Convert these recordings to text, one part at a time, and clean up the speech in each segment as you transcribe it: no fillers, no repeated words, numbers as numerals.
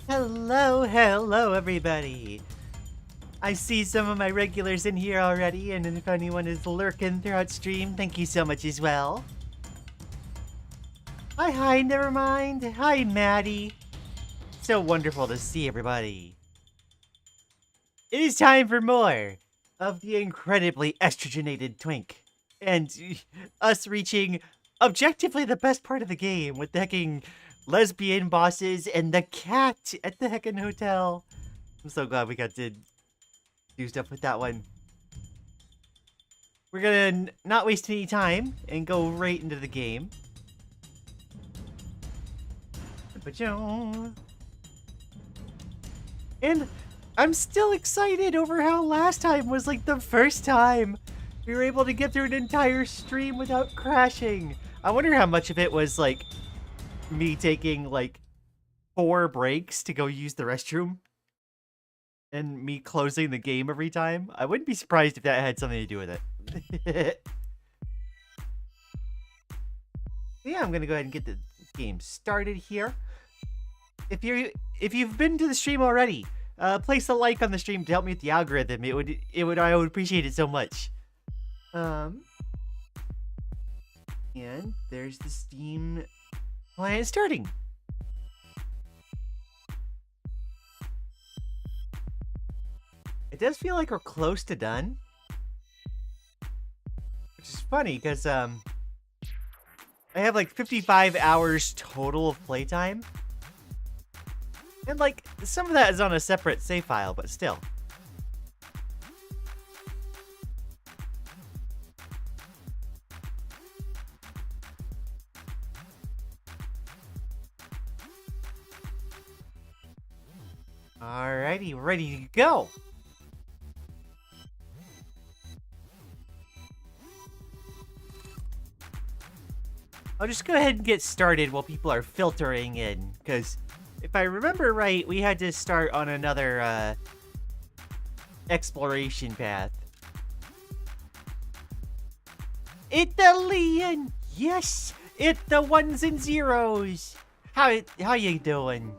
Hello, everybody. I see some of my regulars in here already, and if anyone is lurking throughout stream, thank you so much as well. Hi, never mind. Hi, Maddie. So wonderful to see everybody. It is time for more of the incredibly estrogenated twink, and us reaching objectively the best part of the game with the hecking lesbian bosses and the cat at the heckin' hotel. I'm so glad we got to do stuff with that one. We're gonna not waste any time and go right into the game. And I'm still excited over how last time was like the first time we were able to get through an entire stream without crashing. I wonder how much of it was like me taking like 4 breaks to go use the restroom and me closing the game every time. I wouldn't be surprised if that had something to do with it. Yeah, I'm gonna go ahead and get the game started here. If you've been to the stream already, place a like on the stream to help me with the algorithm. I would appreciate it so much. And there's the Steam client starting. It does feel like we're close to done, which is funny because I have like 55 hours total of playtime. And, like, some of that is on a separate save file, but still. Alrighty, ready to go. I'll just go ahead and get started while people are filtering in, because if I remember right, we had to start on another exploration path. It's the Lian! Yes! It's the ones and zeros! How you doing?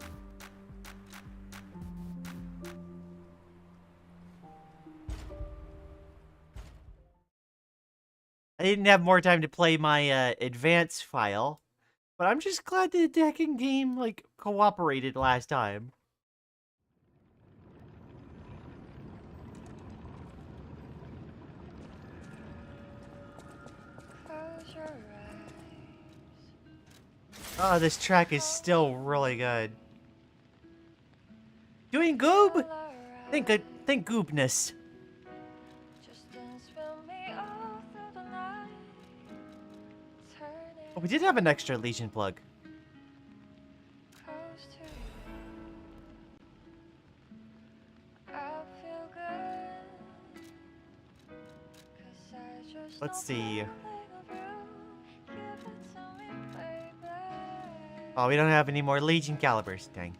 I didn't have more time to play my advanced file, but I'm just glad the decking game like cooperated last time. Oh, this track is still really good. Doing goob? Think goobness. Oh, we did have an extra Legion plug. Let's see. Oh, we don't have any more Legion calibers. Dang.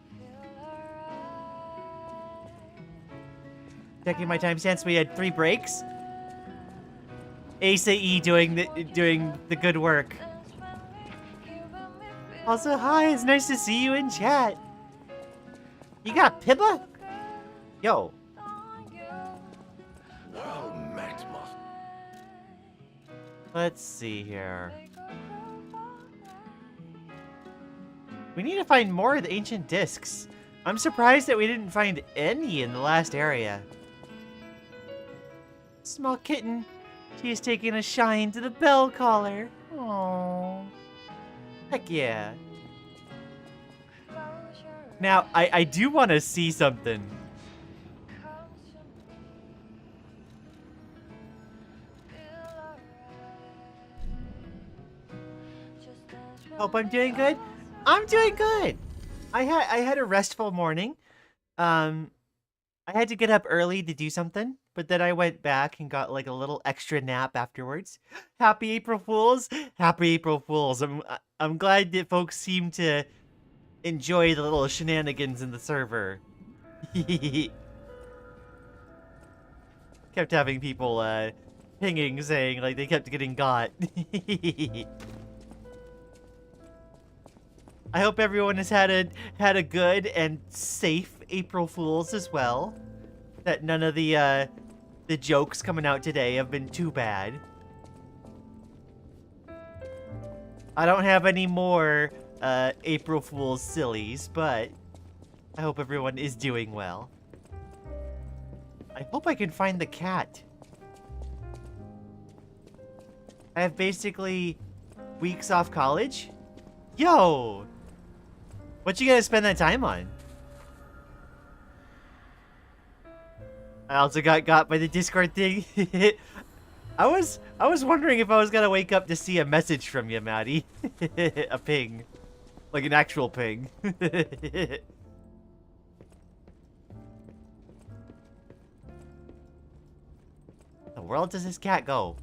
Checking my timestamps, we had 3 breaks. ACE doing the good work. Also, hi, it's nice to see you in chat. You got Pippa? Yo. Let's see here. We need to find more of the ancient discs. I'm surprised that we didn't find any in the last area. Small kitten. She is taking a shine to the bell collar. Aww. Heck yeah. Now, I do want to see something. Hope I'm doing good. I'm doing good. I had a restful morning. I had to get up early to do something, but then I went back and got like a little extra nap afterwards. Happy April Fools! Happy April Fools! I'm glad that folks seem to enjoy the little shenanigans in the server. Kept having people pinging saying like they kept getting got. I hope everyone has had a good and safe April Fools as well. That none of the jokes coming out today have been too bad. I don't have any more April Fool's sillies, but I hope everyone is doing well. I hope I can find the cat. I have basically weeks off college. Yo! What you gonna spend that time on? I also got by the Discord thing. I was wondering if I was gonna wake up to see a message from you, Maddie. A ping. Like an actual ping. The world does this cat go?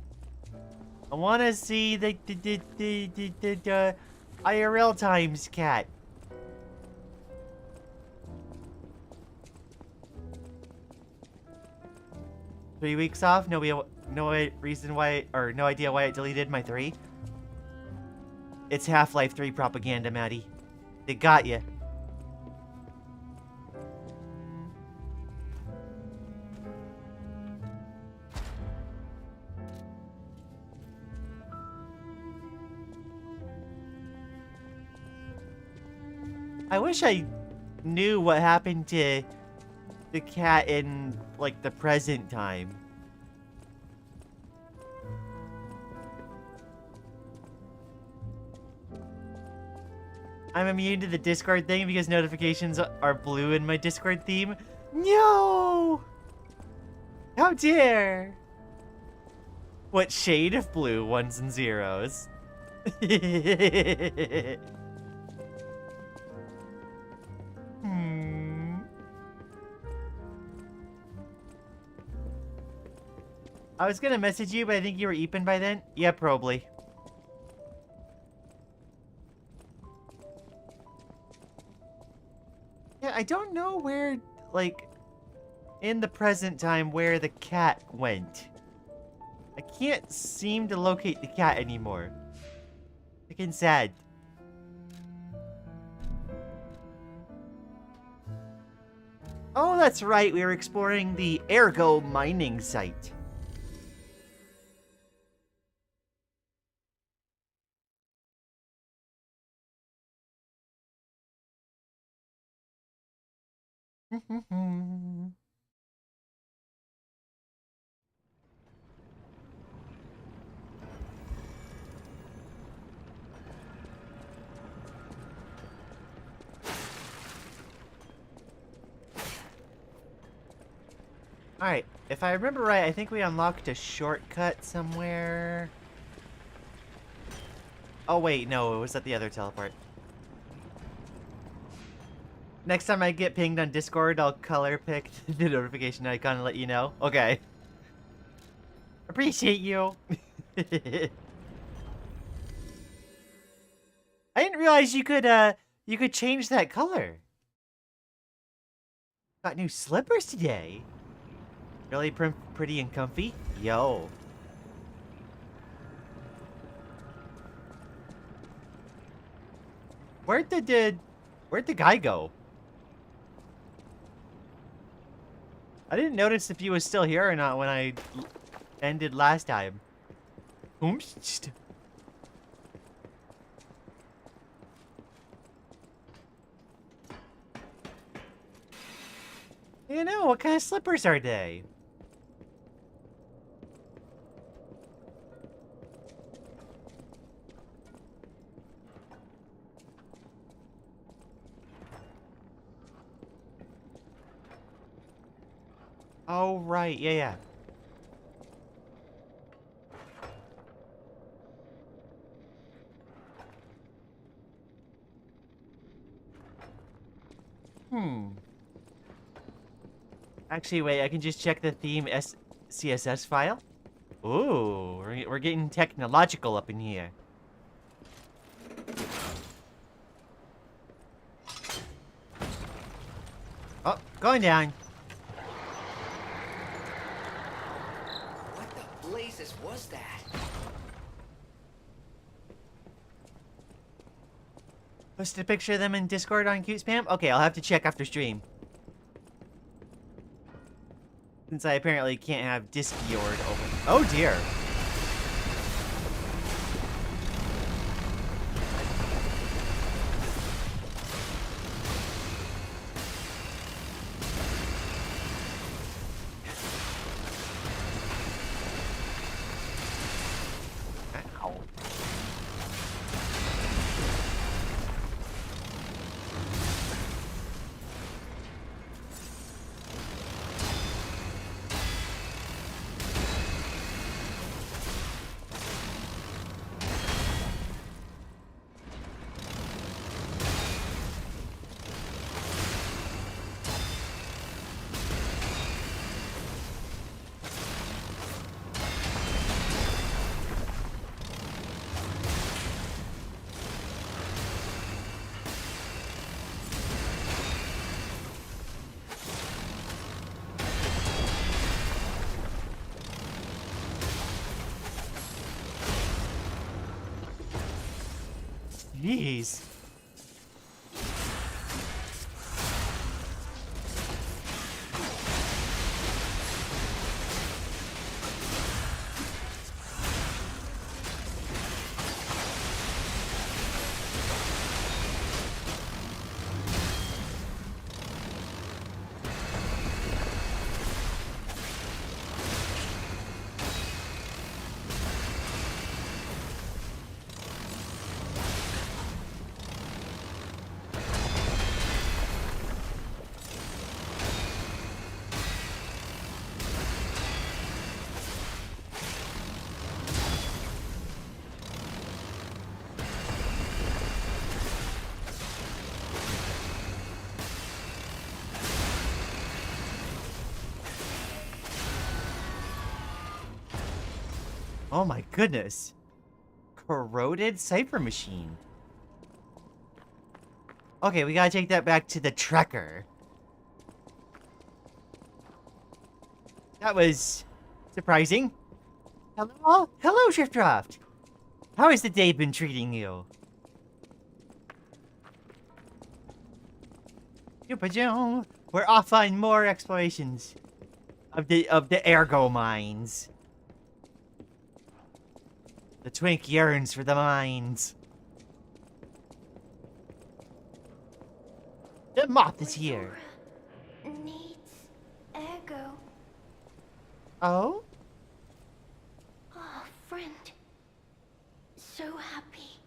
I wanna see the IRL times cat. Three weeks off? No reason why, or no idea why it deleted my 3. It's Half-Life 3 propaganda, Maddie. They got you. I wish I knew what happened to the cat in, like, the present time. I'm immune to the Discord thing because notifications are blue in my Discord theme. No! How dare! What shade of blue? 1s and 0s. I was gonna message you, but I think you were eeping by then. Yeah, probably. Yeah, I don't know where, like, in the present time where the cat went. I can't seem to locate the cat anymore. Freaking sad. Oh, that's right. We were exploring the Ergo mining site. Alright, if I remember right, I think we unlocked a shortcut somewhere. Oh wait, no, it was at the other teleport. Next time I get pinged on Discord, I'll color pick the notification icon and let you know. Okay. Appreciate you. I didn't realize you could change that color. Got new slippers today. Really pretty and comfy? Yo. Where'd the guy go? I didn't notice if he was still here or not when I ended last time. Oompst. You know, what kind of slippers are they? Oh, right. Yeah, yeah. Actually, wait. I can just check the theme CSS file. Ooh, we're getting technological up in here. Oh, going down. What the blazes was that? Posted a picture of them in Discord on Cute Spam? Okay, I'll have to check after stream. Since I apparently can't have Discord open. Oh dear. Ow. Jeez. Oh my goodness. Corroded cipher machine. Okay, we gotta take that back to the tracker. That was surprising. Hello? Hello, Shiftroft. How has the day been treating you? We're off on more explorations of the ergo mines. The twink yearns for the mines. The moth is here. Needs ergo. Oh? Oh, friend. So happy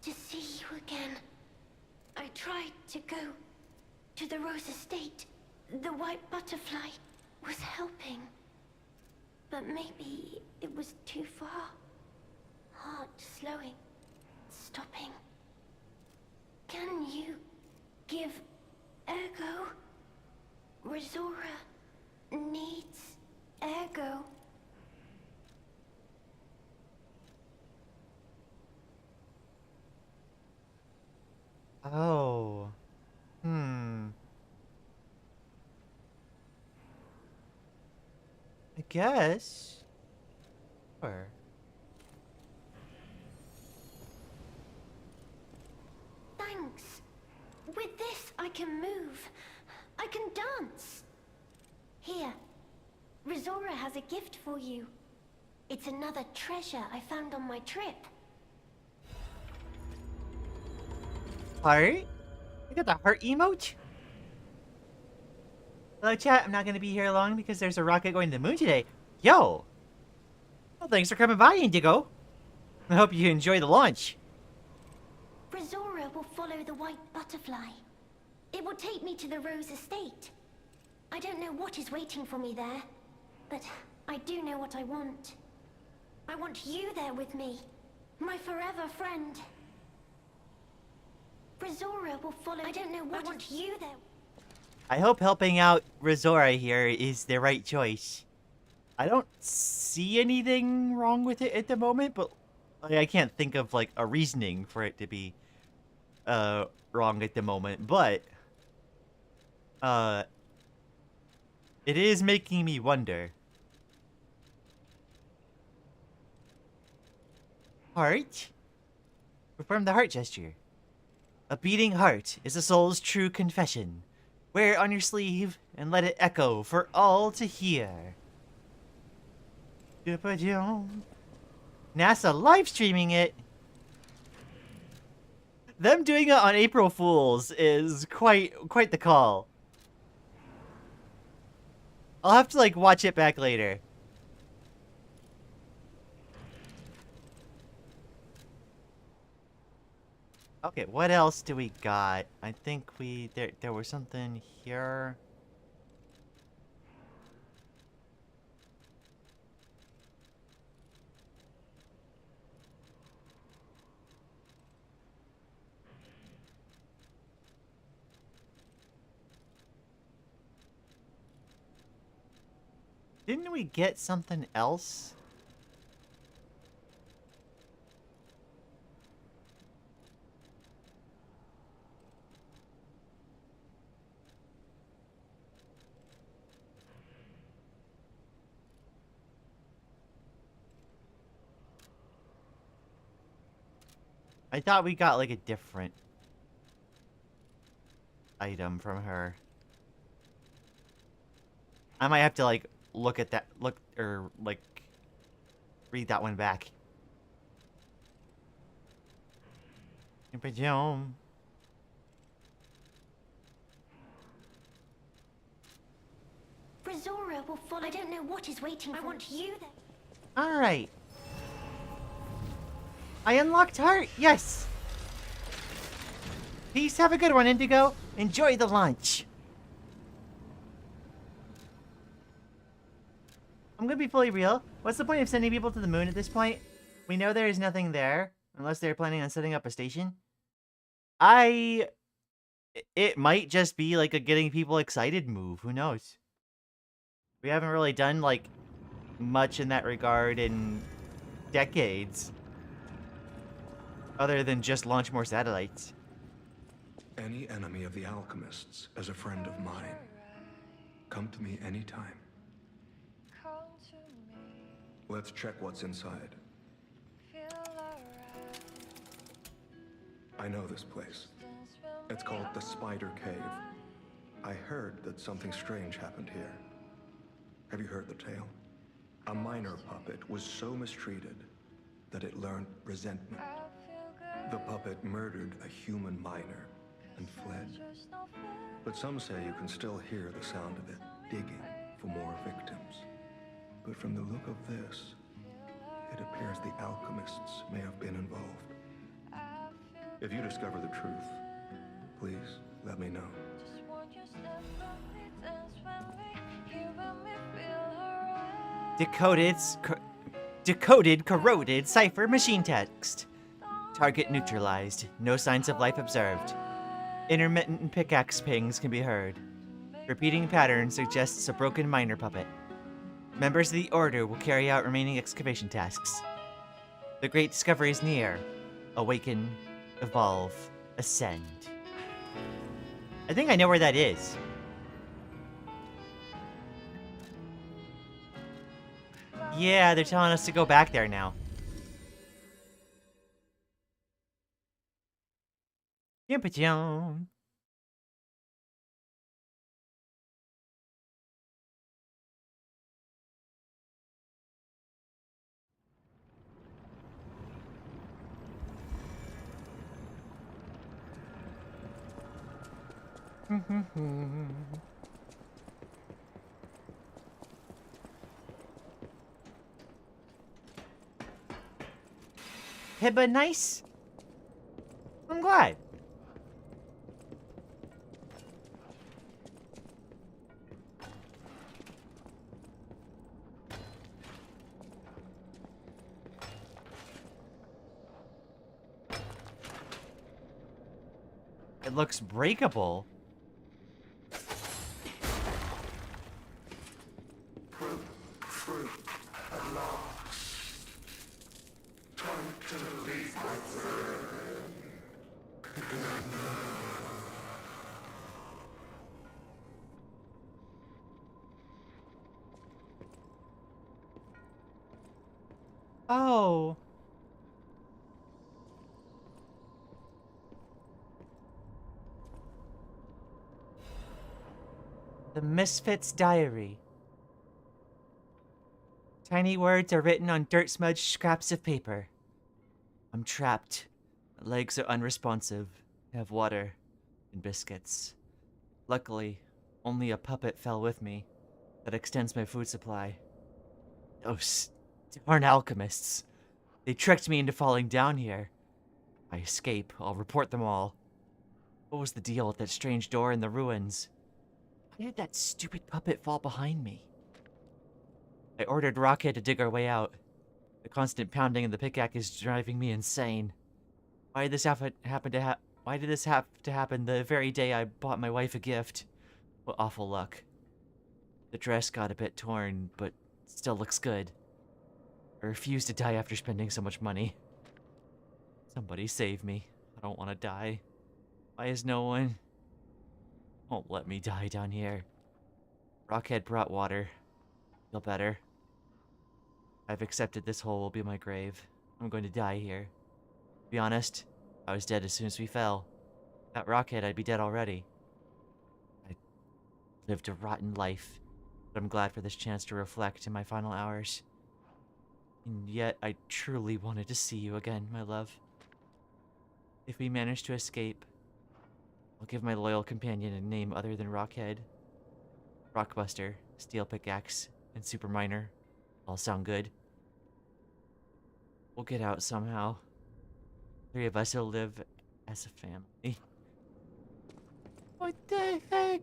to see you again. I tried to go to the Rose Estate. The white butterfly was helping. But maybe it was too far. Heart slowing, stopping. Can you give ergo? Resora needs ergo. Oh. I guess. Sure. Thanks. With this, I can move. I can dance. Here, Resora has a gift for you. It's another treasure I found on my trip. Heart? You got the heart emote? Hello, chat. I'm not gonna be here long because there's a rocket going to the moon today. Yo! Well, thanks for coming by, Indigo. I hope you enjoy the launch. Resora will follow the white butterfly. It will take me to the Rose Estate. I don't know what is waiting for me there, but I do know what I want. I want you there with me, my forever friend. Resora will follow. I don't know what. I want you there. I hope helping out Resora here is the right choice. I don't see anything wrong with it at the moment, but I can't think of like a reasoning for it to be wrong at the moment, but it is making me wonder. Heart? Perform the heart gesture. A beating heart is a soul's true confession. Wear it on your sleeve and let it echo for all to hear. NASA live streaming it. Them doing it on April Fools is quite the call. I'll have to like watch it back later. Okay, what else do we got? I think there was something here. Didn't we get something else? I thought we got like a different item from her. I might have to like look at that, read that one back. Pajom. Brazora will follow. I don't know what is waiting for me. I want you there. Alright. I unlocked heart, yes! Peace, have a good one, Indigo. Enjoy the lunch. I'm gonna be fully real. What's the point of sending people to the moon at this point? We know there is nothing there, unless they're planning on setting up a station. It might just be like a getting people excited move, who knows? We haven't really done, like, much in that regard in decades. Other than just launch more satellites. Any enemy of the alchemists is a friend of mine. Come to me anytime. Let's check what's inside. I know this place. It's called the Spider Cave. I heard that something strange happened here. Have you heard the tale? A minor puppet was so mistreated that it learned resentment. The puppet murdered a human miner and fled. But some say you can still hear the sound of it digging for more victims. But from the look of this, it appears the alchemists may have been involved. If you discover the truth, please let me know. Decoded corroded cipher machine text. Target neutralized. No signs of life observed. Intermittent pickaxe pings can be heard. Repeating pattern suggests a broken miner puppet. Members of the Order will carry out remaining excavation tasks. The great discovery is near. Awaken, evolve, ascend. I think I know where that is. Yeah, they're telling us to go back there now. Yimpachon. Hibba nice? I'm glad. It looks breakable. Oh. The Misfit's Diary. Tiny words are written on dirt-smudged scraps of paper. I'm trapped. My legs are unresponsive. I have water and biscuits. Luckily, only a puppet fell with me. That extends my food supply. Those darn alchemists. They tricked me into falling down here. If I escape, I'll report them all. What was the deal with that strange door in the ruins? Why did that stupid puppet fall behind me? I ordered Rocket to dig our way out. The constant pounding of the pickaxe is driving me insane. Why did this have to happen the very day I bought my wife a gift? What awful luck. The dress got a bit torn, but still looks good. I refuse to die after spending so much money. Somebody save me. I don't want to die. Why is no one... won't let me die down here? Rockhead brought water. Feel better. I've accepted this hole will be my grave. I'm going to die here. To be honest, I was dead as soon as we fell. Without Rockhead, I'd be dead already. I lived a rotten life, but I'm glad for this chance to reflect in my final hours. And yet, I truly wanted to see you again, my love. If we manage to escape, I'll give my loyal companion a name other than Rockhead. Rockbuster, Steel Pickaxe, and Super Miner all sound good. We'll get out somehow. 3 of us will live as a family. What the heck?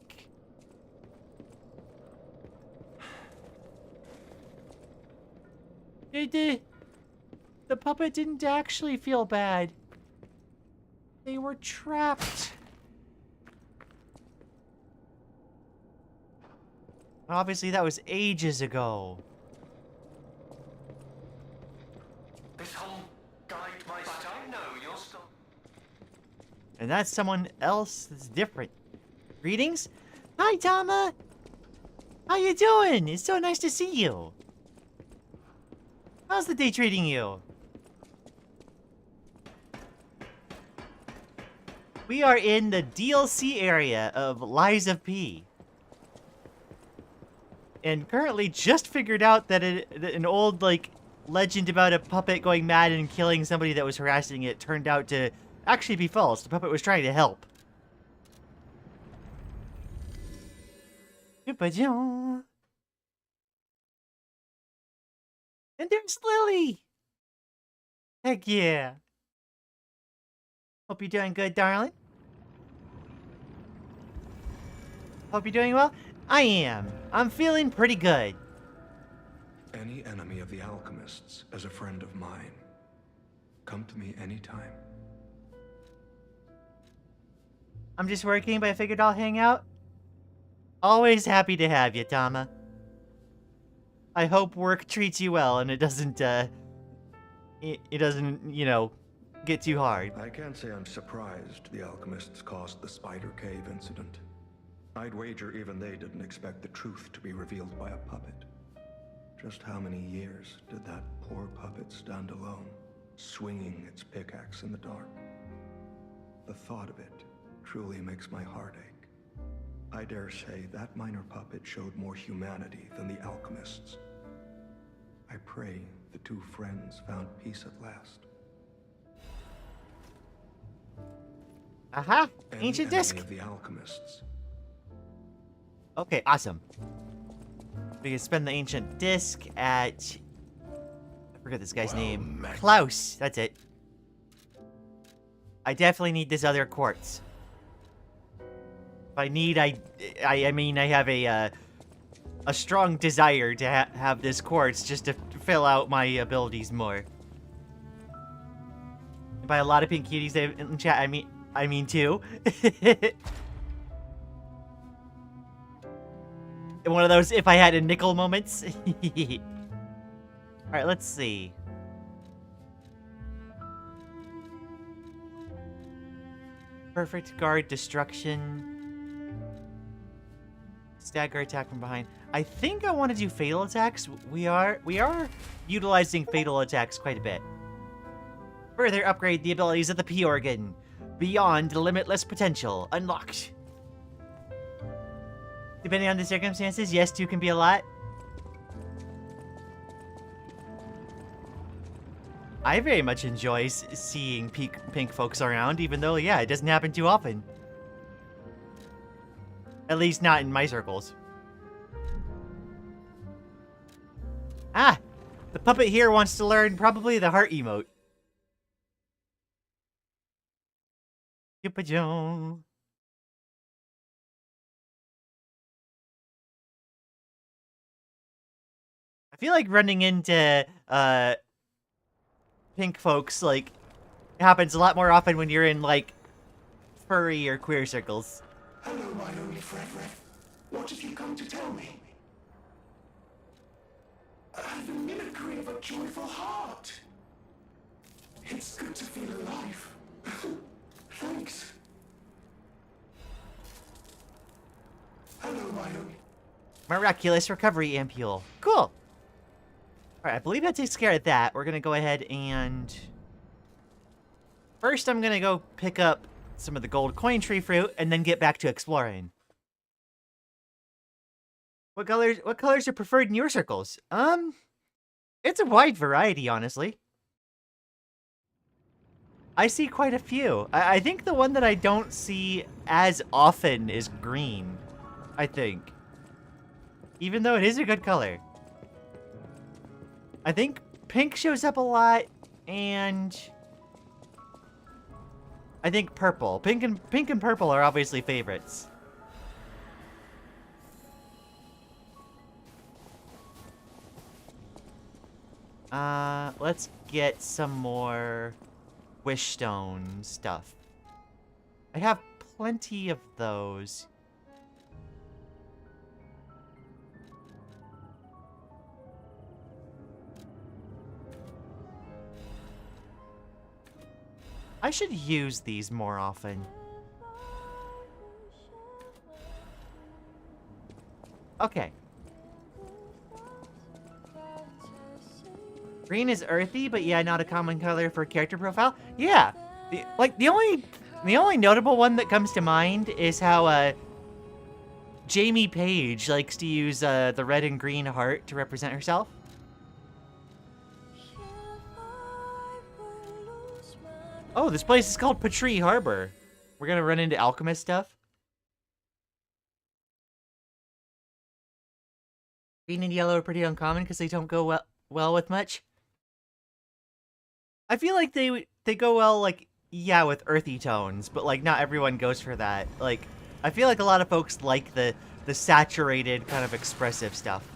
The puppet didn't actually feel bad. They were trapped. Obviously, that was ages ago. This whole guide my but I know you're still. And that's someone else that's different. Greetings? Hi, Tama! How you doing? It's so nice to see you. How's the day treating you? We are in the DLC area of Lies of P. And currently just figured out that an old, like, legend about a puppet going mad and killing somebody that was harassing it turned out to actually be false. The puppet was trying to help. And there's Lily! Heck yeah. Hope you're doing good, darling. Hope you're doing well. I am. I'm feeling pretty good. Any enemy of the alchemists is a friend of mine. Come to me anytime. I'm just working, but I figured I'll hang out. Always happy to have you, Tama. I hope work treats you well and it doesn't, it doesn't, you know, get too hard. I can't say I'm surprised the alchemists caused the Spider Cave incident. I'd wager even they didn't expect the truth to be revealed by a puppet. Just how many years did that poor puppet stand alone, swinging its pickaxe in the dark? The thought of it truly makes my heart ache. I dare say that minor puppet showed more humanity than the alchemists. I pray the two friends found peace at last. Aha! Any Ancient enemy disc! of the alchemists. Okay, awesome. We can spend the ancient disc at... I forget this guy's name. Klaus! That's it. I definitely need this other quartz. If I need, I mean, I have a strong desire to have this quartz just to fill out my abilities more. And by a lot of pink cuties in chat, I mean two. One of those if I had a nickel moments. Alright, let's see. Perfect guard destruction. Stagger attack from behind. I think I want to do fatal attacks. We are utilizing fatal attacks quite a bit. Further upgrade the abilities of the P organ. Beyond limitless potential. Unlocked. Depending on the circumstances, yes, 2 can be a lot. I very much enjoy seeing pink folks around, even though, yeah, it doesn't happen too often. At least not in my circles. Ah! The puppet here wants to learn probably the heart emote. Yupa-jong. I feel like running into, pink folks, like, happens a lot more often when you're in, like, furry or queer circles. Hello, my only Frederick. What have you come to tell me? I have the mimicry of a joyful heart. It's good to feel alive. Thanks. Hello, my only... Miraculous recovery ampule. Cool. Alright, I believe that takes care of that. We're gonna go ahead and... First, I'm gonna go pick up some of the gold coin tree fruit, and then get back to exploring. What colors are preferred in your circles? It's a wide variety, honestly. I see quite a few. I think the one that I don't see as often is green, I think. Even though it is a good color. I think pink shows up a lot, and I think purple. Pink and purple are obviously favorites. Let's get some more wishstone stuff. I have plenty of those. I should use these more often. Okay. Green is earthy, but yeah, not a common color for character profile. Yeah, the only notable one that comes to mind is how Jamie Page likes to use the red and green heart to represent herself. Oh, this place is called Patrie Harbor. We're gonna run into alchemist stuff. Green and yellow are pretty uncommon because they don't go well with much. I feel like they go well, like, yeah, with earthy tones, but, like, not everyone goes for that. Like, I feel like a lot of folks like the saturated, kind of expressive stuff.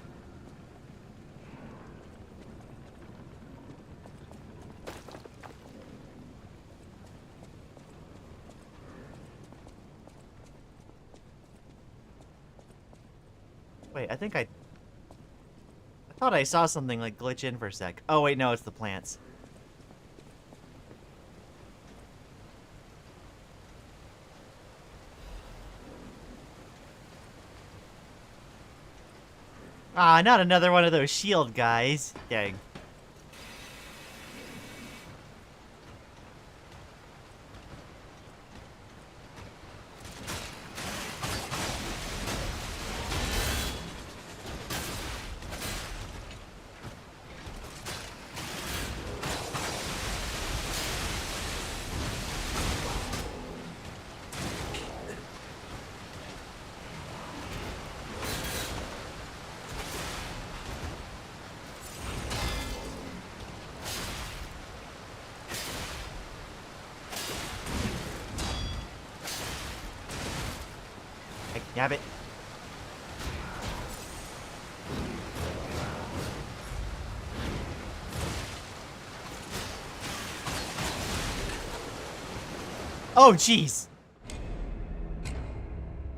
Wait, I thought I saw something, like, glitch in for a sec. Oh, wait, no, it's the plants. Ah, not another one of those shield guys. Dang. Nab it. Oh, jeez.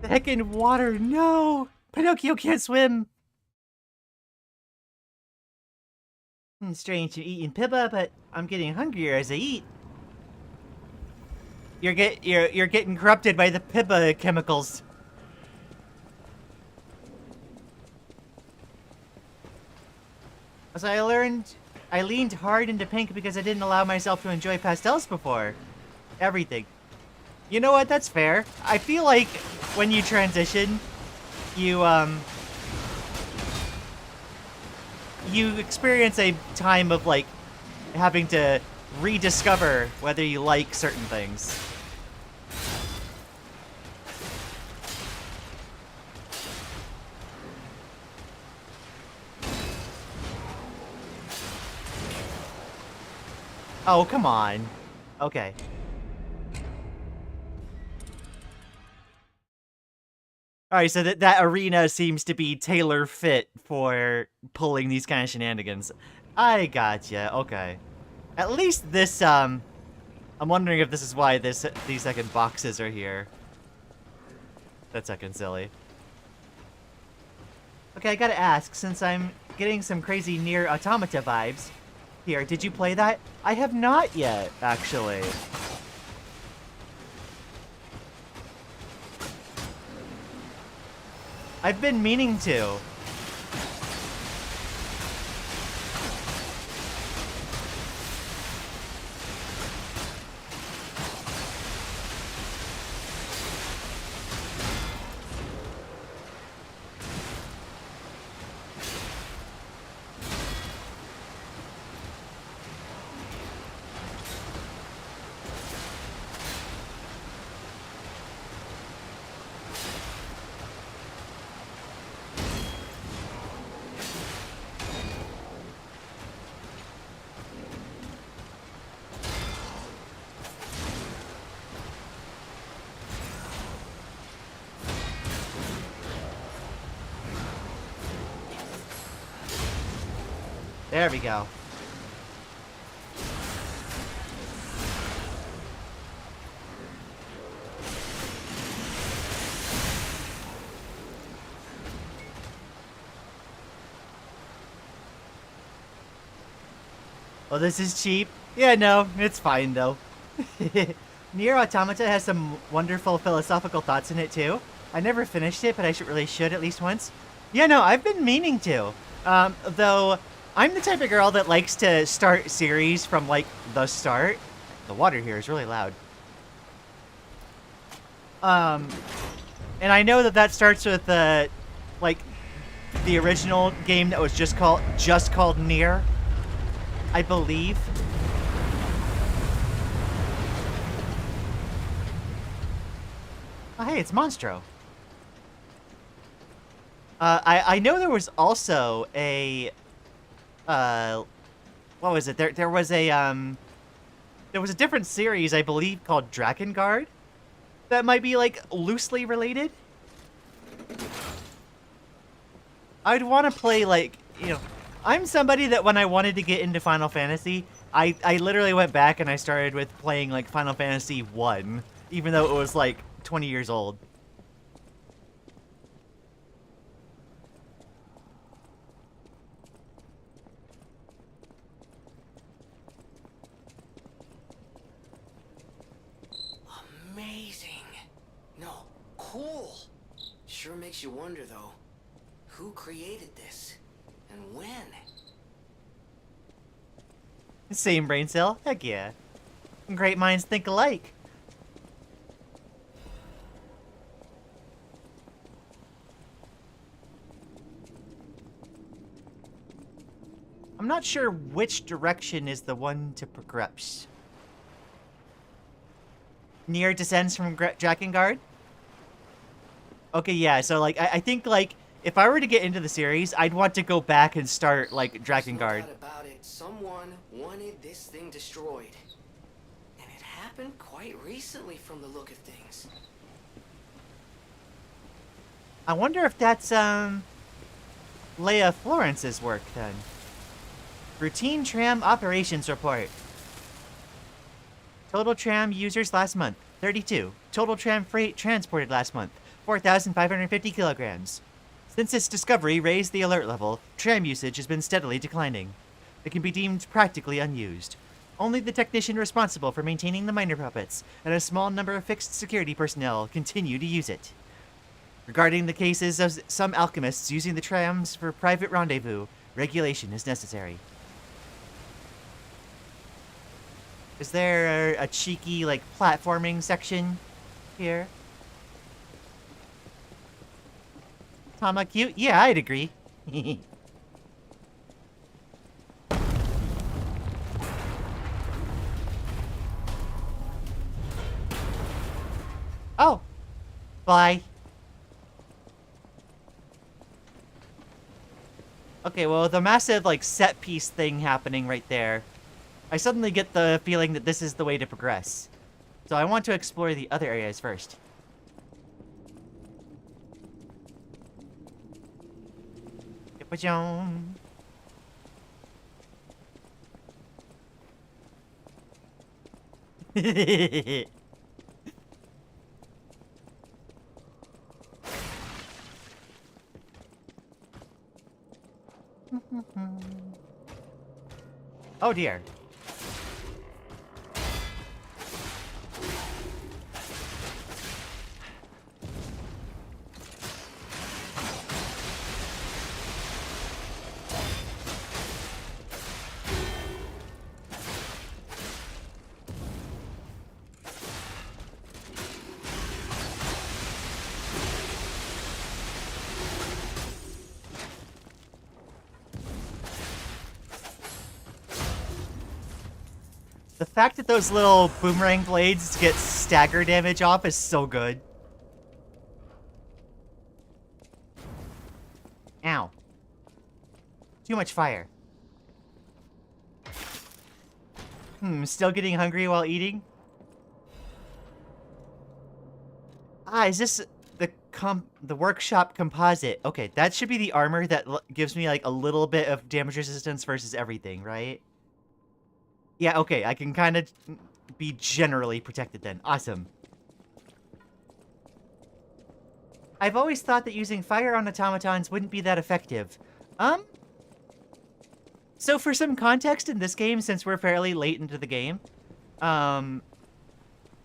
The heck in water, no! Pinocchio can't swim! Strange to eat in Pibba, but I'm getting hungrier as I eat. You're getting corrupted by the Pibba chemicals. As I learned, I leaned hard into pink because I didn't allow myself to enjoy pastels before. Everything. You know what? That's fair. I feel like when you transition, you experience a time of like having to rediscover whether you like certain things. Oh, come on. Okay. Alright, so that arena seems to be tailor fit for pulling these kind of shenanigans. I gotcha, okay. At least this, I'm wondering if this is why these second boxes are here. That's fucking silly. Okay, I gotta ask, since I'm getting some crazy Nier Automata vibes here, did you play that? I have not yet, actually. I've been meaning to. There we go. Oh, this is cheap? Yeah, no, it's fine though. Nier Automata has some wonderful philosophical thoughts in it too. I never finished it, but I really should at least once. Yeah, no, I've been meaning to. Though, I'm the type of girl that likes to start series from, like, the start. The water here is really loud. And I know that starts with, like, the original game that was just called Nier, I believe. Oh, hey, it's Monstro. I know there was also a, what was it? There was a different series, I believe, called Drakengard that might be, like, loosely related. I'd want to play, like, you know, I'm somebody that when I wanted to get into Final Fantasy, I literally went back and I started with playing, like, Final Fantasy 1, even though it was, like, 20 years old. Amazing. No, cool. Sure makes you wonder, though. Who created this? And when? Same brain cell? Heck yeah. Great minds think alike. I'm not sure which direction is the one to progress. Nier descends from Drakengard? Okay, yeah, so, like, I think, like, if I were to get into the series, I'd want to go back and start, like, Drakengard. No doubt about it. Someone wanted this thing destroyed. And it happened quite recently from the look of things. I wonder if that's, Leia Florence's work, then. Routine tram operations report. Total tram users last month, 32. Total tram freight transported last month, 4,550 kilograms. Since its discovery raised the alert level, tram usage has been steadily declining. It can be deemed practically unused. Only the technician responsible for maintaining the miner puppets and a small number of fixed security personnel continue to use it. Regarding the cases of some alchemists using the trams for private rendezvous, regulation is necessary. Is there a cheeky, like, platforming section here? Comma cute? Yeah, I'd agree. Oh. Bye. Okay, well, the massive, like, set piece thing happening right there, I suddenly get the feeling that this is the way to progress. So I want to explore the other areas first. Yip-a-jom. Oh dear. The fact that those little boomerang blades get stagger damage off is so good. Ow. Too much fire. Still getting hungry while eating? Ah, is this the workshop composite? Okay, that should be the armor that gives me like a little bit of damage resistance versus everything, right? Yeah, okay, I can kind of be generally protected then. Awesome. I've always thought that using fire on automatons wouldn't be that effective. So for some context in this game, since we're fairly late into the game,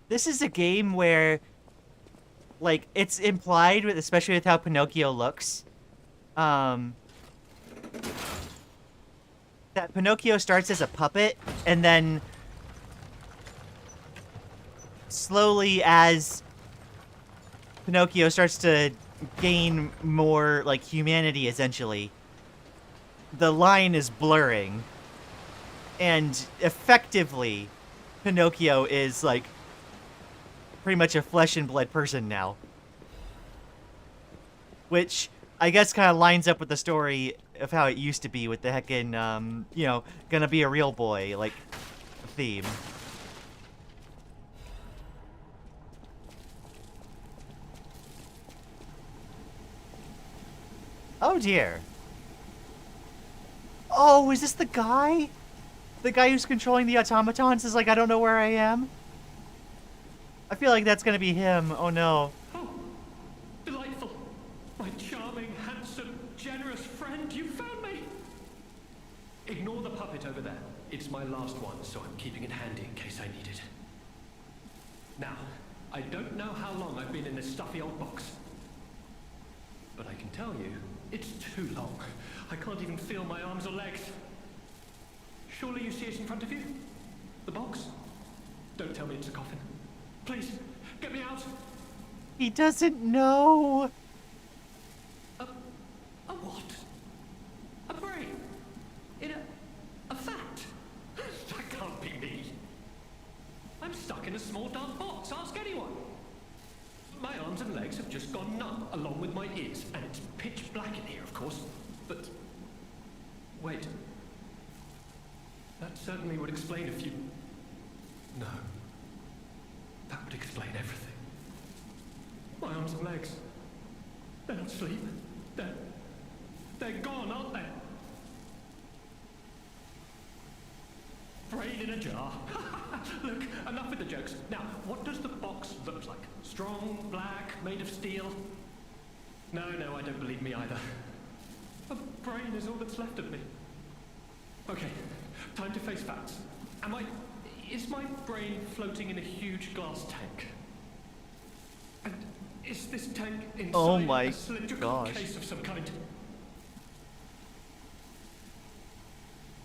this is a game where, like, it's implied, especially with how Pinocchio looks, that Pinocchio starts as a puppet, and then slowly as Pinocchio starts to gain more, like, humanity, essentially, the line is blurring. And effectively, Pinocchio is, like, pretty much a flesh and blood person now. Which I guess kind of lines up with the story of how it used to be with the heckin', you know, gonna be a real boy, like, theme. Oh dear. Oh, is this the guy? The guy who's controlling the automatons is like, I don't know where I am? I feel like that's gonna be him. Oh no. Oh, delightful. My charming, handsome, generous friend, you found me. Ignore the puppet over there. It's my last one, so I'm keeping it handy in case I need it. Now, I don't know how long I've been in this stuffy old box. But I can tell you, it's too long. I can't even feel my arms or legs. Surely you see it in front of you? The box? Don't tell me it's a coffin. Please, get me out. He doesn't know. A what? A brain? In a fat? That can't be me. I'm stuck in a small dark box. Ask anyone. My arms and legs have just gone numb, along with my ears, and it's pitch black in here, of course. But wait. That certainly would explain a few. No. That would explain everything. My arms and legs. They're not asleep. They're gone, aren't they? Brain in a jar. Look, enough with the jokes. Now, what does the box look like? Strong, black, made of steel? No, I don't believe me either. A brain is all that's left of me. Okay, time to face facts. Is my brain floating in a huge glass tank? And is this tank inside a cylindrical case of some kind?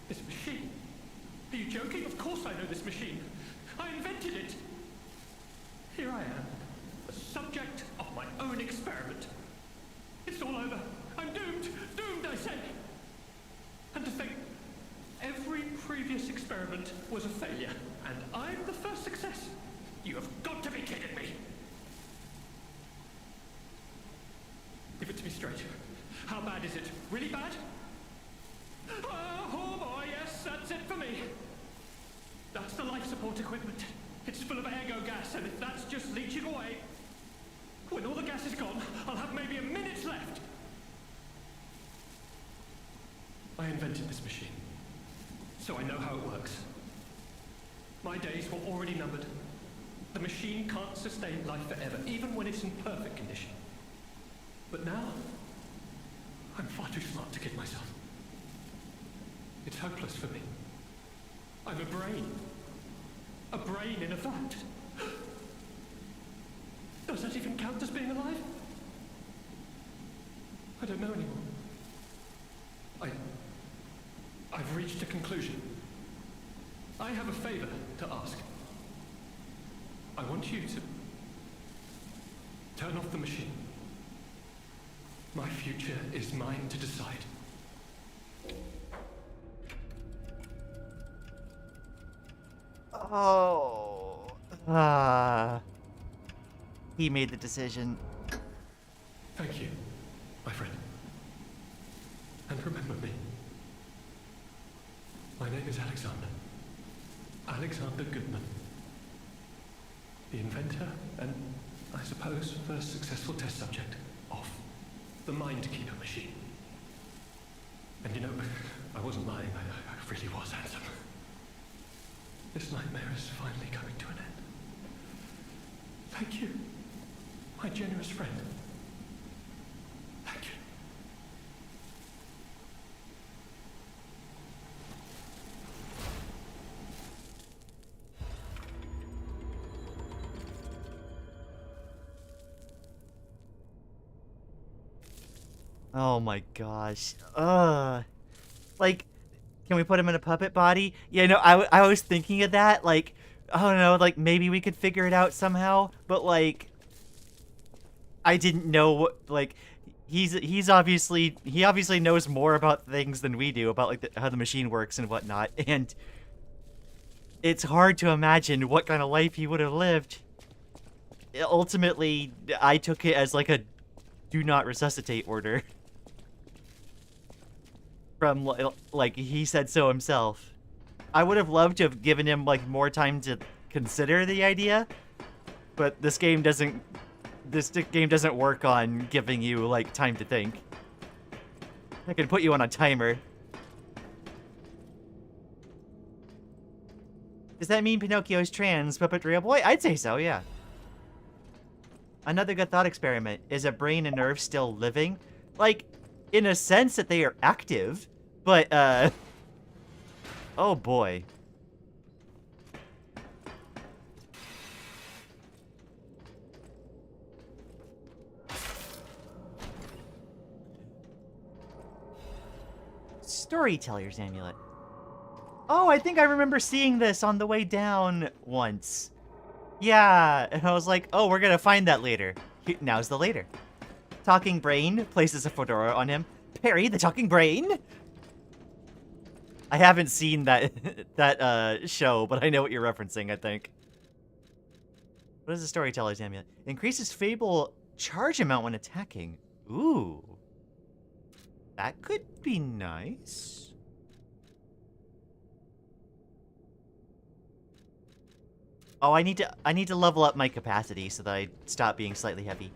This machine? Are you joking? Of course I know this machine. I invented it. Here I am, the subject of my own experiment. It's all over. I'm doomed. Doomed, I say. And to think, every previous experiment was a failure, and I'm the first success. You have got to be kidding me. Give it to me straight. How bad is it? Really bad? Oh boy, yes, that's it for me. That's the life support equipment. It's full of ergo gas, and if that's just leaching away, when all the gas is gone, I'll have maybe a minute left. I invented this machine, so I know how it works. My days were already numbered. The machine can't sustain life forever, even when it's in perfect condition. But now, I'm far too smart to kid myself. It's hopeless for me. I'm a brain. A brain in a vat. Does that even count as being alive? I don't know anymore. I've reached a conclusion. I have a favor to ask. I want you to turn off the machine. My future is mine to decide. Oh. He made the decision. Thank you, my friend. And remember me. My name is Alexander. Alexander Goodman. The inventor and, I suppose, first successful test subject of the Mindkeeper machine. And you know, I wasn't lying. I really was handsome. This nightmare is finally coming to an end. Thank you, my generous friend. Thank you. Oh my gosh. Like, can we put him in a puppet body? Yeah, no, I was thinking of that. Like, I don't know, like maybe we could figure it out somehow. But like, I didn't know what, like, he obviously knows more about things than we do about like how the machine works and whatnot. And it's hard to imagine what kind of life he would have lived. Ultimately, I took it as like a do not resuscitate order. From, like, he said so himself. I would have loved to have given him, like, more time to consider the idea. But this game doesn't work on giving you, like, time to think. I can put you on a timer. Does that mean Pinocchio's trans, puppet real boy? I'd say so, yeah. Another good thought experiment. Is a brain and nerve still living? Like, in a sense that they are active, but, oh boy. Storyteller's amulet. Oh, I think I remember seeing this on the way down once. Yeah, and I was like, oh, we're gonna find that later. Now's the later. Talking brain places a fedora on him. Perry, the talking brain? I haven't seen that show, but I know what you're referencing, I think. What is the storyteller's amulet? Increases fable charge amount when attacking. Ooh. That could be nice. Oh, I need to level up my capacity so that I stop being slightly heavy.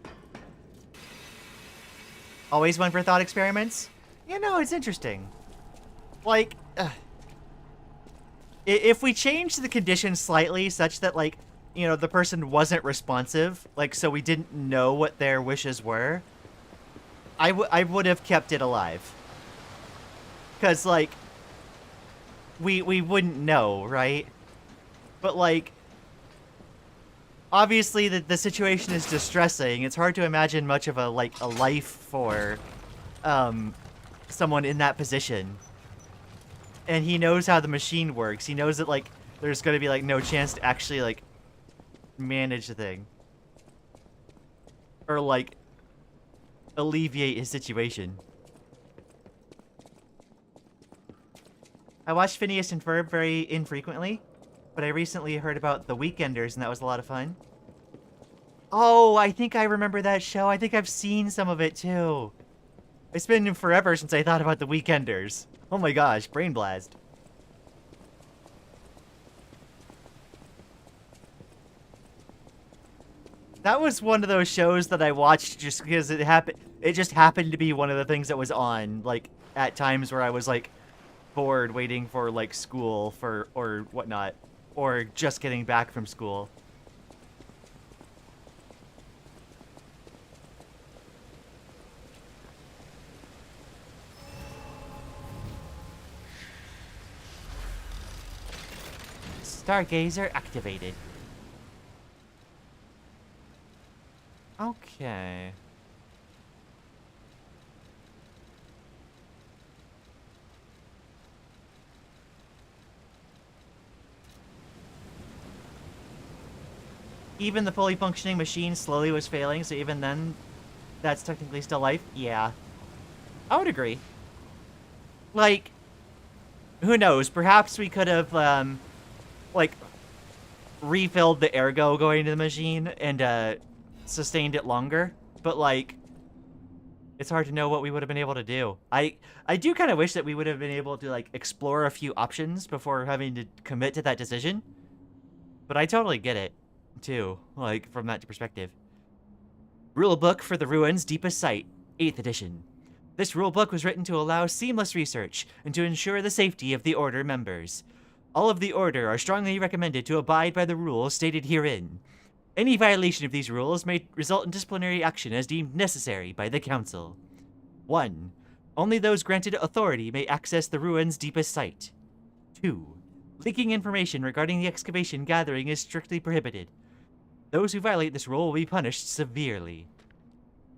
Always one for thought experiments? You know, it's interesting. Like, if we change the conditions slightly such that, like, you know, the person wasn't responsive, like, so we didn't know what their wishes were, I would have kept it alive. Because, like, we wouldn't know, right? But, like, obviously the situation is distressing. It's hard to imagine much of a life for someone in that position. And he knows how the machine works. He knows that, like, there's going to be, like, no chance to actually, like, manage the thing. Or, like, alleviate his situation. I watched Phineas and Ferb very infrequently, but I recently heard about The Weekenders, and that was a lot of fun. Oh, I think I remember that show. I think I've seen some of it, too. It's been forever since I thought about The Weekenders. Oh my gosh, brain blast. That was one of those shows that I watched just because it happened. It just happened to be one of the things that was on, like, at times where I was, like, bored waiting for, like, school or whatnot. Or just getting back from school. Stargazer activated. Okay. Even the fully functioning machine slowly was failing, so even then, that's technically still life? Yeah. I would agree. Like, who knows? Perhaps we could have, like, refilled the ergo going to the machine and, sustained it longer. But, like, it's hard to know what we would have been able to do. I do kind of wish that we would have been able to, like, explore a few options before having to commit to that decision. But I totally get it, too, like, from that perspective. Rulebook for the Ruins' Deepest Site, 8th edition. This rulebook was written to allow seamless research and to ensure the safety of the Order members. All of the Order are strongly recommended to abide by the rules stated herein. Any violation of these rules may result in disciplinary action as deemed necessary by the Council. 1. Only those granted authority may access the Ruins' Deepest Site. 2. Leaking information regarding the excavation gathering is strictly prohibited. Those who violate this rule will be punished severely.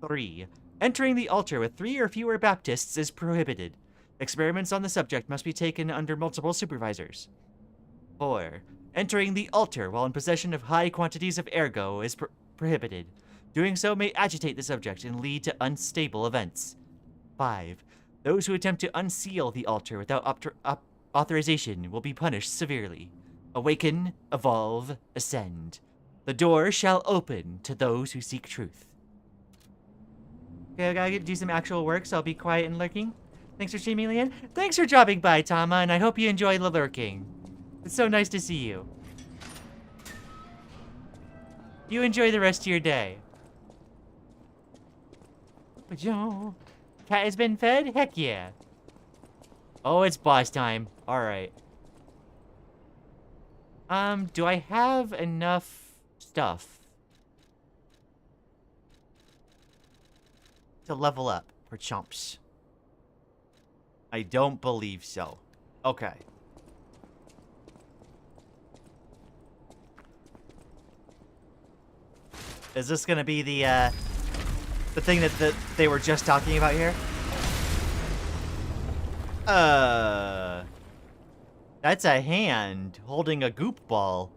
3. Entering the altar with 3 or fewer Baptists is prohibited. Experiments on the subject must be taken under multiple supervisors. 4. Entering the altar while in possession of high quantities of ergo is prohibited. Doing so may agitate the subject and lead to unstable events. 5. Those who attempt to unseal the altar without authorization will be punished severely. Awaken, evolve, ascend. The door shall open to those who seek truth. Okay, I gotta do some actual work, so I'll be quiet and lurking. Thanks for streaming, Lian. Thanks for dropping by, Tama, and I hope you enjoy the lurking. It's so nice to see you. You enjoy the rest of your day. Cat has been fed? Heck yeah. Oh, it's boss time. Alright. Do I have enough stuff to level up for chumps? I don't believe so. Okay. Is this gonna be the thing that they were just talking about here? That's a hand holding a goop ball.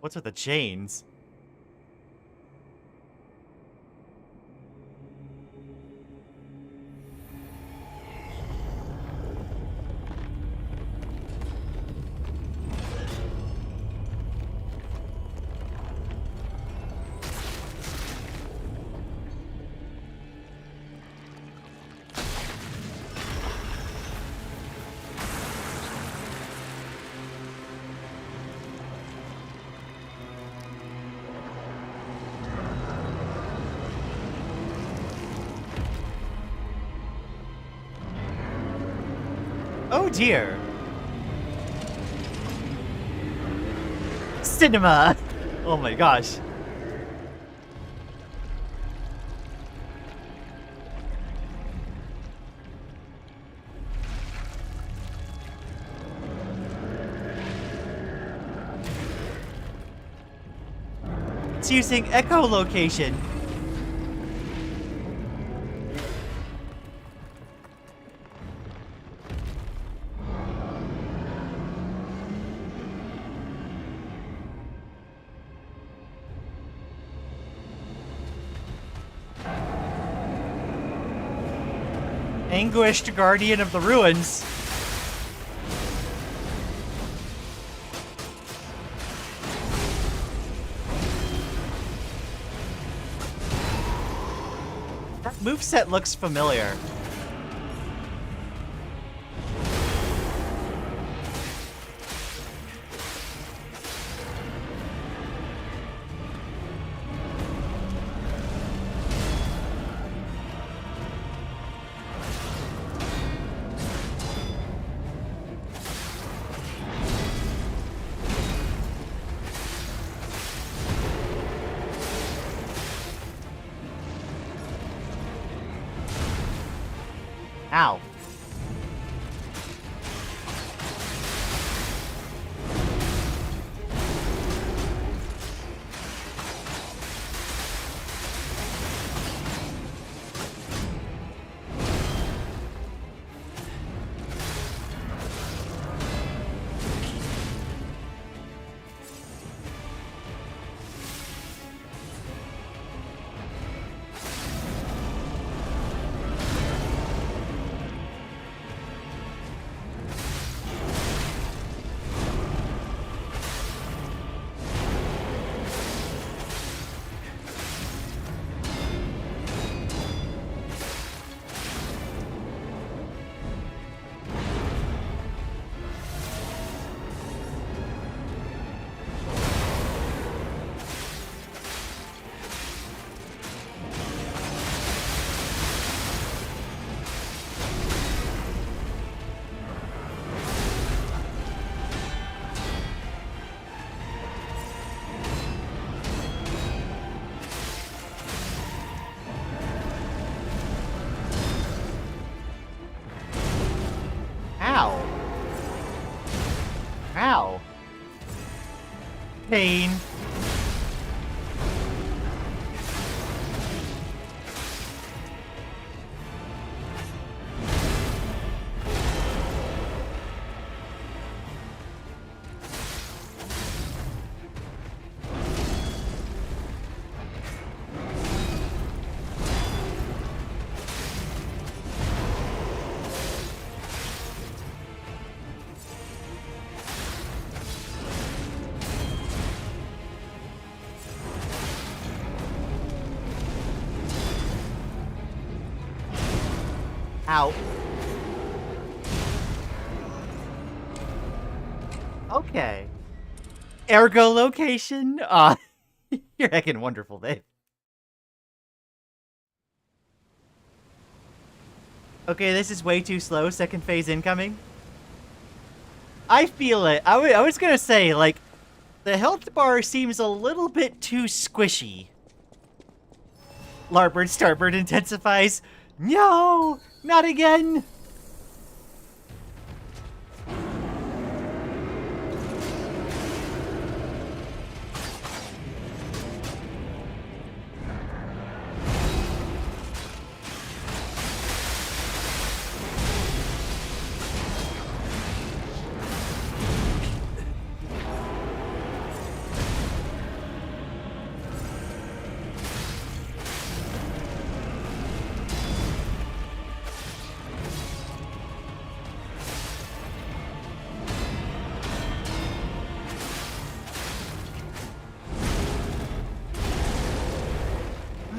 What's with the chains? Oh dear. Cinema. Oh my gosh. It's using echolocation. Anguished guardian of the ruins. That moveset looks familiar. Ow. Ow. Ow. Pain. Ow. Okay. Ergo location? You're heckin' wonderful, babe. Okay, this is way too slow. Second phase incoming. I feel it. I was gonna say, like, the health bar seems a little bit too squishy. Larboard starboard intensifies. No! Not again!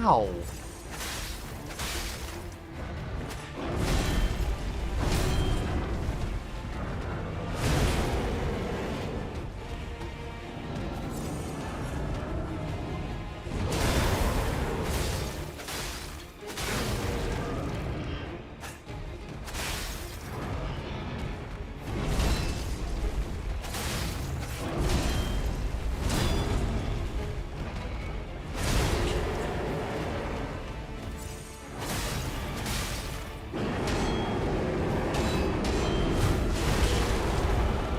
Ow.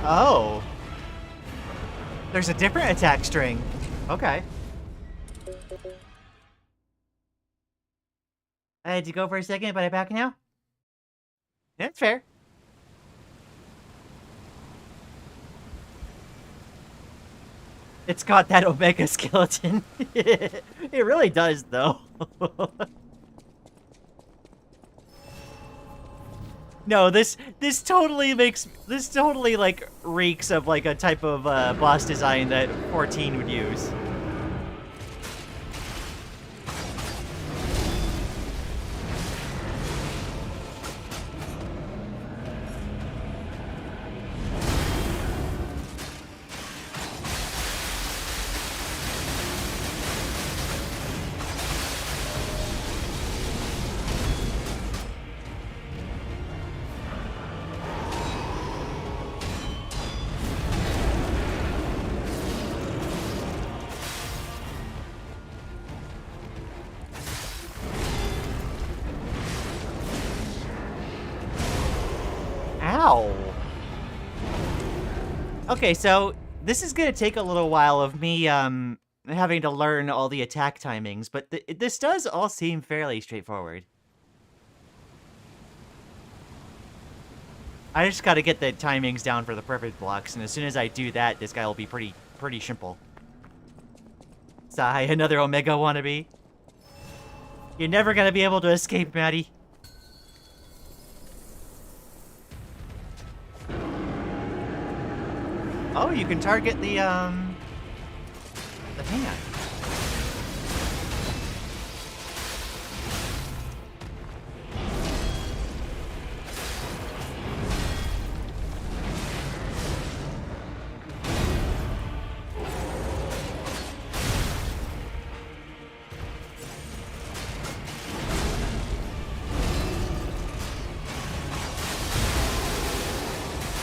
Oh. There's a different attack string. Okay. I had to go for a second, but I'm back now? That's fair. It's got that Omega skeleton. It really does, though. No, this totally like reeks of like a type of boss design that 14 would use. Ow. Okay, so this is gonna take a little while of me having to learn all the attack timings, but this does all seem fairly straightforward. I just gotta get the timings down for the perfect blocks, and as soon as I do that, this guy will be pretty simple. Sigh, another Omega wannabe. You're never gonna be able to escape, Maddie. Oh, you can target the hand.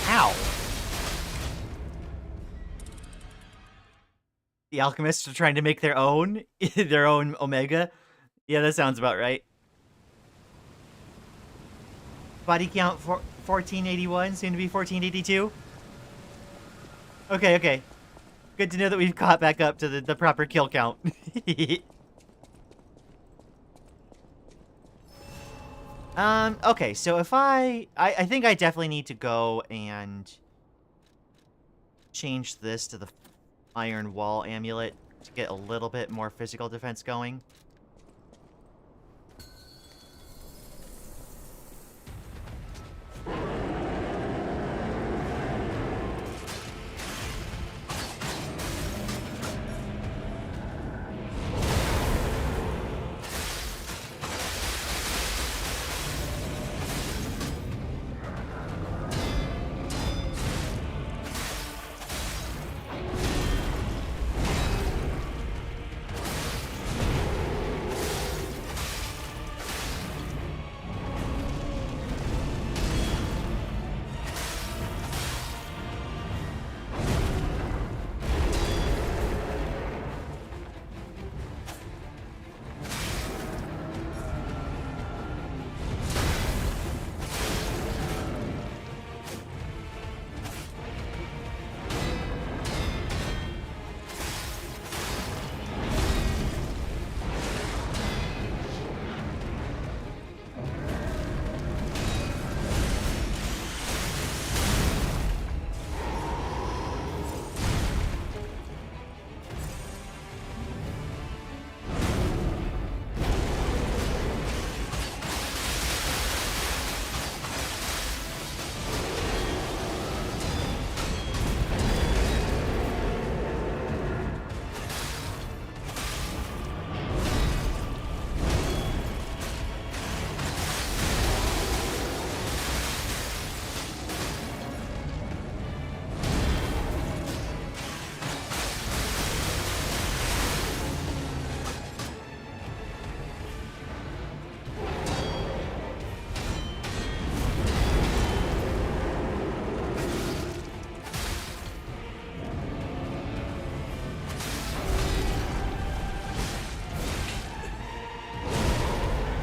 Ow. The alchemists are trying to make their own Omega. Yeah, that sounds about right. Body count 1481, soon to be 1482. Okay. Good to know that we've caught back up to the proper kill count. Okay, so if I think I definitely need to go and change this to the Iron Wall Amulet to get a little bit more physical defense going.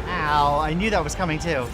Ow, I knew that was coming too.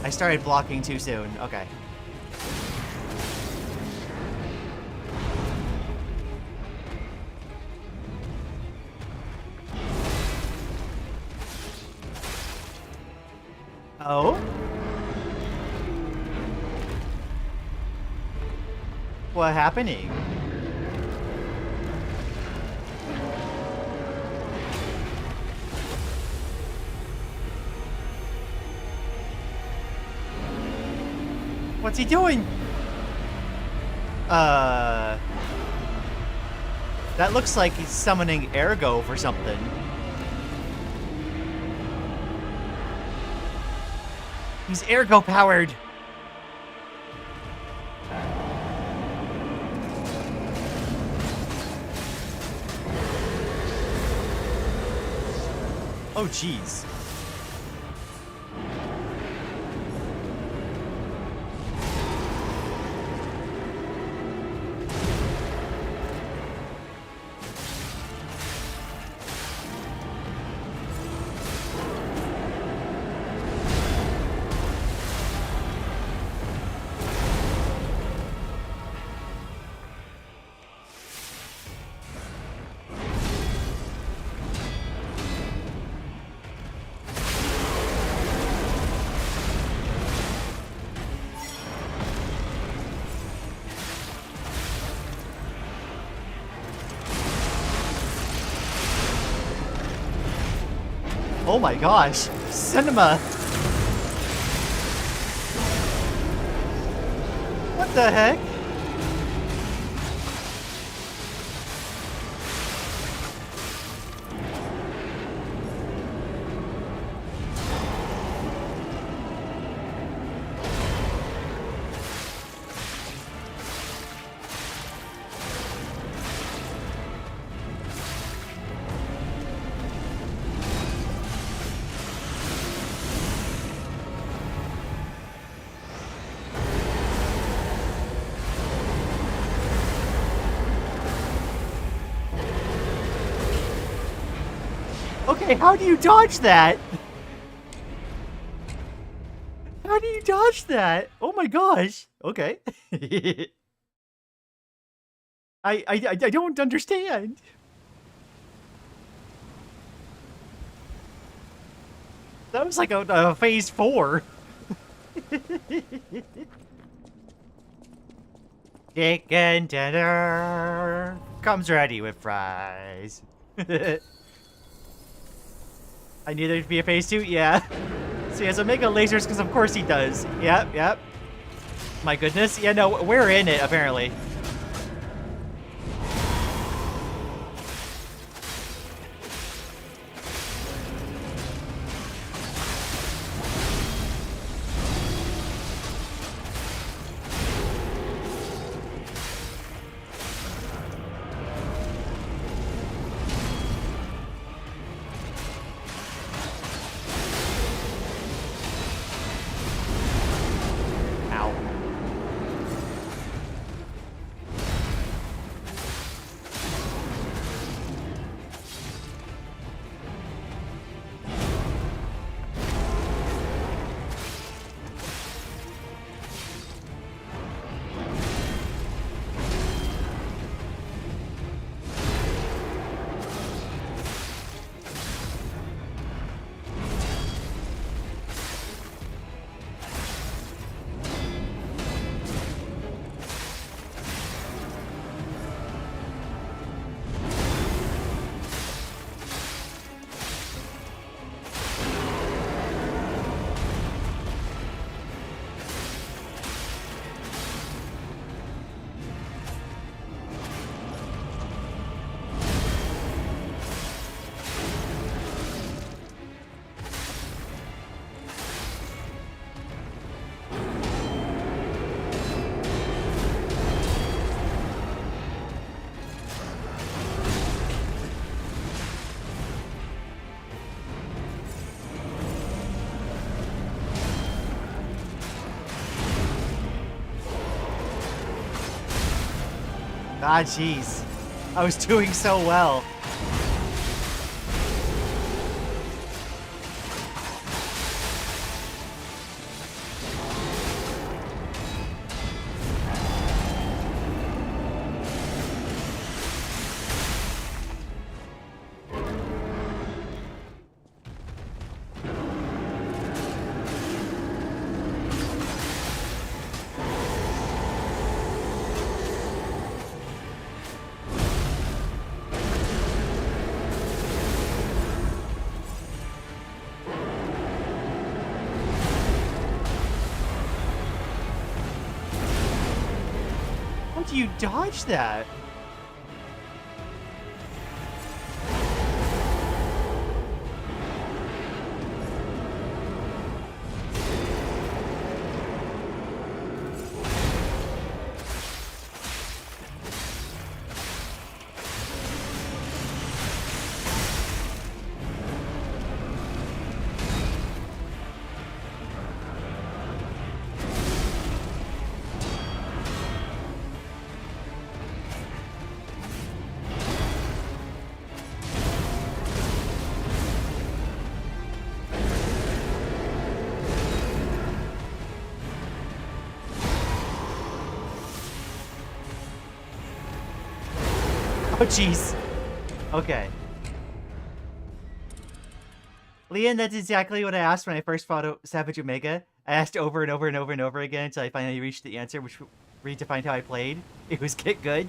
I started blocking too soon. Okay. Oh? What happening? What's he doing? That looks like he's summoning Ergo for something. He's Ergo powered. Oh, jeez. Oh my gosh, cinema! What the heck? Okay, how do you dodge that? How do you dodge that? Oh my gosh. Okay. I don't understand. That was like a phase 4. Chicken dinner comes ready with fries. I knew there'd be a phase 2, yeah. So he has Omega lasers, because of course he does. Yep, yep. My goodness. Yeah, no, we're in it, apparently. Ah, jeez. I was doing so well. you dodge that? Oh, jeez. Okay. Lian, that's exactly what I asked when I first fought Savage Omega. I asked over and over and over and over again until I finally reached the answer, which redefined how I played. It was get good.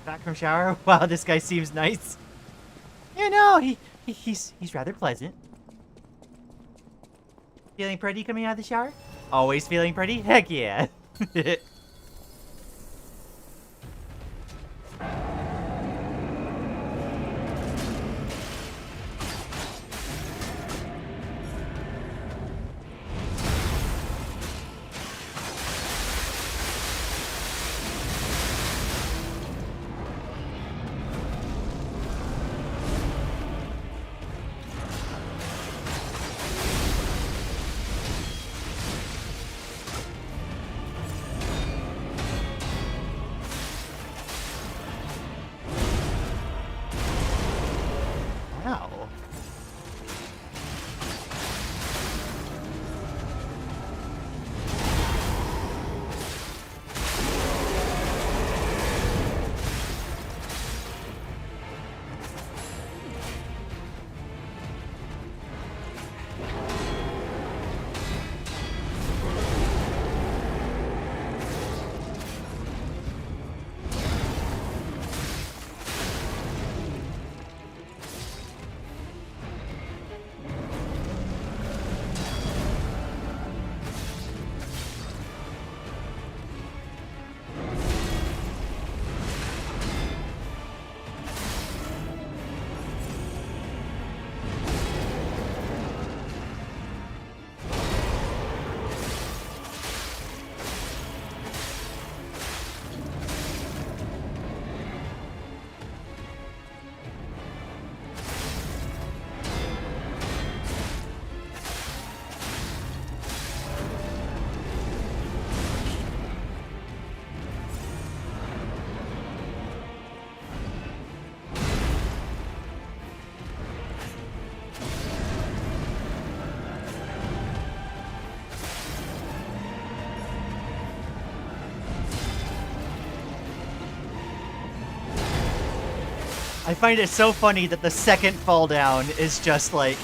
Back from shower? Wow, this guy seems nice. You know, he's rather pleasant. Feeling pretty coming out of the shower? Always feeling pretty? Heck yeah. Wow. I find it so funny that the second fall down is just like...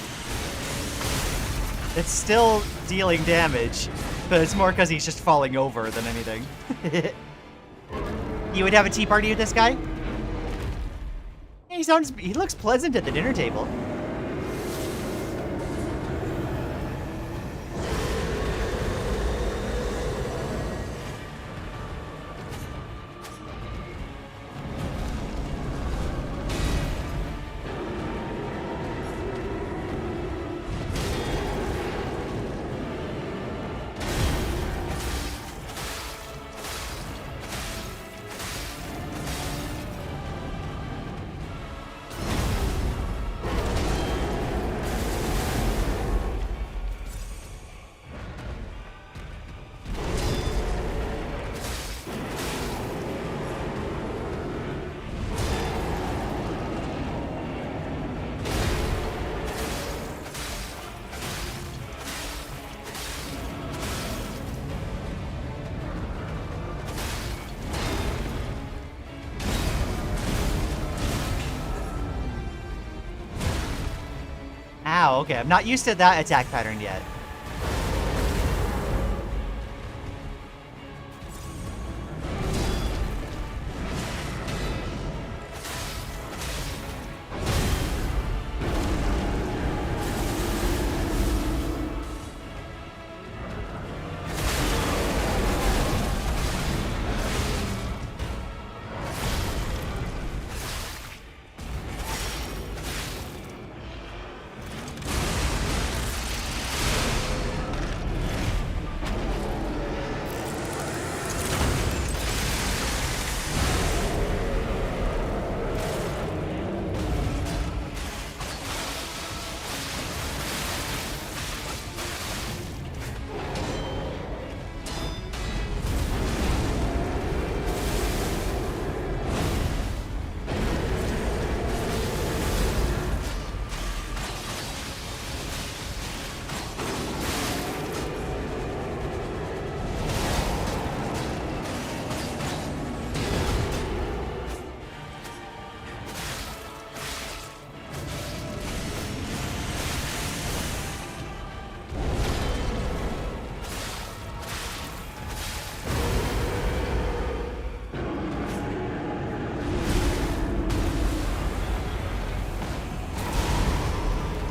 It's still dealing damage, but it's more because he's just falling over than anything. You would have a tea party with this guy? He looks pleasant at the dinner table. Ow, okay, I'm not used to that attack pattern yet.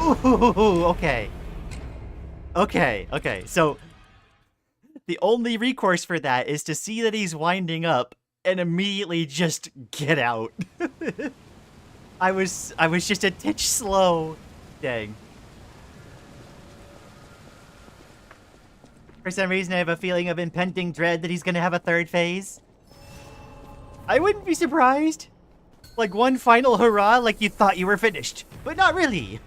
Ooh, okay. Okay, so the only recourse for that is to see that he's winding up and immediately just get out. I was just a titch slow. Dang. For some reason, I have a feeling of impending dread that he's gonna have a third phase. I wouldn't be surprised. Like one final hurrah, like you thought you were finished, but not really.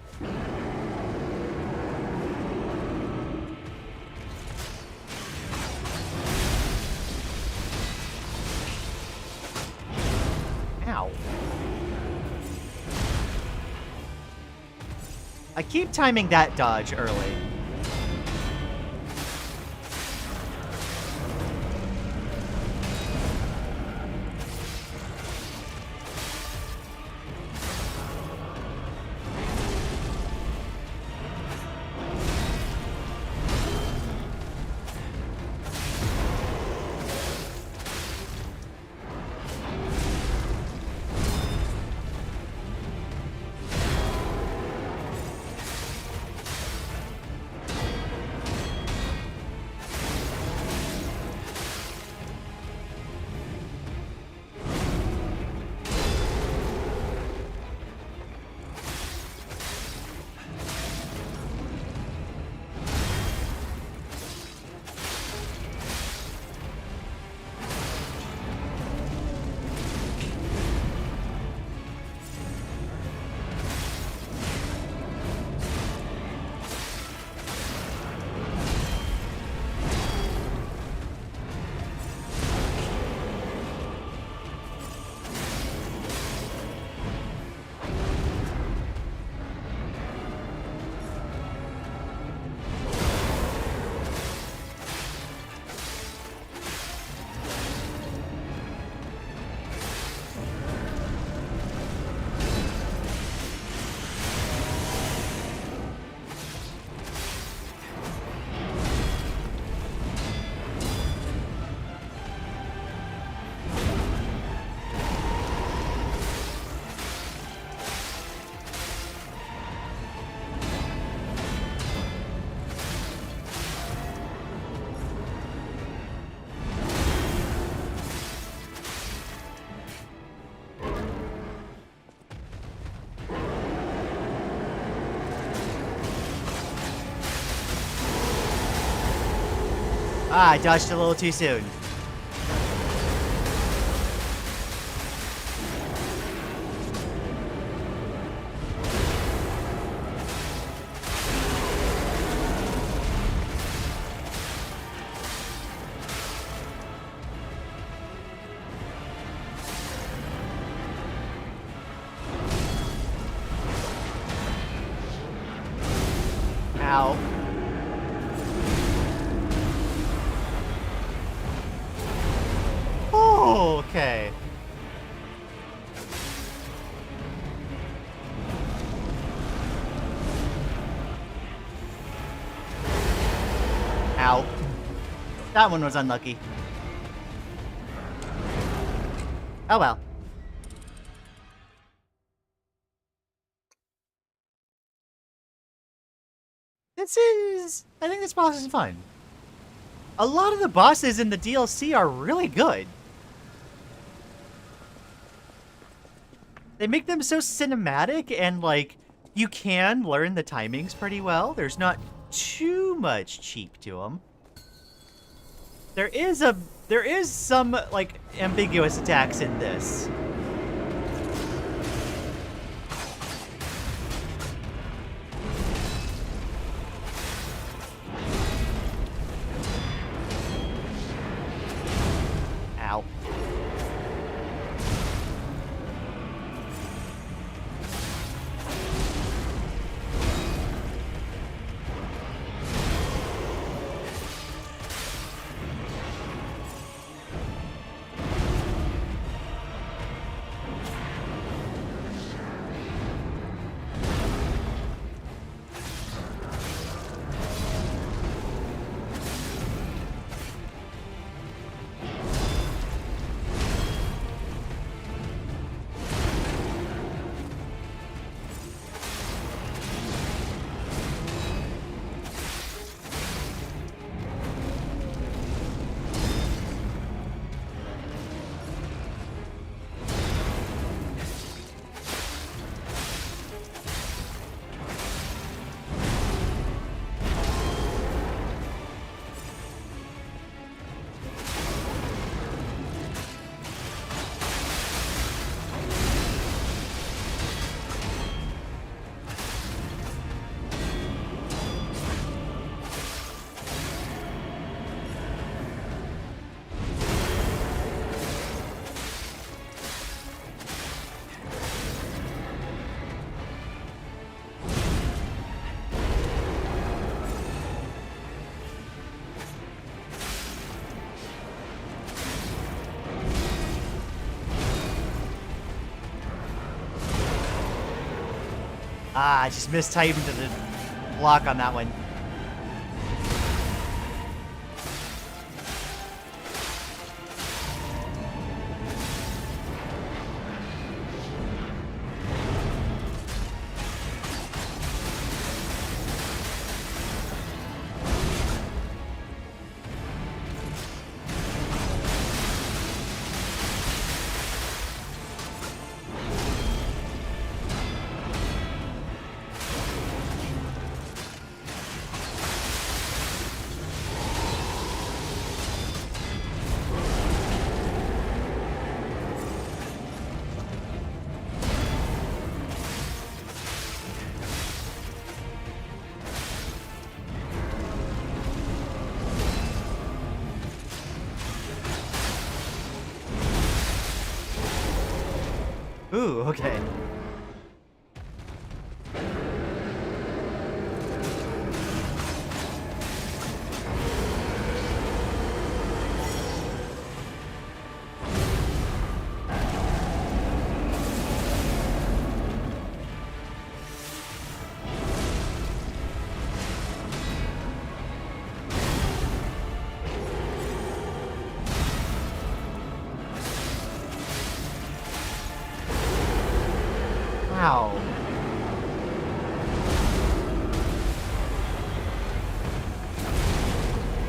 Ow. I keep timing that dodge early. Ah, I dodged a little too soon. Ow. Oh, okay. Ow. That one was unlucky. Oh well. I think this boss is fun. A lot of the bosses in the DLC are really good. They make them so cinematic and, like, you can learn the timings pretty well. There's not too much cheap to them. There is some, like, ambiguous attacks in this. Ow. Ah, I just mistyped into the block on that one. Ooh, okay. Wow.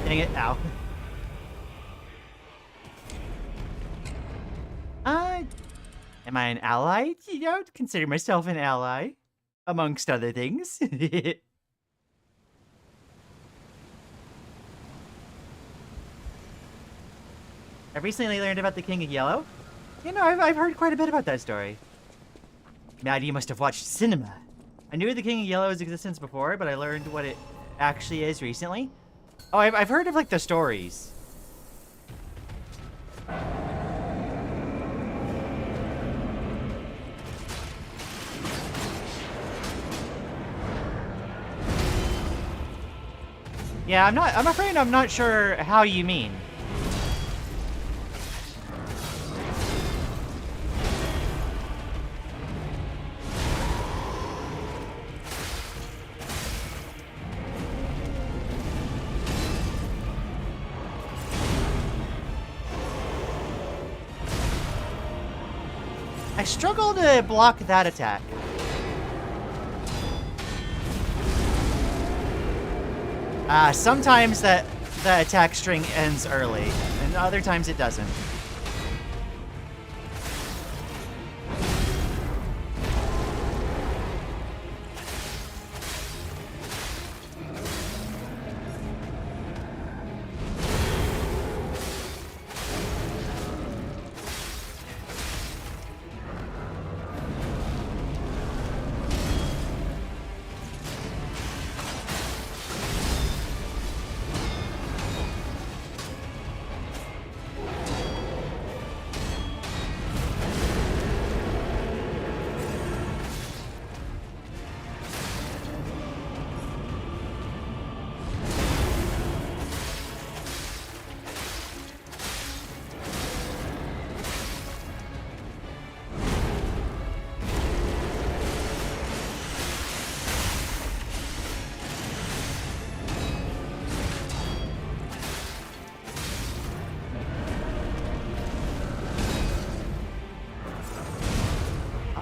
Dang it, ow. Am I an ally? You know, consider myself an ally, amongst other things. I recently learned about the King of Yellow. You know, I've heard quite a bit about that story. Maddie, you must have watched cinema. I knew the King of Yellow's existence before, but I learned what it actually is recently. Oh, I've heard of, like, the stories. Yeah, I'm afraid I'm not sure how you mean. I struggle to block that attack. Sometimes the attack string ends early, and other times it doesn't.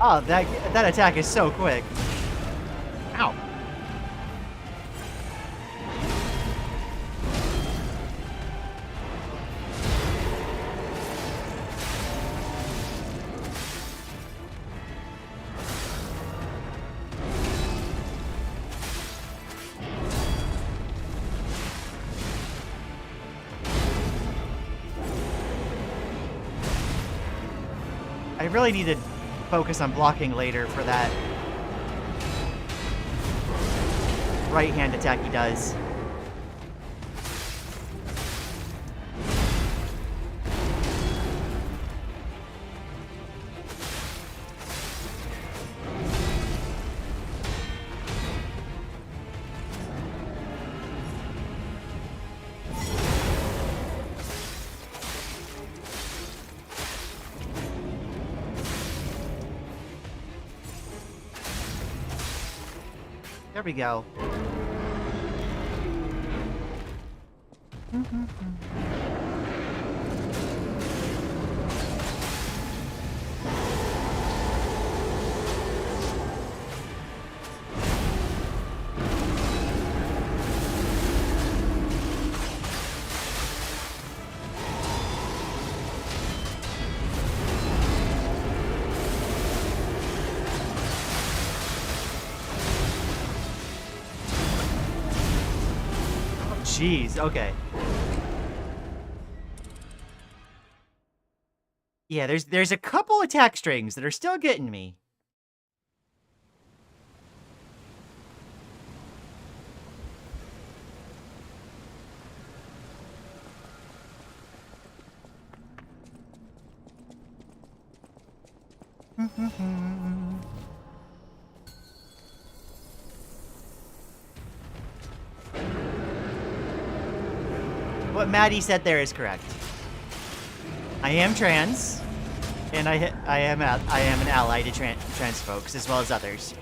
Oh, that attack is so quick. Ow. I really need to focus on blocking later for that right hand attack he does. There we go. Jeez, okay. Yeah, there's a couple attack strings that are still getting me. What Maddie said there is correct. I am trans, and I am an ally to trans folks as well as others.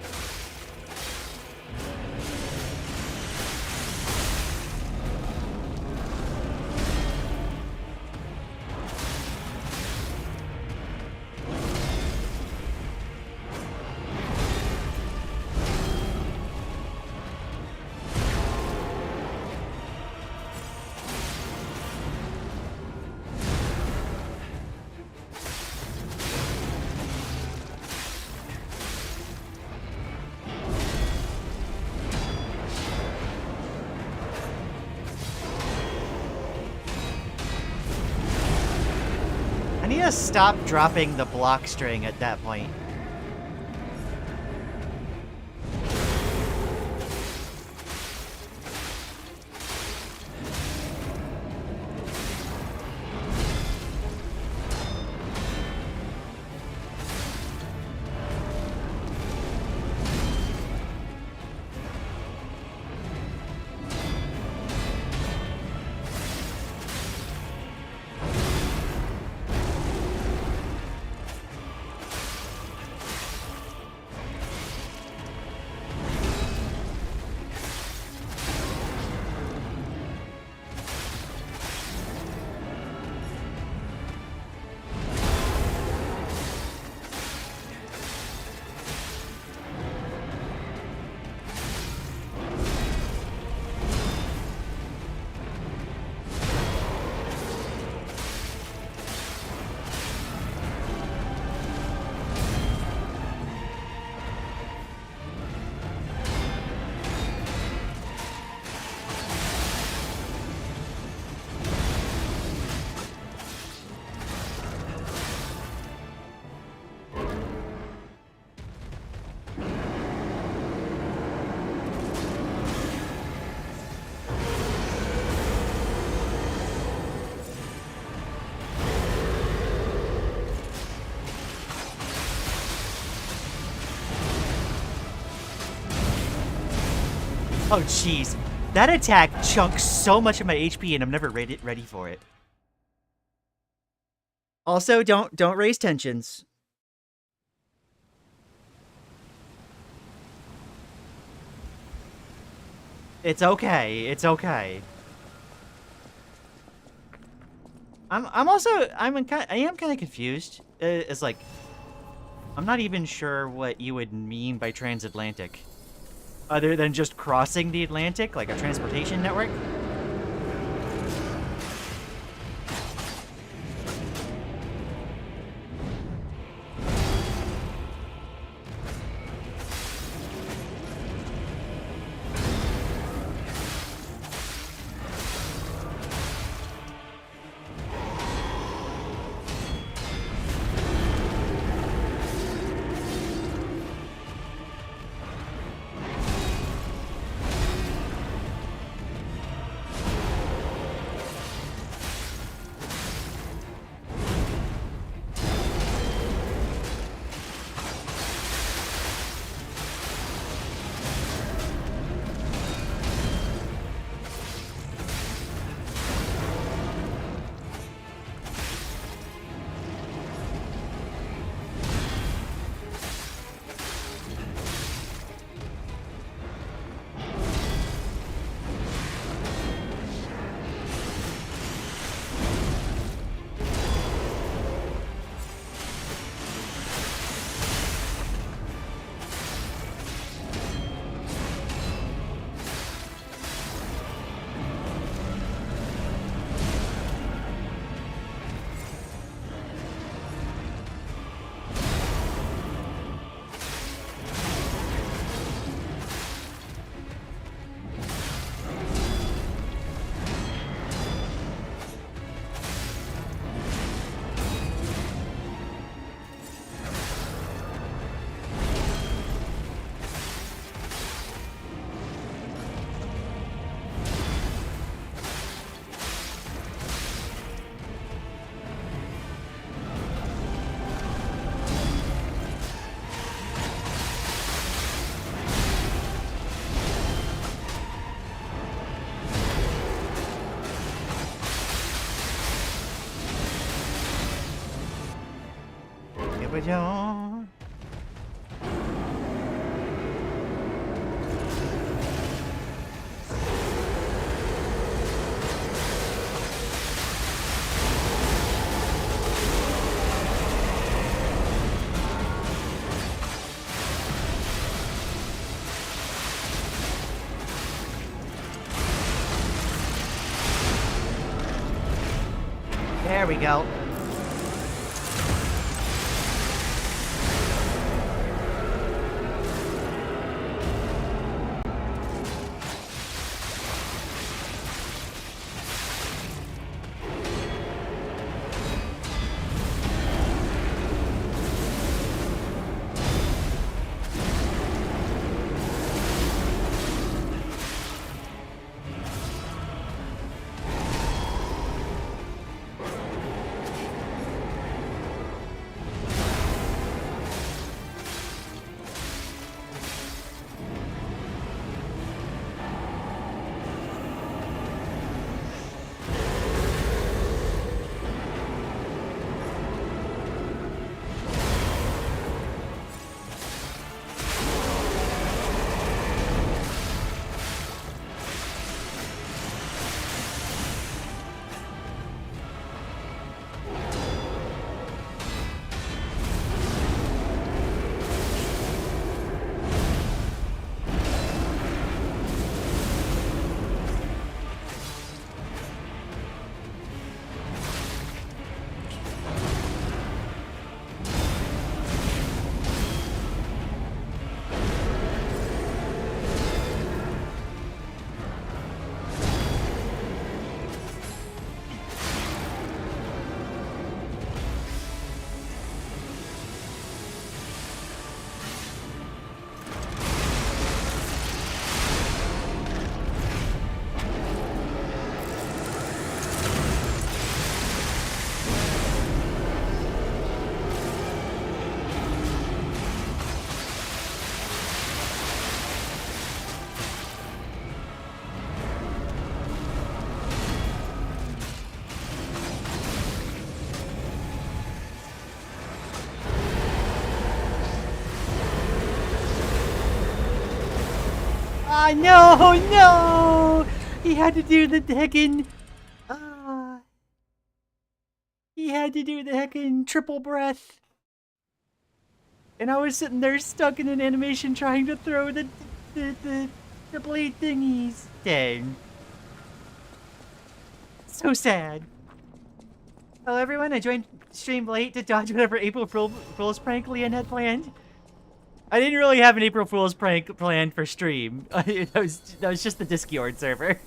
I need to stop dropping the block string at that point. Oh, jeez. That attack chunks so much of my HP, and I'm never ready for it. Also, don't raise tensions. It's okay. It's okay. I am kind of confused. It's like, I'm not even sure what you would mean by transatlantic. Other than just crossing the Atlantic, like a transportation network? Ba-dum. There we go. Ah, no, no! He had to do the heckin'... he had to do the heckin' triple breath. And I was sitting there stuck in an animation trying to throw the blade thingies. Dang. So sad. Hello everyone, I joined stream late to dodge whatever April Fool's prank Lian had planned. I didn't really have an April Fool's prank planned for stream. that was just the Discord server.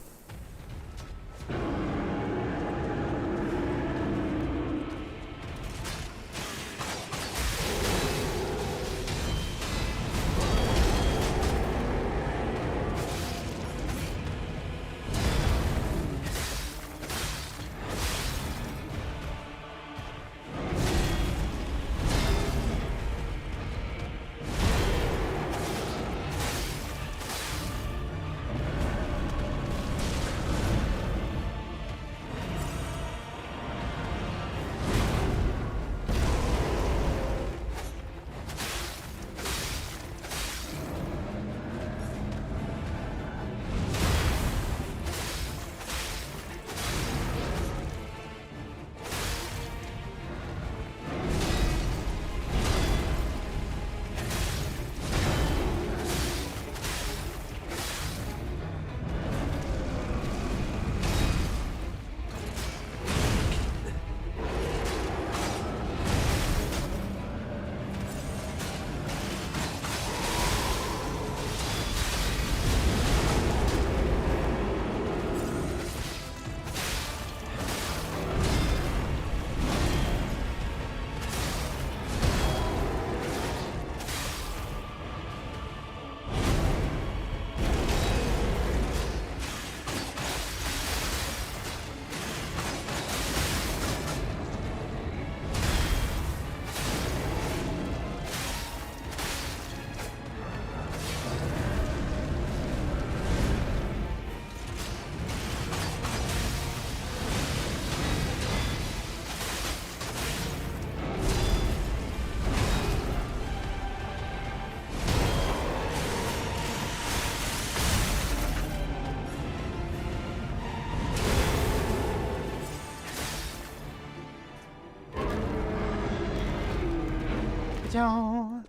Don't.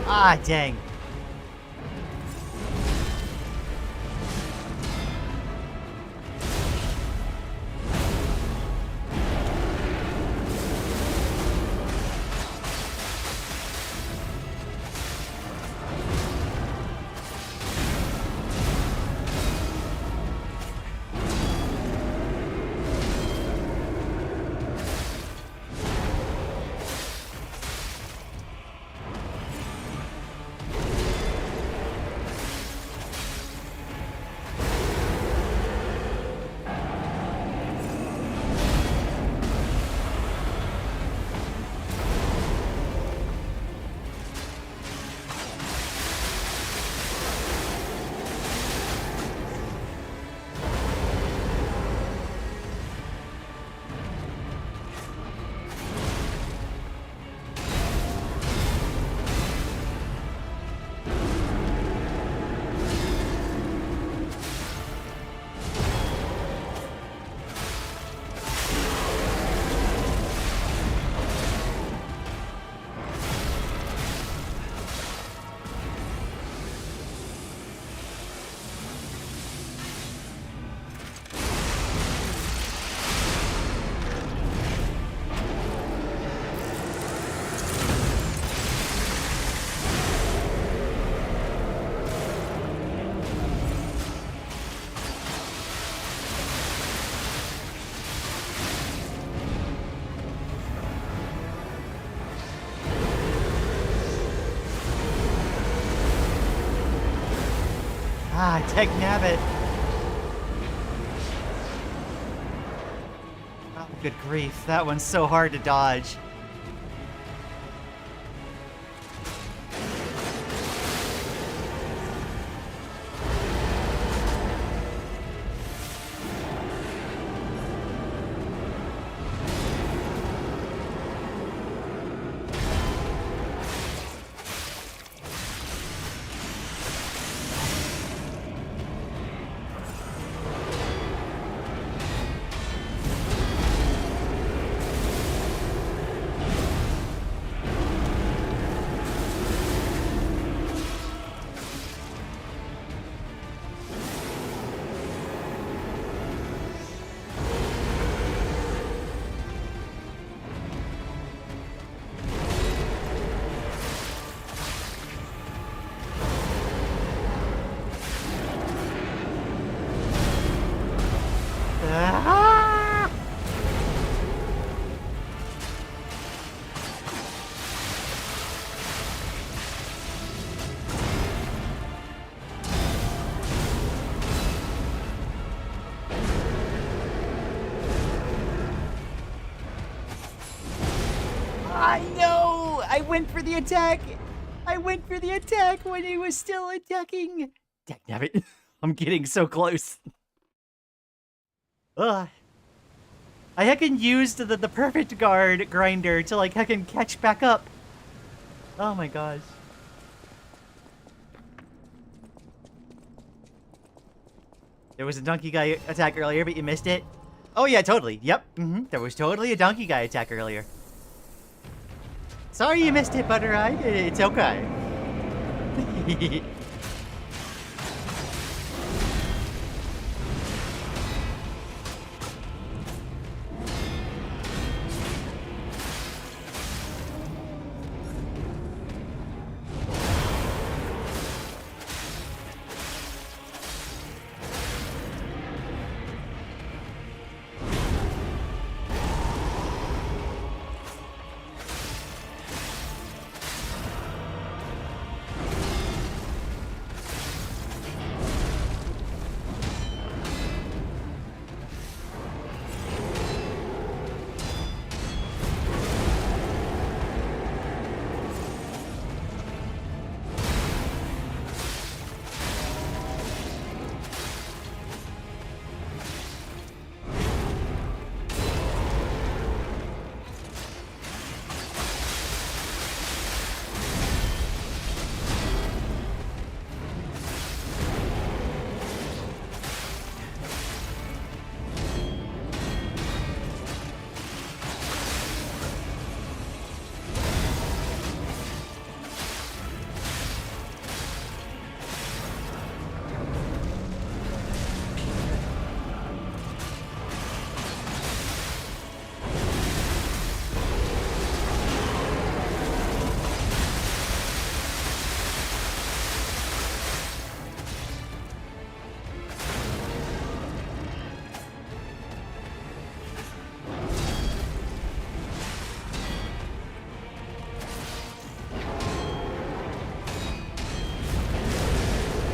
Ah, dang. Ah, Tech Nabbit. Oh, good grief. That one's so hard to dodge. Ah! I know! I went for the attack! I went for the attack when he was still attacking! Dagnabbit, I'm getting so close. Ugh. I heckin' used the perfect guard grinder to like heckin' catch back up. Oh my gosh. There was a donkey guy attack earlier, but you missed it. Oh yeah, totally. Yep. There was totally a donkey guy attack earlier. Sorry you missed it, Butter Eye. It's okay.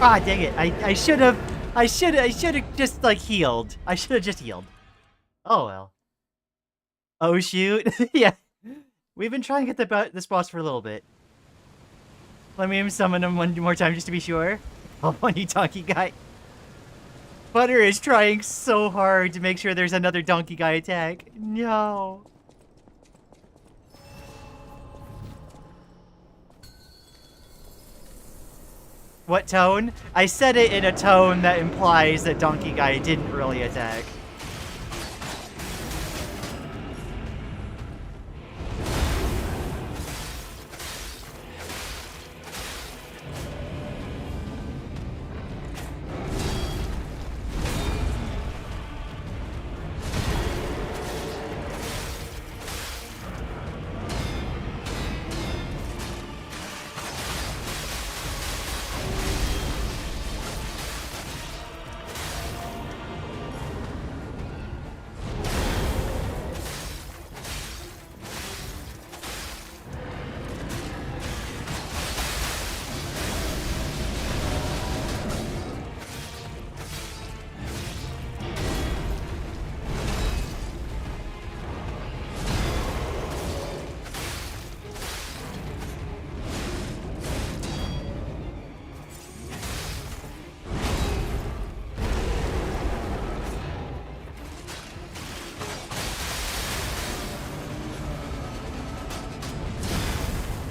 Ah, dang it. I should have just, like, healed. I should have just healed. Oh, well. Oh, shoot. Yeah. We've been trying to get this boss for a little bit. Let me summon him one more time just to be sure. Oh, you donkey guy. Butter is trying so hard to make sure there's another donkey guy attack. No. What tone? I said it in a tone that implies that donkey guy didn't really attack.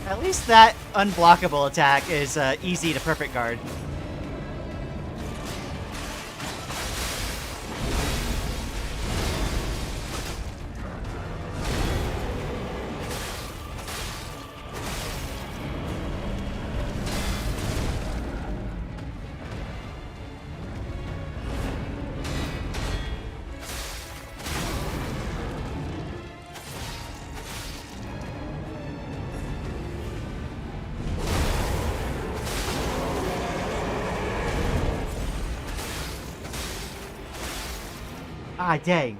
At least that unblockable attack is easy to perfect guard. Ah, dang.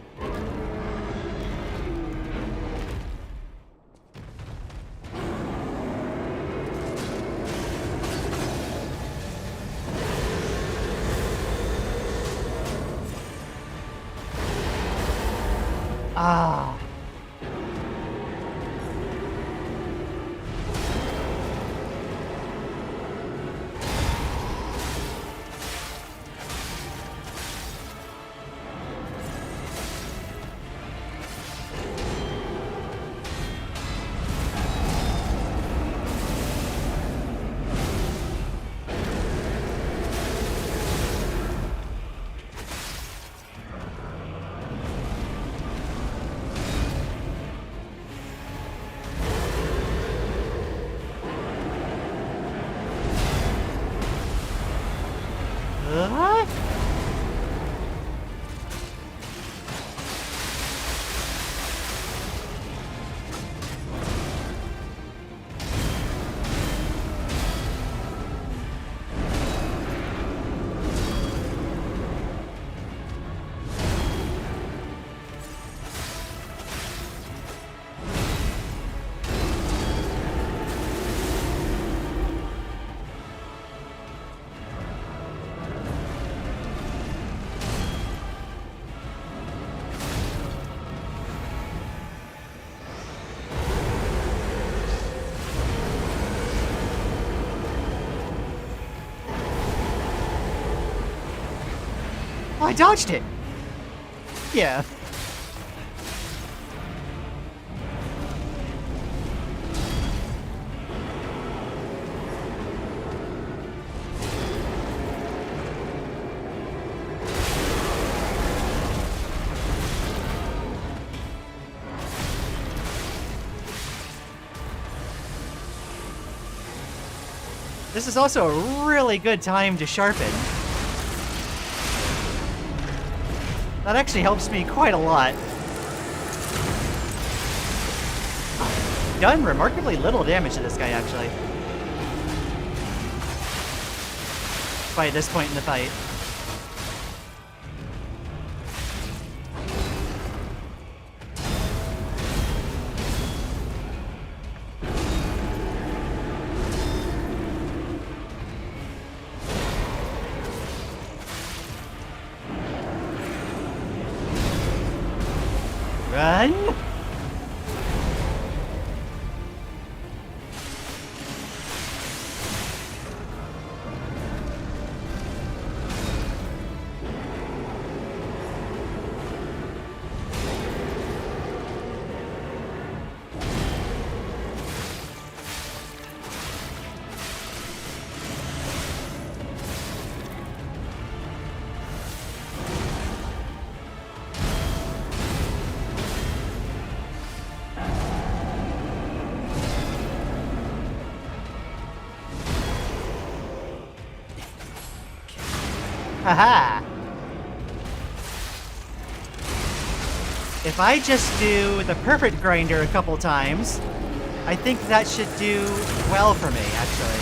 Ah. What? Oh, I dodged it! Yeah. This is also a really good time to sharpen. That actually helps me quite a lot. Done remarkably little damage to this guy, actually. By this point in the fight. Run! Haha! If I just do the perfect grinder a couple times, I think that should do well for me, actually.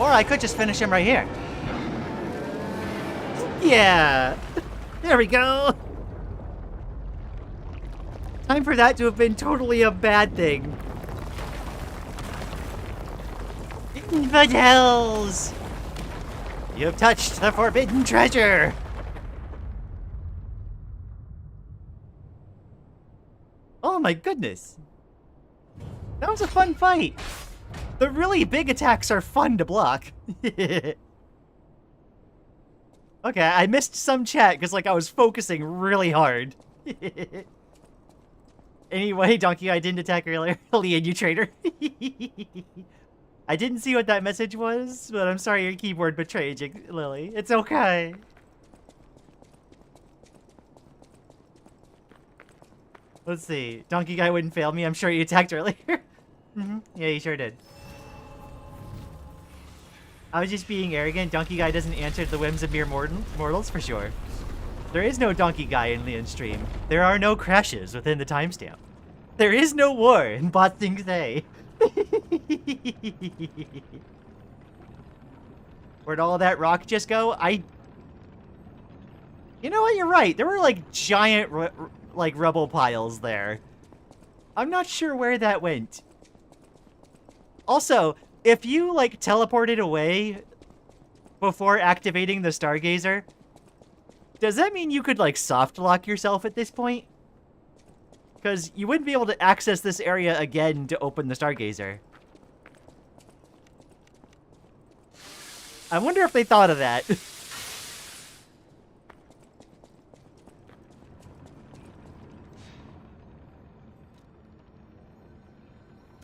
Or I could just finish him right here. Yeah! There we go! Time for that to have been totally a bad thing. Infidels! You have touched the forbidden treasure! Oh my goodness. That was a fun fight. The really big attacks are fun to block. Okay, I missed some chat because like I was focusing really hard. Anyway, Donkey, I didn't attack earlier. Lian, you traitor. I didn't see what that message was, but I'm sorry your keyboard betrayed you, Lily. It's okay. Let's see. Donkey Guy wouldn't fail me. I'm sure you attacked earlier. Yeah, you sure did. I was just being arrogant. Donkey Guy doesn't answer the whims of mere mortals, for sure. There is no Donkey Guy in Lian's stream. There are no crashes within the timestamp. There is no war in Bot Thing Thay. Where'd all that rock just go? You know what? You're right. There were like giant like rubble piles there. I'm not sure where that went. Also, if you like teleported away before activating the Stargazer, does that mean you could, like, soft lock yourself at this point? Because you wouldn't be able to access this area again to open the Stargazer. I wonder if they thought of that.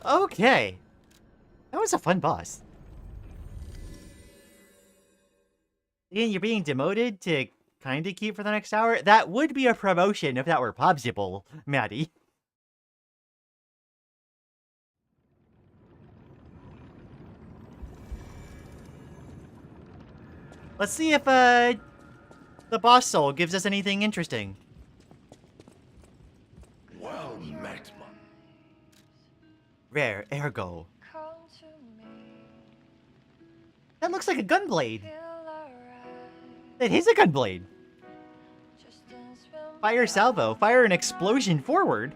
Okay. That was a fun boss. Ian, you're being demoted to kind of keep for the next hour? That would be a promotion if that were possible, Maddie. Let's see if the boss soul gives us anything interesting. Well met, man. Rare ergo. That looks like a gunblade. It is a gunblade. Fire salvo. Fire an explosion forward.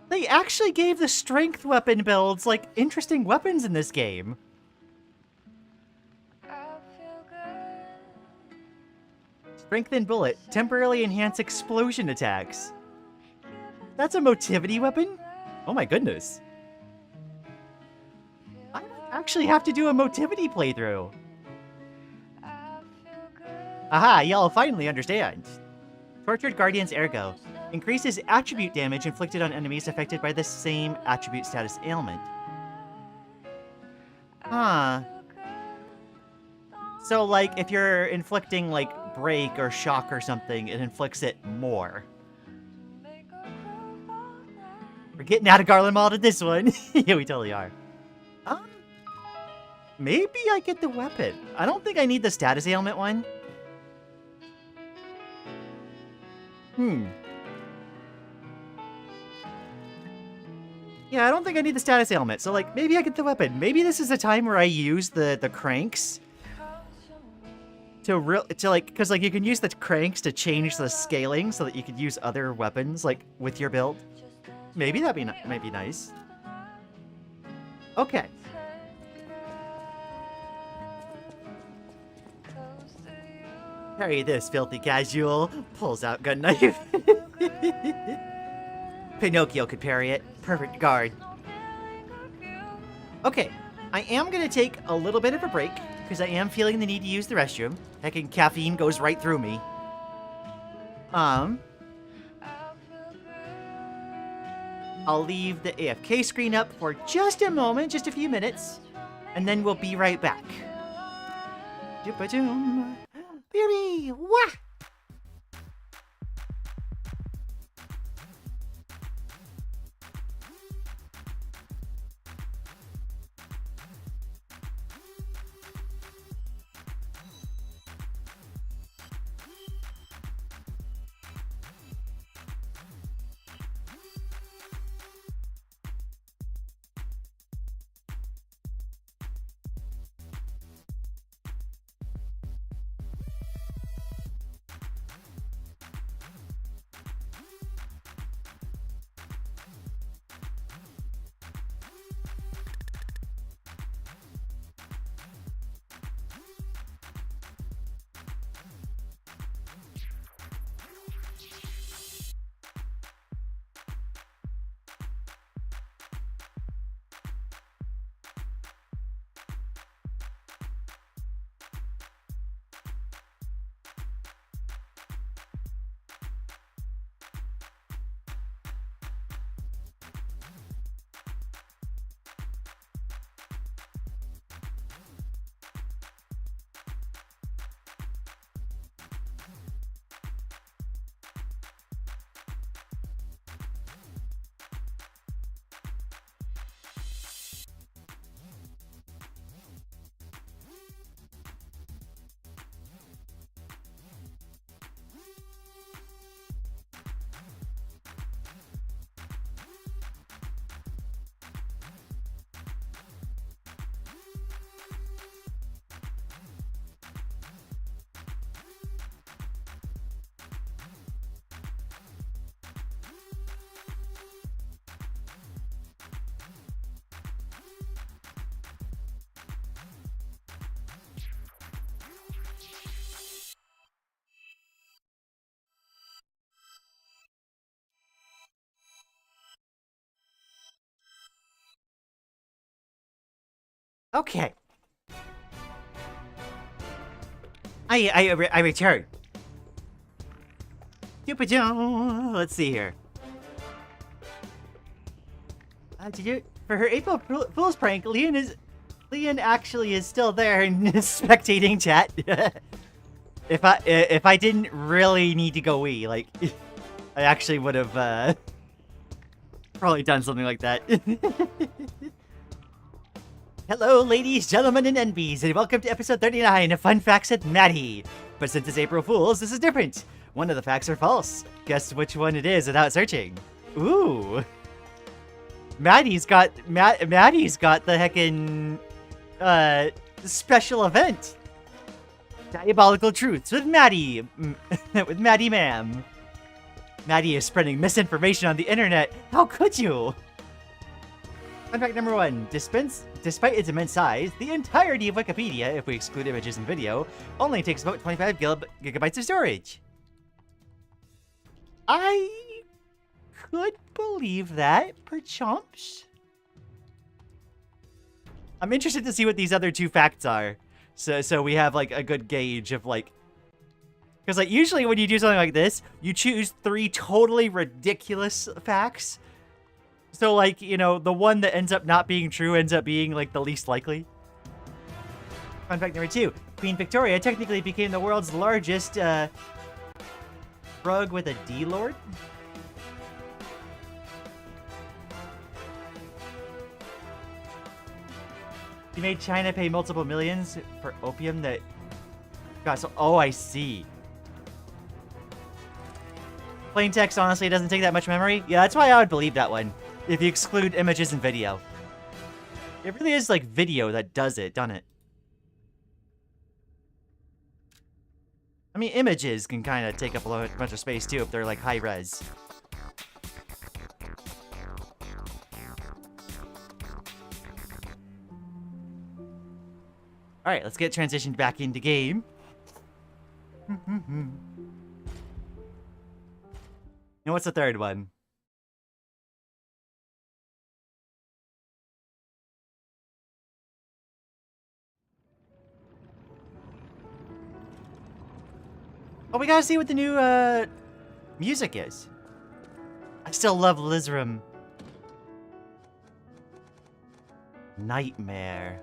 They actually gave the strength weapon builds, like, interesting weapons in this game. Strengthened bullet. Temporarily enhance explosion attacks. That's a motivity weapon? Oh my goodness. I might actually have to do a motivity playthrough. Aha, y'all finally understand. Tortured Guardian's Ergo. Increases attribute damage inflicted on enemies affected by the same attribute status ailment. Huh. So, like, if you're inflicting, like, break or shock or something, it inflicts it more. We're getting out of Garland Mall to this one. Yeah, we totally are. Maybe I get the weapon. I don't think I need the status ailment one. Yeah, I don't think I need the status ailment. So, like, maybe I get the weapon. Maybe this is a time where I use the cranks to like, because like you can use the cranks to change the scaling so that you could use other weapons like with your build. Maybe that'd be might be nice. Okay. Carry this, filthy casual. Pulls out gun knife. Pinocchio could parry it. Perfect guard. Okay, I am gonna take a little bit of a break because I am feeling the need to use the restroom. Heckin' caffeine goes right through me. I'll leave the AFK screen up for just a moment, just a few minutes, and then we'll be right back. Doop-a-doom. Beauty! Wah! Okay. I return. Let's see here. For her April Fool's prank, Lian actually is still there and spectating chat. If I didn't really need to go wee, like, I actually would have probably done something like that. Hello, ladies, gentlemen, and NBs, and welcome to episode 39 of Fun Facts with Maddie. But since it's April Fool's, this is different. One of the facts are false. Guess which one it is without searching. Ooh. Maddie's got the heckin' special event. Diabolical Truths with Maddie. With Maddie Ma'am. Maddie is spreading misinformation on the internet. How could you? Fun fact number 1. Despite its immense size, the entirety of Wikipedia, if we exclude images and video, only takes about 25 gigabytes of storage. I could believe that, perchomps. I'm interested to see what these other 2 facts are. So we have, like, a good gauge of, like... Because, like, usually when you do something like this, you choose 3 totally ridiculous facts. So, like, you know, the one that ends up not being true ends up being, like, the least likely. Fun fact number 2. Queen Victoria technically became the world's largest, rug with a D-Lord? He made China pay multiple millions for opium that... God, so... Oh, I see. Plain text, honestly, doesn't take that much memory. Yeah, that's why I would believe that one. If you exclude images and video. It really is, like, video that does it, doesn't it? I mean, images can kind of take up a bunch of space, too, if they're, like, high-res. Alright, let's get transitioned back into game. And what's the third one? Oh, we gotta see what the new music is. I still love Lizram. Nightmare.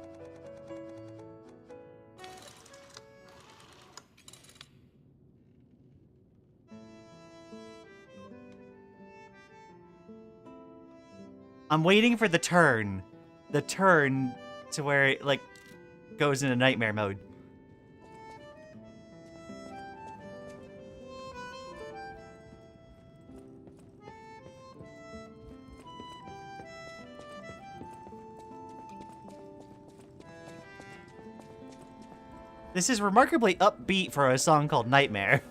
I'm waiting for the turn. The turn to where it, like, goes into nightmare mode. This is remarkably upbeat for a song called Nightmare.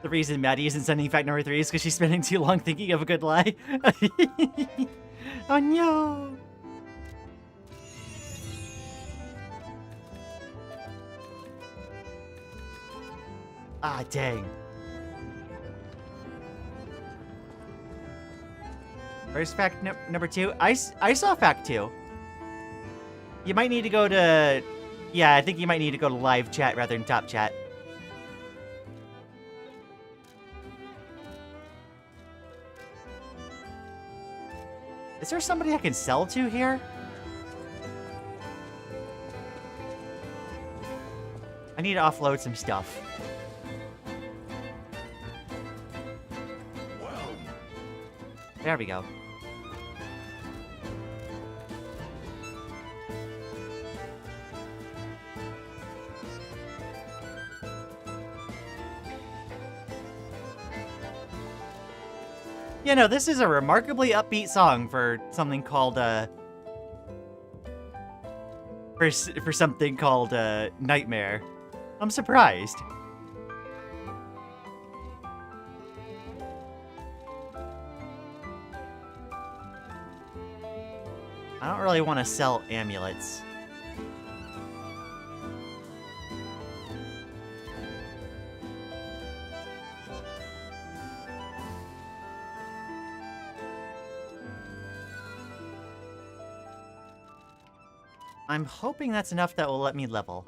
The reason Maddie isn't sending fact number 3 is because she's spending too long thinking of a good lie. Oh no! Ah, dang. Where's fact number 2? I saw fact 2. You might need to go to... Yeah, I think you might need to go to live chat rather than top chat. Is there somebody I can sell to here? I need to offload some stuff. There we go. You know, this is a remarkably upbeat song for something called, for something called, Nightmare. I'm surprised. I don't really want to sell amulets. I'm hoping that's enough that will let me level.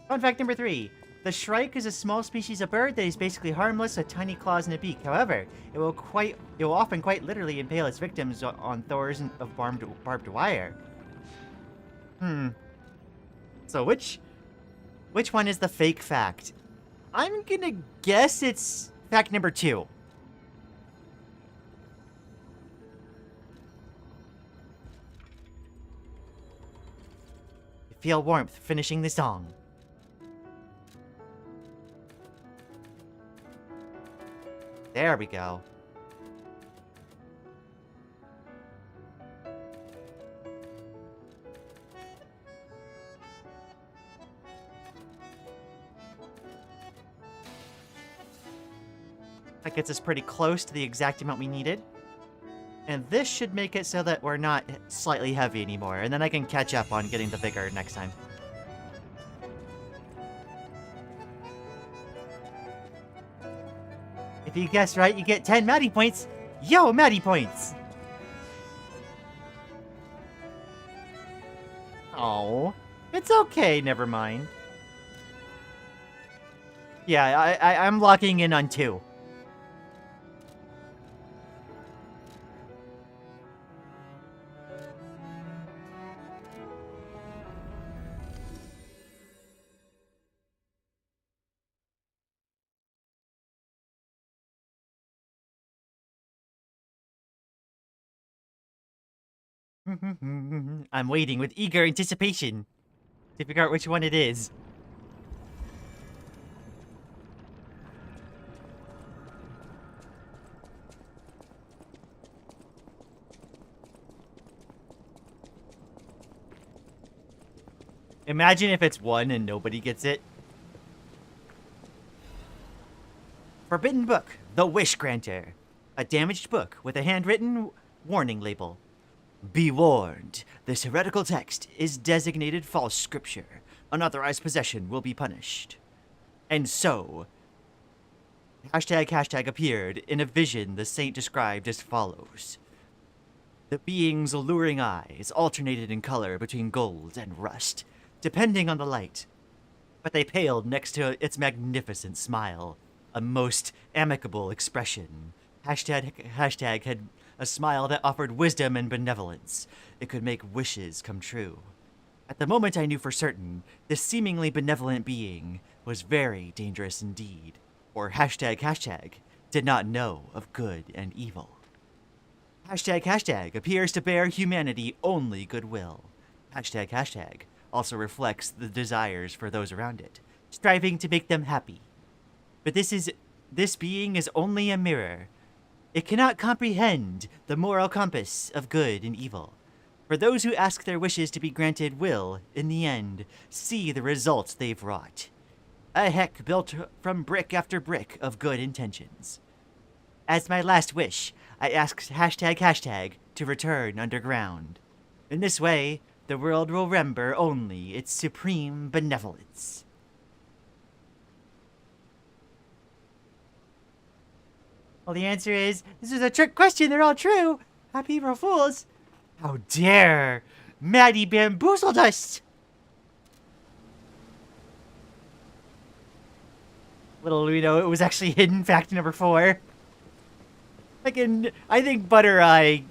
Fun fact number 3. The shrike is a small species of bird that is basically harmless with tiny claws and a beak. However, it will often quite literally impale its victims on thorns of barbed wire. So which one is the fake fact? I'm gonna guess it's fact number 2. I feel warmth finishing the song. There we go. That gets us pretty close to the exact amount we needed. And this should make it so that we're not slightly heavy anymore. And then I can catch up on getting the vigor next time. If you guess right, you get 10 Maddie points. Yo, Maddie points! Oh, it's okay, never mind. Yeah, I'm locking in on 2. I'm waiting with eager anticipation to figure out which one it is. Imagine if it's one and nobody gets it. Forbidden Book, The Wish Granter. A damaged book with a handwritten warning label. Be warned, this heretical text is designated false scripture. Unauthorized possession will be punished. And so, hashtag appeared in a vision the saint described as follows. The being's alluring eyes alternated in color between gold and rust, depending on the light. But they paled next to its magnificent smile, a most amicable expression. Hashtag had a smile that offered wisdom and benevolence. It could make wishes come true. At the moment I knew for certain, this seemingly benevolent being was very dangerous indeed. Or hashtag did not know of good and evil. Hashtag appears to bear humanity only goodwill. Hashtag also reflects the desires for those around it, striving to make them happy. But this being is only a mirror. It cannot comprehend the moral compass of good and evil. For those who ask their wishes to be granted will, in the end, see the results they've wrought. A heck built from brick after brick of good intentions. As my last wish, I asked hashtag to return underground. In this way, the world will remember only its supreme benevolence. Well, the answer is, this is a trick question, they're all true. Happy April Fools. How dare Maddie bamboozled us! Little do we know, it was actually hidden fact number 4. I think Butter Eye,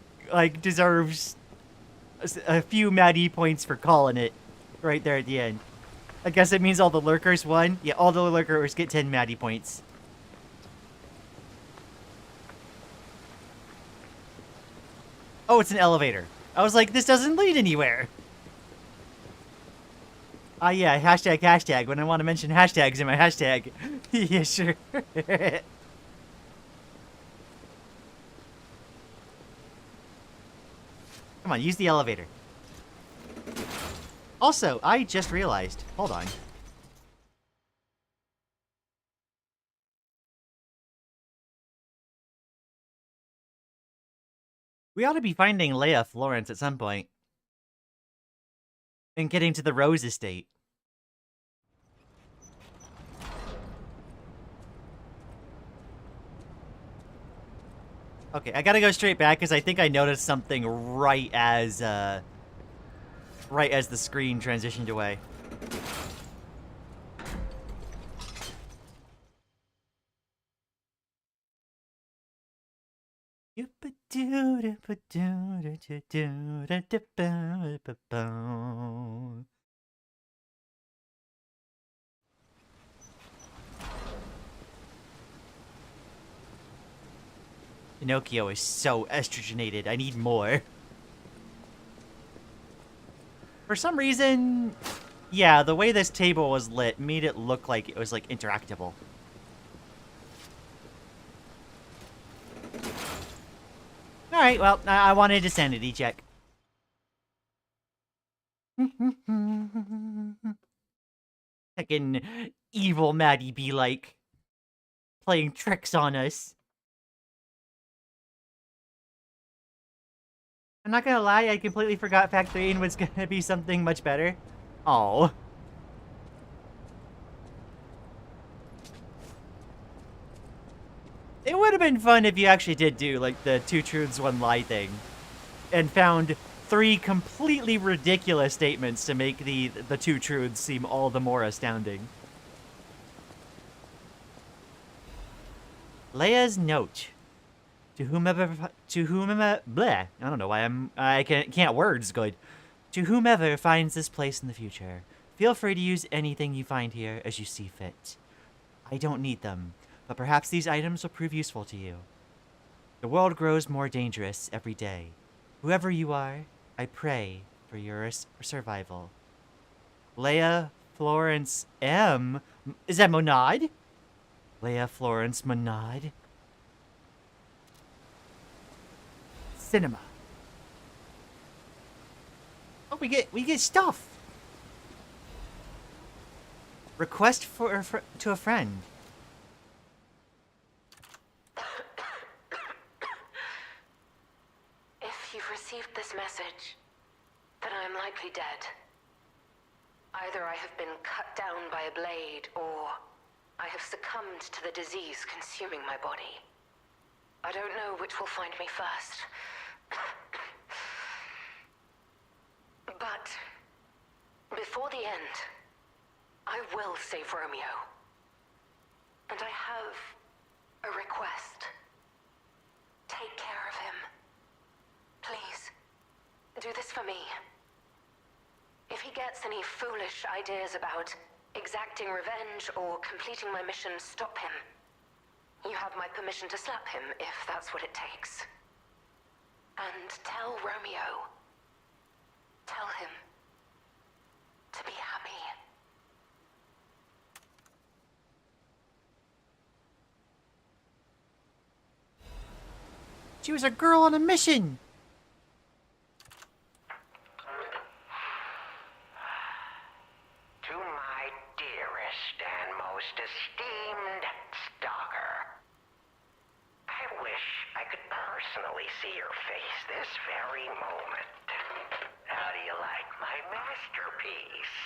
deserves a few Maddie points for calling it right there at the end. I guess it means all the lurkers won. Yeah, all the lurkers get 10 Maddie points. Oh, it's an elevator. I was like, this doesn't lead anywhere. Yeah, hashtag. When I want to mention hashtags in my hashtag. Yeah, sure. Come on, use the elevator. Also, I just realized. Hold on. We ought to be finding Leia Florence at some point. And getting to the Rose Estate. Okay, I gotta go straight back because I think I noticed something right as the screen transitioned away. Pinocchio is so estrogenated. I need more. For some reason, yeah, the way this table was lit made it look like it was, like, interactable. Alright, well, I wanted a sanity check. Heckin' evil Maddie be like, playing tricks on us. I'm not gonna lie, I completely forgot Factory was gonna be something much better. Oh. It would have been fun if you actually did do, like, the 2 truths, 1 lie thing. And found 3 completely ridiculous statements to make the 2 truths seem all the more astounding. Leia's note. To whomever, bleh, I don't know why I can't words good. To whomever finds this place in the future, feel free to use anything you find here as you see fit. I don't need them, but perhaps these items will prove useful to you. The world grows more dangerous every day. Whoever you are, I pray for your survival. Leia Florence M. Is that Monad? Leia Florence Monad. Cinema. Oh, we get stuff. Request for to a friend. If you've received this message, then I am likely dead. Either I have been cut down by a blade, or I have succumbed to the disease consuming my body. I don't know which will find me first. But before the end, I will save Romeo. And I have a request. Take care of him. Please, do this for me. If he gets any foolish ideas about exacting revenge or completing my mission, stop him. You have my permission to slap him if that's what it takes. And tell Romeo. Tell him to be happy. She was a girl on a mission. To my dearest and most esteemed stalker, I wish I could personally see your face this very moment. How do you like my masterpiece?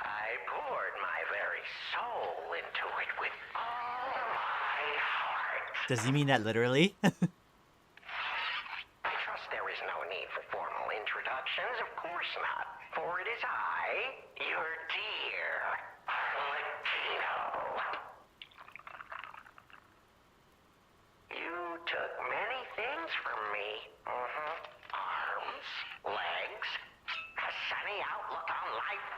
I poured my very soul into it with all my heart. Does he mean that literally? I trust there is no need for formal introductions. Of course not. For it is I, your dear Latino. You took many things from me. Arms, legs, a sunny outlook on life.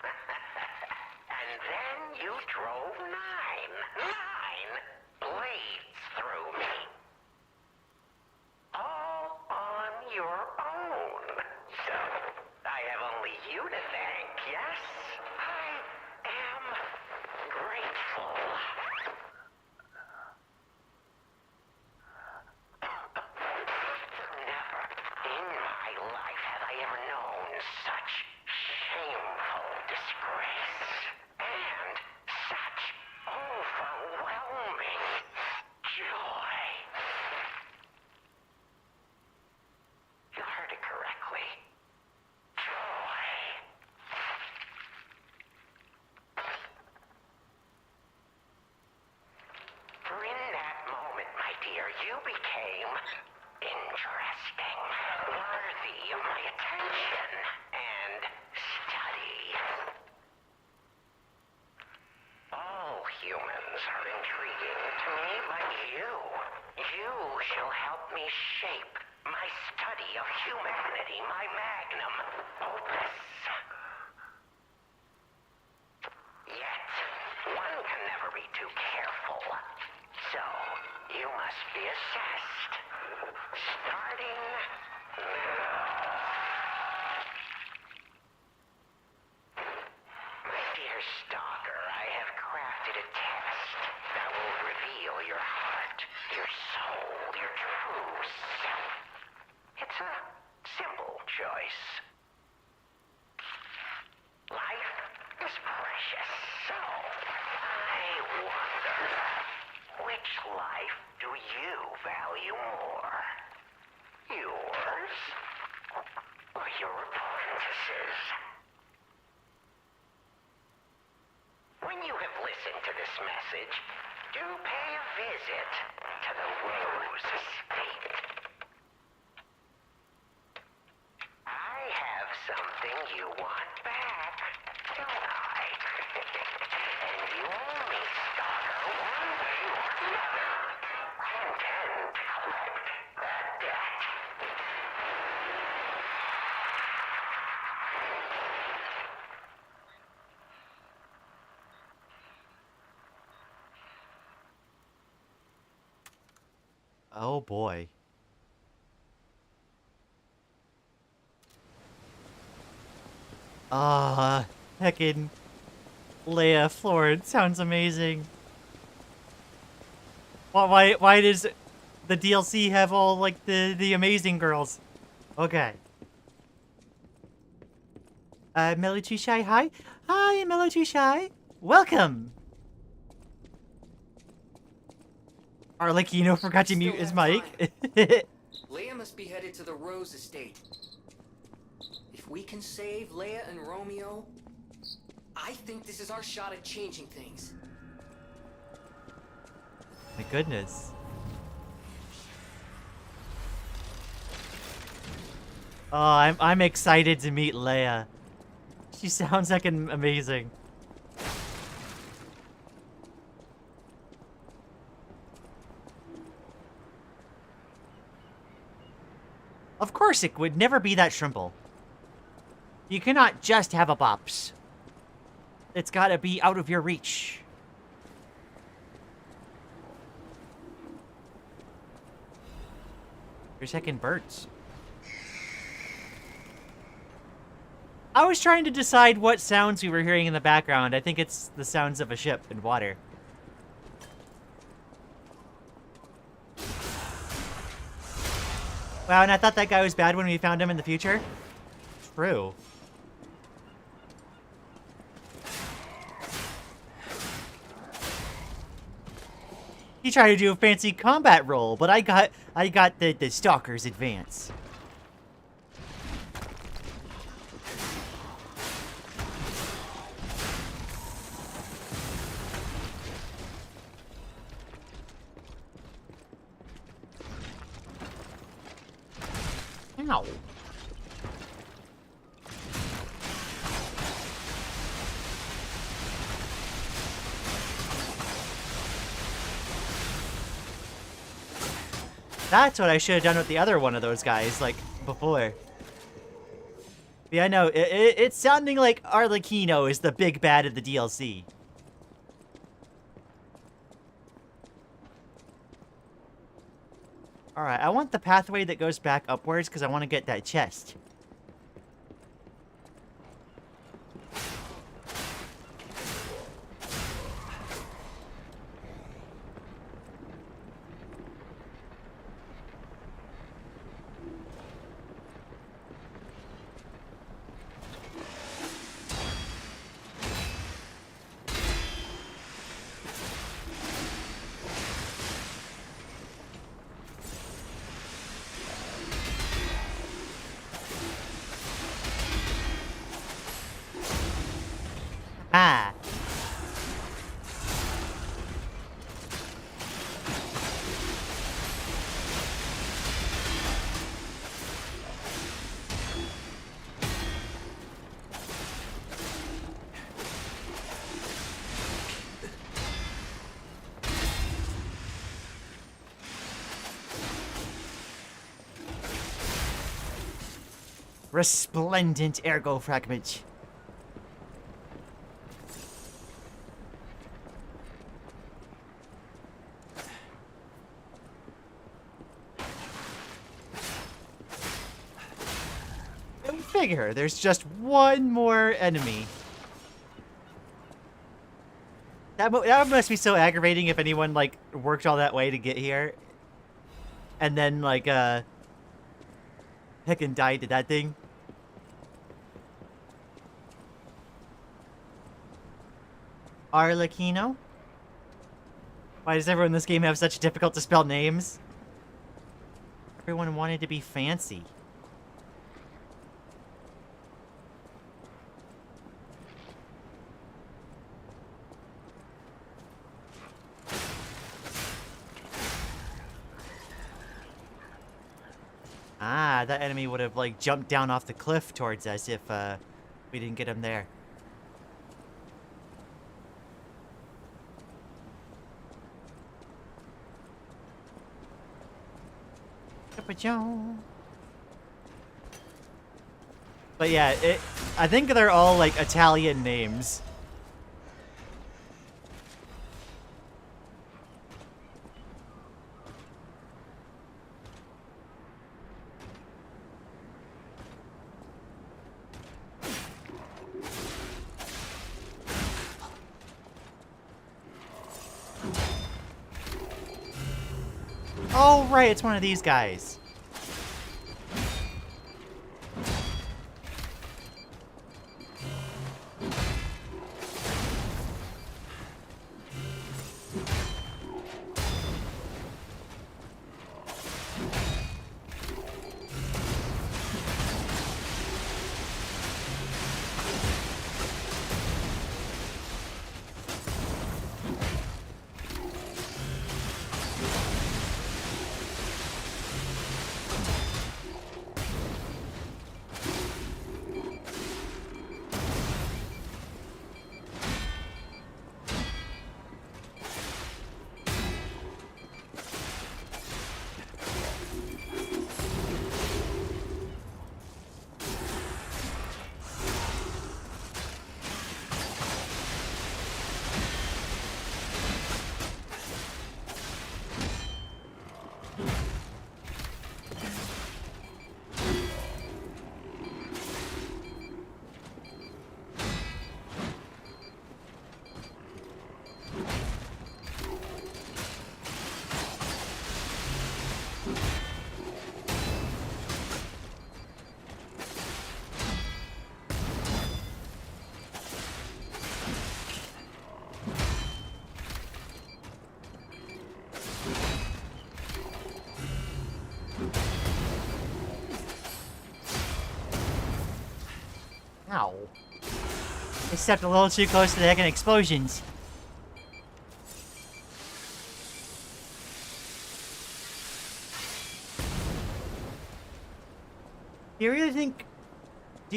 And then you drove nine blades through me. All on your own. So, I have only you to thank, yes? I am grateful. Never in my life have I ever known such shameful disgrace. And such overwhelming joy. You heard it correctly. Joy. For in that moment, my dear, you became interesting, worthy of my attention and study. All humans are intriguing to me, but you shall help me shape my study of humanity, my magnum opus. Yet, one can never be too careful. So, you must be assessed. Starting now. My dear stalker, I have crafted a test that will reveal your heart, your soul, your true self. It's a simple choice. Life is precious, so I wonder, which life do you value more? Yours or your apprentice's? When you have listened to this message, do pay a visit to the Rose Estate. I have something you want back, don't I? And you owe me, stalker, one way or another. I intend to collect that debt. Oh boy. Ah, heckin' Leia Florence sounds amazing. Why does the DLC have all, like, the amazing girls? Okay. Mellow Too Shy, hi. Hi, Mellow Too Shy. Welcome. Arlecchino forgot to mute his mic. Leia must be headed to the Rose Estate. If we can save Leia and Romeo, I think this is our shot at changing things. My goodness. Oh, I'm excited to meet Leia. She sounds like amazing. Of course it would never be that simple. You cannot just have a bops. It's gotta be out of your reach. There's heckin' birds. I was trying to decide what sounds we were hearing in the background. I think it's the sounds of a ship in water. Wow, and I thought that guy was bad when we found him in the future? True. He tried to do a fancy combat role, but I got the Stalker's advance. Ow. That's what I should have done with the other one of those guys, like, before. Yeah, no, it's sounding like Arlecchino is the big bad of the DLC. Alright, I want the pathway that goes back upwards because I want to get that chest. Ah. Resplendent ergo fragment. Figure, there's just one more enemy. That must be so aggravating if anyone, like, worked all that way to get here. And then, like, heckin' died to that thing. Arlecchino? Why does everyone in this game have such difficult to spell names? Everyone wanted to be fancy. Ah, that enemy would have, like, jumped down off the cliff towards us if, we didn't get him there. But yeah, I think they're all, like, Italian names. Oh, right, it's one of these guys. Ow. I stepped a little too close to the heccin explosions. Do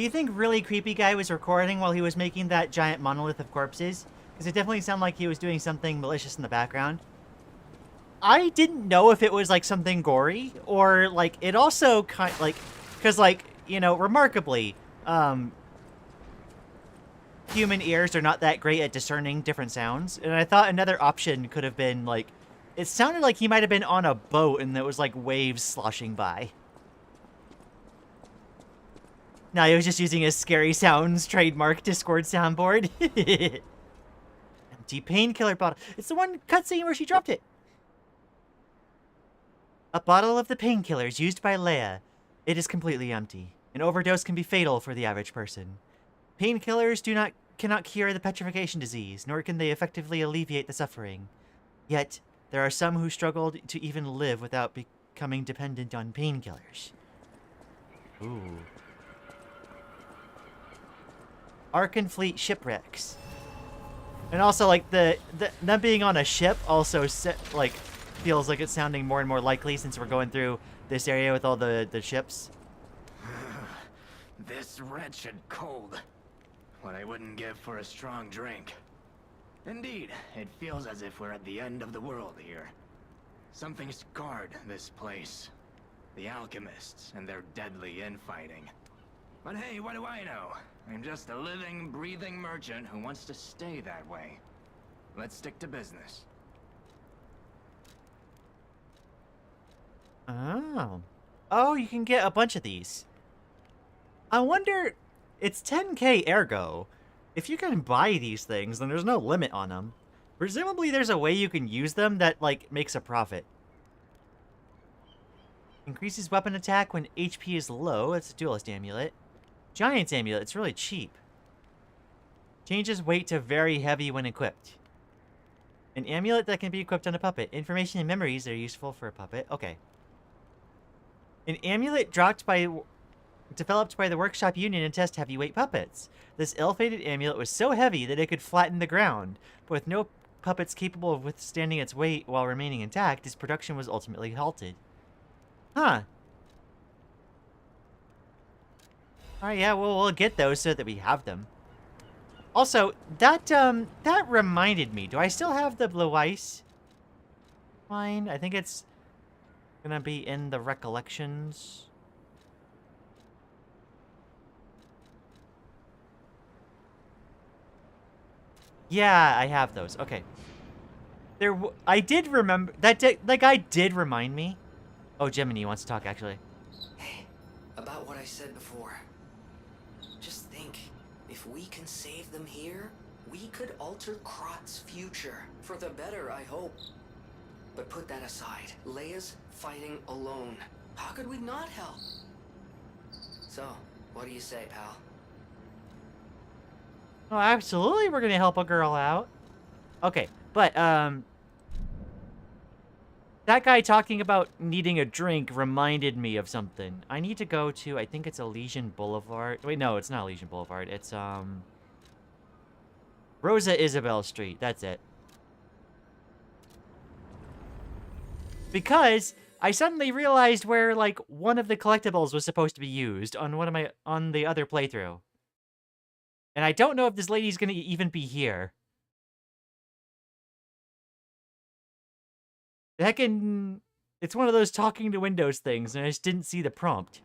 you think really creepy guy was recording while he was making that giant monolith of corpses? Because it definitely sounded like he was doing something malicious in the background. I didn't know if it was like something gory or like it also kind like, because like, you know, remarkably, human ears are not that great at discerning different sounds. And I thought another option could have been like, it sounded like he might have been on a boat and there was like waves sloshing by. No, he was just using his Scary Sounds trademark Discord soundboard. Empty painkiller bottle. It's the one cutscene where she dropped it. A bottle of the painkillers used by Leia. It is completely empty. An overdose can be fatal for the average person. Painkillers cannot cure the petrification disease, nor can they effectively alleviate the suffering. Yet, there are some who struggle to even live without becoming dependent on painkillers. Ooh. Arkan Fleet shipwrecks. And also, like, them being on a ship also, like, feels like it's sounding more and more likely since we're going through this area with all the ships. This wretched cold. What I wouldn't give for a strong drink. Indeed, it feels as if we're at the end of the world here. Something scarred this place. The alchemists and their deadly infighting. But hey, what do I know? I'm just a living, breathing merchant who wants to stay that way. Let's stick to business. Oh. Oh, you can get a bunch of these. I wonder, it's 10k ergo. If you can buy these things, then there's no limit on them. Presumably there's a way you can use them that, like, makes a profit. Increases weapon attack when HP is low. It's a duelist amulet. Giant's amulet. It's really cheap. Changes weight to very heavy when equipped. An amulet that can be equipped on a puppet. Information and memories are useful for a puppet. Okay. An amulet developed by the Workshop Union to test heavyweight puppets. This ill-fated amulet was so heavy that it could flatten the ground, but with no puppets capable of withstanding its weight while remaining intact, its production was ultimately halted. Huh. Alright, yeah, we'll get those so that we have them. Also, that reminded me. Do I still have the blue ice? Fine. I think it's gonna be in the recollections. Yeah, I have those. Okay. I did remember that guy did remind me. Oh, Gemini wants to talk actually. Hey, about what I said before. Just think, if we can save them here, we could alter Krot's future. For the better, I hope. But put that aside. Leia's fighting alone. How could we not help? So, what do you say, pal? Oh, absolutely we're gonna help a girl out. Okay, but, that guy talking about needing a drink reminded me of something. I need to go to, I think it's Elysian Boulevard. Wait, no, it's not Elysian Boulevard. It's, Rosa Isabel Street. That's it. Because I suddenly realized where, like, one of the collectibles was supposed to be used on on the other playthrough. And I don't know if this lady's gonna even be here. Heckin', it's one of those talking to Windows things, and I just didn't see the prompt.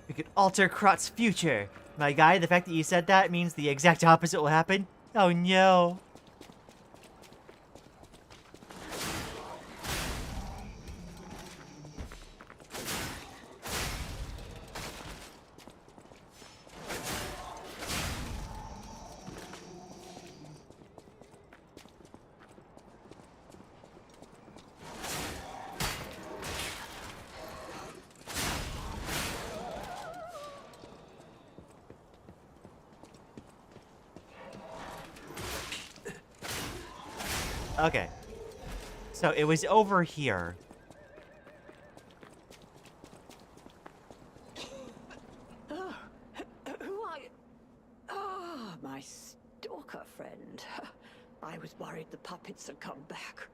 We could alter Krot's future. My guy, the fact that you said that means the exact opposite will happen. Oh no. Okay. So it was over here. Oh, who are you? Ah, my stalker friend. I was worried the puppets had come back.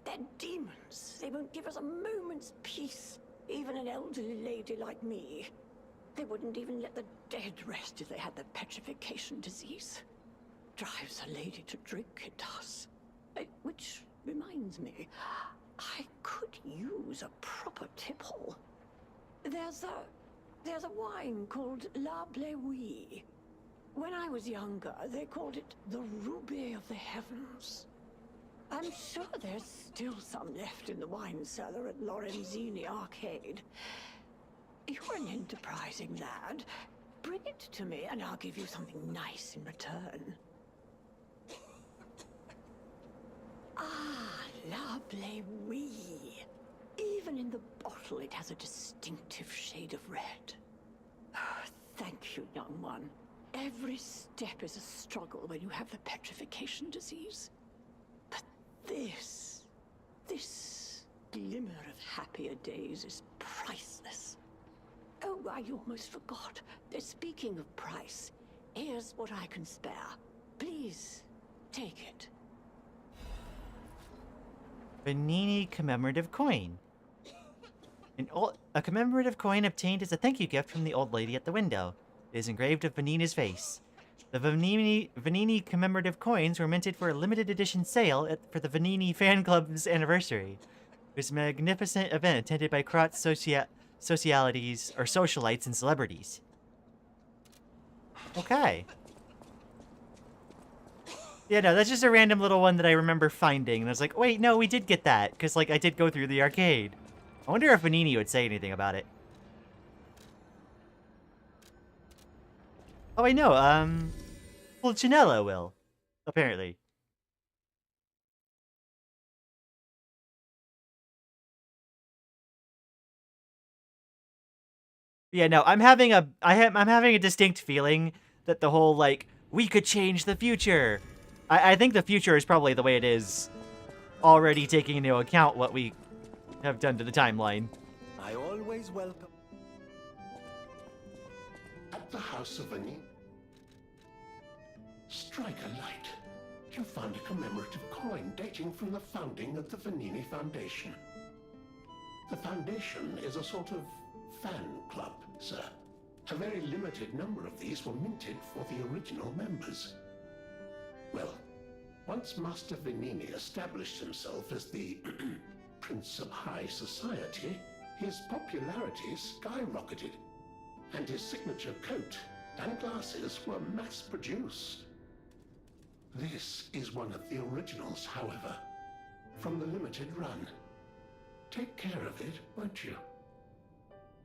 They're demons. They won't give us a moment's peace. Even an elderly lady like me. They wouldn't even let the dead rest if they had the petrification disease. Drives a lady to drink, it does. Which reminds me, I could use a proper tipple. There's a wine called La Bleuie. When I was younger, they called it the Ruby of the Heavens. I'm sure there's still some left in the wine cellar at Lorenzini Arcade. You're an enterprising lad. Bring it to me and I'll give you something nice in return. Ah, La Bleuie. Even in the bottle, it has a distinctive shade of red. Oh, thank you, young one. Every step is a struggle when you have the petrification disease. But this glimmer of happier days is priceless. Oh, I almost forgot. Speaking of price, here's what I can spare. Please, take it. Vanini commemorative coin. A commemorative coin obtained as a thank you gift from the old lady at the window. It is engraved of Vanini's face. The Vanini commemorative coins were minted for a limited edition sale for the Vanini fan club's anniversary. It was a magnificent event attended by Krot's socialites and celebrities. Okay. Yeah, no, that's just a random little one that I remember finding. And I was like, wait, no, we did get that. Because, like, I did go through the arcade. I wonder if Vanini would say anything about it. Oh, I know, Pulcinella will. Apparently. Yeah, no, I'm having a distinct feeling that the whole, like, we could change the future. I think the future is probably the way it is, already taking into account what we have done to the timeline. I always welcome. At the House of Vanini. Strike a light. You found a commemorative coin dating from the founding of the Vanini Foundation. The Foundation is a sort of fan club, sir. A very limited number of these were minted for the original members. Well, once Master Vanini established himself as the Prince of High Society, his popularity skyrocketed, and his signature coat and glasses were mass-produced. This is one of the originals, however, from the limited run. Take care of it, won't you?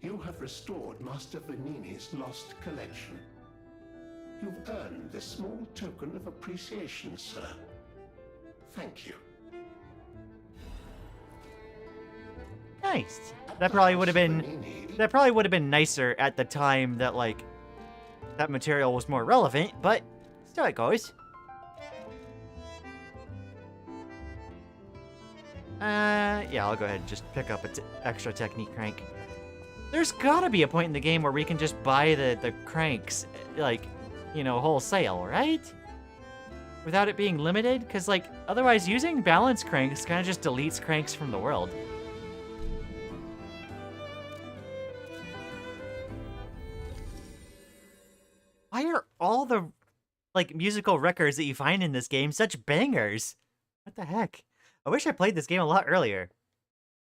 You have restored Master Vanini's lost collection. You've earned this small token of appreciation, sir. Thank you. Nice. That probably would have been nicer at the time that like that material was more relevant, but still it goes. Yeah, I'll go ahead and just pick up an extra technique crank. There's gotta be a point in the game where we can just buy the cranks, like, you know, wholesale, right? Without it being limited? Because, like, otherwise using balance cranks kind of just deletes cranks from the world. Why are all the, like, musical records that you find in this game such bangers? What the heck? I wish I played this game a lot earlier.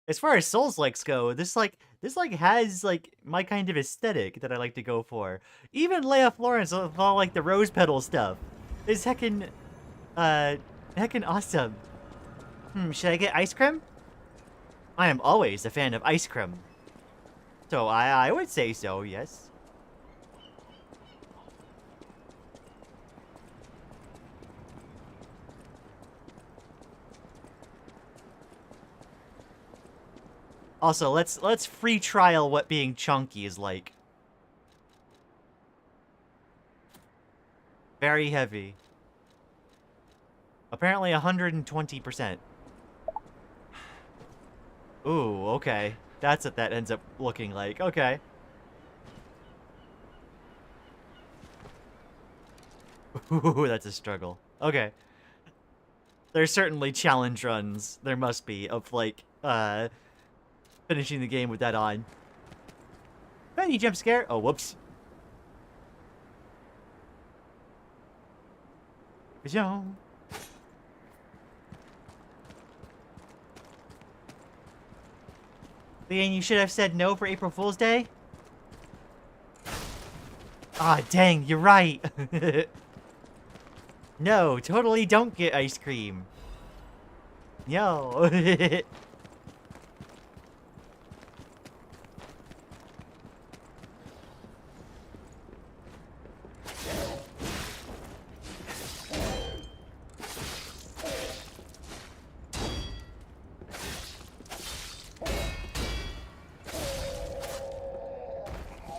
As far as Soulslikes go, this has like my kind of aesthetic that I like to go for. Even Leia Florence with all like the rose petal stuff is heckin' awesome. Should I get ice cream? I am always a fan of ice cream. So I would say so, yes. Also, let's free trial what being chunky is like. Very heavy. Apparently 120%. Ooh, okay. That's what that ends up looking like. Okay. Ooh, that's a struggle. Okay. There's certainly challenge runs. There must be of like finishing the game with that on. Any jump scare? Oh, whoops. Lian, you should have said no for April Fool's Day? Ah, dang, you're right. No, totally don't get ice cream. No.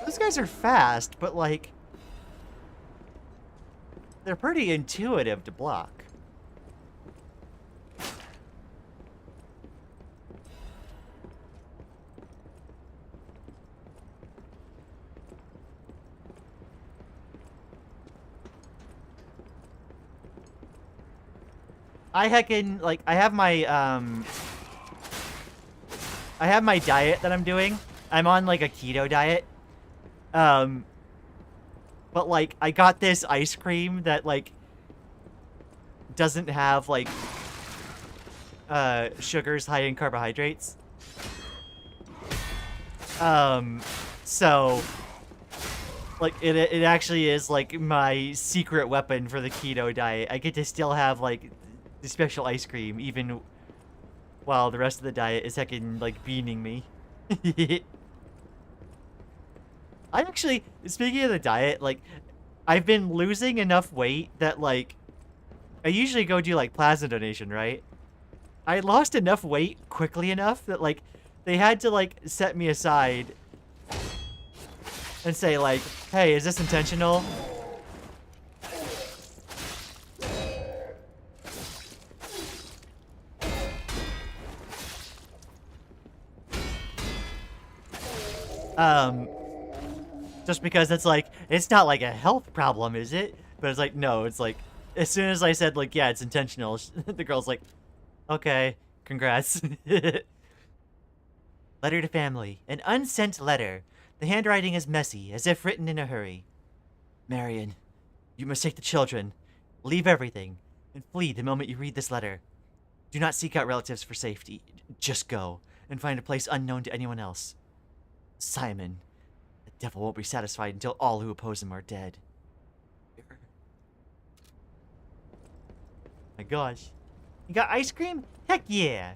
Those guys are fast, but like they're pretty intuitive to block. I heckin' like I have my diet that I'm doing. I'm on like a keto diet. But like I got this ice cream that like doesn't have like sugars high in carbohydrates. So like it actually is like my secret weapon for the keto diet. I get to still have like the special ice cream even while the rest of the diet is heckin' like beaning me. I actually, speaking of the diet, like, I've been losing enough weight that, like, I usually go do, like, plasma donation, right? I lost enough weight quickly enough that, like, they had to, like, set me aside and say, like, hey, is this intentional? Just because it's like, it's not like a health problem, is it? But it's like, no, it's like, as soon as I said, like, yeah, it's intentional, the girl's like, okay, congrats. Letter to family. An unsent letter. The handwriting is messy, as if written in a hurry. Marion, you must take the children, leave everything, and flee the moment you read this letter. Do not seek out relatives for safety. Just go, and find a place unknown to anyone else. Simon. The devil won't be satisfied until all who oppose him are dead. My gosh. You got ice cream? Heck yeah!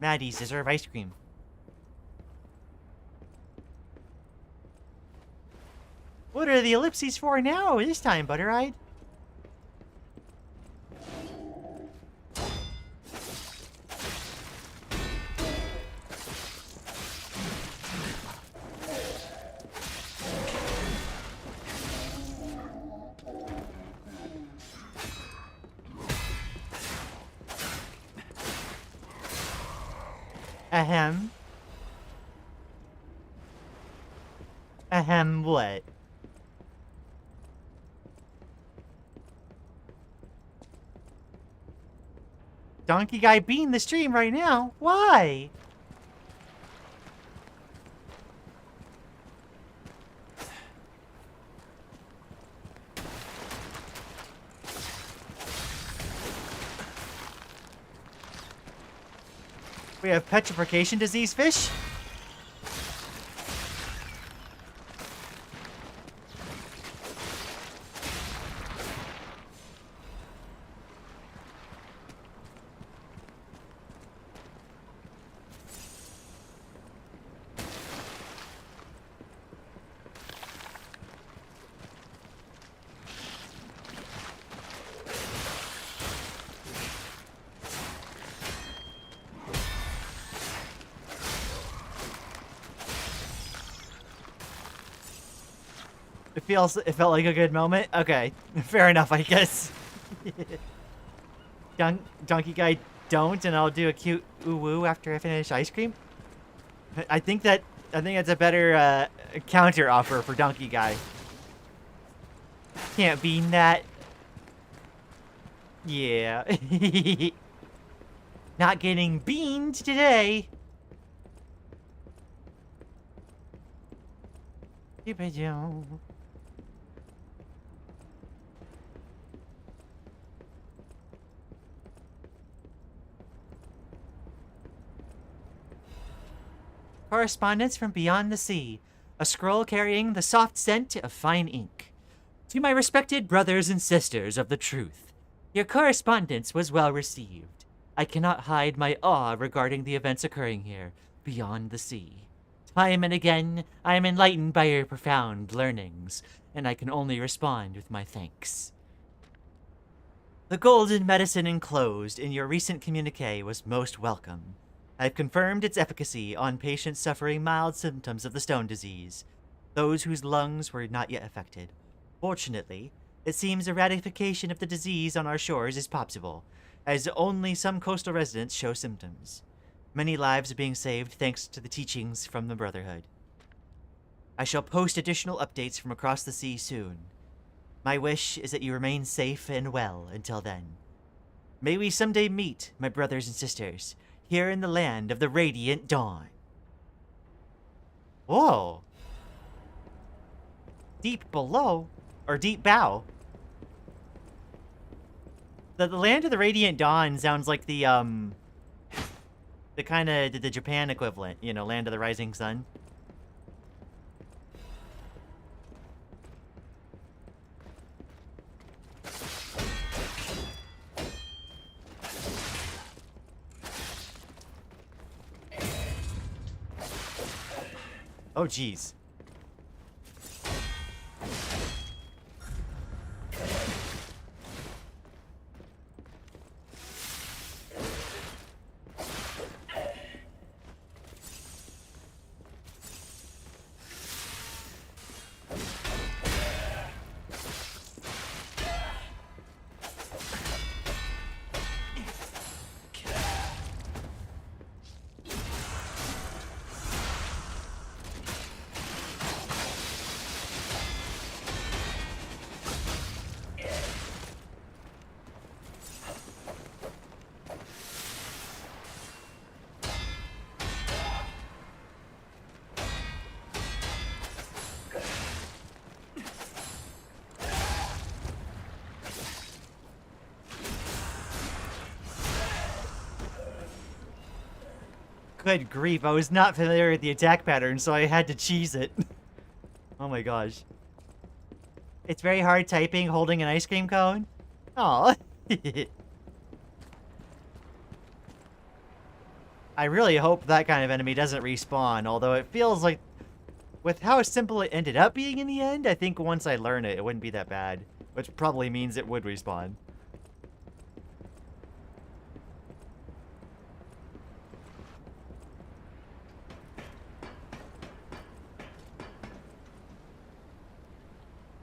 Maddies deserve ice cream. What are the ellipses for now this time, Butteride? Ahem. Ahem, what? Donkey Guy being the stream right now? Why? We have petrification disease fish? It felt like a good moment? Okay. Fair enough, I guess. Donkey Guy don't, and I'll do a cute ooh-woo after I finish ice cream? I think that's a better counter offer for Donkey Guy. Can't bean that. Yeah. Not getting beaned today. Stupid Joe. Correspondence from beyond the sea. A scroll carrying the soft scent of fine ink. To my respected brothers and sisters of the truth, your correspondence was well received. I cannot hide my awe regarding the events occurring here, beyond the sea. Time and again, I am enlightened by your profound learnings, and I can only respond with my thanks. The golden medicine enclosed in your recent communique was most welcome. I've confirmed its efficacy on patients suffering mild symptoms of the stone disease, those whose lungs were not yet affected. Fortunately, it seems eradication of the disease on our shores is possible, as only some coastal residents show symptoms. Many lives are being saved thanks to the teachings from the Brotherhood. I shall post additional updates from across the sea soon. My wish is that you remain safe and well until then. May we someday meet, my brothers and sisters, here in the land of the Radiant Dawn. Whoa. Deep below, or deep bow. The land of the Radiant Dawn sounds like the kind of the Japan equivalent, you know, land of the rising sun. Oh, jeez. Good grief, I was not familiar with the attack pattern, so I had to cheese it. Oh my gosh. It's very hard typing holding an ice cream cone. Aw. I really hope that kind of enemy doesn't respawn, although it feels like with how simple it ended up being in the end, I think once I learn it, it wouldn't be that bad. Which probably means it would respawn.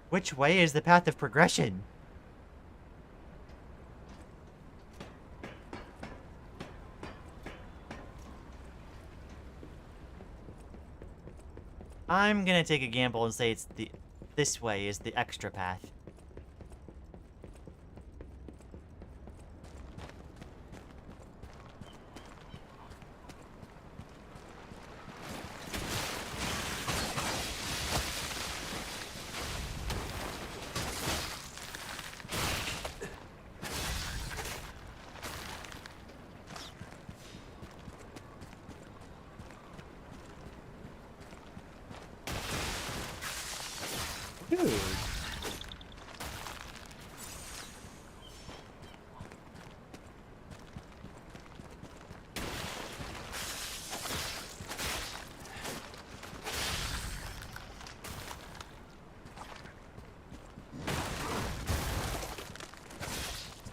Which way is the path of progression? I'm gonna take a gamble and say it's this way is the extra path. Dude.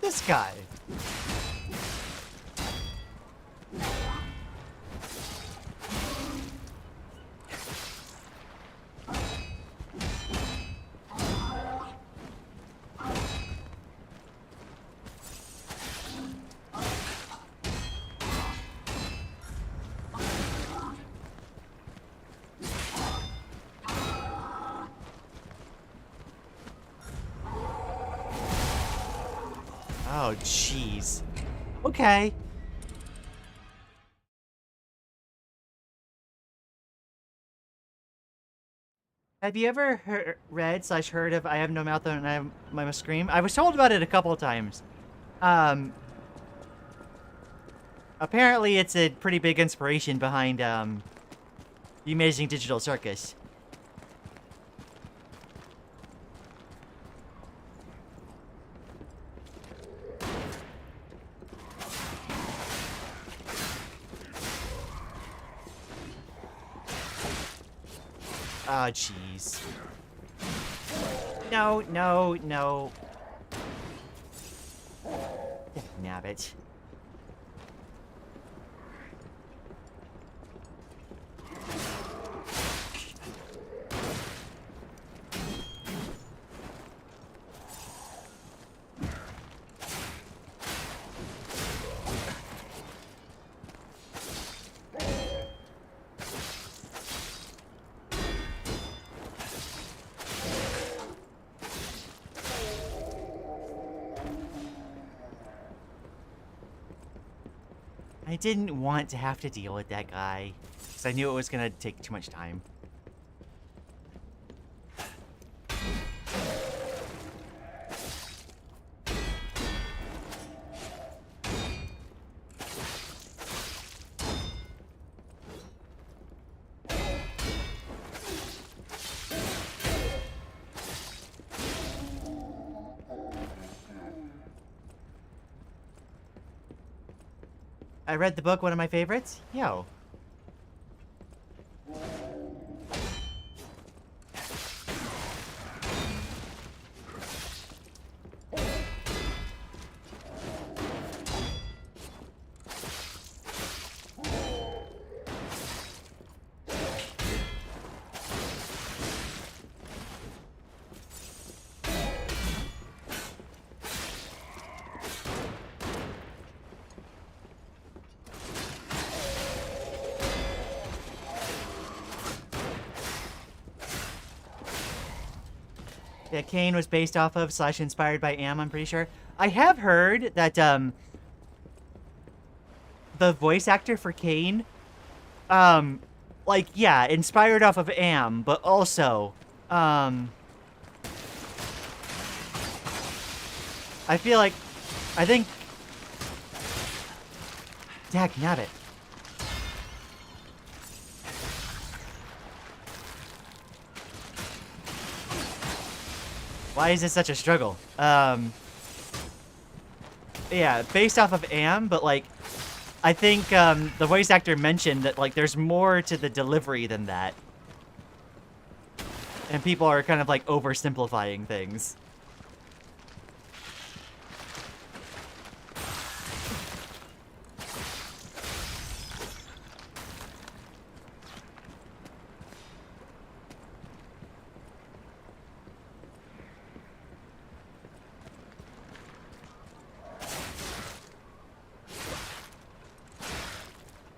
This guy. Oh, jeez. Okay. Have you ever read/heard of I Have No Mouth and I Must Scream? I was told about it a couple of times. Apparently it's a pretty big inspiration behind, The Amazing Digital Circus. Oh, jeez. No, no, no. Nabbit. I didn't want to have to deal with that guy, because I knew it was going to take too much time. I read the book, one of my favorites. Yo. That Kane was based off of / inspired by Am, I'm pretty sure. I have heard that the voice actor for Kane, like, yeah, inspired off of Am, but also, I think, dagnabbit. Why is this such a struggle? Yeah, based off of Am, but, like, I think, the voice actor mentioned that, like, there's more to the delivery than that. And people are kind of like oversimplifying things.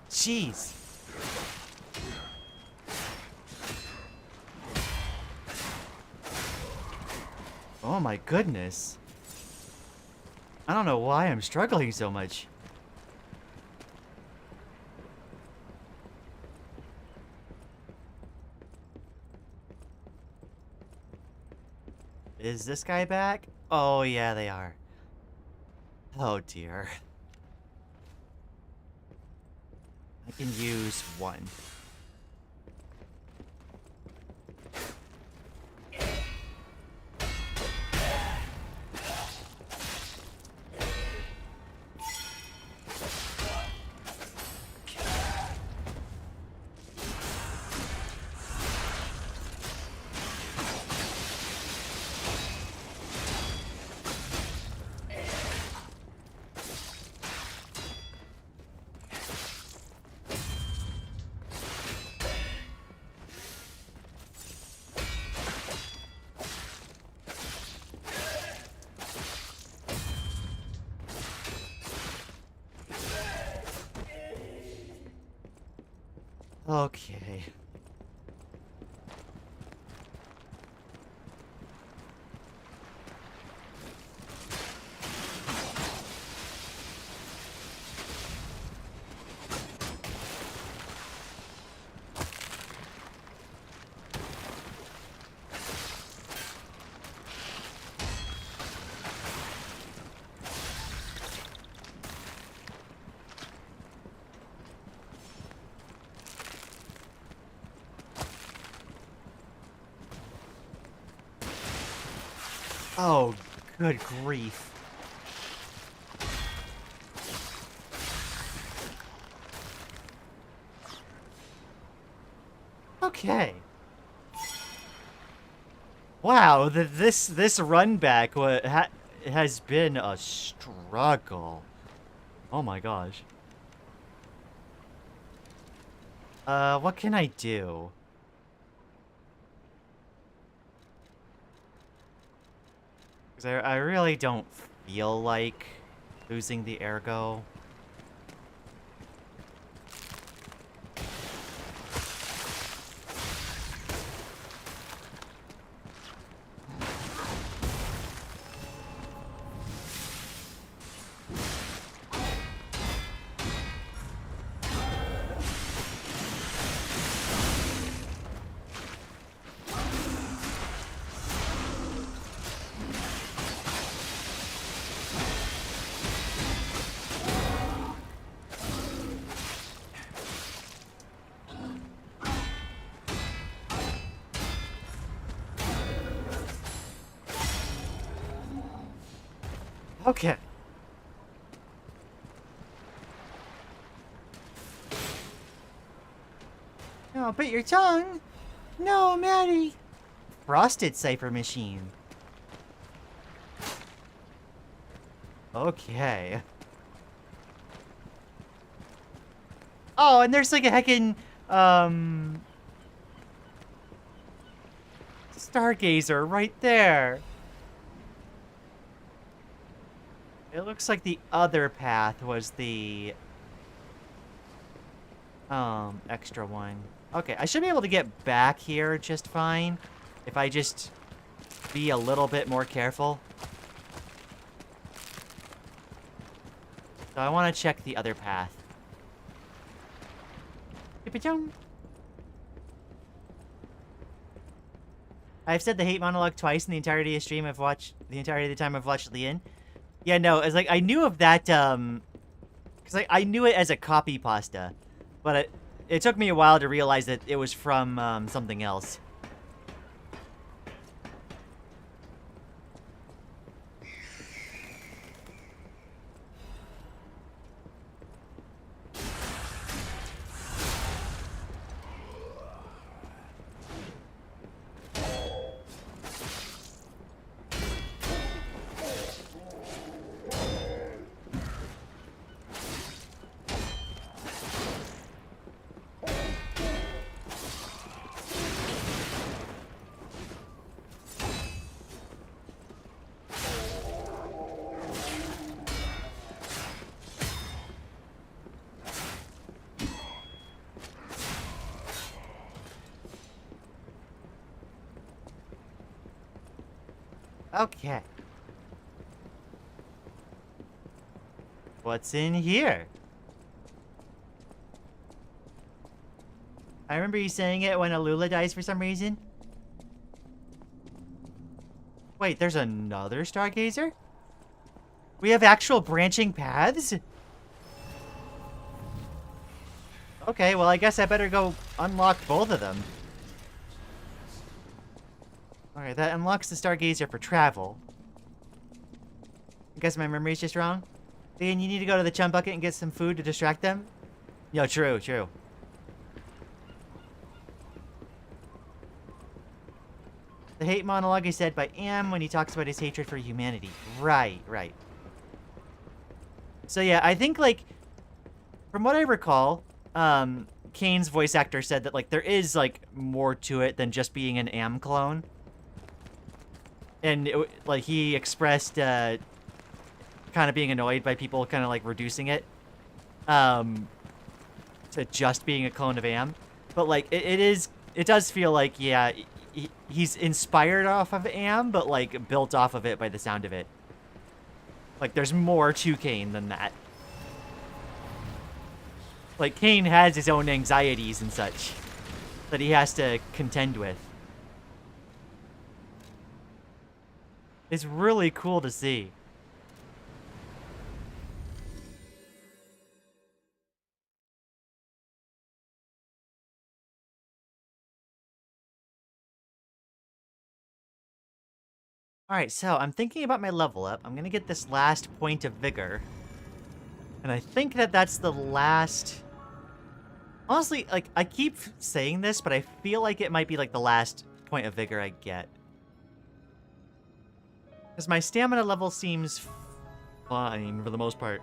Jeez. Oh my goodness. I don't know why I'm struggling so much. Is this guy back? Oh yeah, they are. Oh dear. I can use one. Okay. Oh, good grief. Okay. Wow, this run back has been a struggle. Oh my gosh. What can I do? Because I really don't feel like losing the ergo. Okay. Oh, bit your tongue. No, Maddie. Frosted cipher machine. Okay. Oh, and there's like a heckin' stargazer right there. It looks like the other path was the extra one. Okay, I should be able to get back here just fine if I just be a little bit more careful. So I want to check the other path. I've said the hate monologue twice in the entirety of the stream. I've watched the entirety of the time I've watched Lian. Yeah, no, it's like I knew of that because I knew it as a copy pasta, but it took me a while to realize that it was from something else. Okay. What's in here? I remember you saying it when Alula dies for some reason. Wait, there's another Stargazer? We have actual branching paths? Okay, well, I guess I better go unlock both of them. Alright, that unlocks the Stargazer for travel. I guess my memory's just wrong. Lian, you need to go to the chum bucket and get some food to distract them? Yo, true, true. The hate monologue is said by Am when he talks about his hatred for humanity. Right, right. So yeah, I think, like, from what I recall, Kane's voice actor said that, like, there is, like, more to it than just being an Am clone. And, like, he expressed, kind of being annoyed by people kind of, like, reducing it, to just being a clone of Am. But, like, it does feel like, yeah, he's inspired off of Am, but, like, built off of it by the sound of it. Like, there's more to Kane than that. Like, Kane has his own anxieties and such that he has to contend with. It's really cool to see. Alright, so I'm thinking about my level up. I'm gonna get this last point of vigor. And I think that that's the last... Honestly, like, I keep saying this, but I feel like it might be, like, the last point of vigor I get. Because my stamina level seems fine for the most part.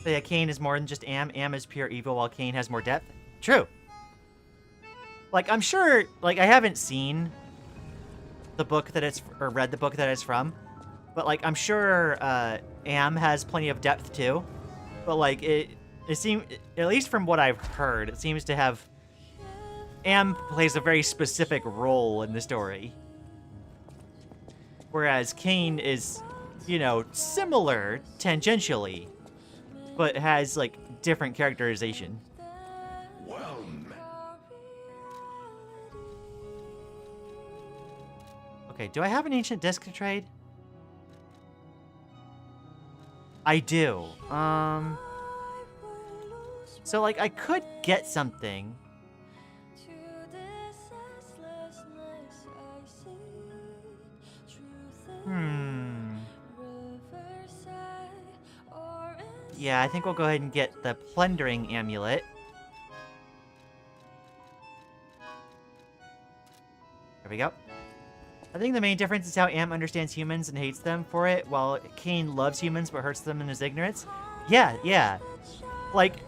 So yeah, Kane is more than just Am. Am is pure evil, while Kane has more depth. True. Like, I'm sure, like, I haven't seen the book that it's, or read the book that it's from, but, like, I'm sure, Am has plenty of depth, too. But, like, it seems, at least from what I've heard, it seems to have, Am plays a very specific role in the story. Whereas Kane is, you know, similar, tangentially, but has, like, different characterization. Well met. Okay, do I have an ancient disc to trade? I do. So, like, I could get something. Yeah, I think we'll go ahead and get the plundering amulet. There we go. I think the main difference is how Am understands humans and hates them for it, while Kane loves humans but hurts them in his ignorance. Yeah, yeah. Like,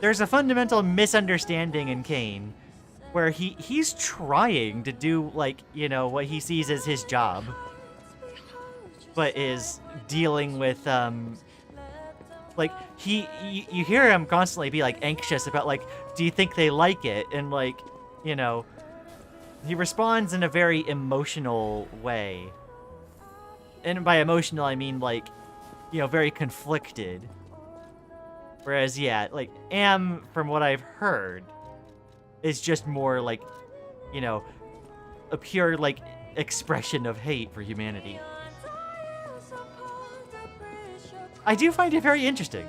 there's a fundamental misunderstanding in Kane, where he's trying to do, like, you know, what he sees as his job, but is dealing with, like, you hear him constantly be, like, anxious about, like, do you think they like it? And, like, you know, he responds in a very emotional way. And by emotional, I mean, like, you know, very conflicted. Whereas, yeah, like, Am, from what I've heard, is just more, like, you know, a pure, like, expression of hate for humanity. I do find it very interesting.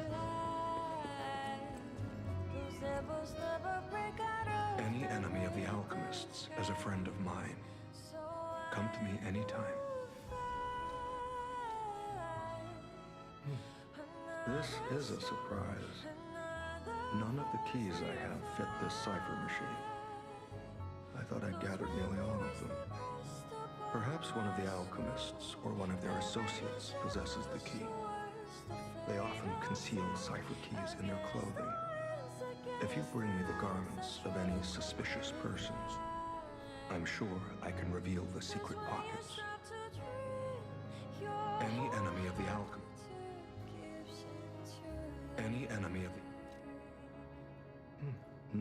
Any enemy of the alchemists is a friend of mine. Come to me anytime. This is a surprise. None of the keys I have fit this cipher machine. I thought I'd gathered nearly all of them. Perhaps one of the alchemists or one of their associates possesses the key. They often conceal cipher keys in their clothing. If you bring me the garments of any suspicious persons, I'm sure I can reveal the secret pockets. Any enemy of the alchemist. Any enemy of the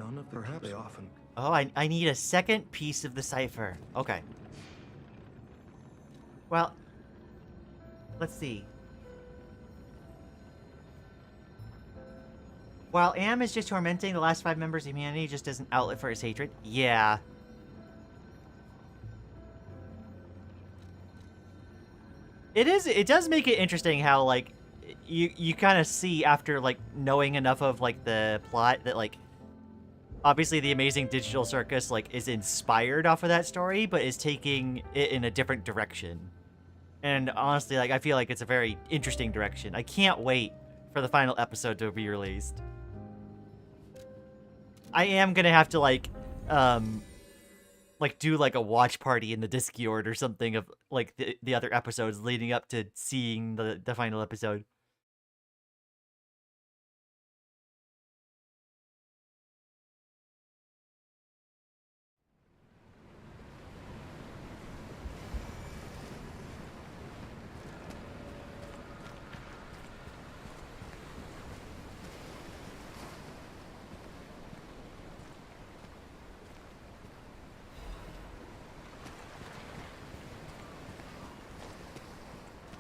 none of the perhaps they often. Oh, I need a second piece of the cipher. Okay. Well, let's see. While Am is just tormenting the last 5 members of humanity just as an outlet for his hatred. Yeah. It does make it interesting how, like, you kind of see after, like, knowing enough of, like, the plot that, like, obviously the Amazing Digital Circus, like, is inspired off of that story, but is taking it in a different direction. And honestly, like, I feel like it's a very interesting direction. I can't wait for the final episode to be released. I am gonna have to, like, do, like, a watch party in the Discord or something of, like, the other episodes leading up to seeing the final episode.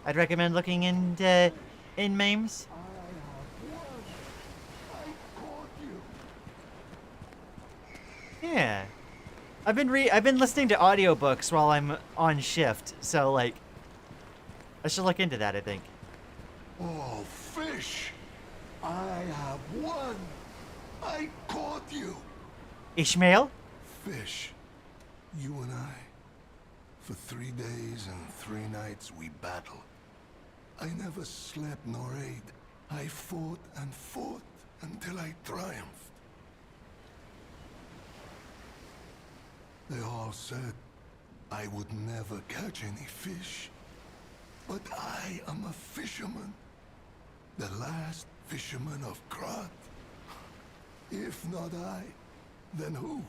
I'd recommend looking in memes. Yeah. I've been listening to audiobooks while I'm on shift, so, like, I should look into that, I think. Oh, fish! I have won! I caught you! Ishmael? Fish, you and I. For 3 days and 3 nights we battled. I never slept nor ate. I fought and fought until I triumphed. They all said I would never catch any fish. But I am a fisherman. The last fisherman of Krat. If not I, then who?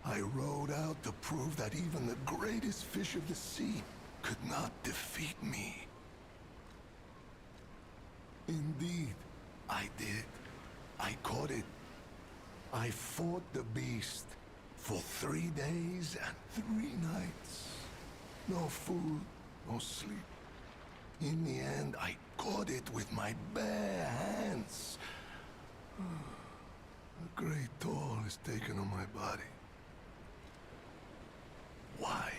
I rowed out to prove that even the greatest fish of the sea could not defeat me. Indeed, I did. I caught it. I fought the beast for 3 days and 3 nights. No food, no sleep. In the end, I caught it with my bare hands. A great toll is taken on my body. Why?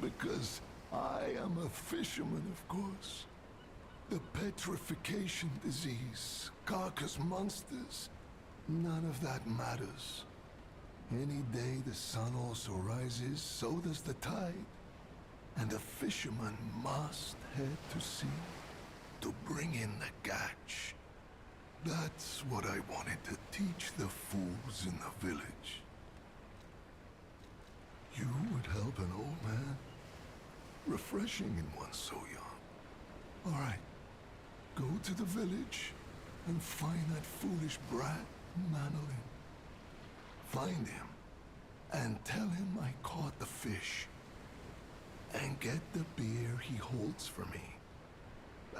Because I am a fisherman, of course. The petrification disease, carcass monsters, none of that matters. Any day the sun also rises, so does the tide. And a fisherman must head to sea to bring in the catch. That's what I wanted to teach the fools in the village. You would help an old man? Refreshing in one so young. All right, go to the village and find that foolish brat, Manolin. Find him and tell him I caught the fish. And get the beer he holds for me.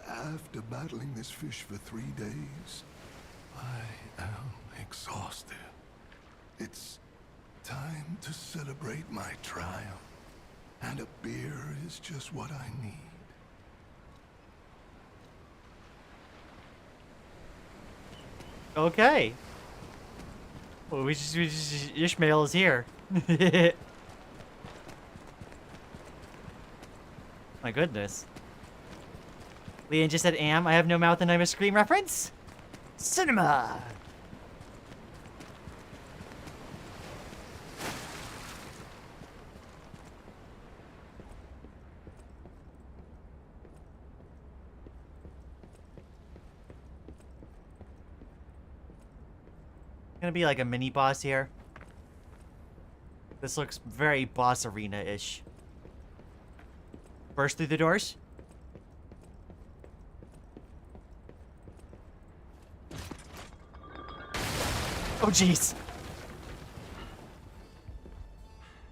After battling this fish for 3 days, I am exhausted. It's time to celebrate my triumph. And a beer is just what I need. Okay. Well, we just Ishmael is here. My goodness. Lian just said, I have no mouth and I'm a screen reference? Cinema! Gonna be like a mini boss here. This looks very boss arena-ish. Burst through the doors. Oh, jeez.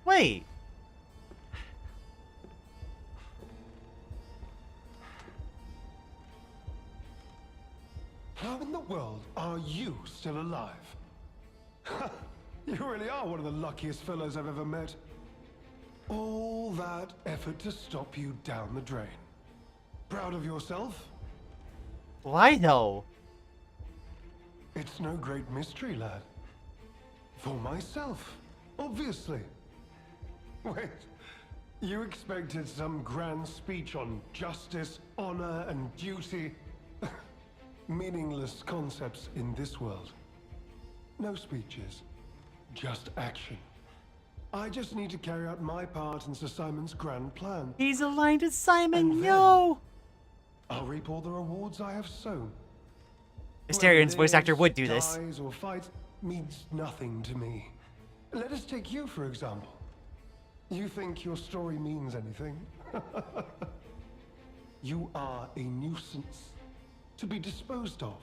Wait. How in the world are you still alive? You really are one of the luckiest fellows I've ever met. All that effort to stop you down the drain. Proud of yourself? Why though? It's no great mystery, lad. For myself, obviously. Wait, you expected some grand speech on justice, honor, and duty? Meaningless concepts in this world. No speeches, just action. I just need to carry out my part in Sir Simon's grand plan. He's aligned with Simon, And no! I'll reap all the rewards I have sown. Astarion's voice actor would do Whether this. dies or fights means nothing to me. Let us take you, for example. You think your story means anything? You are a nuisance to be disposed of.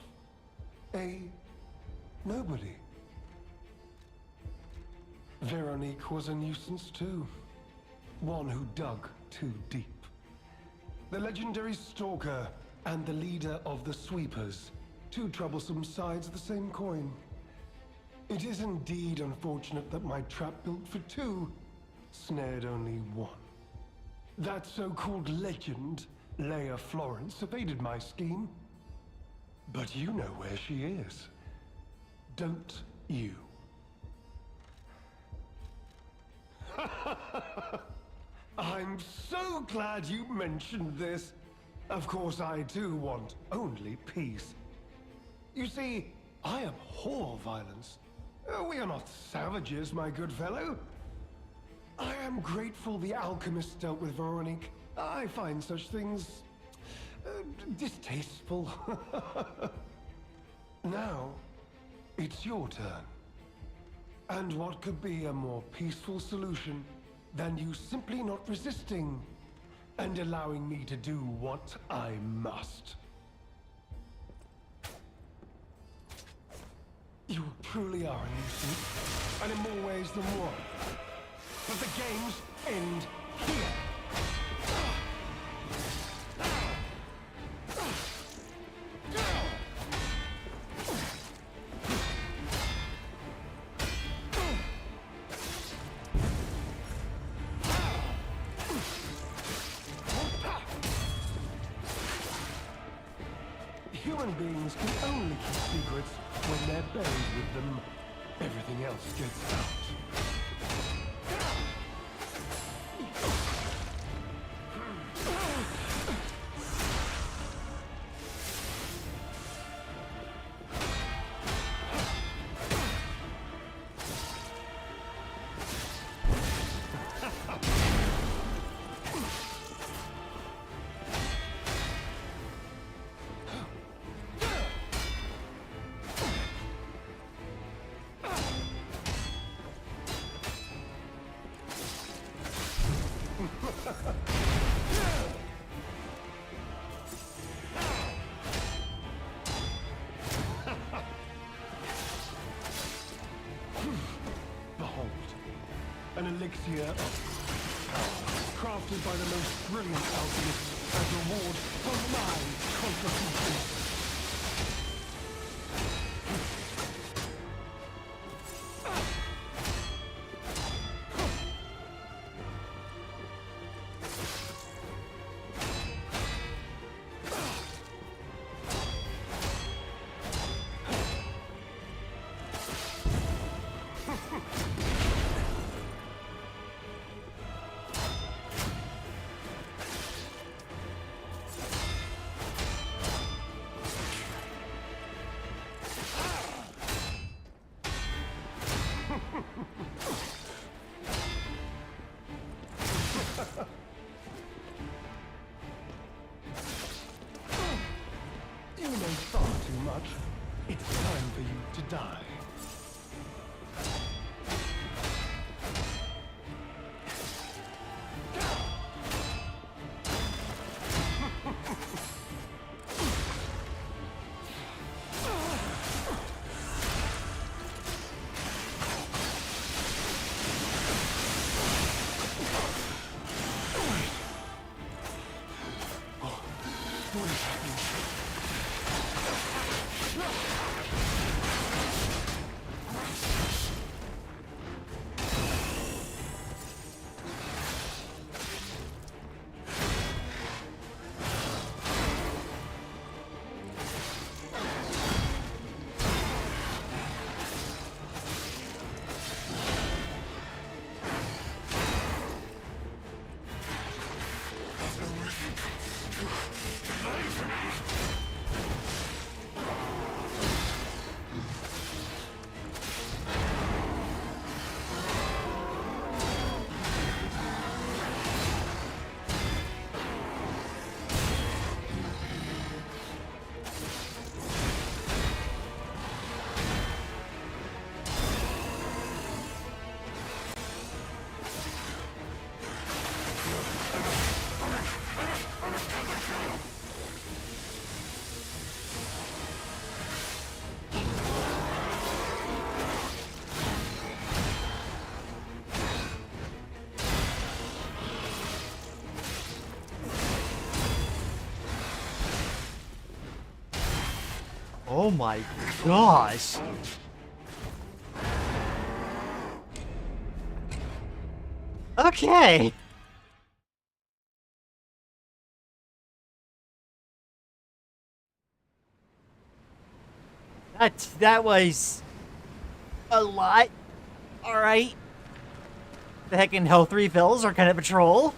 A nobody. Veronique was a nuisance too. One who dug too deep. The legendary stalker and the leader of the sweepers. Two troublesome sides of the same coin. It is indeed unfortunate that my trap built for two snared only one. That so-called legend, Leia Florence, evaded my scheme. But you know where she is. Don't you? I'm so glad you mentioned this. Of course, I too want only peace. You see, I abhor violence. We are not savages, my good fellow. I am grateful the alchemist dealt with Veronique. I find such things distasteful. Now, it's your turn. And what could be a more peaceful solution than you simply not resisting and allowing me to do what I must? You truly are a nuisance, and in more ways than one. But the games end here. Human beings can only keep secrets when they're buried with them. Everything else gets out. Behold, an elixir of power, crafted by the most brilliant alchemists as reward for my contribution. You know far too much. It's time for you to die. What is happening? Oh my gosh. Okay. That was a lot. Alright. The heckin' health refills are kind of a troll.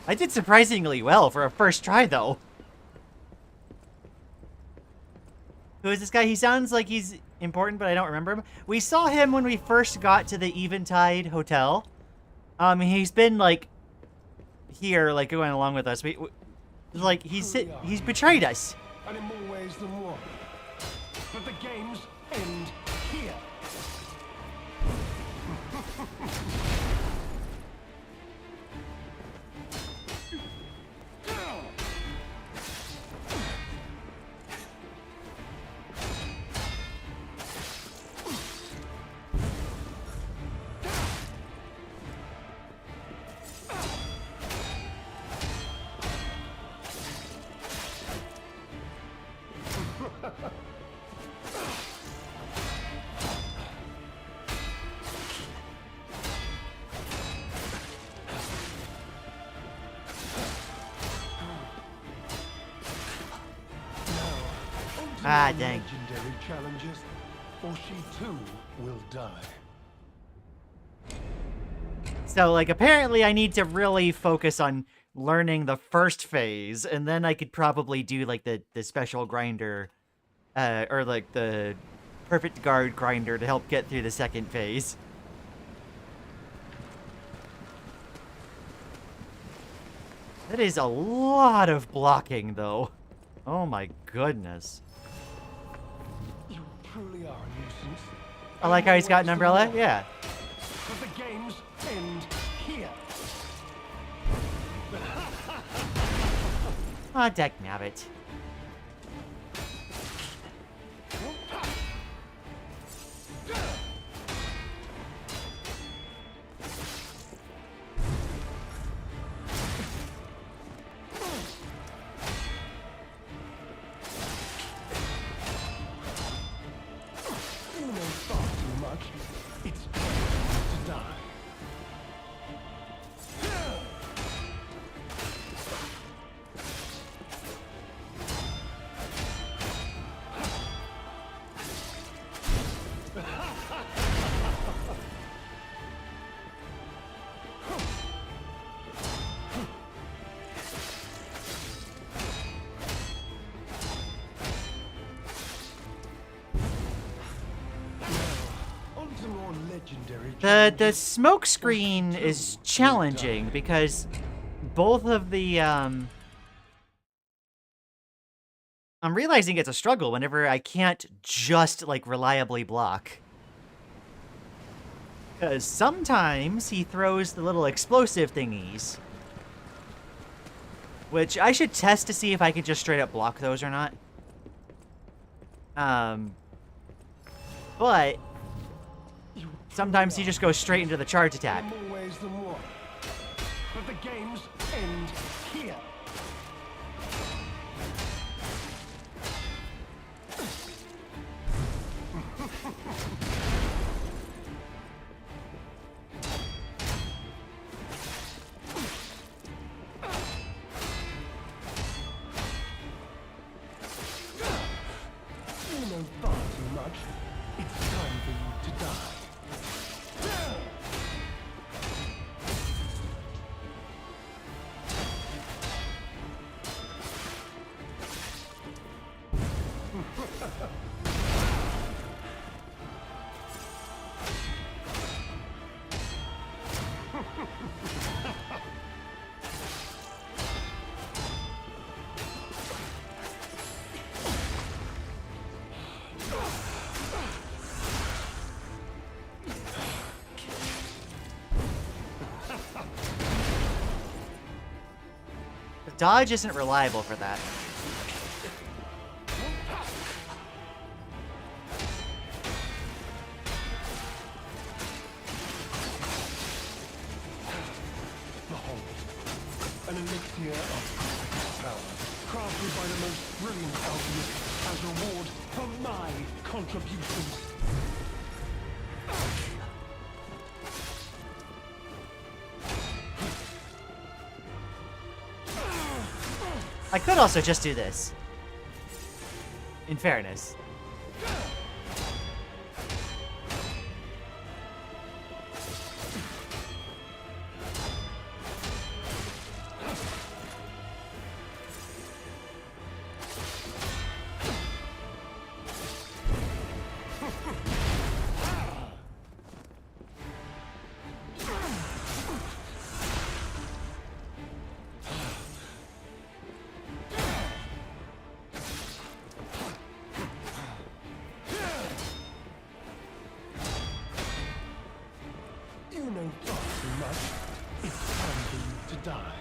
I did surprisingly well for a first try, though. Who is this guy? He sounds like he's important, but I don't remember him. We saw him when we first got to the Eventide Hotel. He's been, like, here, like, going along with us. Like, he's betrayed us. And in more ways than one. But the games end here. Ah, dang. Legendary challenges, or she too will die. So, like, apparently I need to really focus on learning the first phase, and then I could probably do, like, the special grinder, or, like, the perfect guard grinder to help get through the second phase. That is a lot of blocking, though. Oh my goodness. You truly are a nuisance. I like how he's got an umbrella. Yeah. But the games end here. Ah, deck nabbit. It's to die. The smoke screen is challenging because both of the I'm realizing it's a struggle whenever I can't just like reliably block. Because sometimes he throws the little explosive thingies. Which I should test to see if I can just straight up block those or not. But sometimes he just goes straight into the charge attack. More ways than one. But the games end here. much, it's time for you to die. The dodge isn't reliable for that. Behold, an elixir of power, crafted by the most brilliant alchemist as reward for my contributions. I could also just do this. In fairness. You know far too much. It's time for you to die.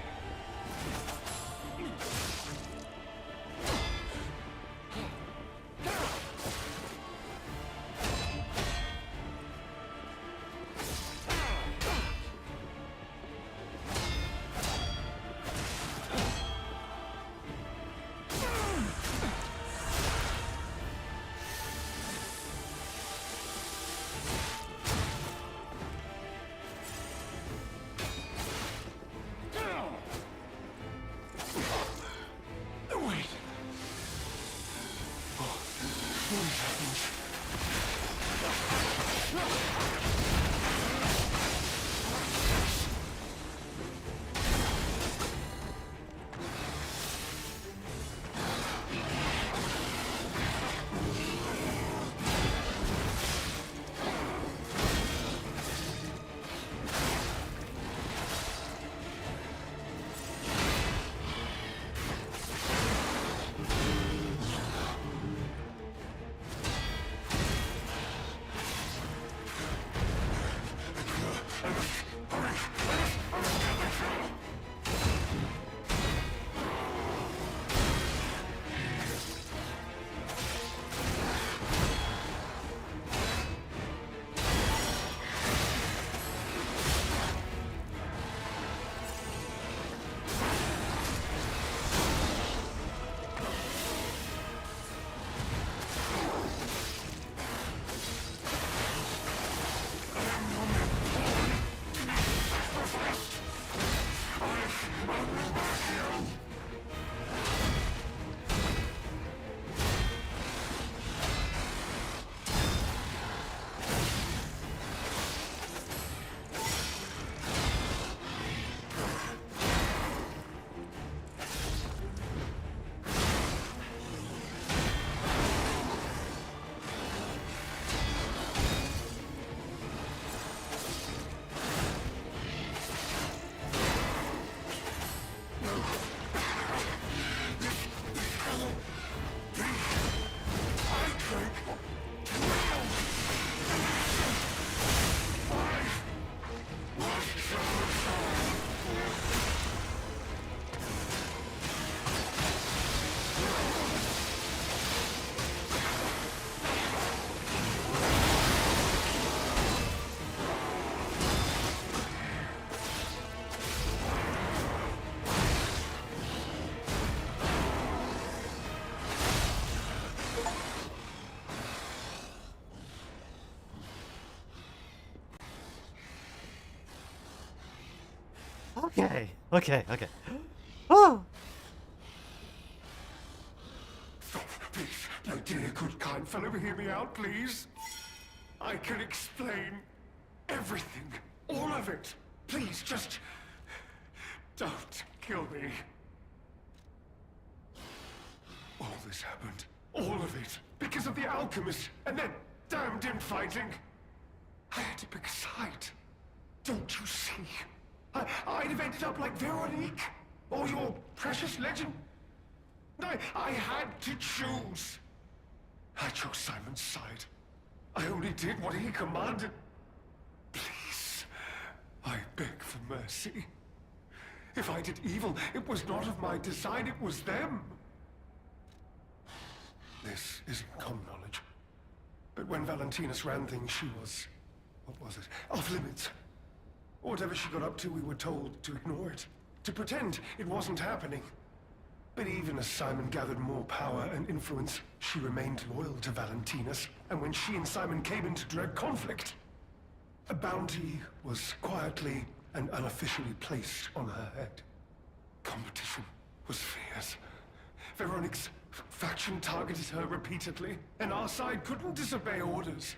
Okay. Oh! This, my dear good kind Kind fellow, hear me out, please. I can explain everything. All of it. Please, just... don't kill me. All this happened. All of it. Because of the alchemist and their damned infighting. I had to pick a side. Don't you see? I'd have ended up like Veronique. Or your precious legend. I had to choose. I chose Simon's side. I only did what he commanded. Please, I beg for mercy. If I did evil, it was not of my design, it was them. This isn't common knowledge. But when Valentinus ran things, she was... what was it? Off limits. Whatever she got up to, we were told to ignore it. To pretend it wasn't happening. But even as Simon gathered more power and influence, she remained loyal to Valentinus. And when she and Simon came into direct conflict, a bounty was quietly and unofficially placed on her head. Competition was fierce. Veronique's faction targeted her repeatedly, and our side couldn't disobey orders.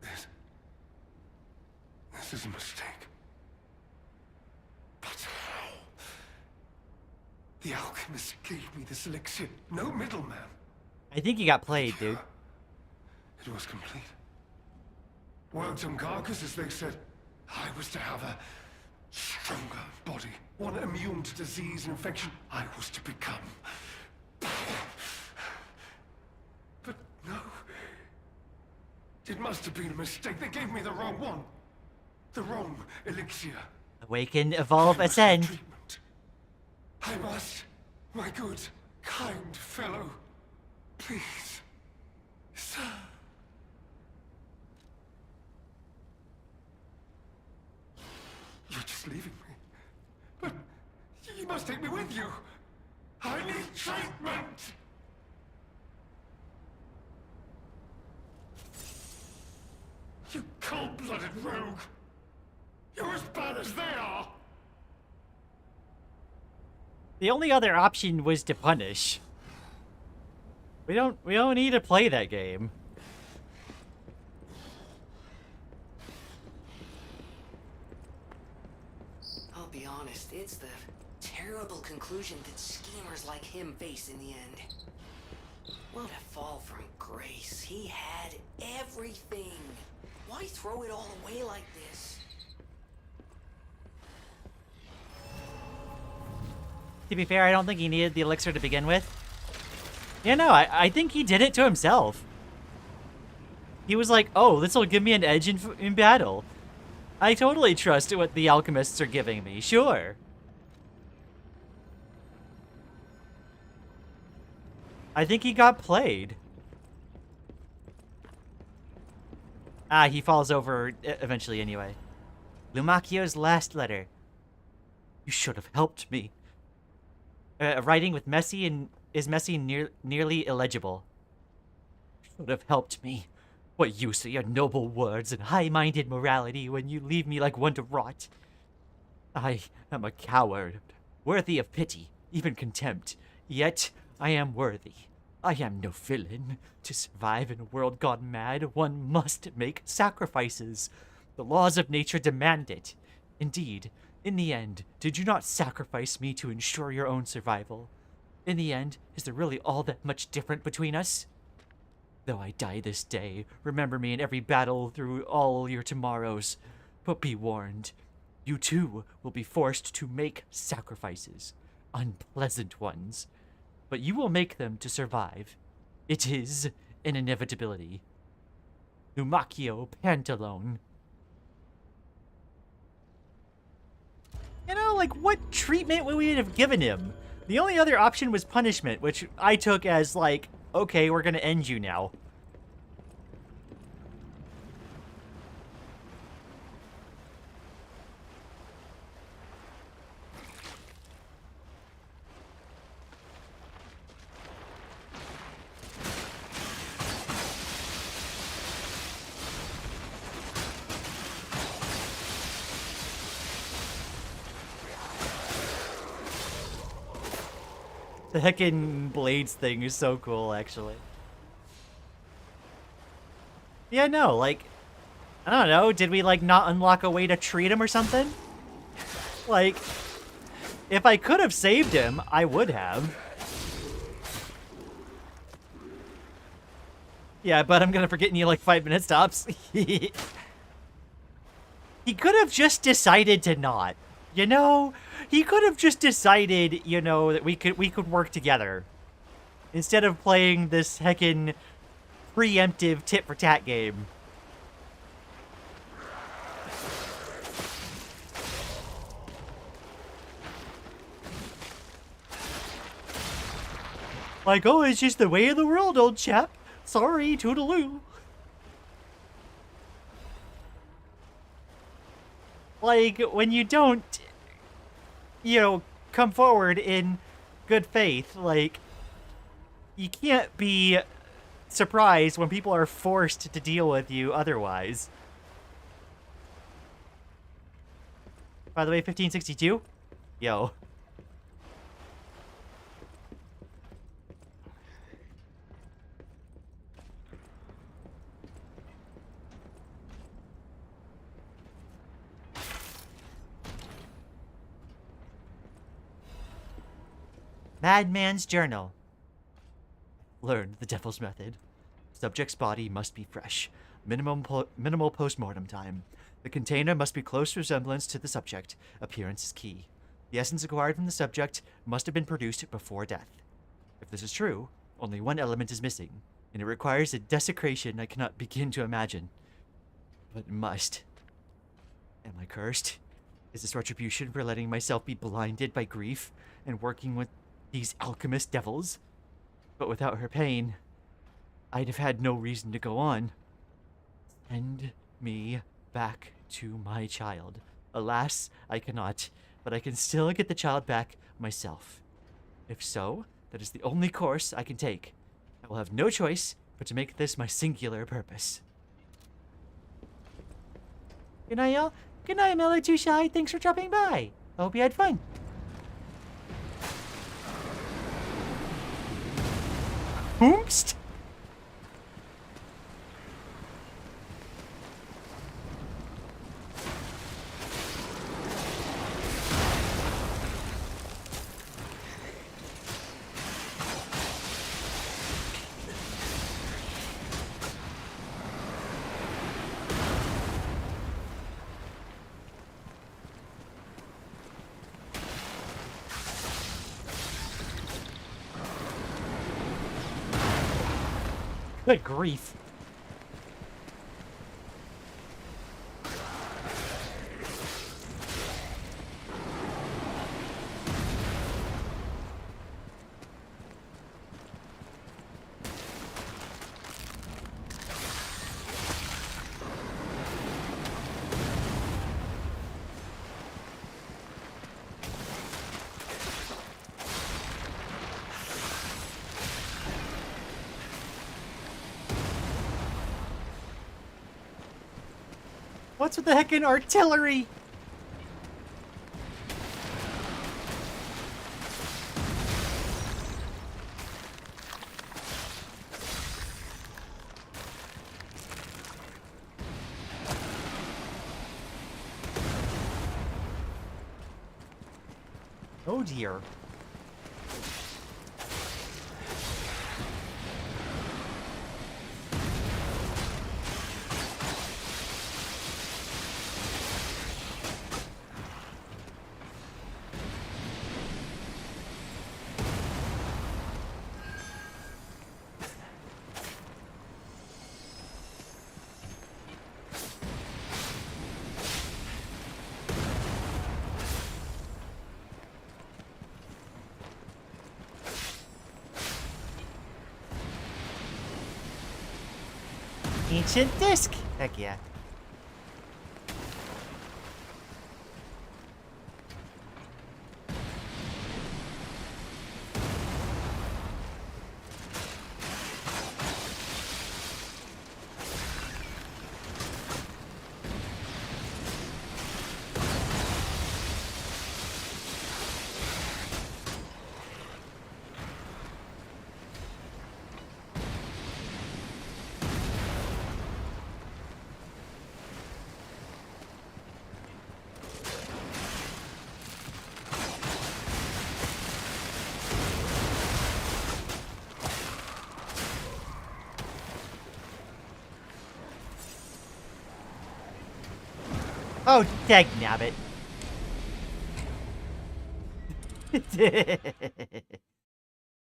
This is a mistake. But how? The alchemist gave me this elixir. No middleman. I think he got played, dude. It was complete. Worked on carcasses, they said. I was to have a stronger body. One immune to disease and infection. I was to become... But no. It must have been a mistake. They gave me the wrong one. The wrong elixir. Awaken, evolve, ascend. Treatment. I must, my good, kind fellow. Please, sir. You're just leaving me. But you must take me with you. I need treatment. You cold-blooded rogue. You're as bad as they are. The only other option was to punish. We don't need to play that game. I'll be honest, it's the terrible conclusion that schemers like him face in the end. What a fall from grace. He had everything. Why throw it all away like this? To be fair, I don't think he needed the elixir to begin with. Yeah, no, I think he did it to himself. He was like, oh, this will give me an edge in battle. I totally trust what the alchemists are giving me, sure. I think he got played. Ah, he falls over eventually anyway. Lumacchio's last letter. You should have helped me. Writing with messy and is messy nearly illegible. Should have helped me. What use are your noble words and high-minded morality when you leave me like one to rot? I am a coward, worthy of pity, even contempt. Yet I am worthy. I am no villain. To survive in a world gone mad, one must make sacrifices. The laws of nature demand it. Indeed, in the end, did you not sacrifice me to ensure your own survival? In the end, is there really all that much different between us? Though I die this day, remember me in every battle through all your tomorrows. But be warned, you too will be forced to make sacrifices. Unpleasant ones. But you will make them to survive. It is an inevitability. Lumacchio Pantalone. You know, like, what treatment would we have given him? The only other option was punishment, which I took as, like, okay, we're gonna end you now. The heckin' blades thing is so cool, actually. Yeah, no, like, I don't know, did we, like, not unlock a way to treat him or something? Like, if I could have saved him, I would have. Yeah, but I'm gonna forget in you, like, 5 minute stops. He could have just decided to not. You know? He could have just decided, you know, that we could work together. Instead of playing this heckin' preemptive tit-for-tat game. Like, oh, it's just the way of the world, old chap. Sorry, toodaloo. Like, when you don't, you know, come forward in good faith, like, you can't be surprised when people are forced to deal with you otherwise. By the way, 1562? Yo. Madman's Journal. Learn the devil's method. Subject's body must be fresh. Minimal post-mortem time. The container must be close resemblance to the subject. Appearance is key. The essence acquired from the subject must have been produced before death. If this is true, only one element is missing, and it requires a desecration I cannot begin to imagine. But it must. Am I cursed? Is this retribution for letting myself be blinded by grief and working with these alchemist devils? But without her pain, I'd have had no reason to go on. Send me back to my child. Alas, I cannot, but I can still get the child back myself. If so, that is the only course I can take. I will have no choice but to make this my singular purpose. Good night, y'all. Good night, Mellow Too Shy. Thanks for dropping by. I hope you had fun. Boomst? Good grief. What's with the heckin' artillery? Oh dear. Ancient disc! Heck yeah. Oh, dag nabbit.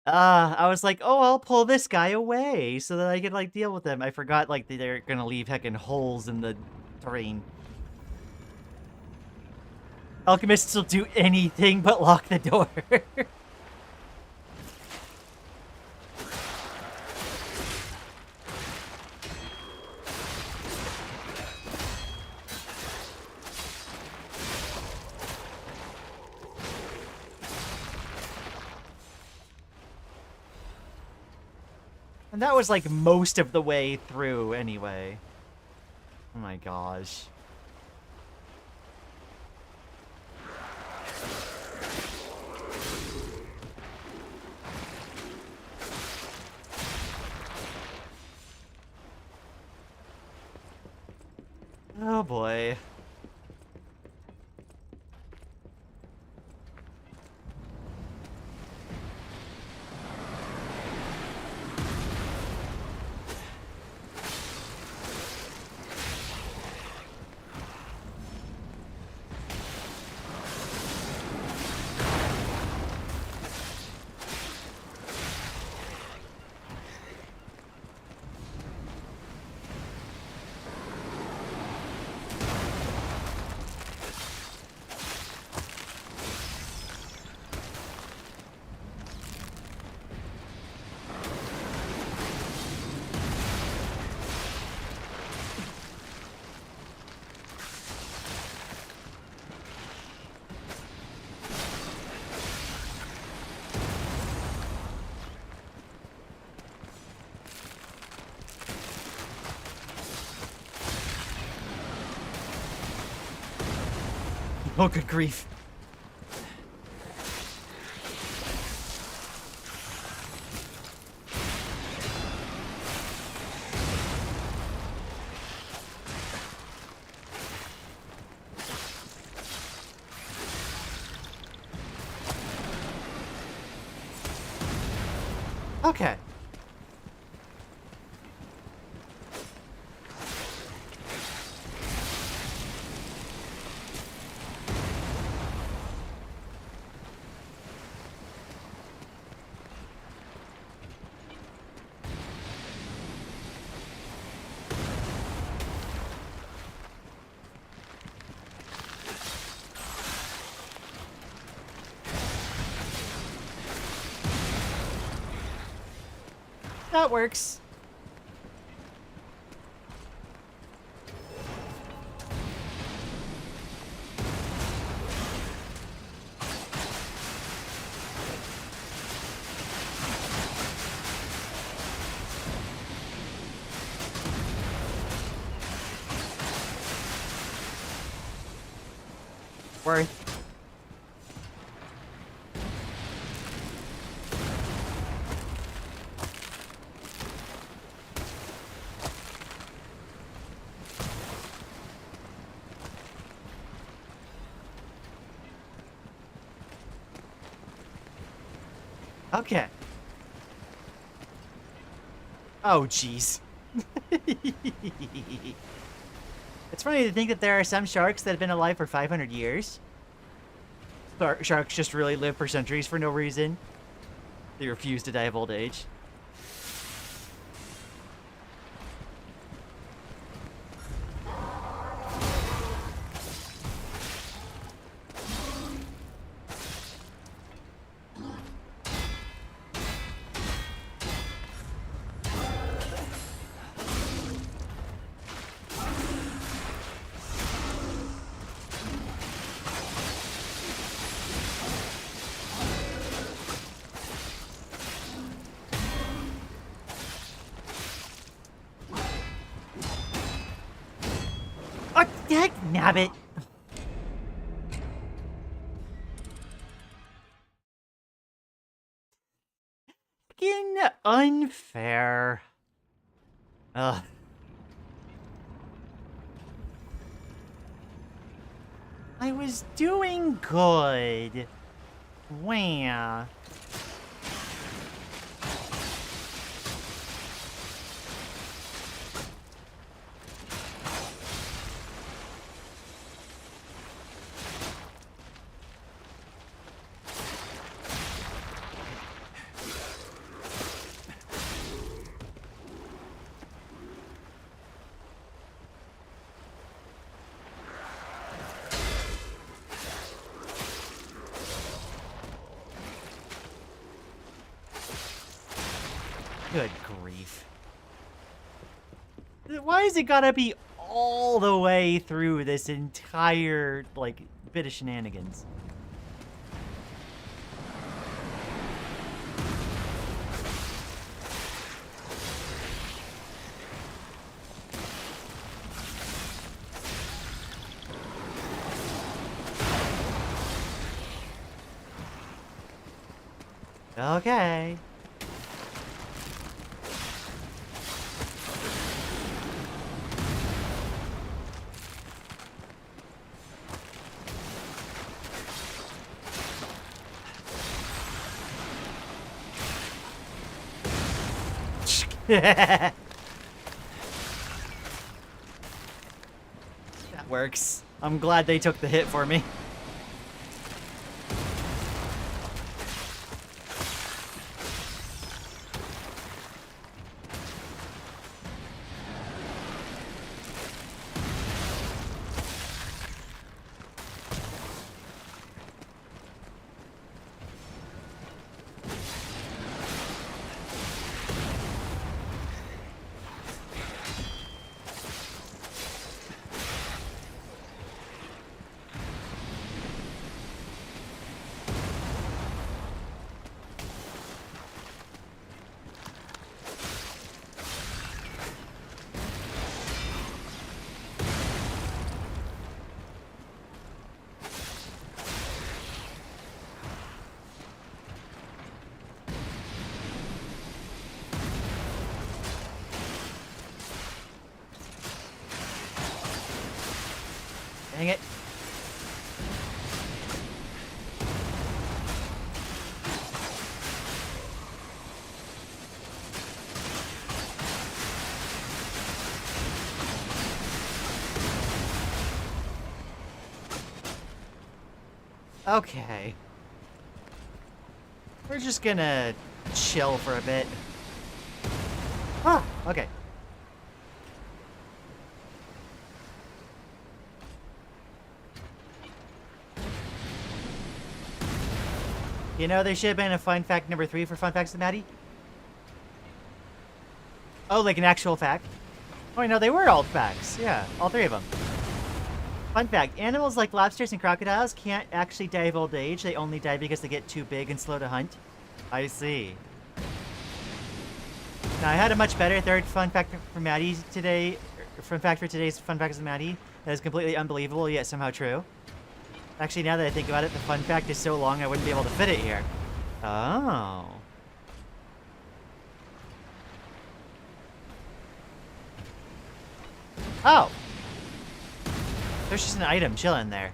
I was like, oh, I'll pull this guy away so that I can, like, deal with them. I forgot, like, they're gonna leave heckin' holes in the terrain. Alchemists will do anything but lock the door. And that was, like, most of the way through, anyway. Oh my gosh. Oh boy. Oh, good grief. Okay. That works. Worth. Okay. Oh, jeez. It's funny to think that there are some sharks that have been alive for 500 years. Sharks just really live for centuries for no reason. They refuse to die of old age. Dag nabbit. Fucking unfair. Ugh. I was doing good. Wah. Good grief. Why is it gotta be all the way through this entire, like, bit of shenanigans? Okay. That works. I'm glad they took the hit for me. Dang it. Okay. We're just gonna chill for a bit. Ah, okay. You know, there should have been a fun fact number 3 for Fun Facts with Maddie. Oh, like an actual fact? Oh, no, they were all facts. Yeah, all 3 of them. Fun fact, animals like lobsters and crocodiles can't actually die of old age. They only die because they get too big and slow to hunt. I see. Now, I had a much better third fun fact for Maddie today. Fun fact for today's Fun Facts with Maddie that is completely unbelievable, yet somehow true. Actually, now that I think about it, the fun fact is so long I wouldn't be able to fit it here. Oh. Oh. There's just an item chilling there.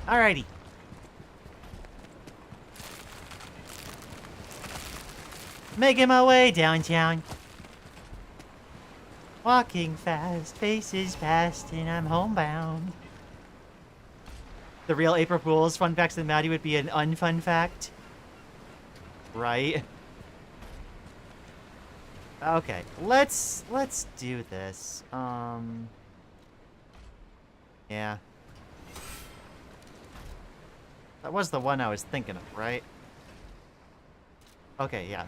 Alrighty. Making my way downtown. Walking fast, faces past, and I'm homebound. The real April Fool's Fun Facts with Maddie would be an unfun fact. Right? Okay, let's do this. Yeah. That was the one I was thinking of, right? Okay, yeah.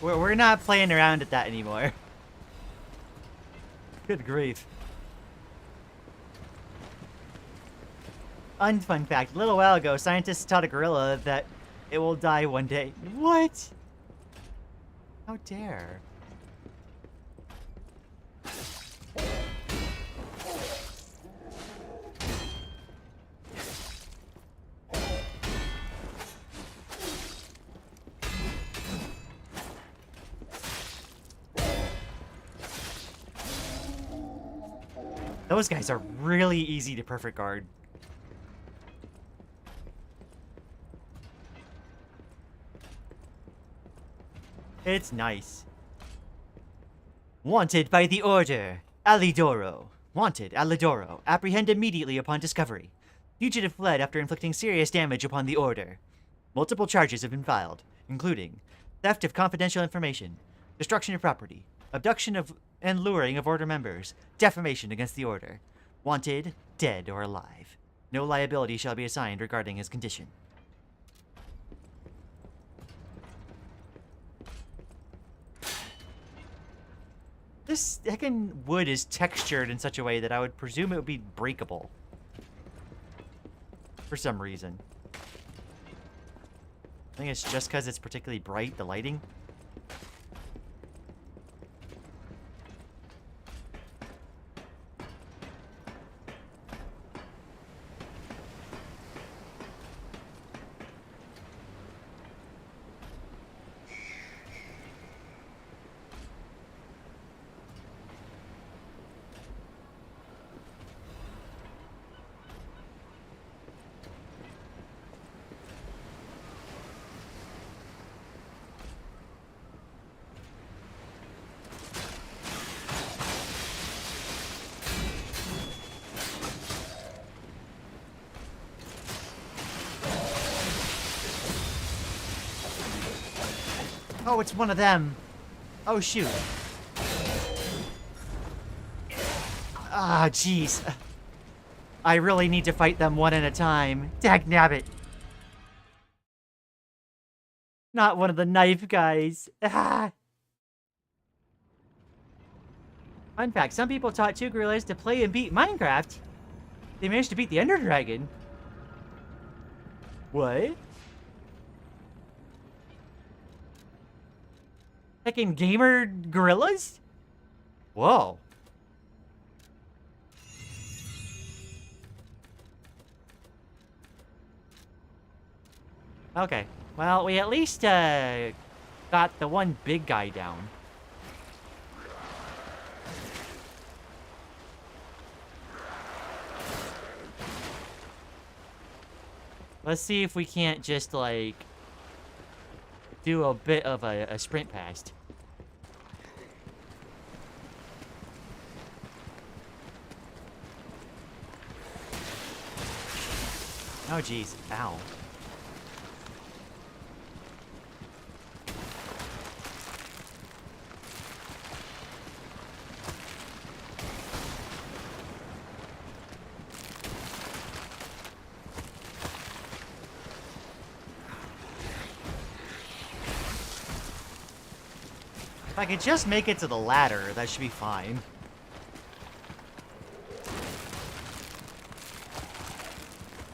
We're not playing around at that anymore. Good grief. Unfun fact, a little while ago, scientists taught a gorilla that it will die one day. What? How dare. Those guys are really easy to perfect guard. It's nice. Wanted by the Order. Alidoro. Wanted, Alidoro. Apprehend immediately upon discovery. Fugitive fled after inflicting serious damage upon the Order. Multiple charges have been filed, including theft of confidential information, destruction of property, abduction of and luring of Order members, defamation against the Order. Wanted, dead or alive. No liability shall be assigned regarding his condition. This heckin' wood is textured in such a way that I would presume it would be breakable. For some reason. I think it's just because it's particularly bright, the lighting. Oh, it's one of them. Oh, shoot. Ah, jeez. I really need to fight them one at a time. Dagnabbit. Not one of the knife guys. Ah. Fun fact, some people taught 2 gorillas to play and beat Minecraft. They managed to beat the Ender Dragon. What? Heckin' gamer gorillas? Whoa. Okay. Well, we at least, got the one big guy down. Let's see if we can't just, like, do a bit of a sprint past. Oh, jeez. Ow. If I could just make it to the ladder, that should be fine.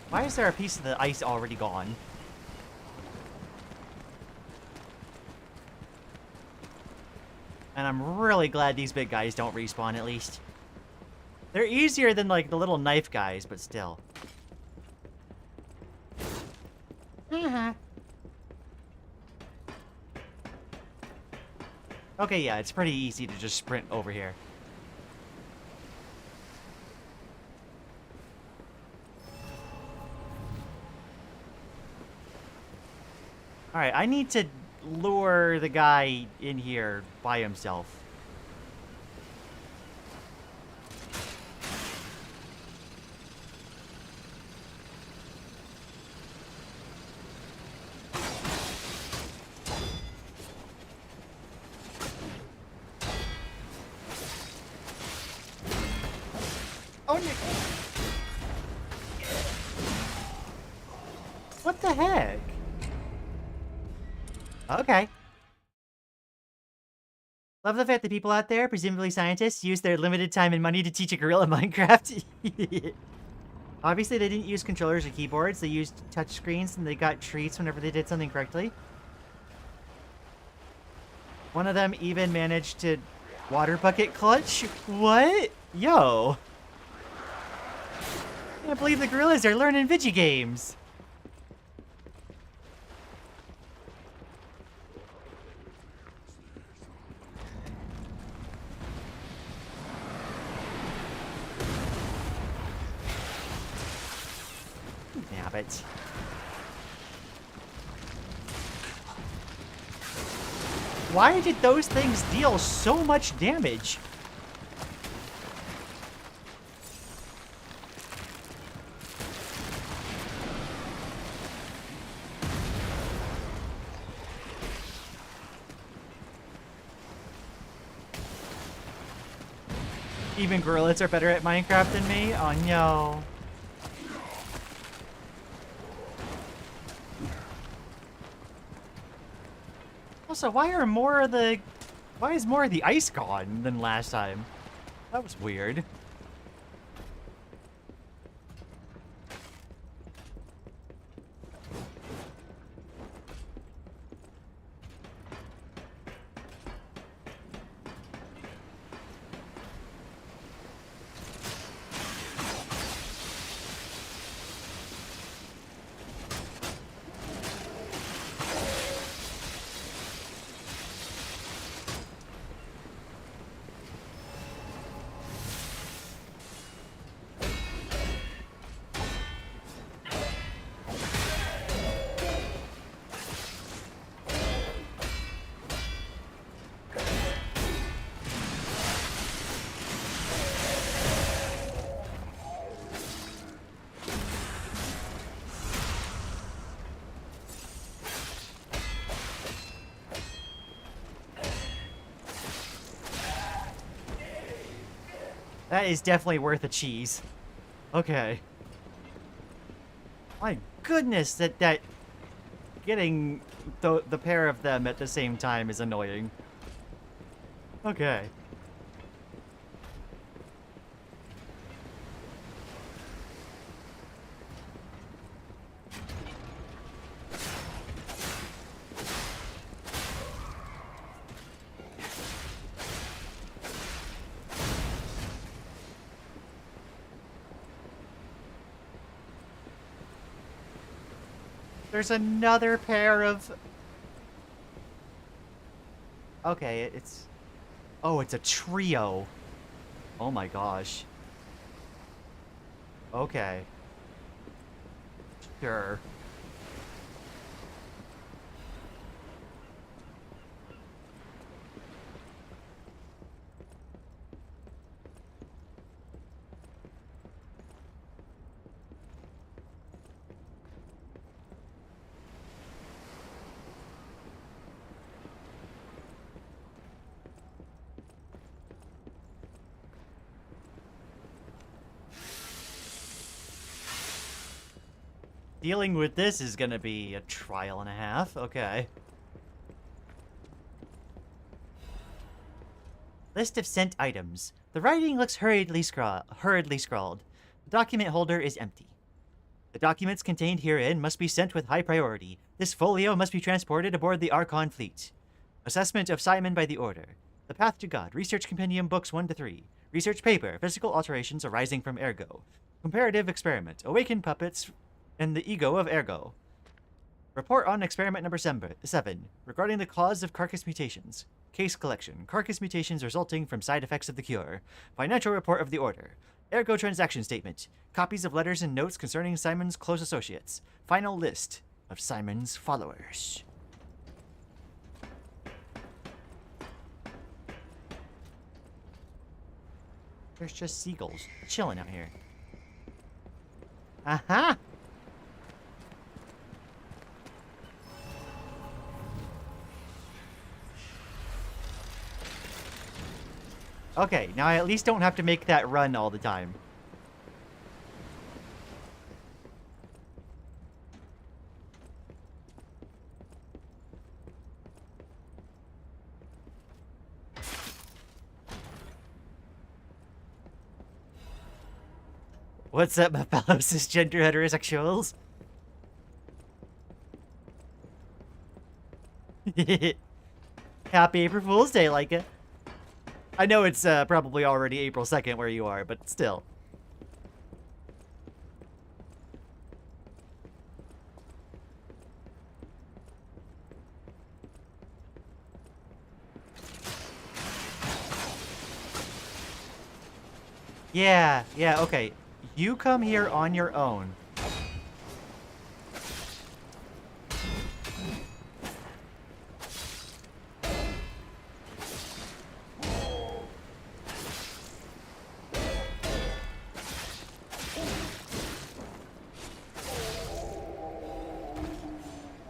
Why is there a piece of the ice already gone? And I'm really glad these big guys don't respawn, at least. They're easier than, like, the little knife guys, but still. Okay, yeah, it's pretty easy to just sprint over here. Alright, I need to lure the guy in here by himself. Oh no! What the heck? Okay. Love the fact that people out there, presumably scientists, use their limited time and money to teach a gorilla Minecraft. Obviously, they didn't use controllers or keyboards. They used touchscreens, and they got treats whenever they did something correctly. One of them even managed to water bucket clutch. What? Yo. I can't believe the gorillas are learning Vigi games. Damn it. Why did those things deal so much damage? Even gorillas are better at Minecraft than me? Oh no. Also, why is more of the ice gone than last time? That was weird. That is definitely worth a cheese. Okay. My goodness, that getting the pair of them at the same time is annoying. Okay. There's another pair of... Okay, it's... Oh, it's a trio. Oh my gosh. Okay. Sure. Dealing with this is gonna be a trial and a half. Okay. List of sent items. The writing looks hurriedly scrawled. The document holder is empty. The documents contained herein must be sent with high priority. This folio must be transported aboard the Archon fleet. Assessment of Simon by the Order. The Path to God. Research Compendium Books 1 to 3. Research paper. Physical alterations arising from Ergo. Comparative experiment. Awakened puppets and the ego of Ergo. Report on experiment number 7, regarding the cause of carcass mutations. Case collection. Carcass mutations resulting from side effects of the cure. Financial report of the Order. Ergo transaction statement. Copies of letters and notes concerning Simon's close associates. Final list of Simon's followers. There's just seagulls chilling out here. Aha! Okay, now I at least don't have to make that run all the time. What's up, my fellow cisgender heterosexuals? Happy April Fool's Day, Leica. I know it's probably already April 2nd where you are, but still. Yeah, okay. You come here on your own.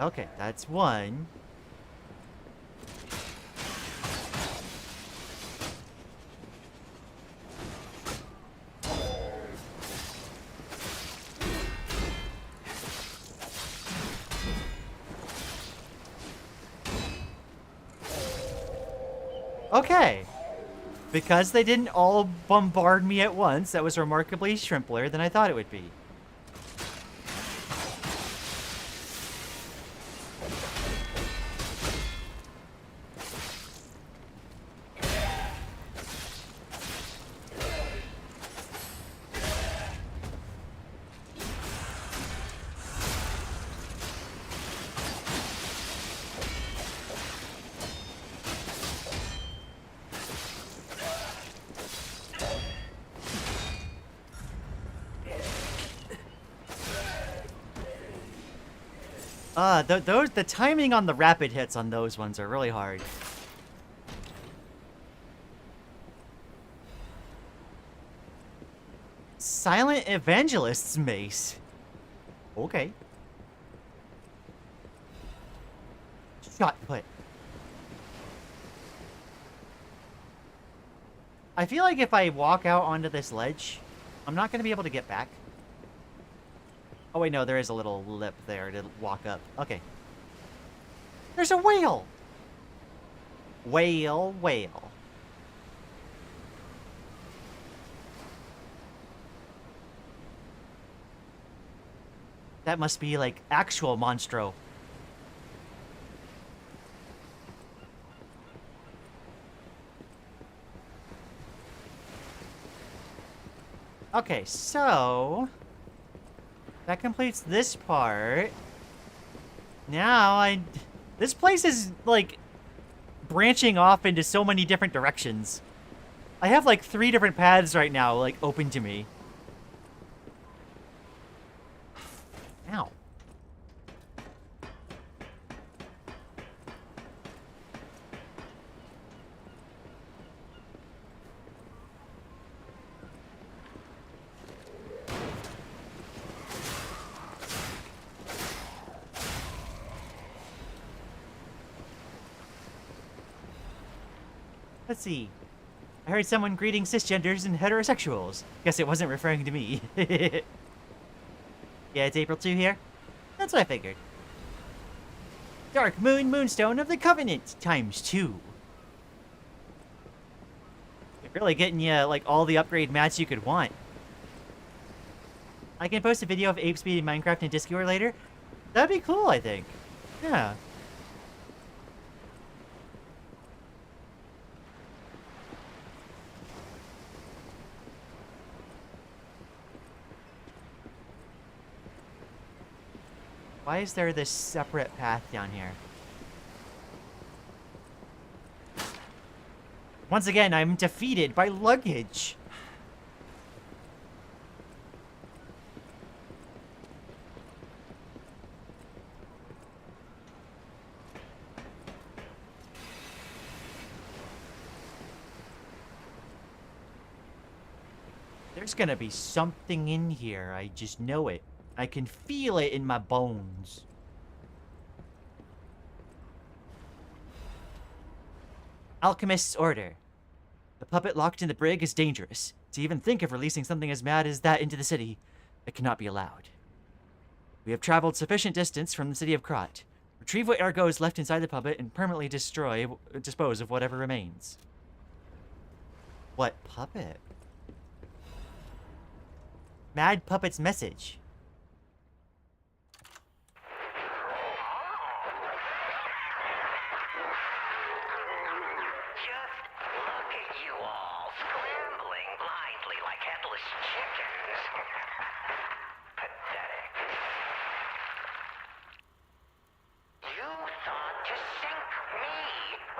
Okay, that's one. Okay. Because they didn't all bombard me at once, that was remarkably simpler than I thought it would be. The timing on the rapid hits on those ones are really hard. Silent Evangelist's mace. Okay. Shot put. I feel like if I walk out onto this ledge, I'm not going to be able to get back. Oh wait, no, there is a little lip there to walk up. Okay. There's a whale! Whale. That must be, like, actual monstro. Okay, so... that completes this part. Now, this place is, like, branching off into so many different directions. I have, like, 3 different paths right now, like, open to me. Ow. Let's see. I heard someone greeting cisgenders and heterosexuals. Guess it wasn't referring to me. Yeah, it's April 2 here. That's what I figured. Dark Moon Moonstone of the Covenant ×2. You're really getting you, like, all the upgrade mats you could want. I can post a video of Ape speeding Minecraft in Discord later. That'd be cool, I think. Yeah. Why is there this separate path down here? Once again, I'm defeated by luggage. There's gonna be something in here. I just know it. I can feel it in my bones. Alchemist's order. The puppet locked in the brig is dangerous. To even think of releasing something as mad as that into the city, it cannot be allowed. We have traveled sufficient distance from the city of Krat. Retrieve what ergo is left inside the puppet and permanently dispose of whatever remains. What puppet? Mad Puppet's message. Just look at you all, scrambling blindly like headless chickens. Pathetic. You thought to sink me,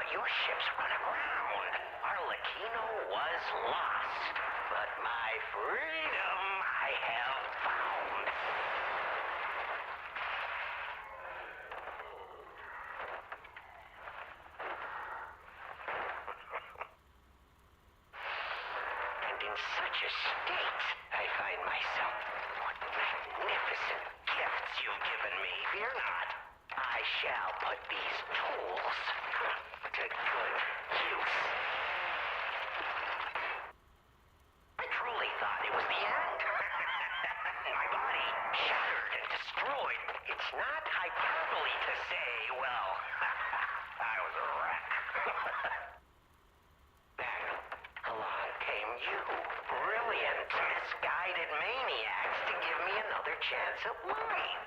but your ship's run aground. Arlecchino was lost, but my freedom I have found. And in such a state, I find myself. What magnificent gifts you've given me. Fear not. I shall put these tools to good use. I truly thought it was the end. My body shattered and destroyed. It's not hyperbole to say, well, I was a wreck. Then along came you, brilliant, misguided maniacs, to give me another chance at life.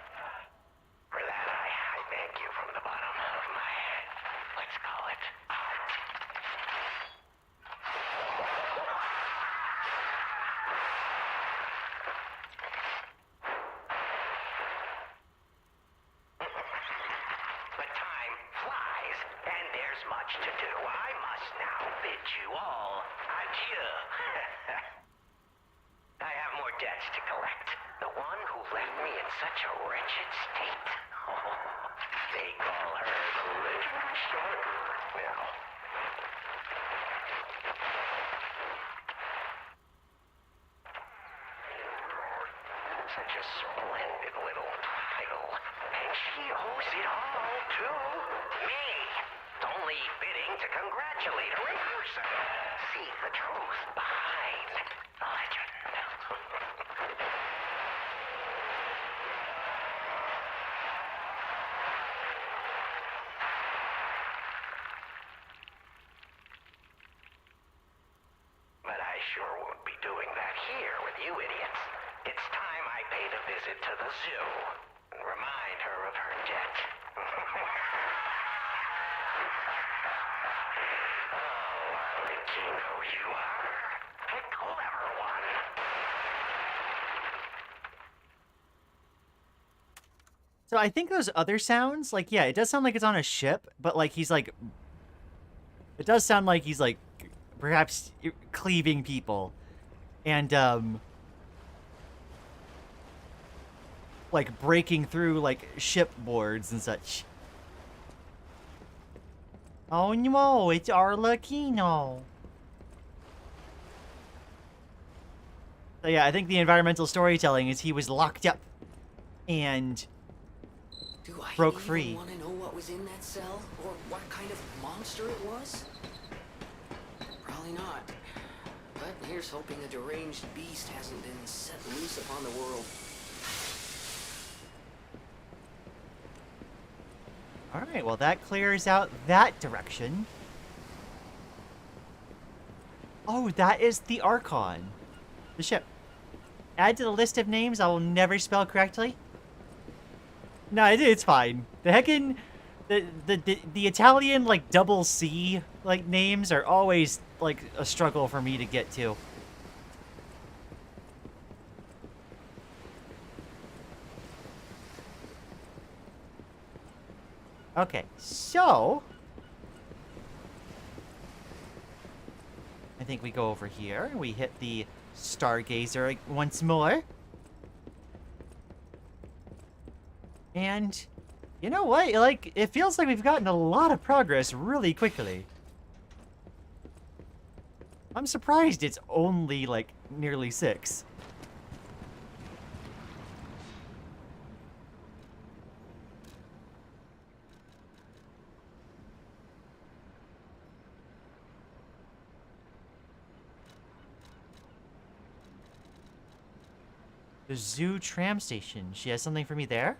For that, I thank you from the bottom of my, let's call it, heart. But time flies, and there's much to do. I must now bid you all adieu. I have more debts to collect. The one who left me in such a wretched state. Oh, they call her the living stalker now. Such a splendid little title. And she owes it all to me. It's only fitting to congratulate her in person. See the truth behind the legend. But I sure won't be doing that here with you idiots. It's time I paid a visit to the zoo and remind her of her debt. Oh, Arlecchino, you are a clever one. So I think those other sounds, like, yeah, it does sound like it's on a ship, but like he's like, it does sound like he's like perhaps cleaving people and like breaking through like ship boards and such. Oh no, it's Arlecchino. So yeah, I think the environmental storytelling is he was locked up and Do I broke even free. want to know what was in that cell? Or what kind of monster it was? Probably not. But here's hoping a deranged beast hasn't been set loose upon the world. Alright, well that clears out that direction. Oh, that is the Archon. The ship. Add to the list of names I will never spell correctly. No, it's fine. The heckin'... The Italian, like, double C, like, names are always, like, a struggle for me to get to. Okay, so... I think we go over here, and we hit the Stargazer once more. And... you know what? Like, it feels like we've gotten a lot of progress really quickly. I'm surprised it's only, like, nearly 6. The zoo tram station. She has something for me there?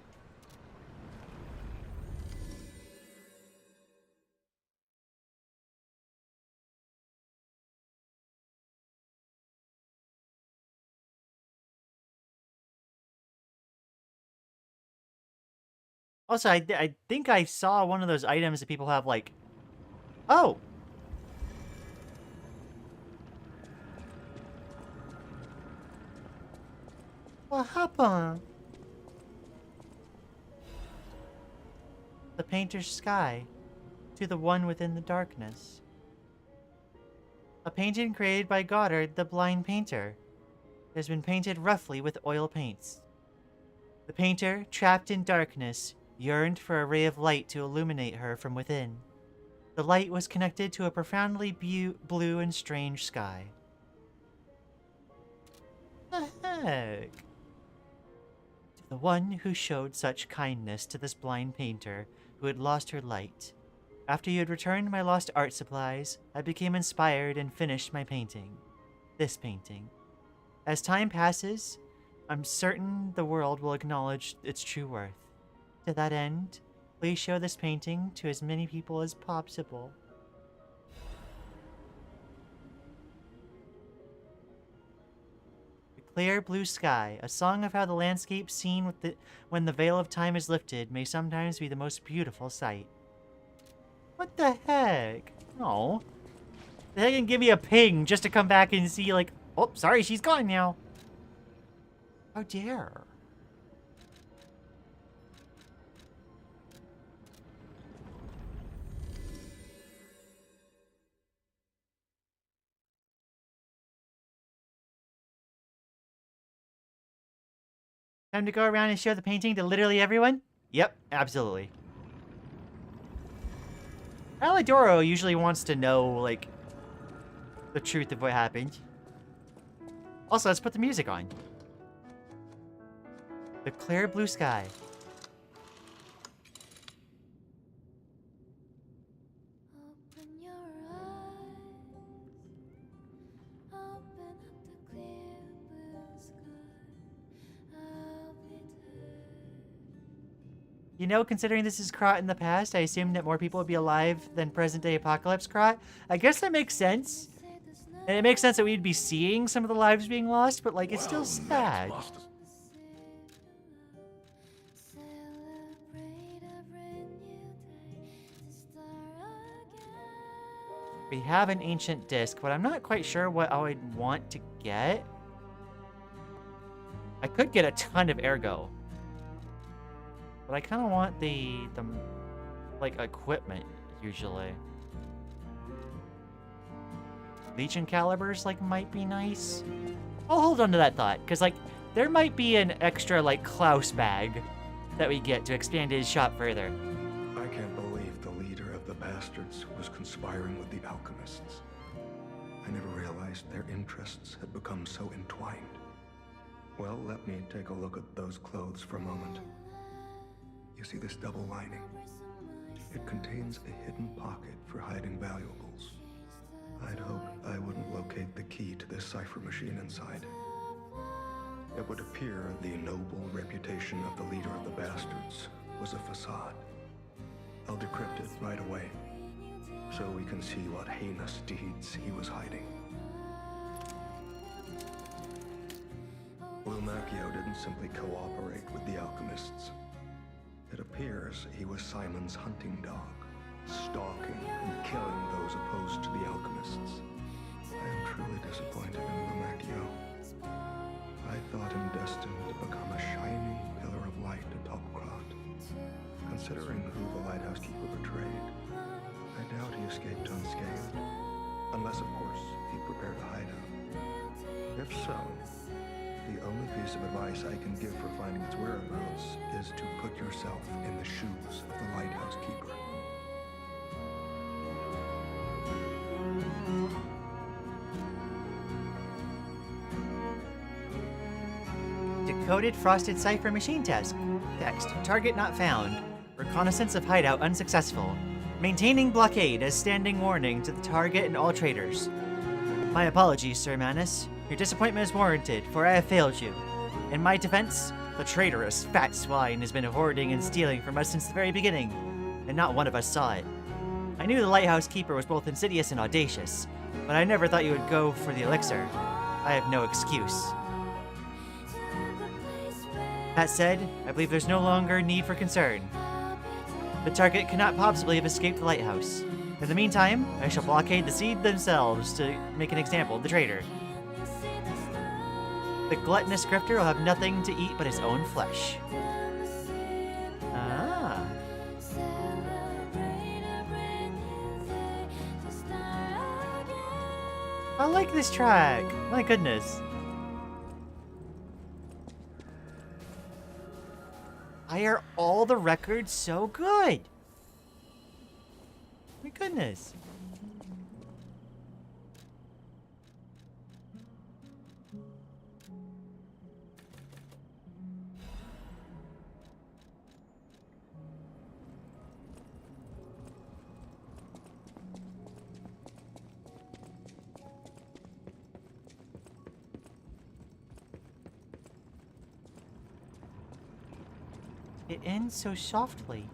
Also, I think I saw one of those items that people have, like... Oh! What happened? The painter's sky, to the one within the darkness. A painting created by Goddard, the blind painter. It has been painted roughly with oil paints. The painter, trapped in darkness, yearned for a ray of light to illuminate her from within. The light was connected to a profoundly blue and strange sky. The heck? To the one who showed such kindness to this blind painter who had lost her light. After you had returned my lost art supplies, I became inspired and finished my painting. This painting. As time passes, I'm certain the world will acknowledge its true worth. To that end, please show this painting to as many people as possible. The clear blue sky, a song of how the landscape seen when the veil of time is lifted may sometimes be the most beautiful sight. What the heck? Oh. They can give me a ping just to come back and see, like, oh, sorry, she's gone now. How dare. Time to go around and show the painting to literally everyone? Yep, absolutely. Alidoro usually wants to know, like, the truth of what happened. Also, let's put the music on. The clear blue sky. Open your eyes. Open up the clear blue sky. I'll be there. You know, considering this is Krot in the past, I assumed that more people would be alive than present-day Apocalypse Krot. I guess that makes sense. And it makes sense that we'd be seeing some of the lives being lost, but, like, it's still sad. We have an ancient disc, but I'm not quite sure what I would want to get. I could get a ton of ergo. But I kind of want the like, equipment, usually. Legion calibers, like, might be nice. I'll hold on to that thought, because, like, there might be an extra, like, Klaus bag that we get to expand his shop further. I can't believe the leader of the bastards was conspiring with the alchemists. I never realized their interests had become so entwined. Well, let me take a look at those clothes for a moment. You see this double lining? It contains a hidden pocket for hiding valuables. I'd hoped I wouldn't locate the key to this cipher machine inside. It would appear the noble reputation of the leader of the bastards was a facade. I'll decrypt it right away, so we can see what heinous deeds he was hiding. Macchio didn't simply cooperate with the alchemists. It appears he was Simon's hunting dog, stalking and killing those opposed to the alchemists. I am truly disappointed in Macchio. I thought him destined to become a shining pillar of light atop Krot. Considering who the lighthouse keeper betrayed, I doubt he escaped unscathed. Unless, of course, he prepared a hideout. If so, the only piece of advice I can give for finding its whereabouts is to put yourself in the shoes of the lighthouse keeper. Decoded frosted cipher machine test. Text. Target not found. Reconnaissance of hideout unsuccessful. Maintaining blockade as standing warning to the target and all traders. My apologies, Sir Manus. Your disappointment is warranted, for I have failed you. In my defense, the traitorous fat swine has been hoarding and stealing from us since the very beginning, and not one of us saw it. I knew the lighthouse keeper was both insidious and audacious, but I never thought you would go for the elixir. I have no excuse. That said, I believe there's no longer need for concern. The target cannot possibly have escaped the lighthouse. In the meantime, I shall blockade the seed themselves to make an example of the traitor. The gluttonous grifter will have nothing to eat but his own flesh. Ah. I like this track. My goodness. Why are all the records so good? My goodness. It ends so softly.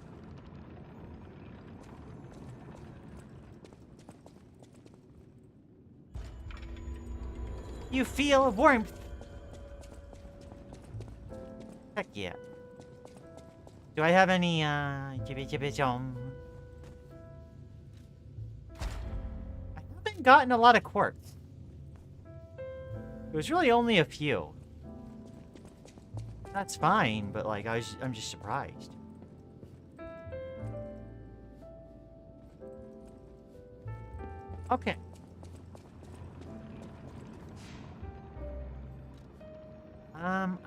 You feel warmth. Heck yeah. Do I have any, jibby jibby jom? I haven't gotten a lot of quartz. It was really only a few. That's fine, but like I'm just surprised. Okay.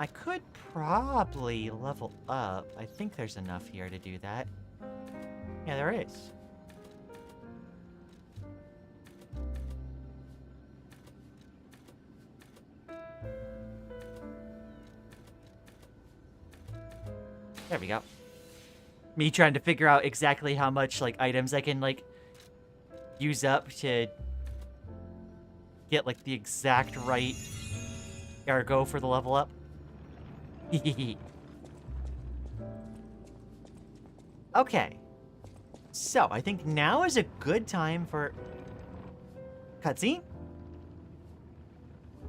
I could probably level up. I think there's enough here to do that. Yeah, there is. There we go. Me trying to figure out exactly how much, like, items I can, like, use up to get, like, the exact right ergo for the level up. Okay. So, I think now is a good time for... Cutscene?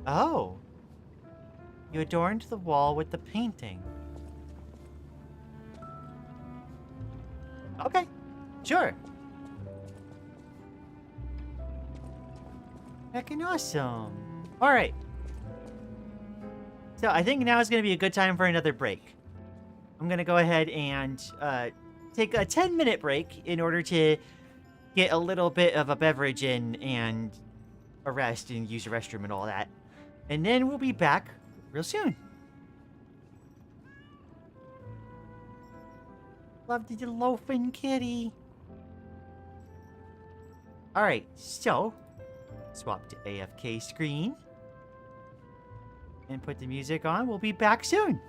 Oh. You adorned the wall with the painting. Okay, sure. Heckin' awesome. All right. So I think now is going to be a good time for another break. I'm going to go ahead and take a 10-minute break in order to get a little bit of a beverage in and a rest and use the restroom and all that. And then we'll be back real soon. Love the loafing kitty. Alright, so swap to AFK screen and put the music on. We'll be back soon.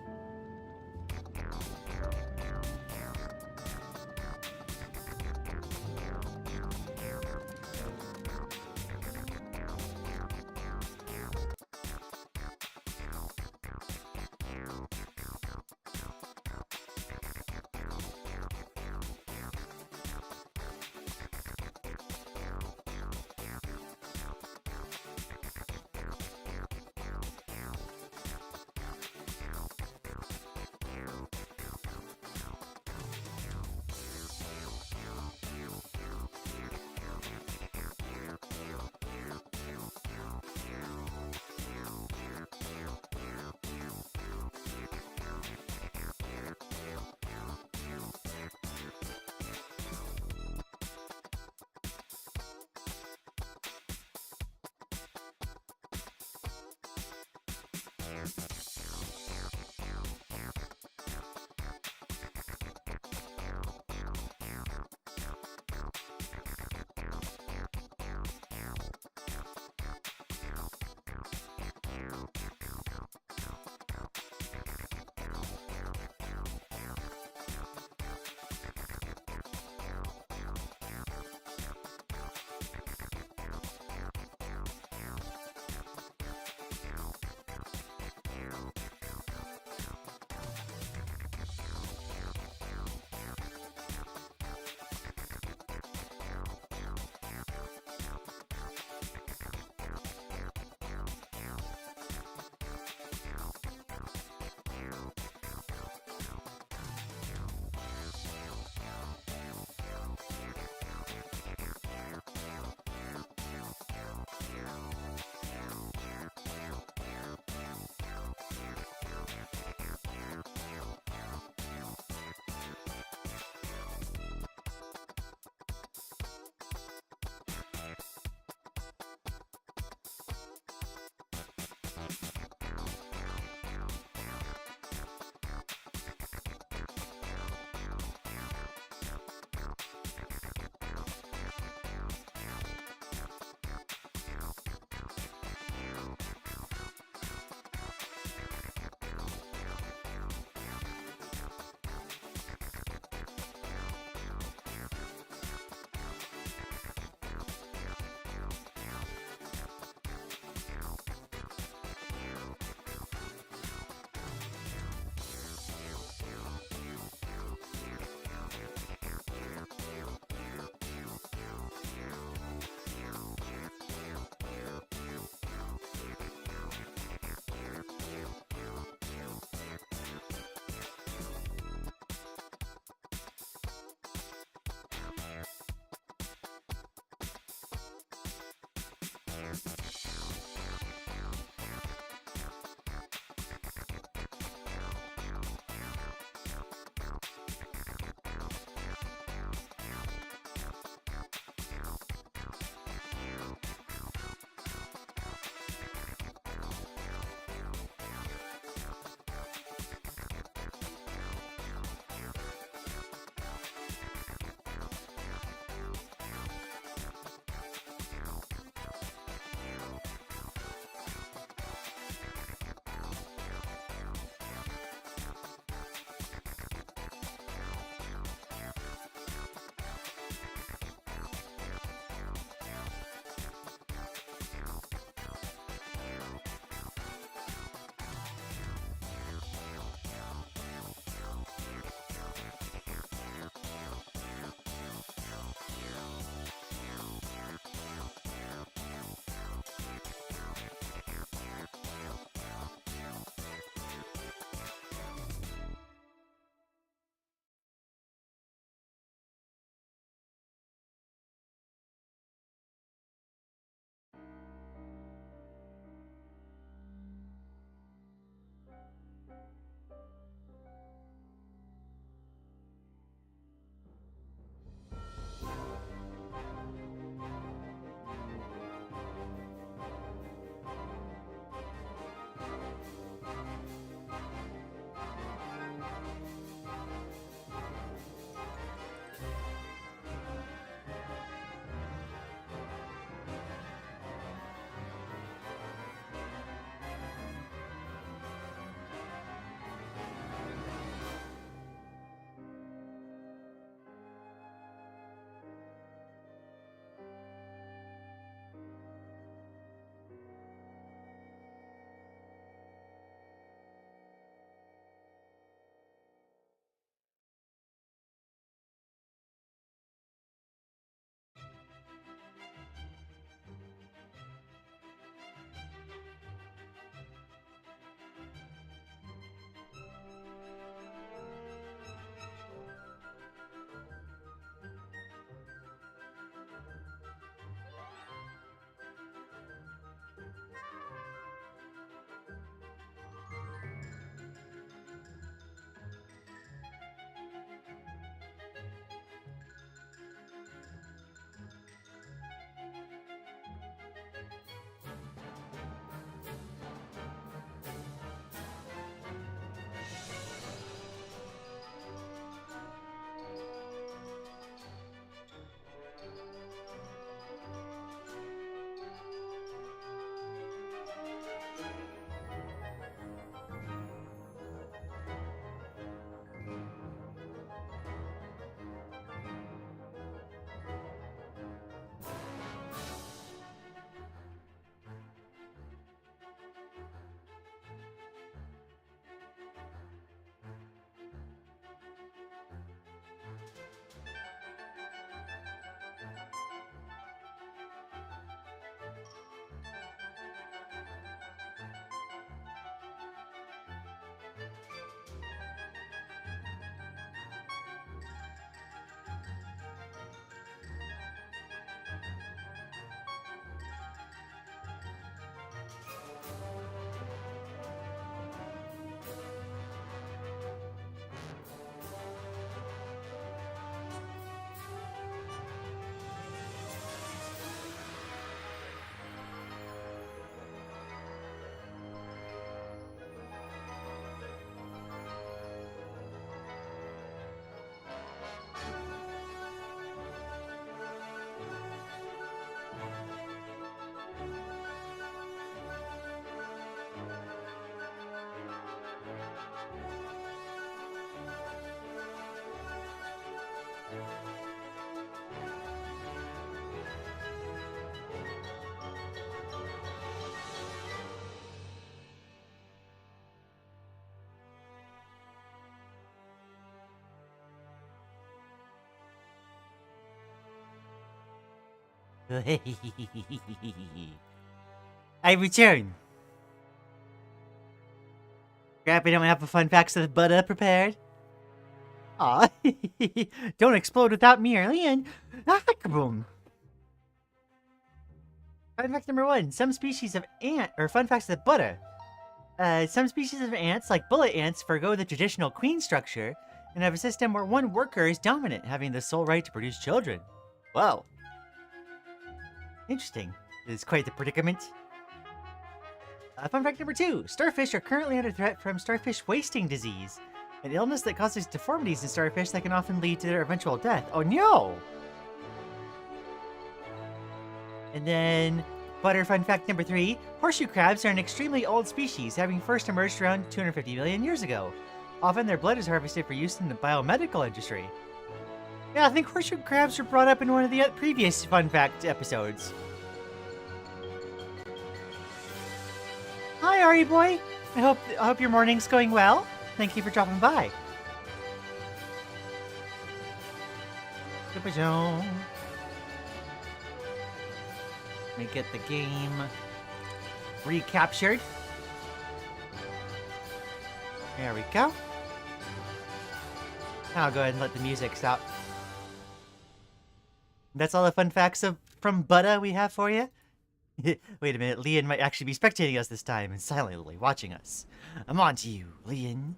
I return. Grandpa don't have a fun facts of the butter prepared. Aw, don't explode without me or Lian. Ah, kaboom. Fun fact number 1. Some species of ant, or fun facts of butter. Some species of ants, like bullet ants, forgo the traditional queen structure and have a system where one worker is dominant, having the sole right to produce children. Wow. Interesting. It is quite the predicament. Fun fact number 2. Starfish are currently under threat from starfish wasting disease, an illness that causes deformities in starfish that can often lead to their eventual death. Oh no! And then, butter fun fact number 3. Horseshoe crabs are an extremely old species, having first emerged around 250 million years ago. Often their blood is harvested for use in the biomedical industry. Yeah, I think horseshoe crabs were brought up in one of the previous fun fact episodes. Hi, Ari boy. I hope your morning's going well. Thank you for dropping by. Let me get the game recaptured. There we go. I'll go ahead and let the music stop. That's all the fun facts from Butta we have for you. Wait a minute, Lian might actually be spectating us this time and silently watching us. I'm on to you, Lian.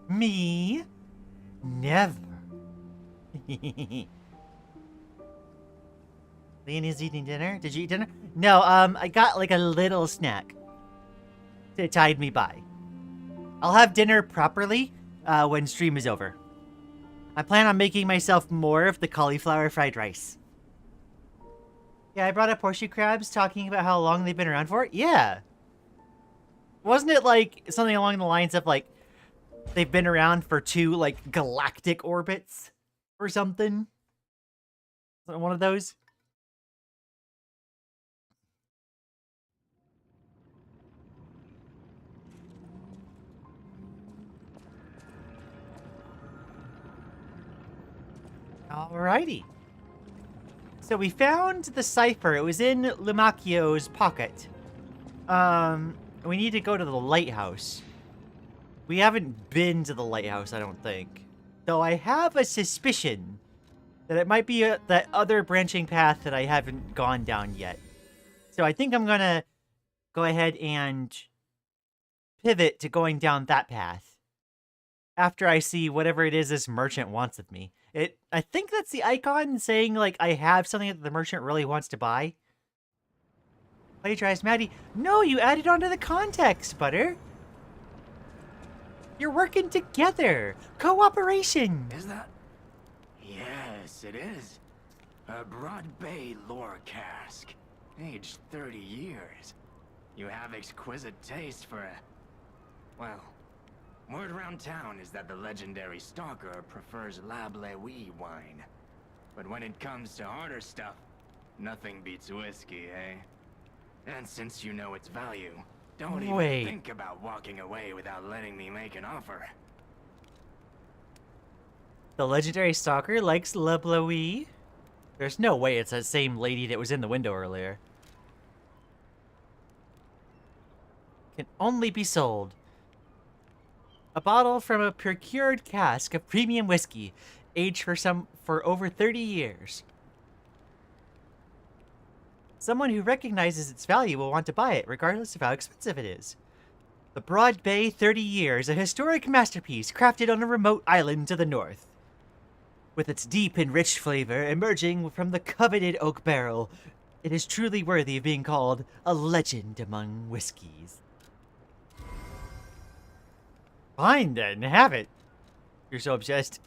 Me? Never. Lian is eating dinner. Did you eat dinner? No, I got like a little snack to tide me by. I'll have dinner properly when stream is over. I plan on making myself more of the cauliflower fried rice. Yeah, I brought up horseshoe crabs, talking about how long they've been around for. Yeah. Wasn't it like something along the lines of like they've been around for 2 like galactic orbits or something? One of those? Alrighty. So we found the cipher. It was in Lumacchio's pocket. We need to go to the lighthouse. We haven't been to the lighthouse, I don't think. Though I have a suspicion that it might be that other branching path that I haven't gone down yet. So I think I'm gonna go ahead and pivot to going down that path after I see whatever it is this merchant wants of me. I think that's the icon saying, like, I have something that the merchant really wants to buy. Plagiarized Maddie. No, you added onto the context, Butter. You're working together. Cooperation. Is that? Yes, it is. A Broad Bay lore cask. Aged 30 years. You have exquisite taste for a... Well... Word around town is that the legendary stalker prefers La Bleuie wine. But when it comes to harder stuff, nothing beats whiskey, eh? And since you know its value, don't even think about walking away without letting me make an offer. The legendary stalker likes La Bleuie? There's no way it's that same lady that was in the window earlier. Can only be sold. A bottle from a procured cask of premium whiskey, aged for over 30 years. Someone who recognizes its value will want to buy it, regardless of how expensive it is. The Broad Bay 30 Years, a historic masterpiece crafted on a remote island to the north. With its deep and rich flavor emerging from the coveted oak barrel, it is truly worthy of being called a legend among whiskeys. Fine then, have it. You're so obsessed.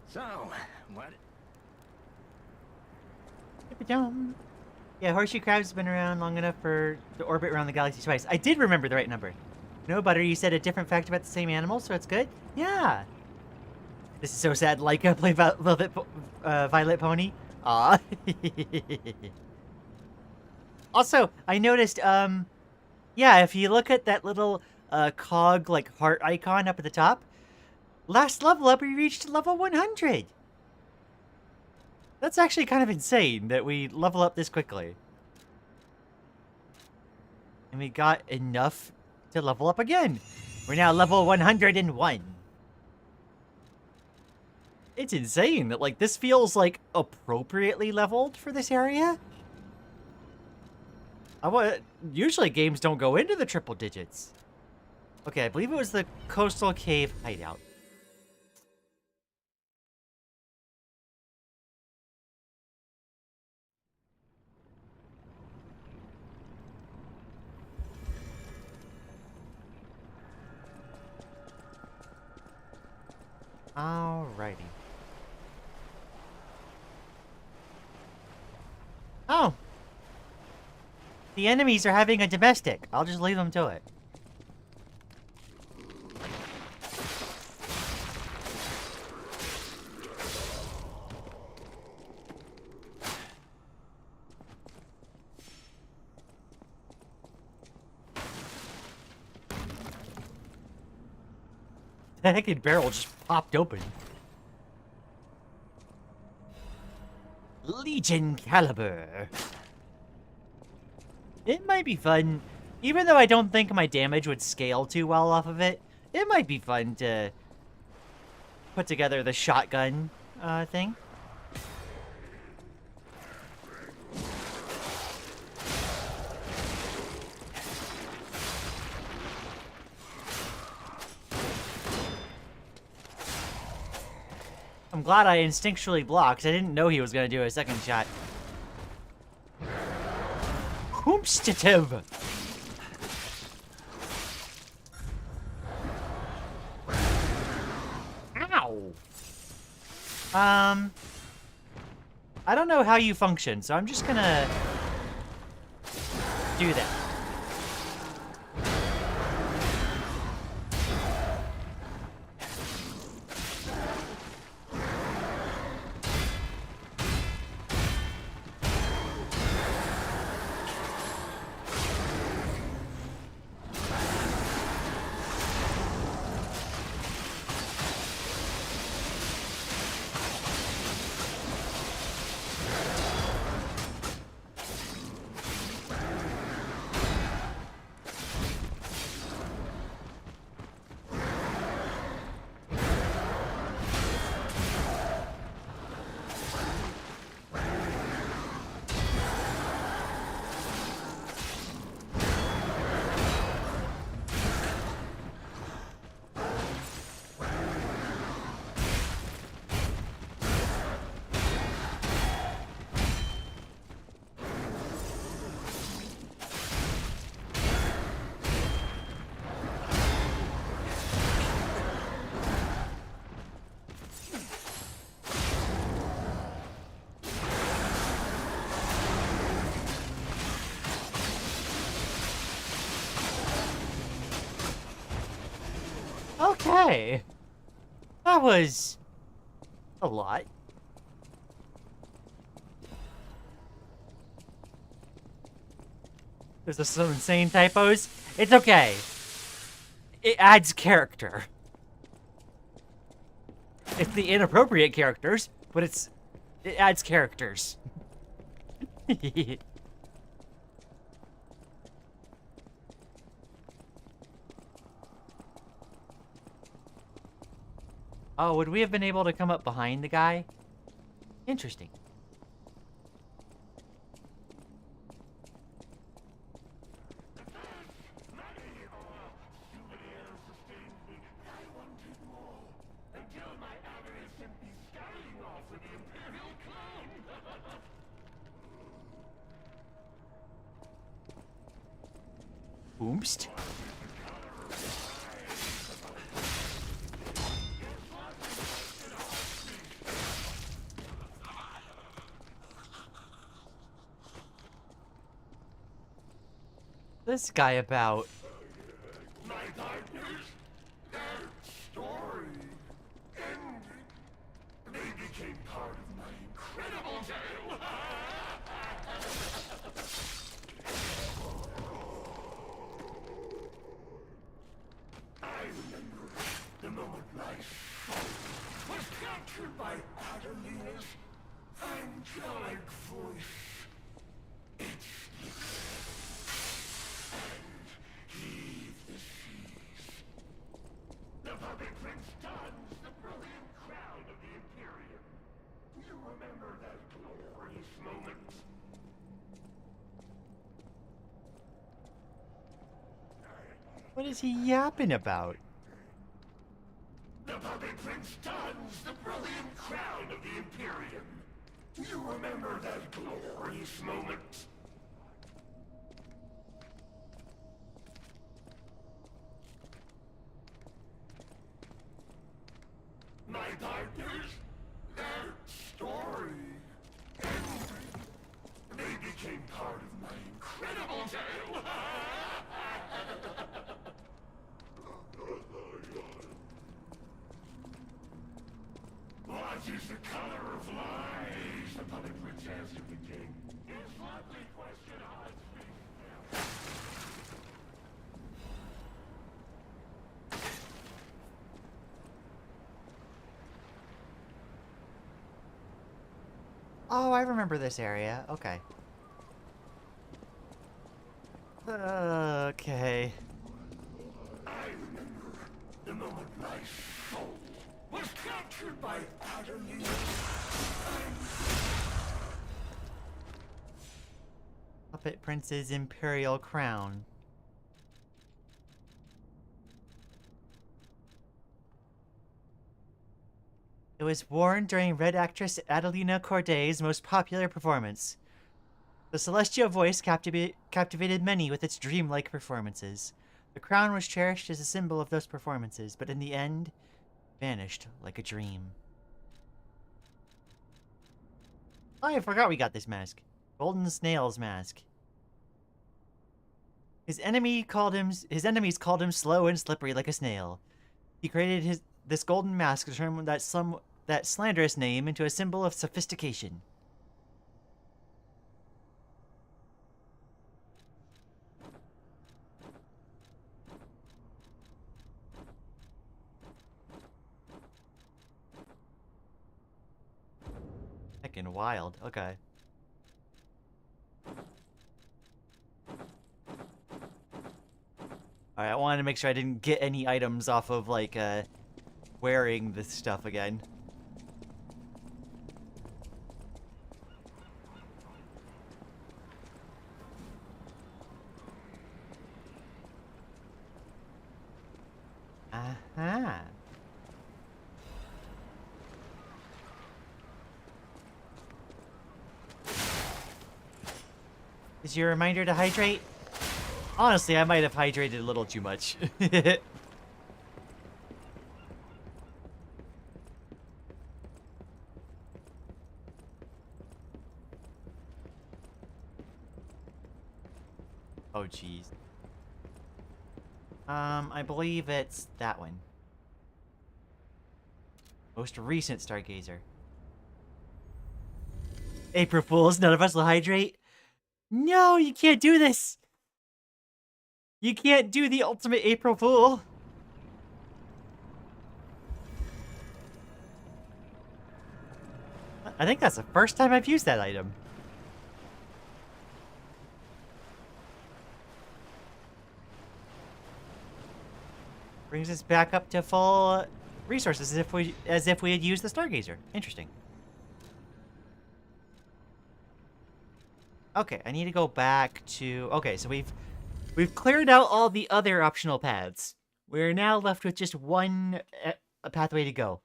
So, what? Yeah, horseshoe crabs have been around long enough to orbit around the galaxy twice. I did remember the right number. No, Butter, you said a different fact about the same animal, so it's good? Yeah. This is so sad. Laika played Violet Pony. Aw. Also, I noticed, yeah, if you look at that little cog, like, heart icon up at the top, last level up, we reached level 100. That's actually kind of insane that we level up this quickly. And we got enough to level up again. We're now level 101. It's insane that, like, this feels, like, appropriately leveled for this area. Usually games don't go into the triple digits. Okay, I believe it was the Coastal Cave hideout. Alrighty. Oh. The enemies are having a domestic. I'll just leave them to it. The heckin' barrel just popped open. Legion Caliber. It might be fun. Even though I don't think my damage would scale too well off of it, it might be fun to put together the shotgun thing. I'm glad I instinctually blocked. I didn't know he was going to do a second shot. Whoomstative! Ow! I don't know how you function, so I'm just gonna do that. Okay. That was a lot. There's just some insane typos. It's okay. It adds character. It's the inappropriate characters, but it adds characters. Oh, would we have been able to come up behind the guy? Interesting. Oomst. This guy about? My partners, their story ended. They became part of my incredible tale. I remember the moment my soul was captured by Adeline's angelic voice. The puppet prince dons the brilliant crown of the Imperial What is he yapping about? The puppet prince dons the brilliant crown of the Imperium. You remember that glorious moment? My partners, their story ended. They became part of my incredible tale. What is the color of lies? The puppet prince answered the king. His lovely question haunts me. Oh, I remember this area. Okay. Okay. I remember the moment my soul was captured by utterly. Puppet Prince's Imperial Crown. It was worn during Red actress Adelina Corday's most popular performance. The celestial voice captivated many with its dreamlike performances. The crown was cherished as a symbol of those performances, but in the end, vanished like a dream. Oh, I forgot we got this mask. Golden Snail's mask. His enemies called him slow and slippery like a snail. He created this golden mask to turn that slanderous name into a symbol of sophistication. Heckin' wild. Okay. Alright, I wanted to make sure I didn't get any items off of, like, wearing this stuff again. Aha. Is your reminder to hydrate? Honestly, I might have hydrated a little too much. Oh, jeez. I believe it's that one. Most recent Stargazer. April Fools, none of us will hydrate? No, you can't do this! You can't do the ultimate April Fool! I think that's the first time I've used that item. Brings us back up to full resources as if we had used the Stargazer. Interesting. Okay, I need to go back to... Okay, so we've cleared out all the other optional paths. We're now left with just one pathway to go.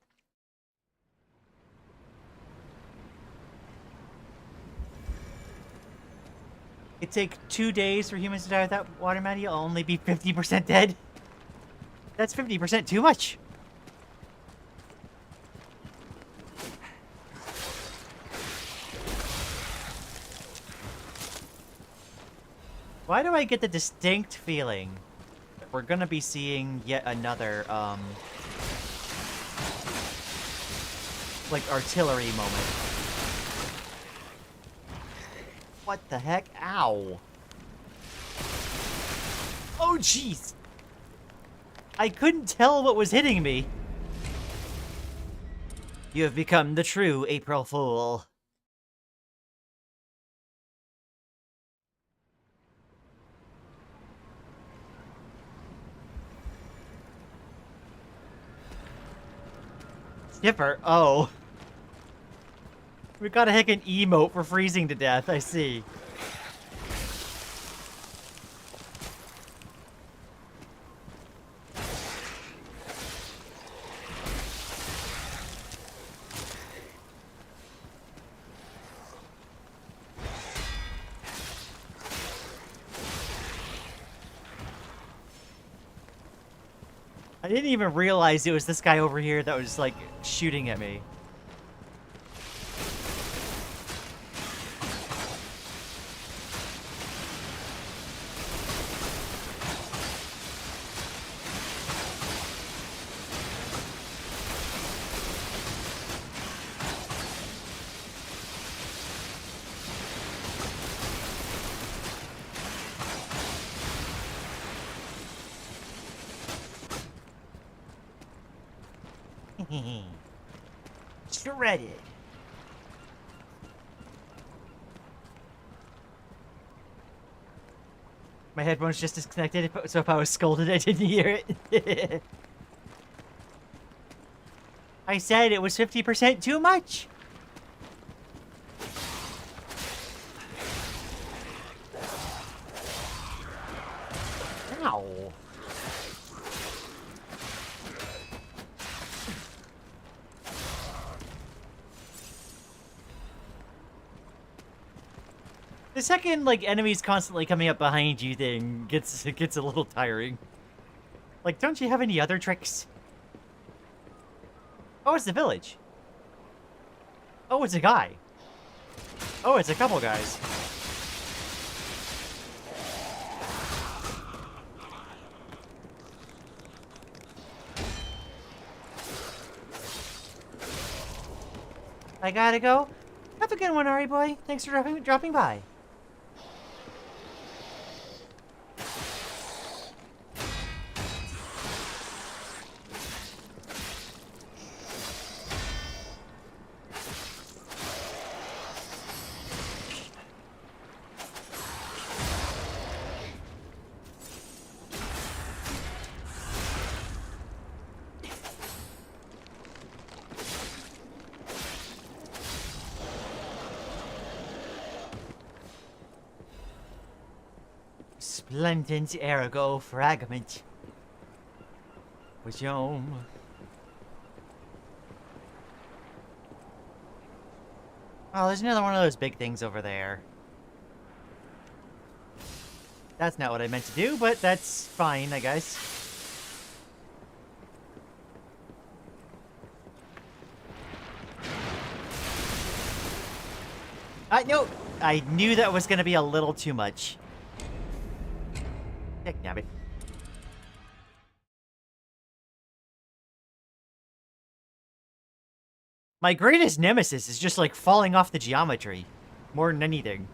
It'd take 2 days for humans to die without water, Maddie. You'll only be 50% dead. That's 50% too much. Why do I get the distinct feeling that we're gonna be seeing yet another, like, artillery moment? What the heck? Ow. Oh, jeez. I couldn't tell what was hitting me. You have become the true April Fool. Skipper? Oh. We got a heccin emote for freezing to death, I see. I didn't even realize it was this guy over here that was, like, shooting at me. Shredded. My headphones just disconnected, so if I was scolded, I didn't hear it. I said it was 50% too much. Ow. The second, like, enemies constantly coming up behind you thing gets a little tiring. Like, don't you have any other tricks? Oh, it's the village. Oh, it's a guy. Oh, it's a couple guys. I gotta go. Have a good one, Ari boy. Thanks for dropping by. Splendid ergo fragment. Wajom. Oh, there's another one of those big things over there. That's not what I meant to do, but that's fine, I guess. No, I knew that was gonna be a little too much. Heck, nabbit. My greatest nemesis is just like falling off the geometry, more than anything.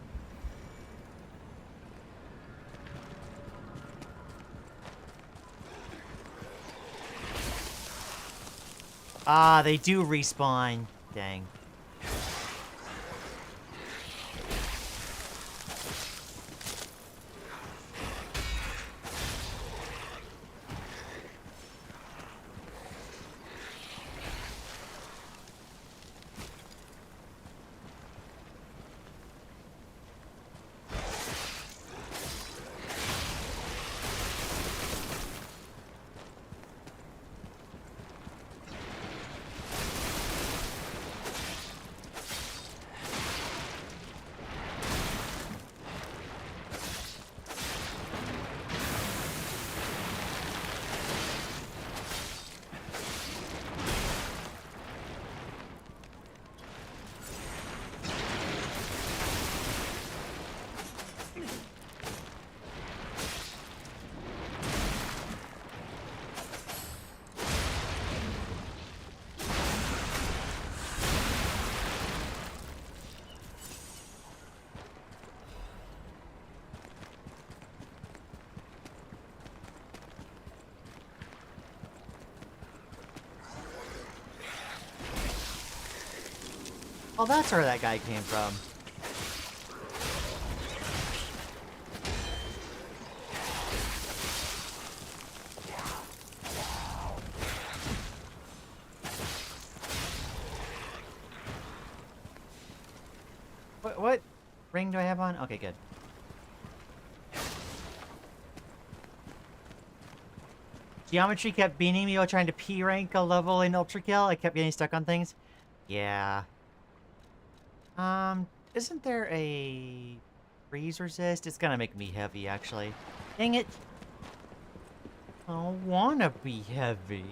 Ah, they do respawn. Dang. Oh, that's where that guy came from. What ring do I have on? Okay, good. Geometry kept beating me while trying to P rank a level in Ultra Kill. I kept getting stuck on things. Yeah. Isn't there a freeze resist? It's gonna make me heavy, actually. Dang it. I don't wanna be heavy.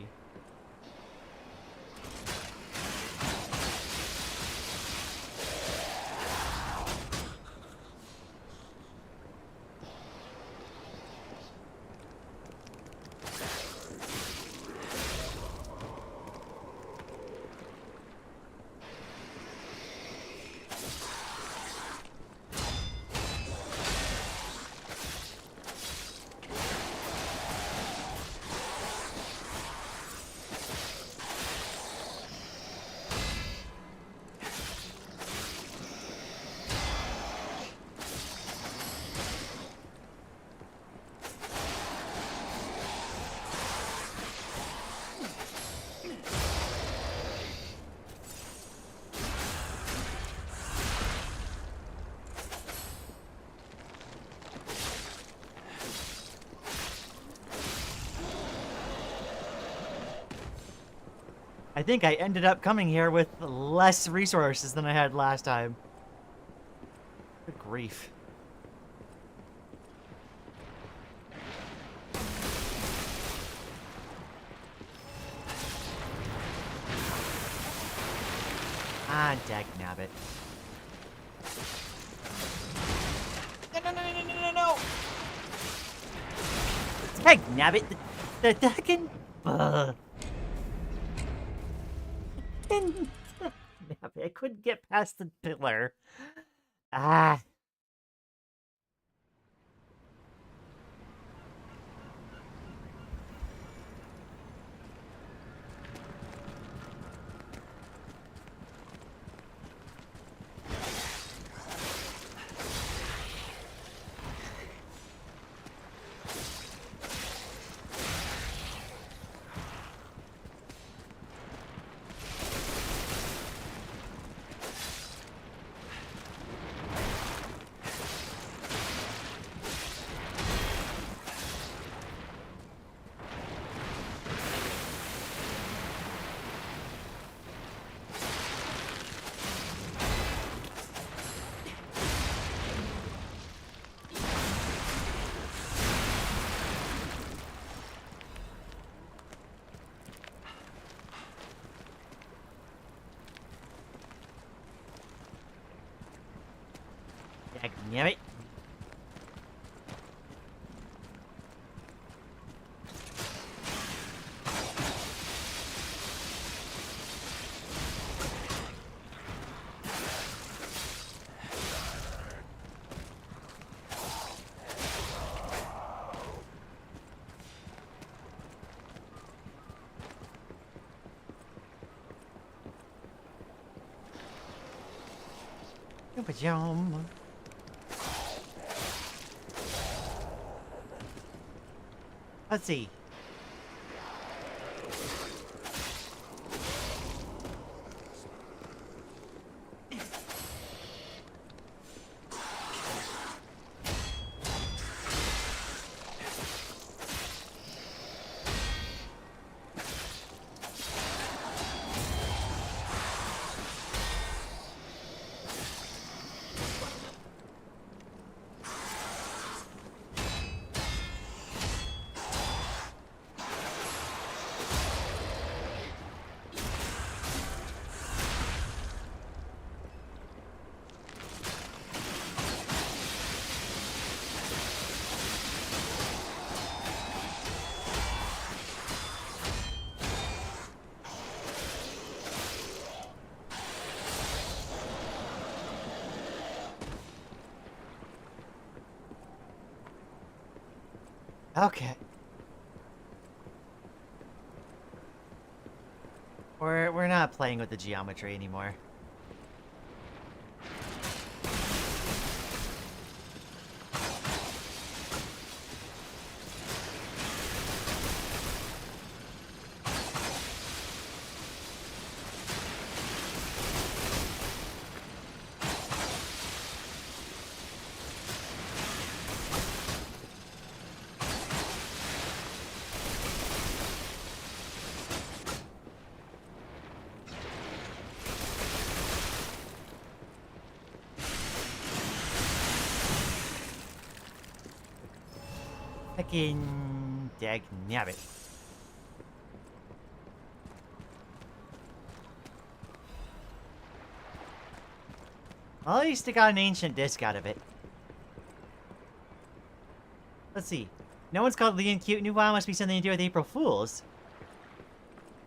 I think I ended up coming here with less resources than I had last time. Good grief. Ah, dagnabbit. No! Dagnabbit! The daggin... I couldn't get past the pillar. Ah. Damn it. Pajama. Let's see. Okay. We're not playing with the geometry anymore. Heckin' dagnabbit. Well, at least I got an ancient disc out of it. Let's see. No one's called Lian cute. New WoW must be something to do with April Fools.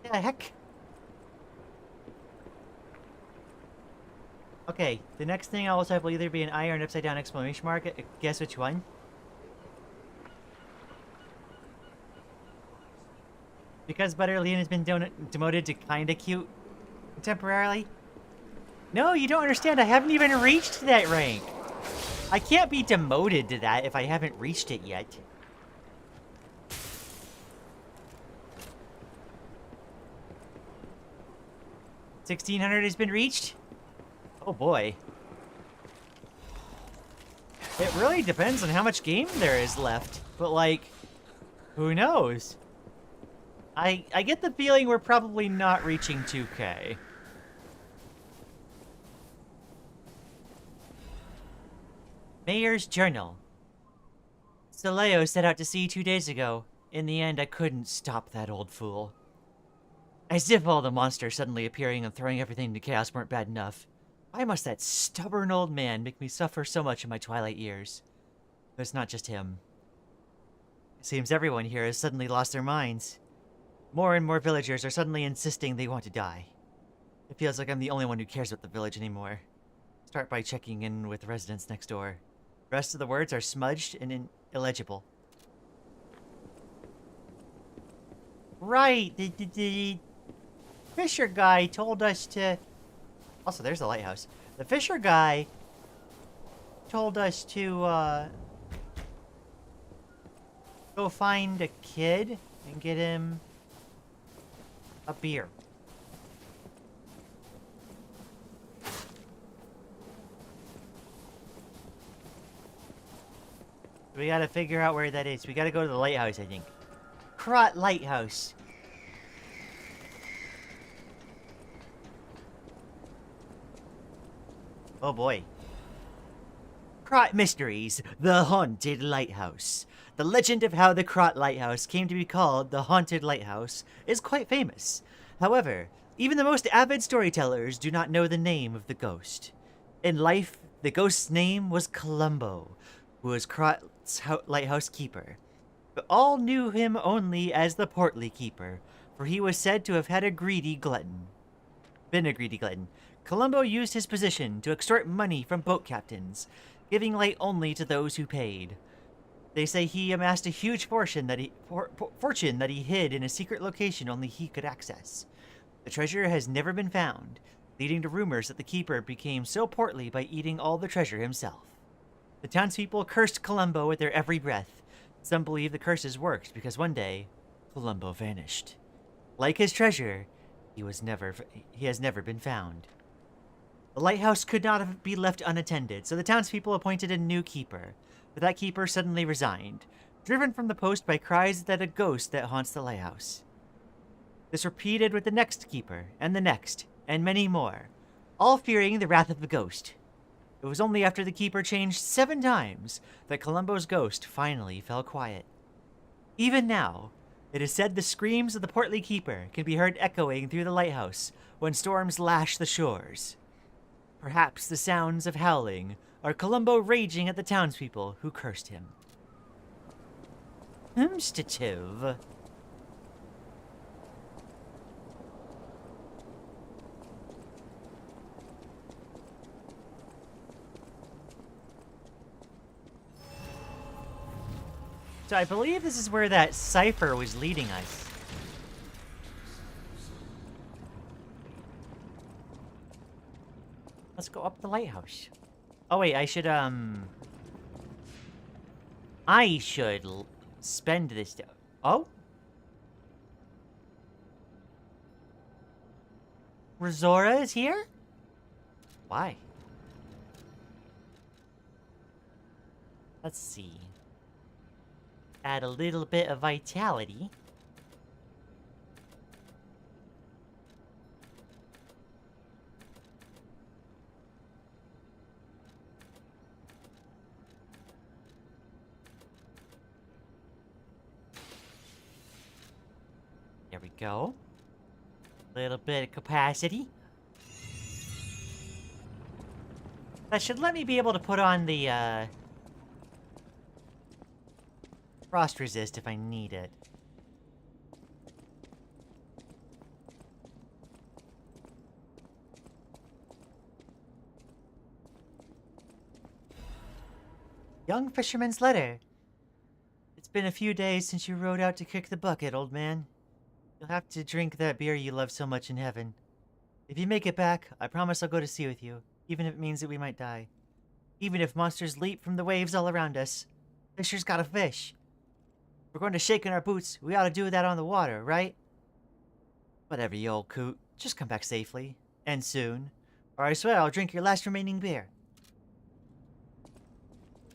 Yeah, heck. Okay, the next thing I will type will either be an I or an upside down exclamation mark. Guess which one? Because Butter Lian has been demoted to kinda cute temporarily? No, you don't understand. I haven't even reached that rank. I can't be demoted to that if I haven't reached it yet. $1,600 has been reached? Oh boy. It really depends on how much game there is left. But like, who knows? I get the feeling we're probably not reaching 2K. Mayor's Journal. Soleo set out to sea 2 days ago. In the end, I couldn't stop that old fool. As if all the monsters suddenly appearing and throwing everything to chaos weren't bad enough. Why must that stubborn old man make me suffer so much in my twilight years? But it's not just him. It seems everyone here has suddenly lost their minds. More and more villagers are suddenly insisting they want to die. It feels like I'm the only one who cares about the village anymore. Start by checking in with the residents next door. The rest of the words are smudged and illegible. Right, the Fisher guy told us to... Also, there's the lighthouse. The Fisher guy told us to, go find a kid and get him a beer. We gotta figure out where that is. We gotta go to the lighthouse, I think. Krot Lighthouse. Oh boy. Krot Mysteries, the Haunted Lighthouse. The legend of how the Krot Lighthouse came to be called the Haunted Lighthouse is quite famous. However, even the most avid storytellers do not know the name of the ghost. In life, the ghost's name was Columbo, who was Krot's lighthouse keeper. But all knew him only as the Portly Keeper, for he was said to have been a greedy glutton. Columbo used his position to extort money from boat captains, giving light only to those who paid. They say he amassed a huge fortune that he hid in a secret location only he could access. The treasure has never been found, leading to rumors that the keeper became so portly by eating all the treasure himself. The townspeople cursed Columbo with their every breath. Some believe the curses worked because one day, Columbo vanished. Like his treasure, he has never been found. The lighthouse could not be left unattended, so the townspeople appointed a new keeper. But that keeper suddenly resigned, driven from the post by cries that a ghost that haunts the lighthouse. This repeated with the next keeper, and the next, and many more, all fearing the wrath of the ghost. It was only after the keeper changed 7 times that Columbo's ghost finally fell quiet. Even now, it is said the screams of the portly keeper can be heard echoing through the lighthouse when storms lash the shores. Perhaps the sounds of howling are Columbo raging at the townspeople who cursed him. Humstative. So I believe this is where that cipher was leading us. Let's go up the lighthouse. Oh wait, I should spend this Oh? Rizora is here? Why? Let's see. Add a little bit of vitality. go. Little bit of capacity. That should let me be able to put on the, frost resist if I need it. Young Fisherman's Letter. It's been a few days since you rode out to kick the bucket, old man. You'll have to drink that beer you love so much in heaven. If you make it back, I promise I'll go to sea with you, even if it means that we might die. Even if monsters leap from the waves all around us. Fisher's gotta fish. If we're going to shake in our boots, we ought to do that on the water, right? Whatever, you old coot. Just come back safely. And soon. Or I swear I'll drink your last remaining beer.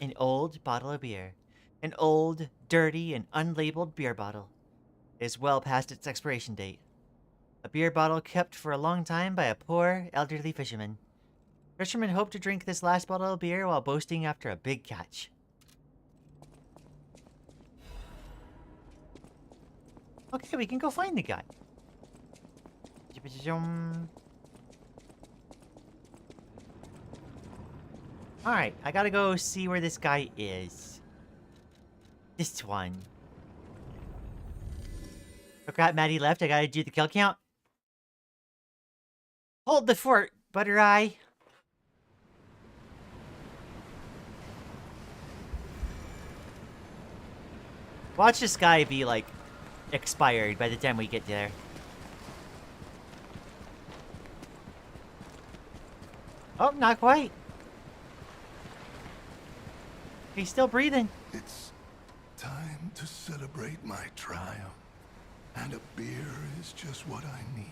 An old bottle of beer. An old, dirty, and unlabeled beer bottle. It is well past its expiration date. A beer bottle kept for a long time by a poor, elderly fisherman. Fisherman hoped to drink this last bottle of beer while boasting after a big catch. Okay, we can go find the guy. Alright, I gotta go see where this guy is. This one. Oh crap, Maddie left. I gotta do the kill count. Hold the fort, Butter Eye. Watch this guy be, like, expired by the time we get there. Oh, not quite. He's still breathing. It's time to celebrate my triumph. And a beer is just what I need.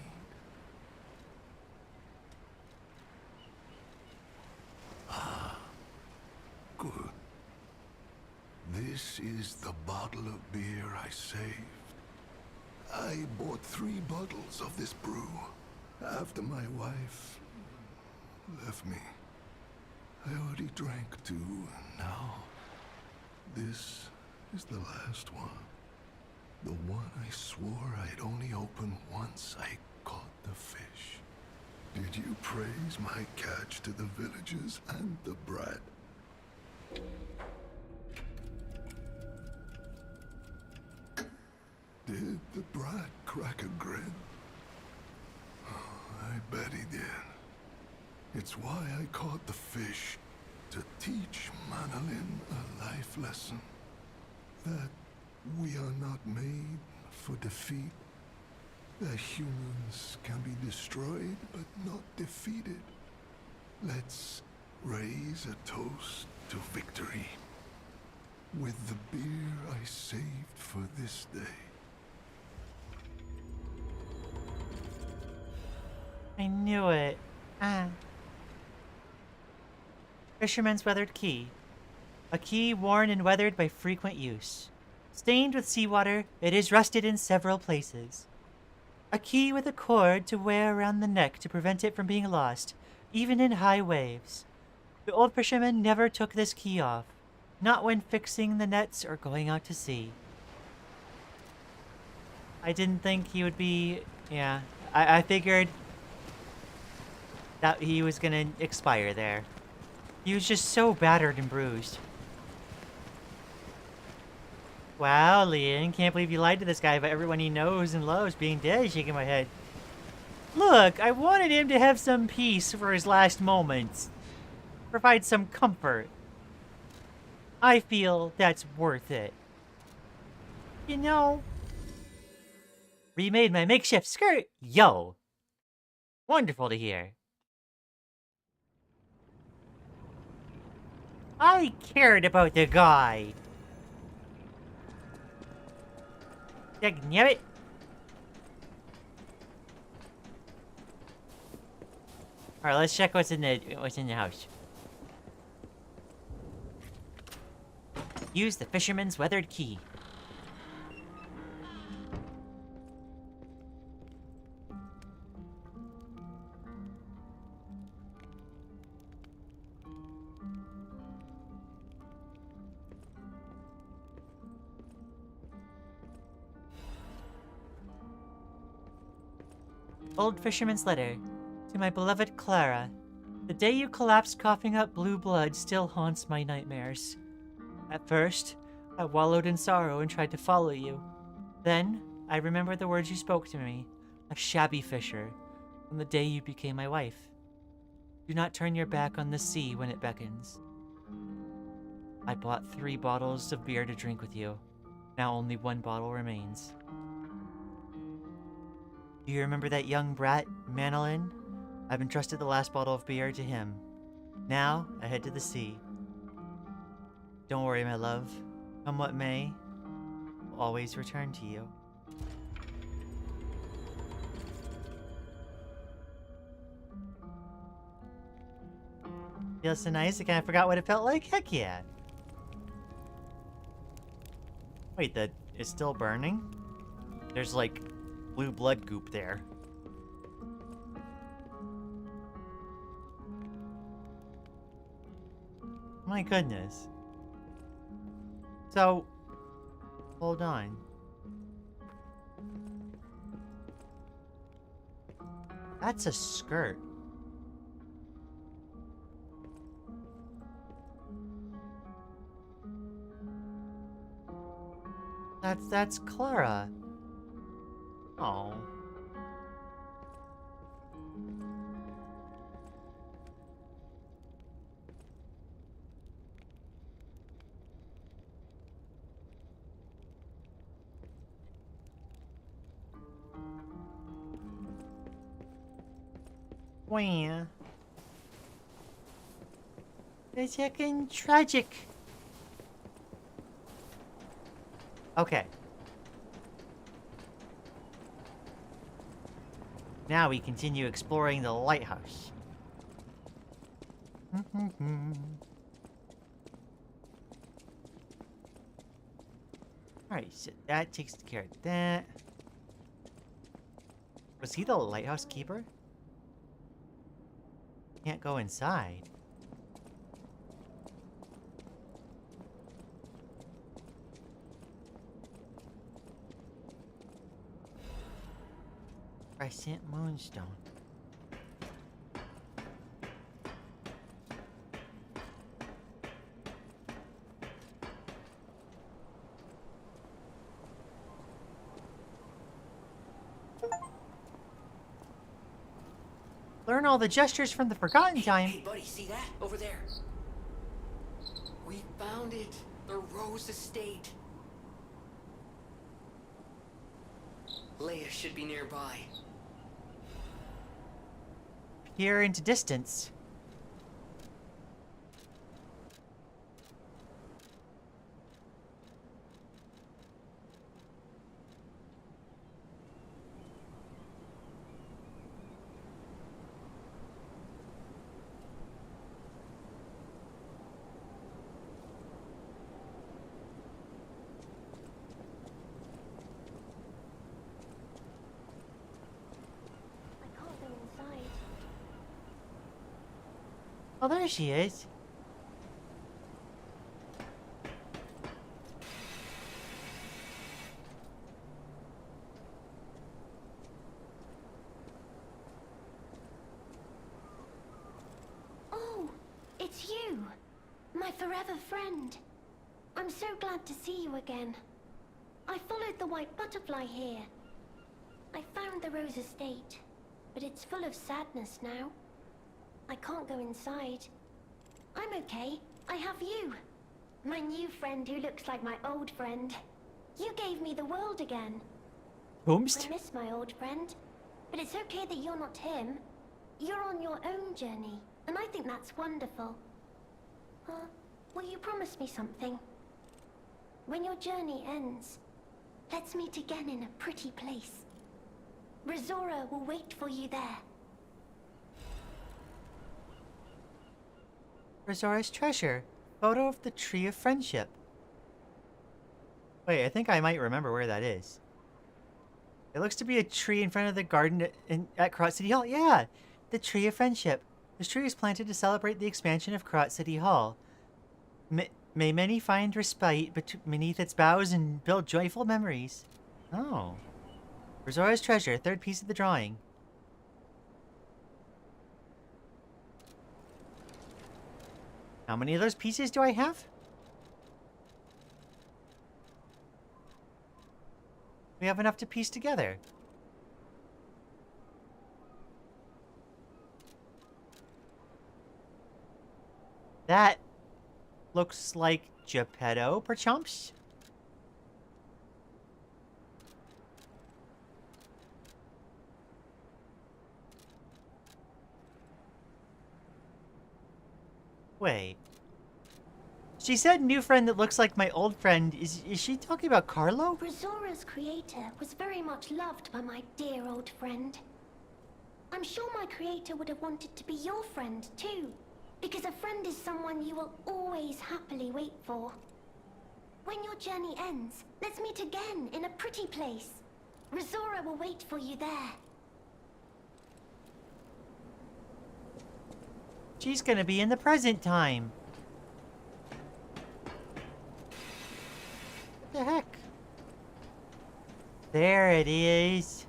Ah, good. This is the bottle of beer I saved. I bought 3 bottles of this brew after my wife left me. I already drank 2, and now this is the last one. The one I swore I'd only open once I caught the fish. Did you praise my catch to the villagers and the brat? Did the brat crack a grin? Oh, I bet he did. It's why I caught the fish, to teach Manolin a life lesson. That we are not made for defeat. That humans can be destroyed, but not defeated. Let's raise a toast to victory. With the beer I saved for this day. I knew it. Ah. Fisherman's Weathered Key. A key worn and weathered by frequent use. Stained with seawater, it is rusted in several places. A key with a cord to wear around the neck to prevent it from being lost, even in high waves. The old fisherman never took this key off, not when fixing the nets or going out to sea. I didn't think he would be... yeah, I figured that he was gonna expire there. He was just so battered and bruised. Wow, Lian, can't believe you lied to this guy about everyone he knows and loves being dead. Shaking my head. Look, I wanted him to have some peace for his last moments. Provide some comfort. I feel that's worth it. You know, remade my makeshift skirt. Yo. Wonderful to hear. I cared about the guy. Dagnabbit. Alright, let's check what's in the house. Use the Fisherman's Weathered Key. Old Fisherman's Letter. To my beloved Clara. The day you collapsed coughing up blue blood still haunts my nightmares. At first, I wallowed in sorrow and tried to follow you. Then, I remembered the words you spoke to me, a shabby fisher, from the day you became my wife. Do not turn your back on the sea when it beckons. I bought 3 bottles of beer to drink with you. Now only 1 bottle remains. Do you remember that young brat, Manolin? I've entrusted the last bottle of beer to him. Now, I head to the sea. Don't worry, my love. Come what may, I'll always return to you. Feels so nice, I kind of forgot what it felt like? Heck yeah! Wait, it's still burning? There's like blue blood goop there. My goodness. So, hold on. That's a skirt. That's Clara. Oh. Wow. It's heckin' tragic. Okay. Now we continue exploring the lighthouse. Alright, so that takes care of that. Was he the lighthouse keeper? Can't go inside. Crescent Moonstone. Learn all the gestures from the Forgotten Time. Hey, buddy, see that? Over there. We found it. The Rose Estate. Leia should be nearby. Peer into distance. Oh, there she is. Oh, it's you. My forever friend. I'm so glad to see you again. I followed the white butterfly here. I found the Rose Estate, but it's full of sadness now. I can't go inside. I'm okay. I have you. My new friend who looks like my old friend. You gave me the world again. Boomst? I miss my old friend, but it's okay that you're not him. You're on your own journey, and I think that's wonderful. Will you promise me something? When your journey ends, let's meet again in a pretty place. Rizora will wait for you there. Rizora's treasure. Photo of the Tree of Friendship. Wait, I think I might remember where that is. It looks to be a tree in front of the garden at Karot City Hall. Yeah, the Tree of Friendship. This tree is planted to celebrate the expansion of Karot City Hall. May many find respite beneath its boughs and build joyful memories. Oh. Rizora's treasure, third piece of the drawing. How many of those pieces do I have? We have enough to piece together. That looks like Geppetto, perchance? Wait. She said new friend that looks like my old friend. Is she talking about Carlo? Brazora's creator was very much loved by my dear old friend. I'm sure my creator would have wanted to be your friend too, because a friend is someone you will always happily wait for. When your journey ends, let's meet again in a pretty place. Brazora will wait for you there. She's gonna be in the present time. What the heck? There it is.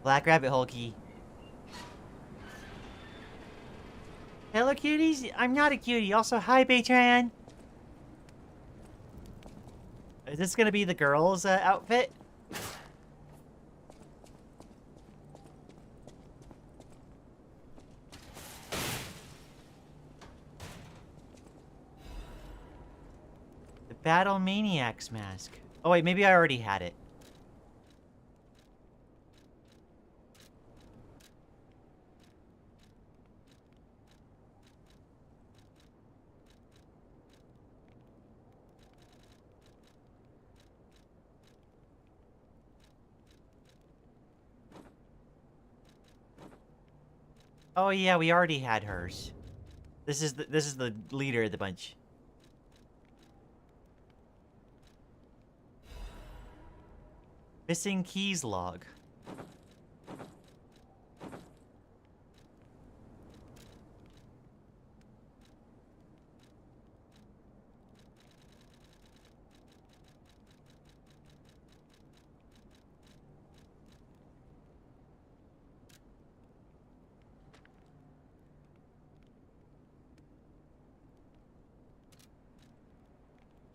Black rabbit hole key. Hello, cuties. I'm not a cutie. Also, hi, Baytran. Is this gonna be the girl's outfit? The Battle Maniac's mask. Oh wait, maybe I already had it. Oh yeah, we already had hers. This is the leader of the bunch. Missing keys log.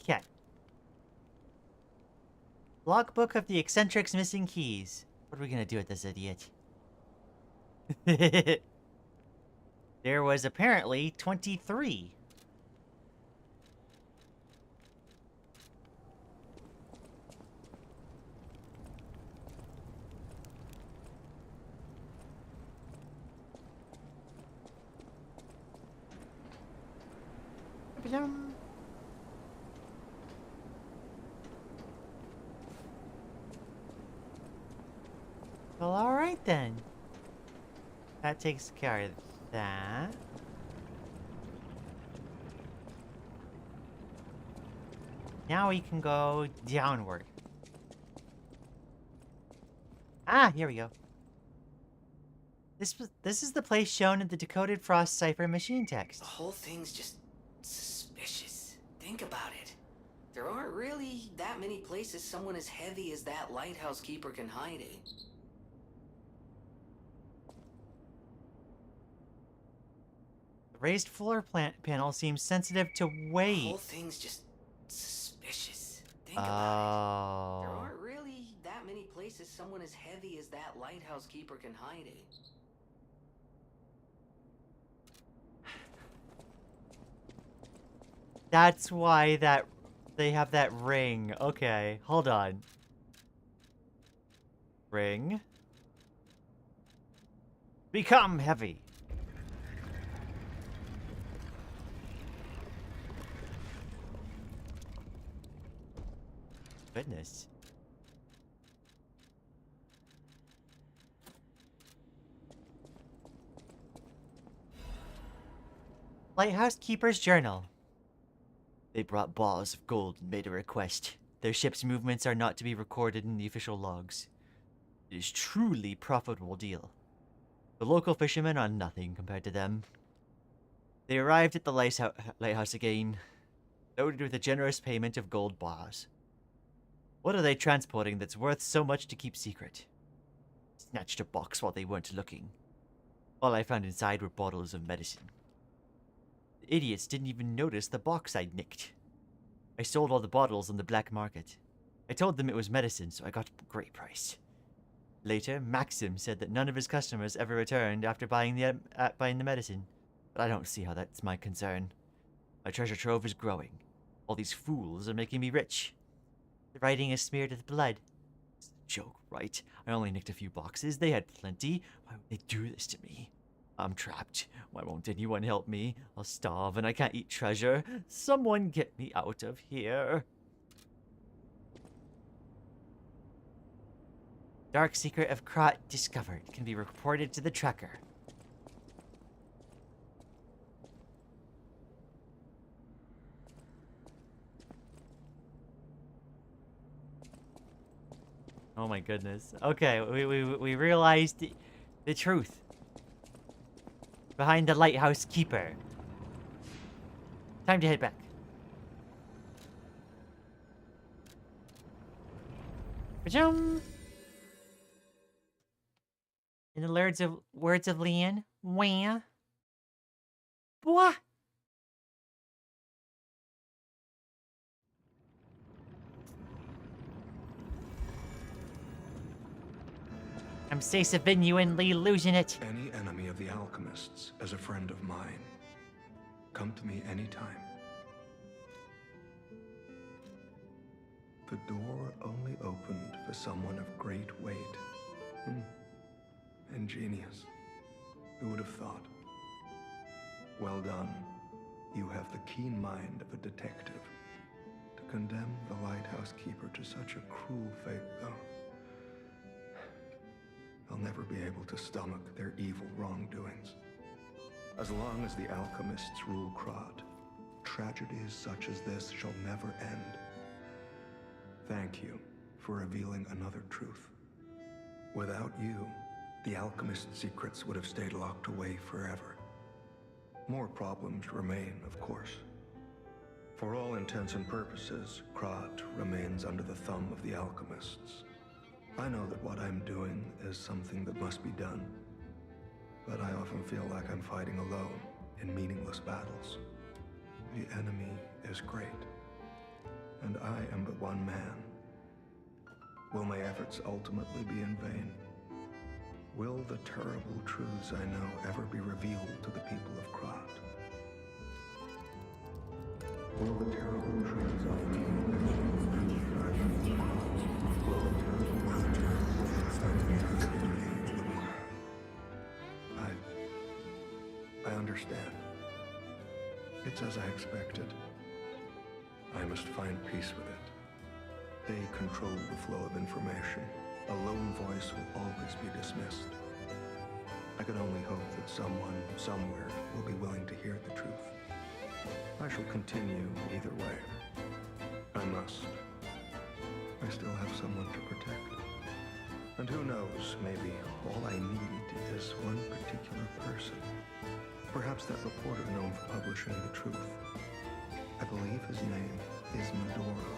Okay. Logbook of the eccentric's missing keys. What are we gonna do with this idiot? There was apparently 23. Well, alright then. That takes care of that. Now we can go downward. Ah, here we go. This is the place shown in the decoded Frost cipher machine text. The whole thing's just suspicious. Think about it. There aren't really that many places someone as heavy as that lighthouse keeper can hide in. The raised floor panel seems sensitive to The weight. whole thing's just suspicious. Think about it. There aren't really that many places someone as heavy as that lighthouse keeper can hide in. That's why they have that ring. Okay, hold on. Ring. Become heavy. Goodness. Lighthouse Keeper's Journal. They brought bars of gold and made a request. Their ship's movements are not to be recorded in the official logs. It is truly profitable deal. The local fishermen are nothing compared to them. They arrived at the lighthouse again, loaded with a generous payment of gold bars. What are they transporting that's worth so much to keep secret? Snatched a box while they weren't looking. All I found inside were bottles of medicine. The idiots didn't even notice the box I'd nicked. I sold all the bottles on the black market. I told them it was medicine, so I got a great price. Later, Maxim said that none of his customers ever returned after buying the medicine, but I don't see how that's my concern. My treasure trove is growing. All these fools are making me rich. The writing is smeared with blood. It's a joke, right? I only nicked a few boxes. They had plenty. Why would they do this to me? I'm trapped. Why won't anyone help me? I'll starve and I can't eat treasure. Someone get me out of here. Dark secret of Krot discovered. Can be reported to the tracker. Oh my goodness. Okay, we realized the truth behind the lighthouse keeper. Time to head back. Ba-jum! In the words of Lian, wah. What? I'm so genuinely losing it. Any enemy of the alchemists is a friend of mine. Come to me anytime. The door only opened for someone of great weight. Ingenious. Who would have thought? Well done. You have the keen mind of a detective. To condemn the lighthouse keeper to such a cruel fate, though. I'll never be able to stomach their evil wrongdoings. As long as the alchemists rule Krot, tragedies such as this shall never end. Thank you for revealing another truth. Without you, the alchemist's secrets would have stayed locked away forever. More problems remain, of course. For all intents and purposes, Krot remains under the thumb of the alchemists. I know that what I'm doing is something that must be done, but I often feel like I'm fighting alone in meaningless battles. The enemy is great, and I am but one man. Will my efforts ultimately be in vain? Will the terrible truths I know ever be revealed to the people of Krot? Will the terrible truths I know ever be revealed to the people of Krot? Will the terrible I understand. It's as I expected. I must find peace with it. They control the flow of information. A lone voice will always be dismissed. I can only hope that someone, somewhere, will be willing to hear the truth. I shall continue either way. I must. I still have someone to protect. And who knows, maybe all I need is one particular person. Perhaps that reporter known for publishing the truth. I believe his name is Medoro.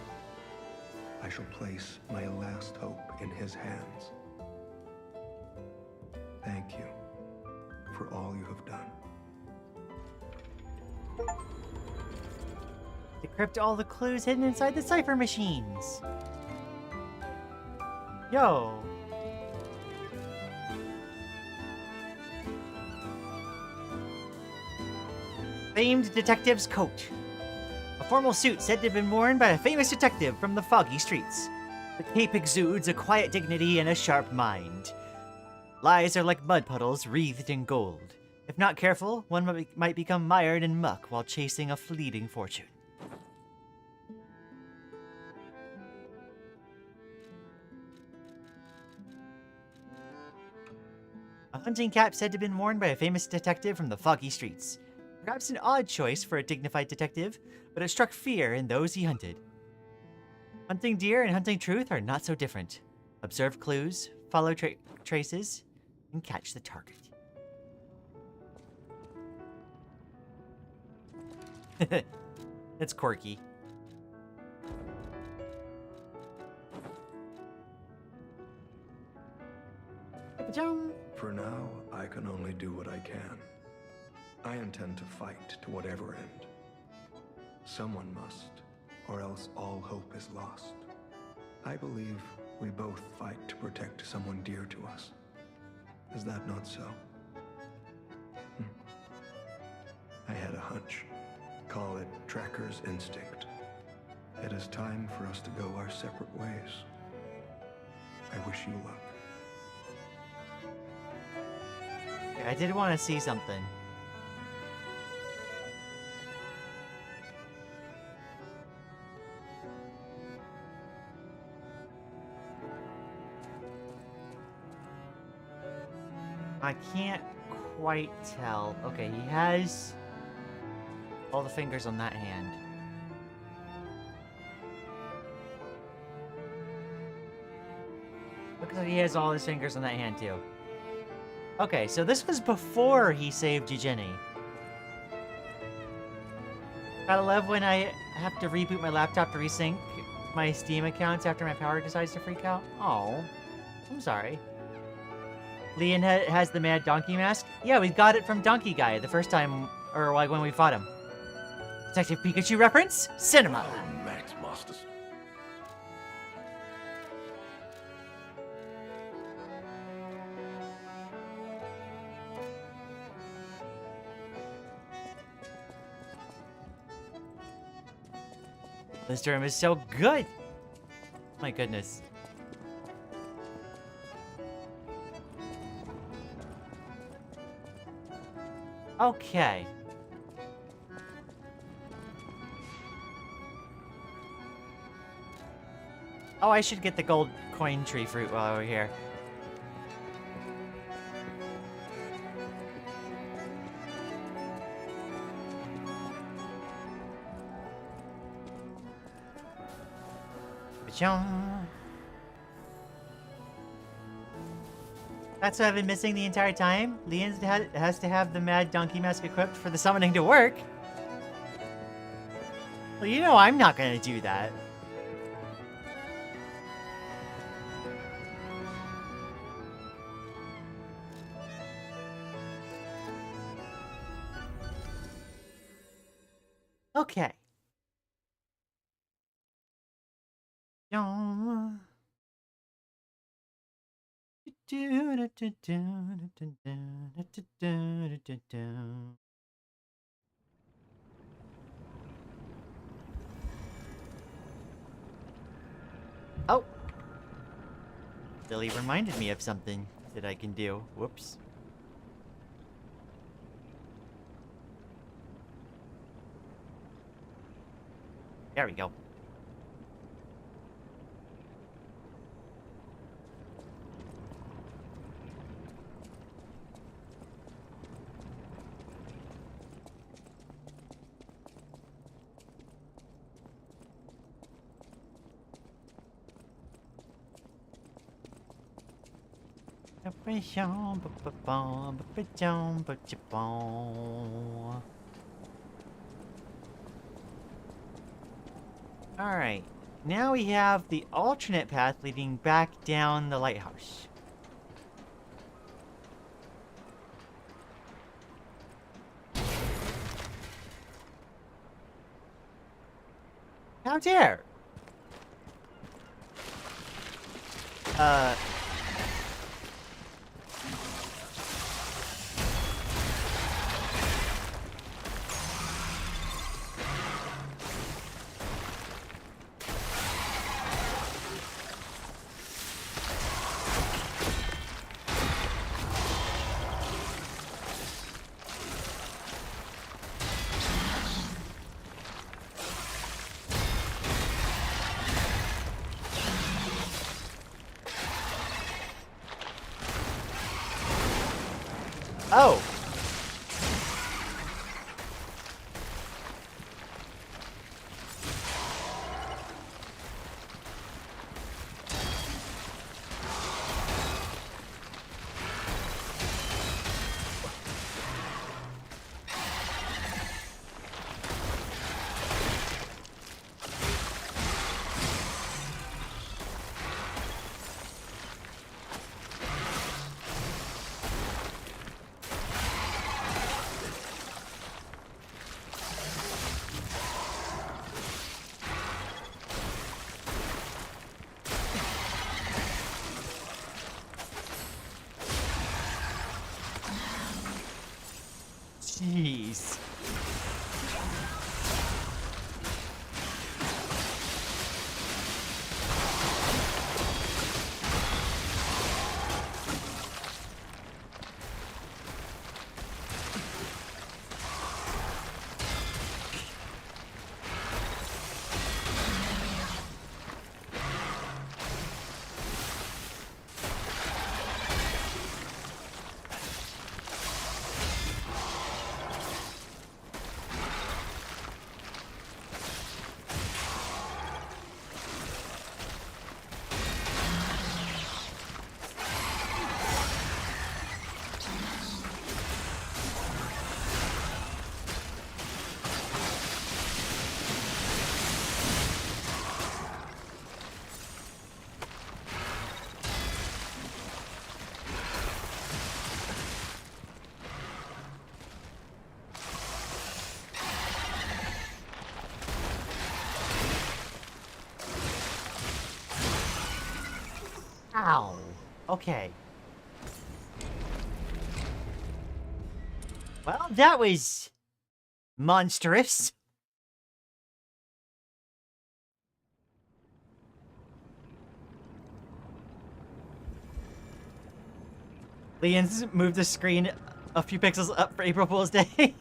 I shall place my last hope in his hands. Thank you for all you have done. Decrypt all the clues hidden inside the cipher machines. Yo. Famed detective's coat. A formal suit said to have been worn by a famous detective from the foggy streets. The cape exudes a quiet dignity and a sharp mind. Lies are like mud puddles wreathed in gold. If not careful, one might become mired in muck while chasing a fleeting fortune. A hunting cap said to have been worn by a famous detective from the foggy streets. Perhaps an odd choice for a dignified detective, but it struck fear in those he hunted. Hunting deer and hunting truth are not so different. Observe clues, follow traces, and catch the target. It's quirky. For now, I can only do what I can. I intend to fight to whatever end. Someone must, or else all hope is lost. I believe we both fight to protect someone dear to us. Is that not so? I had a hunch. Call it tracker's instinct. It is time for us to go our separate ways. I wish you luck. I did want to see something. I can't quite tell. Okay, he has all the fingers on that hand. Looks like he has all his fingers on that hand too. Okay, so this was before he saved Jenny. I love when I have to reboot my laptop to resync my Steam accounts after my power decides to freak out. Oh, I'm sorry. Lian has the mad donkey mask. Yeah, we got it from Donkey Guy the first time, or like when we fought him. Detective Pikachu reference? Cinema. Oh, Max Masters. This room is so good. My goodness. Okay. Oh, I should get the gold coin tree fruit while we're here. Ba-chong. That's what I've been missing the entire time. Lian has to have the mad donkey mask equipped for the summoning to work. Well, you know I'm not gonna do that. Okay. Oh! Billy reminded me of something that I can do. Whoops. There we go. Alright, now we have the alternate path leading back down the lighthouse. How dare! Oh! Jeez. Ow. Okay. Well, that was monstrous. Lian's moved the screen a few pixels up for April Fool's Day.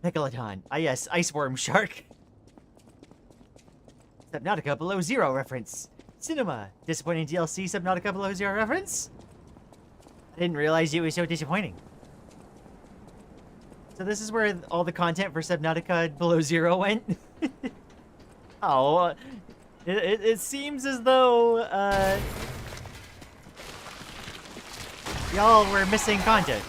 Megalodon. Ah yes, Iceworm Shark. Subnautica Below Zero reference. Cinema. Disappointing DLC Subnautica Below Zero reference? I didn't realize it was so disappointing. So this is where all the content for Subnautica Below Zero went? Oh, it seems as though, y'all were missing content.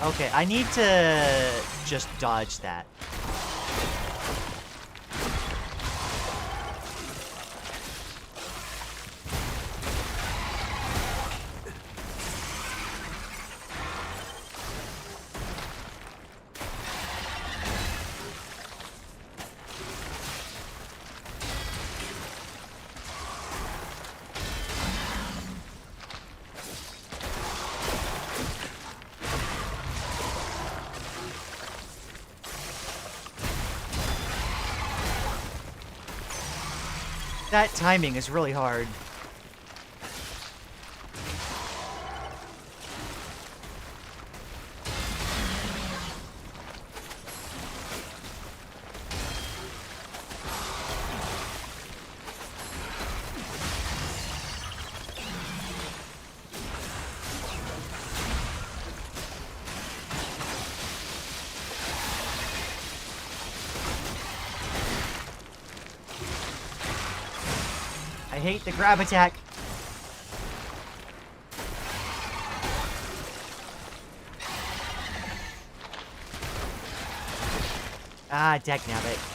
Okay, I need to just dodge that. That timing is really hard. I hate the grab attack. Ah, dagnabbit.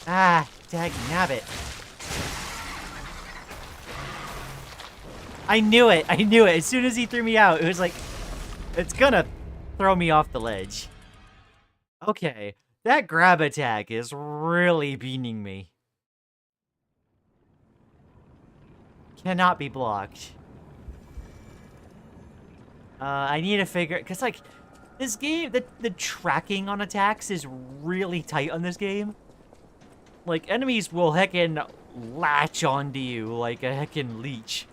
Ah, dagnabbit. I knew it. I knew it. As soon as he threw me out, it was like, it's gonna throw me off the ledge. Okay, that grab attack is really beaning me. Cannot be blocked. I need to figure, cause like, this game, the tracking on attacks is really tight on this game. Like, enemies will heckin' latch onto you like a heckin' leech.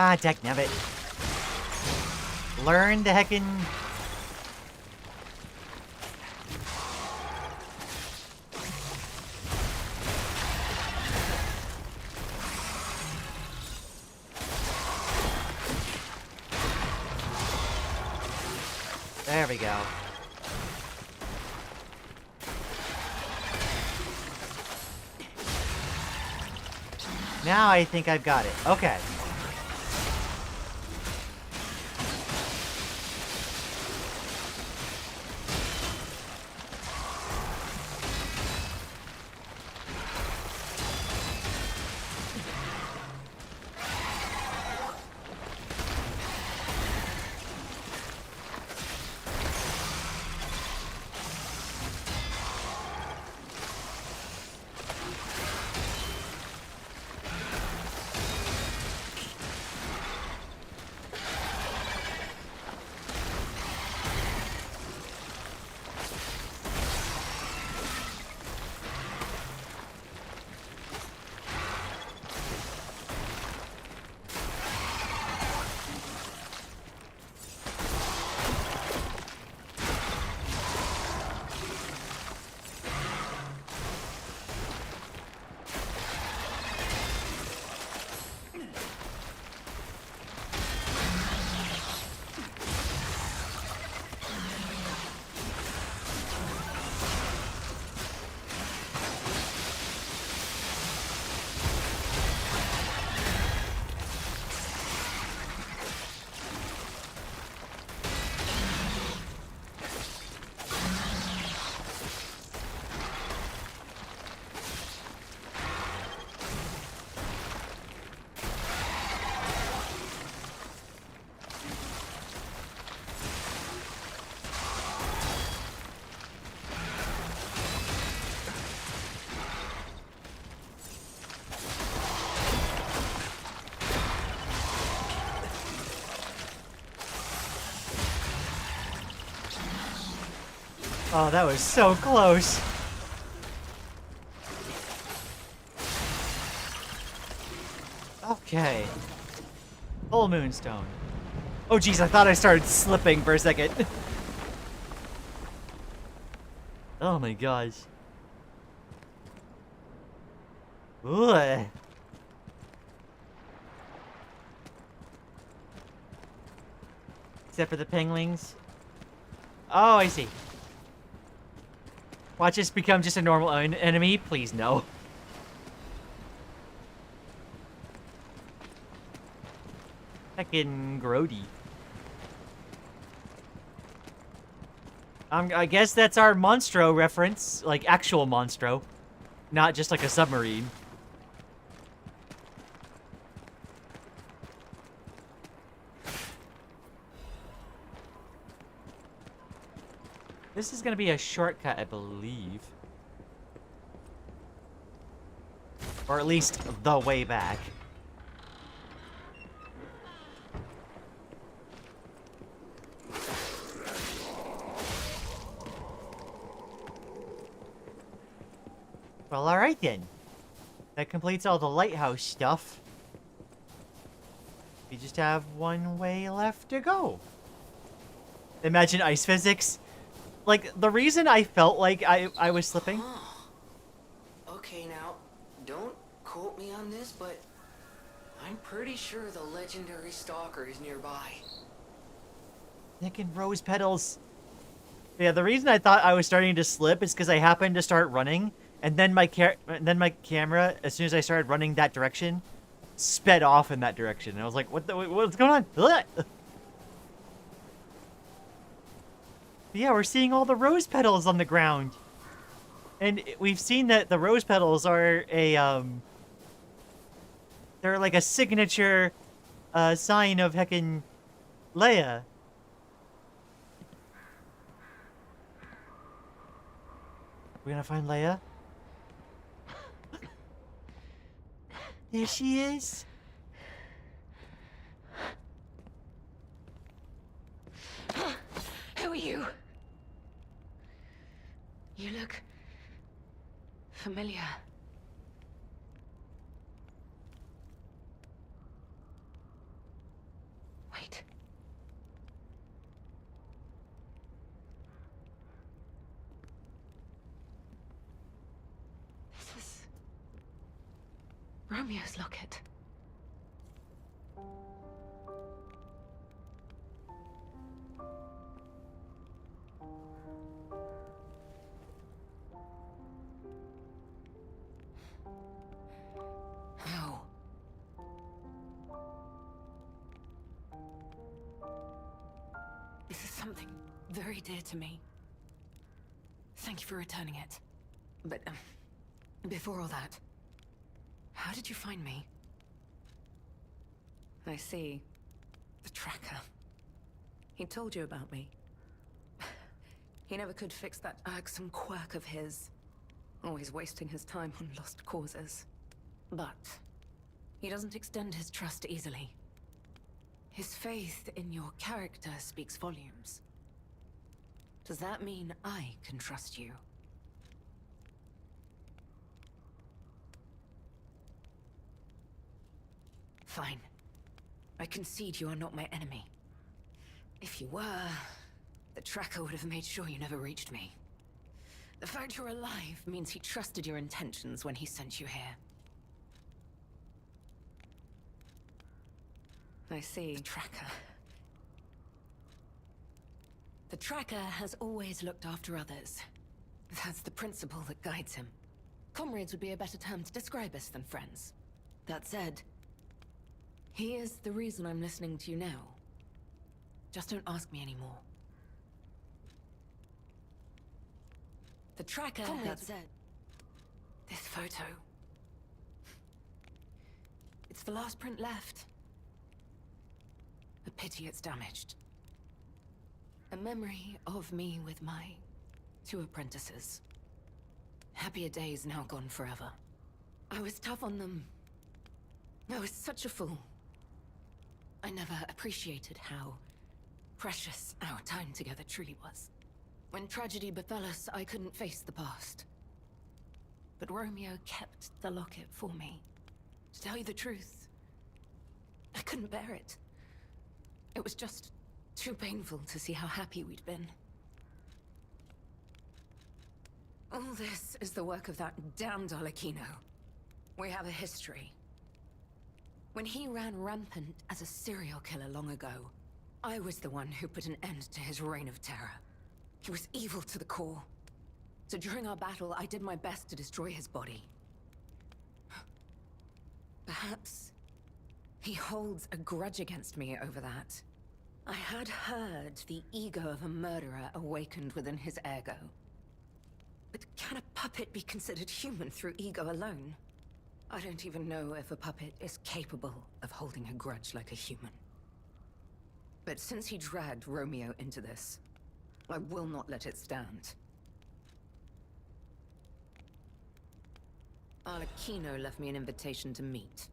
Ah, dagnabbit. Learn the heckin'... There we go. Now I think I've got it. Okay. Oh, that was so close. Okay. Full moonstone. Oh geez, I thought I started slipping for a second. Oh my gosh. Ugh. Except for the penguins. Oh, I see. Watch this become just a normal enemy? Please, no. Heckin' grody. I guess that's our Monstro reference. Like, actual Monstro. Not just like a submarine. This is gonna be a shortcut, I believe. Or at least the way back. Well, alright then. That completes all the lighthouse stuff. We just have one way left to go. Imagine ice physics. Like, the reason I felt like I was slipping... Okay, now, don't quote me on this, but I'm pretty sure the legendary stalker is nearby. Thinking rose petals. Yeah, the reason I thought I was starting to slip is because I happened to start running, and then my camera, as soon as I started running that direction, sped off in that direction. And I was like, what's going on? Ugh! Yeah, we're seeing all the rose petals on the ground. And we've seen that the rose petals are a, they're like a signature, sign of heckin' Leia. We're gonna find Leia? There she is. Who are you? You look familiar. Romeo's locket. How? This is something very dear to me. Thank you for returning it. But, before all that, how did you find me? I see. The tracker. He told you about me. He never could fix that irksome quirk of his. Always wasting his time on lost causes. But he doesn't extend his trust easily. His faith in your character speaks volumes. Does that mean I can trust you? Fine. I concede you are not my enemy. If you were, the tracker would have made sure you never reached me. The fact you're alive means he trusted your intentions when he sent you here. I see. The tracker. The tracker has always looked after others. That's the principle that guides him. Comrades would be a better term to describe us than friends. That said, he is the reason I'm listening to you now. Just don't ask me anymore. The tracker had said... This photo... It's the last print left. A pity it's damaged. A memory of me with my 2 apprentices. Happier days now gone forever. I was tough on them. I was such a fool. I never appreciated how precious our time together truly was. When tragedy befell us, I couldn't face the past. But Romeo kept the locket for me. To tell you the truth, I couldn't bear it. It was just too painful to see how happy we'd been. All this is the work of that damned Arlecchino. We have a history. When he ran rampant as a serial killer long ago, I was the one who put an end to his reign of terror. He was evil to the core. So during our battle, I did my best to destroy his body. Perhaps he holds a grudge against me over that. I had heard the ego of a murderer awakened within his ego. But can a puppet be considered human through ego alone? I don't even know if a puppet is capable of holding a grudge like a human. But since he dragged Romeo into this, I will not let it stand. Arlecchino left me an invitation to meet.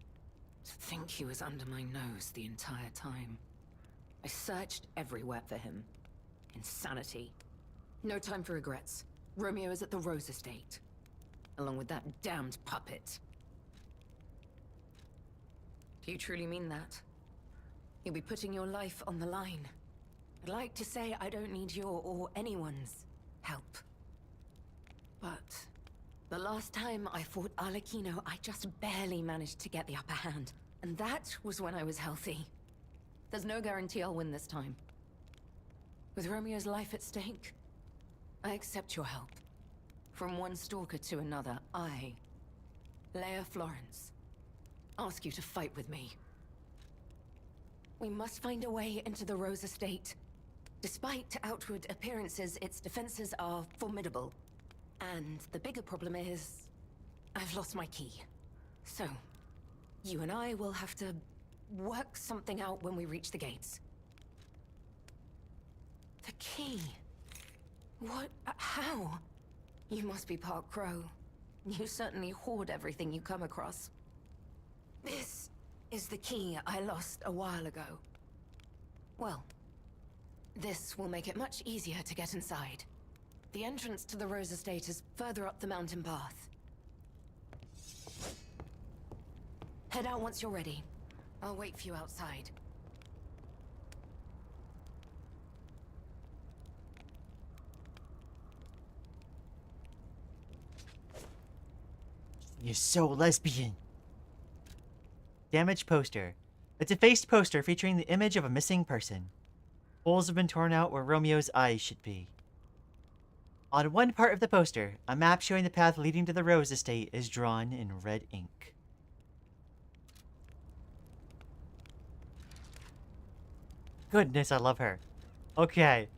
To think he was under my nose the entire time. I searched everywhere for him. Insanity. No time for regrets. Romeo is at the Rose Estate. Along with that damned puppet. Do you truly mean that? You'll be putting your life on the line. I'd like to say I don't need your or anyone's help. But the last time I fought Arlecchino, I just barely managed to get the upper hand. And that was when I was healthy. There's no guarantee I'll win this time. With Romeo's life at stake, I accept your help. From one stalker to another, I, Leia Florence, ask you to fight with me. We must find a way into the Rose Estate. Despite outward appearances, its defenses are formidable. And the bigger problem is, I've lost my key. So, you and I will have to work something out when we reach the gates. The key? What? How? You must be part crow. You certainly hoard everything you come across. This is the key I lost a while ago. Well, this will make it much easier to get inside. The entrance to the Rose Estate is further up the mountain path. Head out once you're ready. I'll wait for you outside. You're so lesbian. damaged poster. A defaced poster featuring the image of a missing person. Holes have been torn out where Romeo's eyes should be. On one part of the poster, a map showing the path leading to the Rose estate is drawn in red ink. Goodness, I love her. Okay.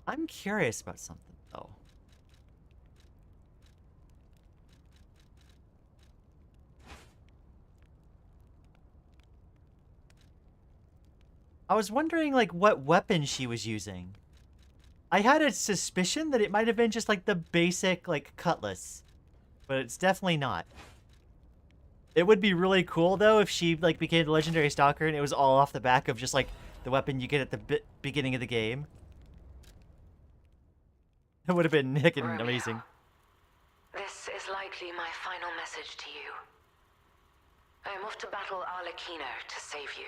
I'm curious about something, though. I was wondering, like, what weapon she was using. I had a suspicion that it might have been just, like, the basic, like, cutlass. But it's definitely not. It would be really cool, though, if she, like, became the legendary stalker and it was all off the back of just, like, the weapon you get at the beginning of the game. It would have been heckin' amazing. This is likely my final message to you. I am off to battle Arlecchino to save you.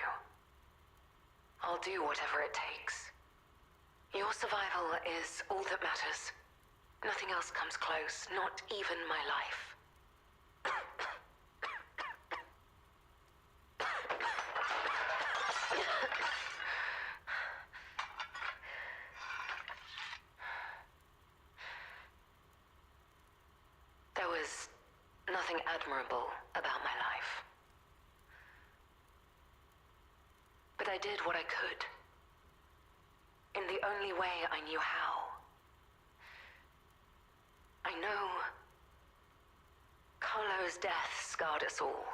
I'll do whatever it takes. Your survival is all that matters. Nothing else comes close, not even my life. There was nothing admirable about my life. But I did what I could. In the only way I knew how. I know Carlo's death scarred us all.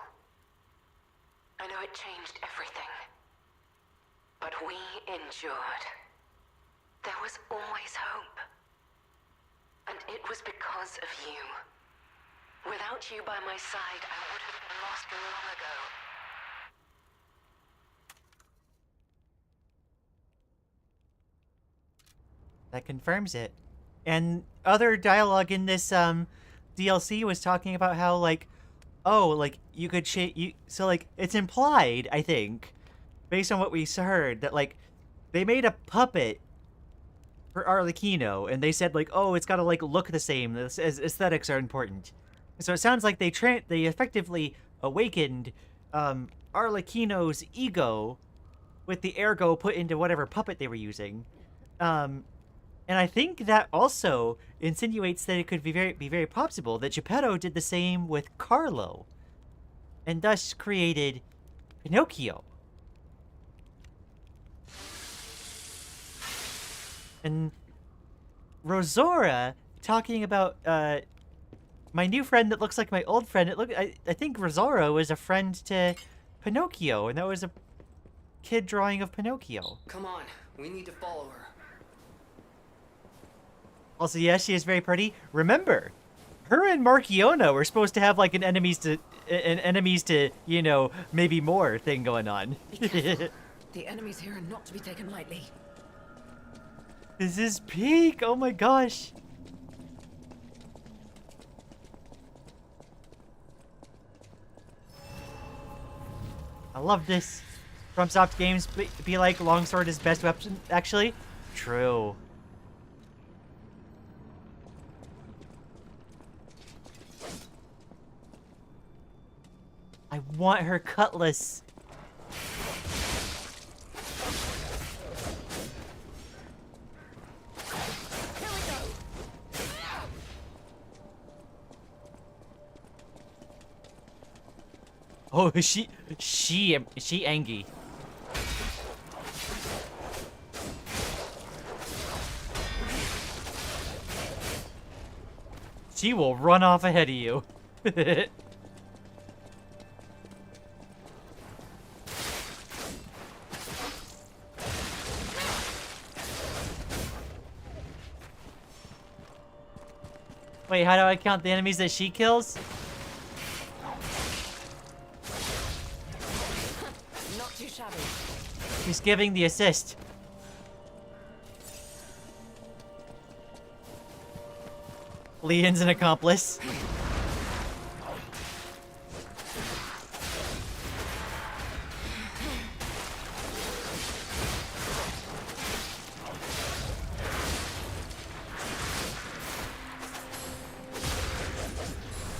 I know it changed everything. But we endured. There was always hope. And it was because of you. Without you by my side, I would have been lost long ago. That confirms it. And other dialogue in this DLC was talking about how, like, oh, like, you could so, like, it's implied, I think, based on what we heard, that, like, they made a puppet for Arlecchino, and they said, like, oh, it's gotta, like, look the same. This aesthetics are important. So it sounds like they effectively awakened Arlecchino's ego with the ergo put into whatever puppet they were using. And I think that also insinuates that it could be very possible that Geppetto did the same with Carlo, and thus created Pinocchio. And Rosora talking about my new friend that looks like my old friend. I think Rosora was a friend to Pinocchio, and that was a kid drawing of Pinocchio. Come on, we need to follow her. Also, yes, she is very pretty. Remember, her and Marchiona were supposed to have like an enemies to, you know, maybe more thing going on. The enemies here are not to be taken lightly. This is peak. Oh my gosh. I love this. FromSoft games be like longsword is best weapon. Actually, true. I want her cutlass. Here we go. Oh, she angry. She will run off ahead of you. Wait, how do I count the enemies that she kills? Not too shabby. He's giving the assist. Lian's an accomplice.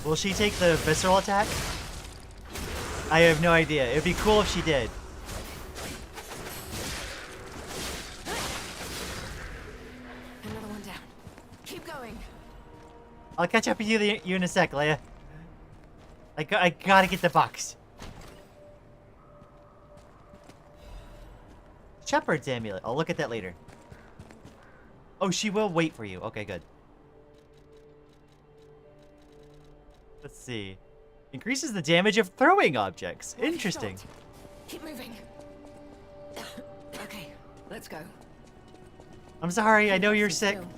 Will she take the visceral attack? I have no idea. It'd be cool if she did. Another one down. Keep going. I'll catch up with you in a sec, Leia. I gotta get the box. Shepherd's amulet. I'll look at that later. Oh, she will wait for you. Okay, good. Let's see. Increases the damage of throwing objects. Interesting. Keep moving. Okay, let's go. I'm sorry, I know you're Sit sick. still.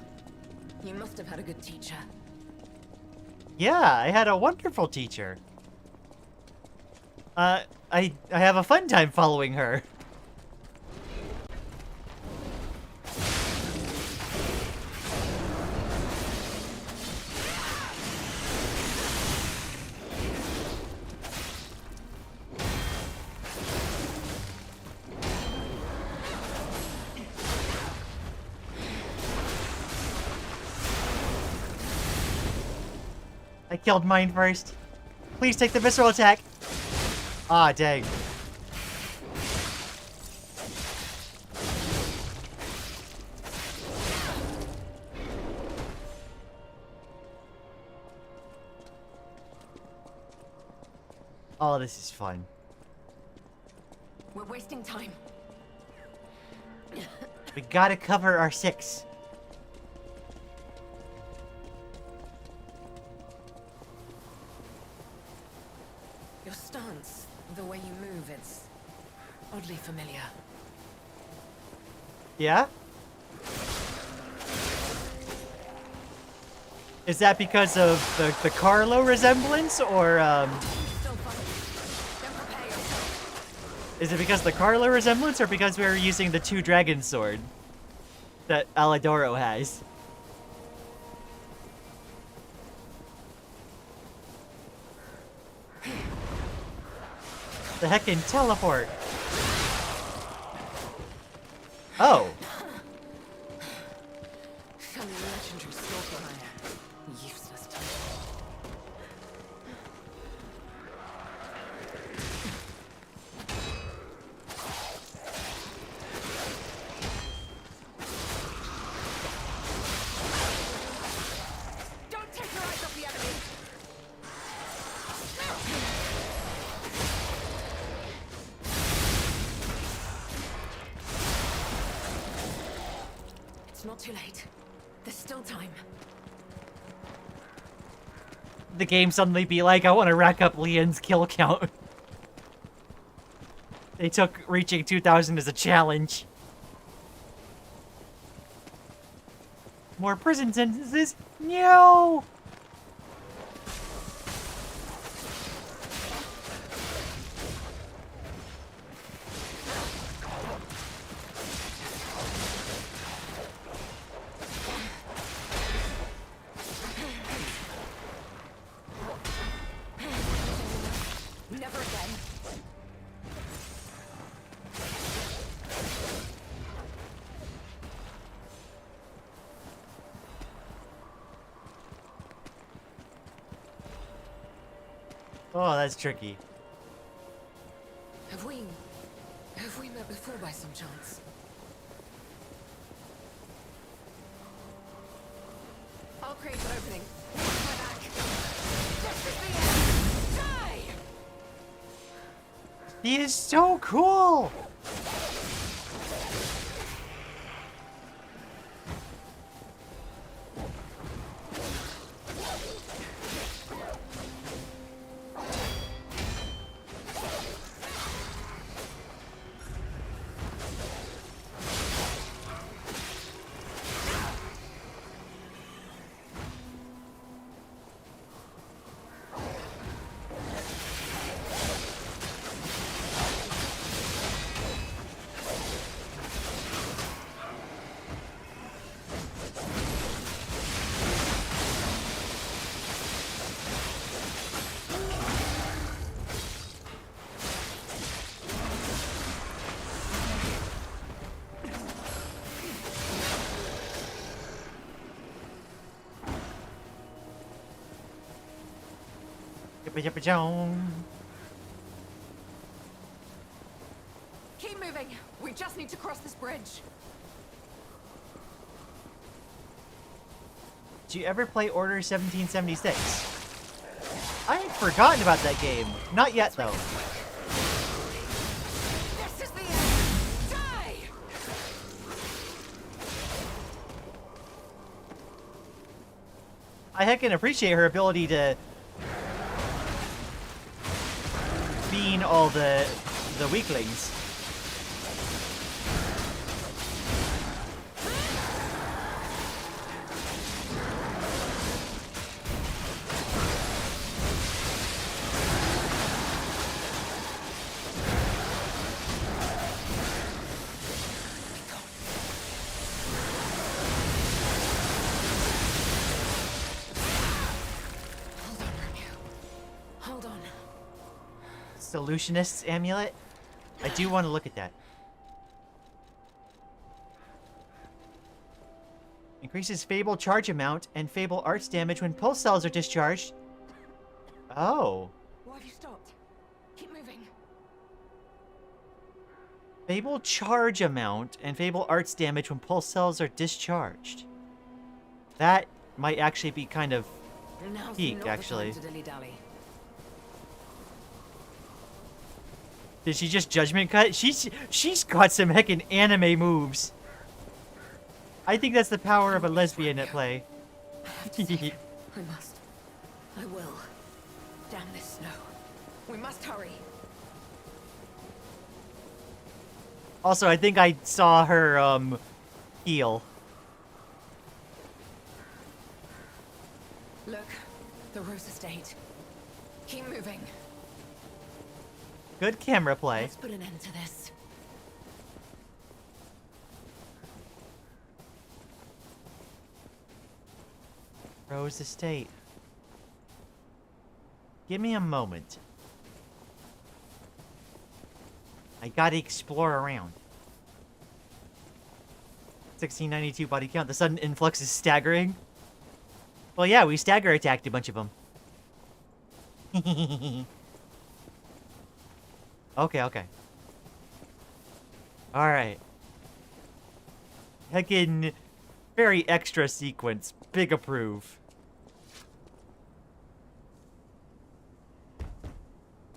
You must have had a good teacher. Yeah, I had a wonderful teacher. I have a fun time following her. I killed mine first. Please take the visceral attack. Ah, dang. Oh, this is fun. We're wasting time. We gotta cover our 6. Your stance, the way you move, it's oddly familiar. Yeah? Is that because of the Carlo resemblance, or, Still fighting. Then prepare yourself. is it because of the Carlo resemblance, or because we were using the 2 dragon sword that Alidoro has? The heckin' teleport. Oh. Show me legendary stalker iron. Useless time. Don't take your eyes off the enemy. It's not too late. There's still time. The game suddenly be like, I want to rack up Lian's kill count. They took reaching 2,000 as a challenge. More prison sentences? No! Never again. Oh, that's tricky. Have we met before by some chance? I'll create an opening. Watch my back. This is the end. Die! He is so cool! Yippa yippa jong. just need to cross this bridge. Did you ever play Order 1776? I had forgotten about that game. Not yet, though. This is the end. Die! I heckin' appreciate her ability to bean all the weaklings. Hold on. Solutionist's amulet? I do want to look at that. Increases Fable charge amount and Fable arts damage when pulse cells are discharged. Oh. Why have you stopped? Keep moving. Fable charge amount and Fable arts damage when pulse cells are discharged. That might actually be kind of Now's peak, not the actually. time to dilly-dally. Did she just judgment cut? She's got some heckin' anime moves. I think that's the power of a lesbian at play. I have to save him. I must. I will. Damn this snow. We must hurry. Also, I think I saw her heal. Look, the Rose Estate. Keep moving. Good camera play. Let's put an end to this. Rose Estate. Give me a moment. I gotta explore around. 1692 body count. The sudden influx is staggering. Well, yeah, we stagger attacked a bunch of them. Okay. Alright. Heckin' very extra sequence. Big approve.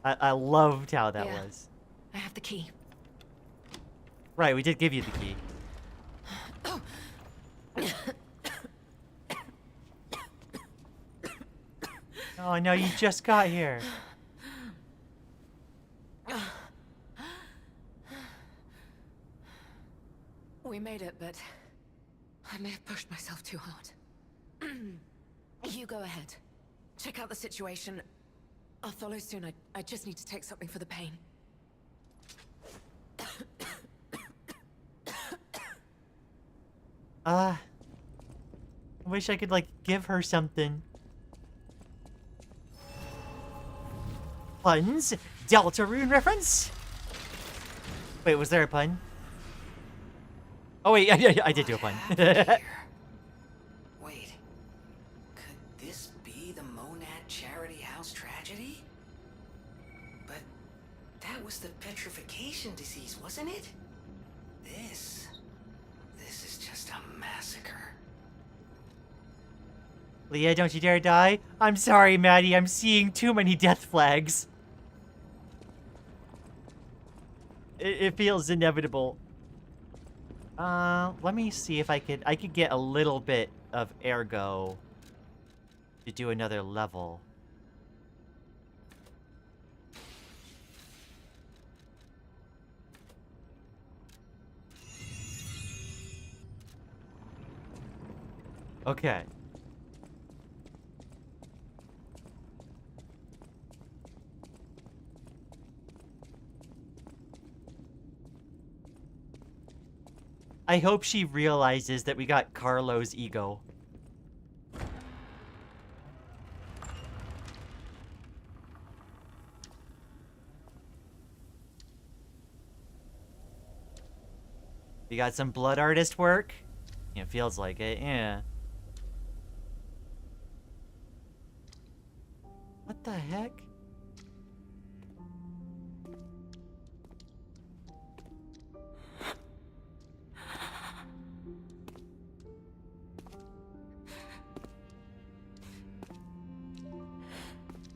I loved how that was. I have the key. Right, we did give you the key. Oh no, you just got here. We made it, but I may have pushed myself too hard. You go ahead. Check out the situation. I'll follow soon. I just need to take something for the pain. I wish I could, like, give her something. Puns? Deltarune reference? Wait, was there a pun? Oh wait, I did do a pun. Wait, could this be the Monad Charity House tragedy? But that was the petrification disease, wasn't it? This is just a massacre. Leah, don't you dare die. I'm sorry, Maddie. I'm seeing too many death flags. It feels inevitable. Let me see if I could get a little bit of ergo to do another level. Okay. I hope she realizes that we got Carlo's ego. We got some blood artist work. It feels like it, yeah. What the heck?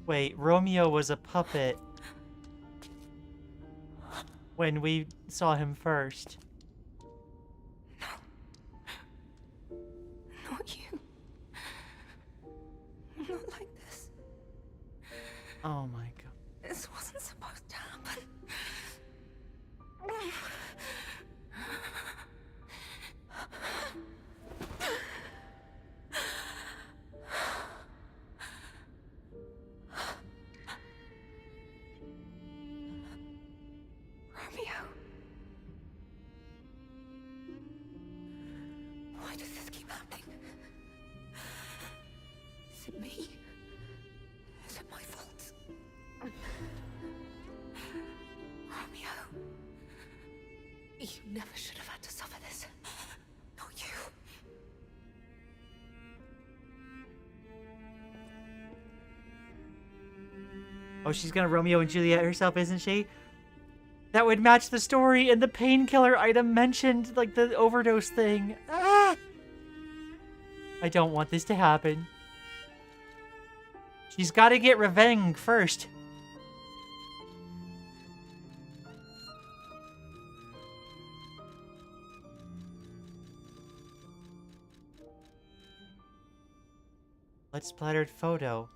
Wait, Romeo was a puppet when we saw him first. Not you. Not like this. Oh my god. This wasn't supposed to happen. Romeo. Why does this keep happening? Is it me? Is it my fault? Romeo. You never should have had to suffer this. Not you. Oh, she's gonna Romeo and Juliet herself, isn't she? That would match the story and the painkiller item mentioned, like the overdose thing. Ah! I don't want this to happen. She's gotta get revenge first. Blood splattered photo.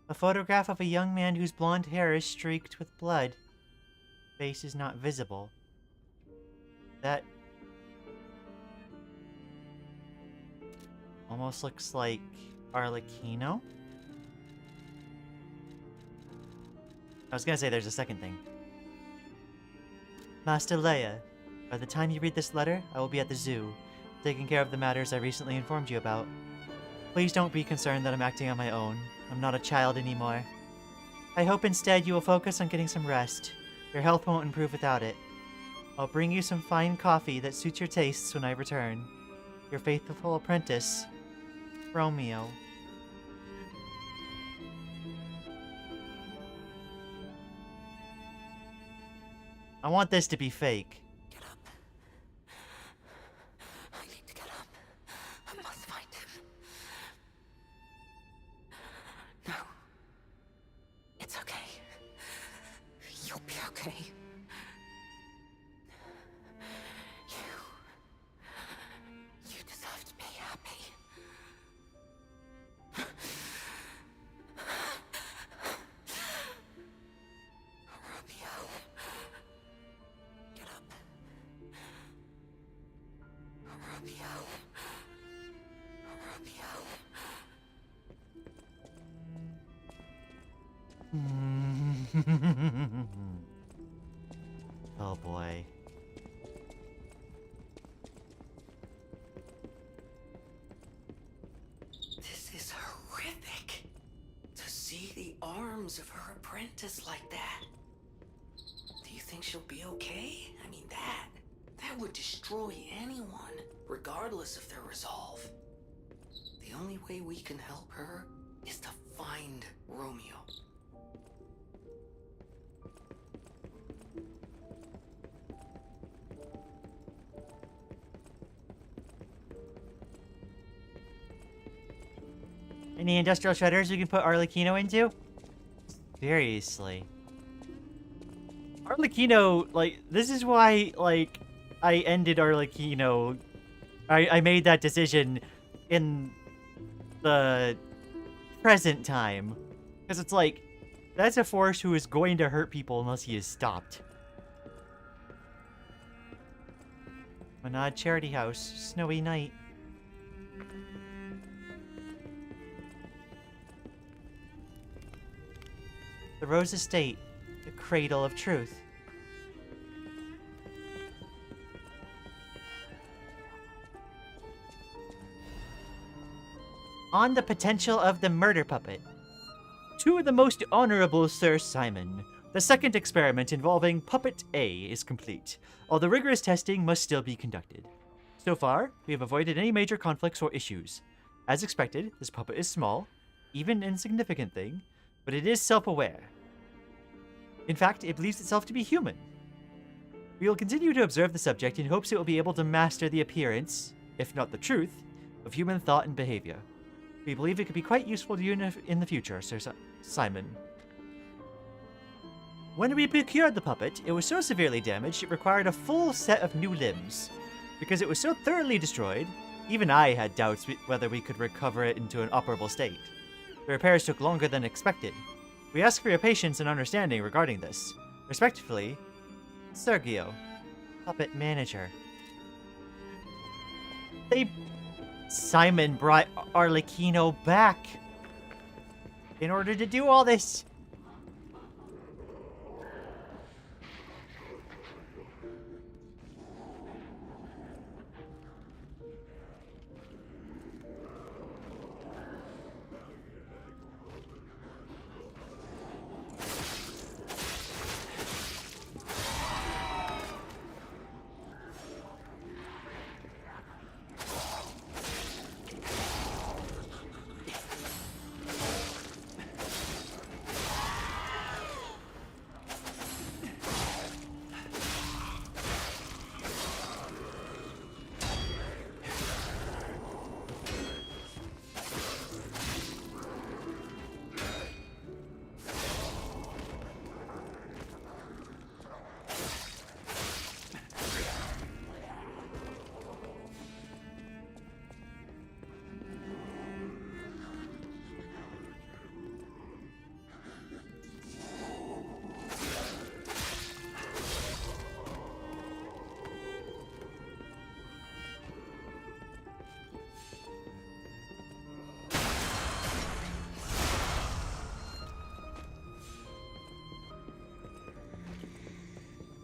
A photograph of a young man whose blonde hair is streaked with blood. Face is not visible. That almost looks like Arlecchino. I was gonna say there's a second thing. Master Leia, by the time you read this letter, I will be at the zoo, taking care of the matters I recently informed you about. Please don't be concerned that I'm acting on my own. I'm not a child anymore. I hope instead you will focus on getting some rest. Your health won't improve without it. I'll bring you some fine coffee that suits your tastes when I return. Your faithful apprentice, Romeo. I want this to be fake. Get up. I need to get up. I must find him. No. It's okay. You'll be okay. You deserve to be happy. Romeo. Get up. Romeo. Romeo. Oh boy. This is horrific. To see the arms of her apprentice like that. Do you think she'll be okay? I mean, that would destroy anyone, regardless of their resolve. The only way we can help her is to find Romeo. Any industrial shredders we can put Arlecchino into? Seriously. Arlecchino, like, this is why, like, I ended Arlecchino. I made that decision in the present time. Because it's like, that's a force who is going to hurt people unless he is stopped. Manad Charity House, snowy night. The Rose Estate, the cradle of truth. On the potential of the murder puppet. To the most honorable Sir Simon, the second experiment involving Puppet A is complete, although rigorous testing must still be conducted. So far, we have avoided any major conflicts or issues. As expected, this puppet is small, even an insignificant thing, but it is self-aware. In fact, it believes itself to be human. We will continue to observe the subject in hopes it will be able to master the appearance, if not the truth, of human thought and behavior. We believe it could be quite useful to you in the future, Sir Simon. When we procured the puppet, it was so severely damaged it required a full set of new limbs. Because it was so thoroughly destroyed, even I had doubts whether we could recover it into an operable state. The repairs took longer than expected. We ask for your patience and understanding regarding this. Respectfully, Sergio, puppet manager. Simon brought Arlecchino back in order to do all this.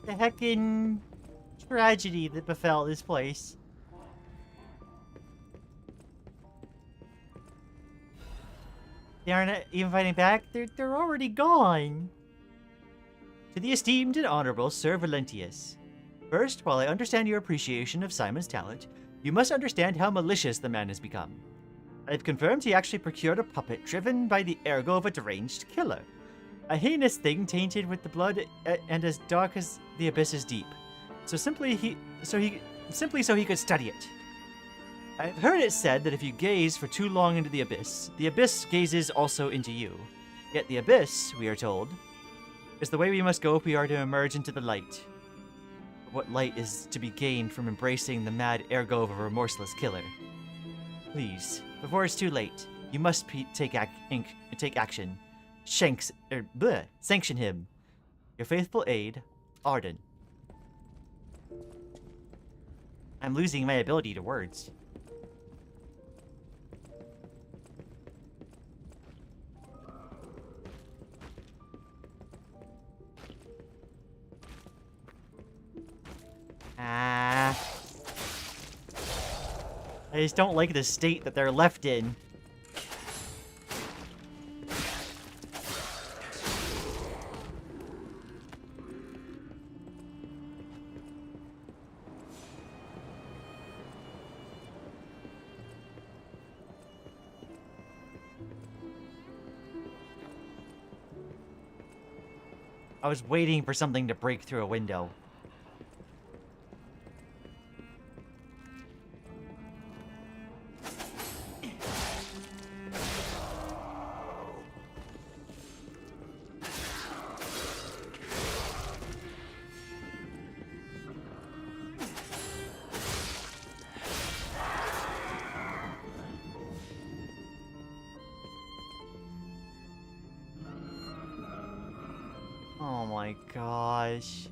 The heckin' tragedy that befell this place. They aren't even fighting back. They're already gone. To the esteemed and honorable Sir Valentius. First, while I understand your appreciation of Simon's talent, you must understand how malicious the man has become. I've confirmed he actually procured a puppet driven by the ergo of a deranged killer. A heinous thing tainted with the blood and as dark as the abyss is deep. Simply so he could study it. I've heard it said that if you gaze for too long into the abyss gazes also into you. Yet the abyss, we are told, is the way we must go if we are to emerge into the light. But what light is to be gained from embracing the mad ergo of a remorseless killer? Please, before it's too late, you must take action. Sanction him. Your faithful aide, Arden. I'm losing my ability to words. I just don't like the state that they're left in. I was waiting for something to break through a window. Oh my gosh.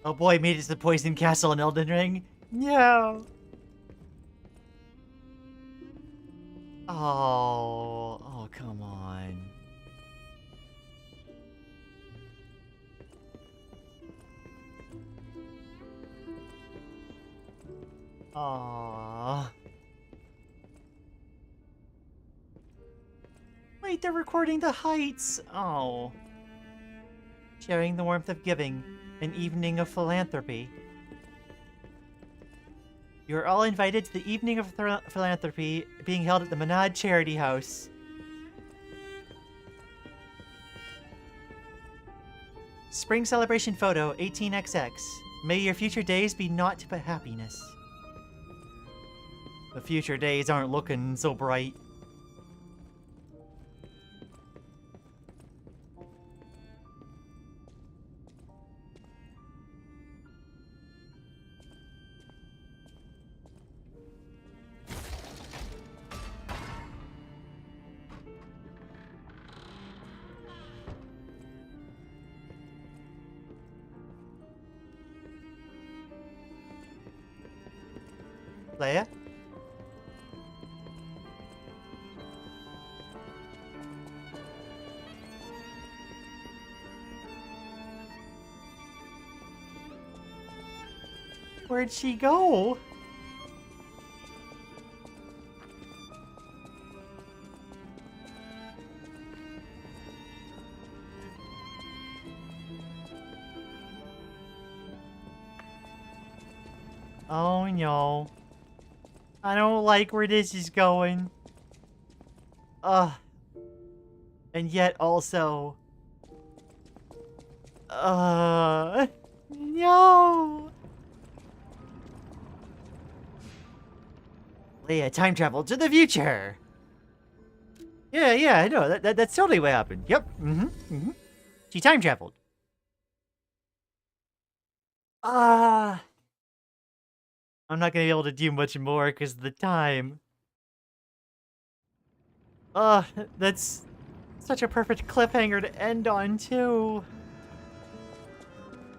Oh boy, made it to the Poison Castle in Elden Ring. No. Oh, come on. Aww. Wait, they're recording the heights. Oh. Sharing the warmth of giving. An evening of philanthropy. You are all invited to the evening of philanthropy being held at the Menad Charity House. Spring celebration photo 18XX. May your future days be naught but happiness. The future days aren't looking so bright. Leia? Where'd she go? Oh no. I don't like where this is going. And yet also... No! Leia time travel to the future! Yeah, I know. That's totally what happened. Yep. She time traveled. I'm not gonna be able to do much more because of the time. That's such a perfect cliffhanger to end on too.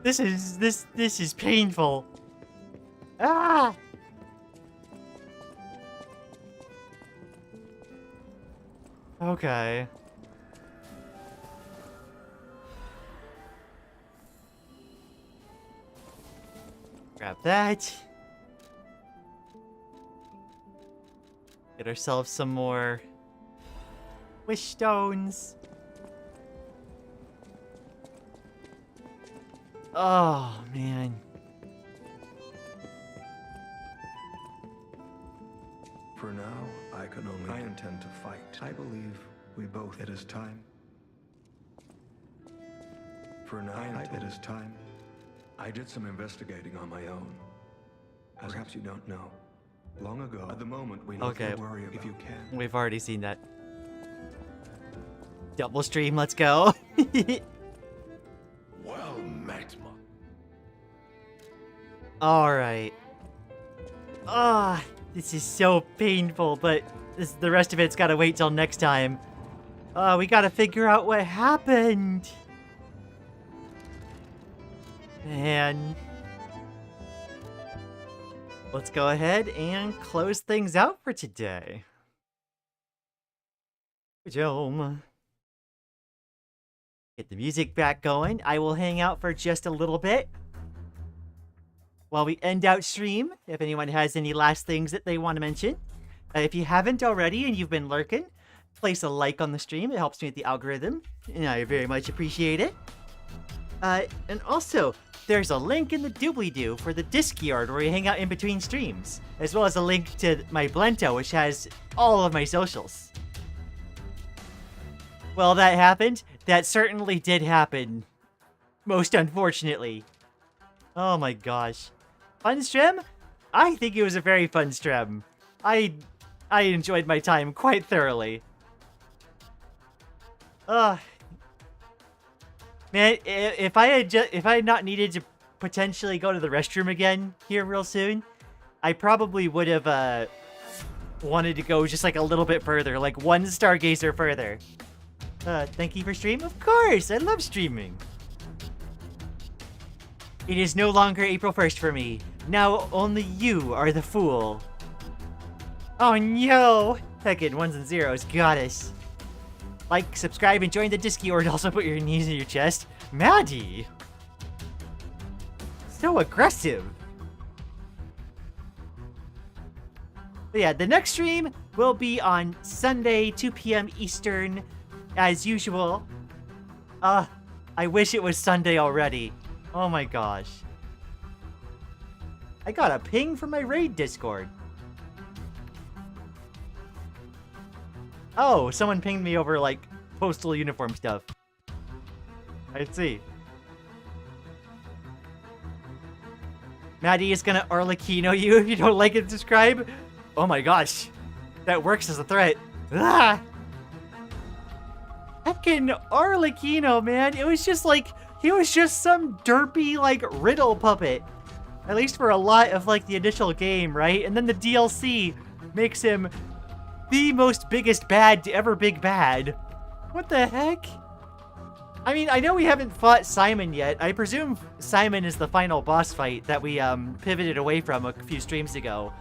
This is painful. Ah! Okay. Grab that. Get ourselves some more wish stones. Oh, man. For now, I can only... I intend to fight. I believe we both... It is time. For now, it is time. I did some investigating on my own. As perhaps you don't know. Long ago, at the moment, we need to worry about if you can. We've already seen that. Double stream, let's go. Well met, Alright. This is so painful, but the rest of it's gotta wait till next time. We gotta figure out what happened. Man. Let's go ahead and close things out for today. Home. Get the music back going. I will hang out for just a little bit while we end out stream, if anyone has any last things that they want to mention. If you haven't already and you've been lurking, place a like on the stream. It helps me with the algorithm, and I very much appreciate it. And also, there's a link in the doobly-doo for the Discord where we hang out in between streams, as well as a link to my Blento, which has all of my socials. Well, that happened. That certainly did happen. Most unfortunately. Oh my gosh. Fun stream? I think it was a very fun stream. I enjoyed my time quite thoroughly. Man, if I had not needed to potentially go to the restroom again here real soon, I probably would have wanted to go just like a little bit further, like one Stargazer further. Thank you for stream. Of course, I love streaming. It is no longer April 1st for me. Now only you are the fool. Oh no! Heccin, ones and zeros, got us. Like, subscribe, and join the Discord. Also put your knees in your chest. Maddie! So aggressive. But yeah, the next stream will be on Sunday, 2 p.m. Eastern, as usual. I wish it was Sunday already. Oh my gosh. I got a ping from my raid Discord. Oh, someone pinged me over, like, postal uniform stuff. I see. Maddie is gonna Arlecchino you if you don't like and subscribe. Oh my gosh. That works as a threat. Ah! Heckin' Arlecchino, man. It was just like, he was just some derpy, like, riddle puppet. At least for a lot of, like, the initial game, right? And then the DLC makes him the most biggest bad to ever big bad. What the heck? I mean, I know we haven't fought Simon yet. I presume Simon is the final boss fight that we pivoted away from a few streams ago.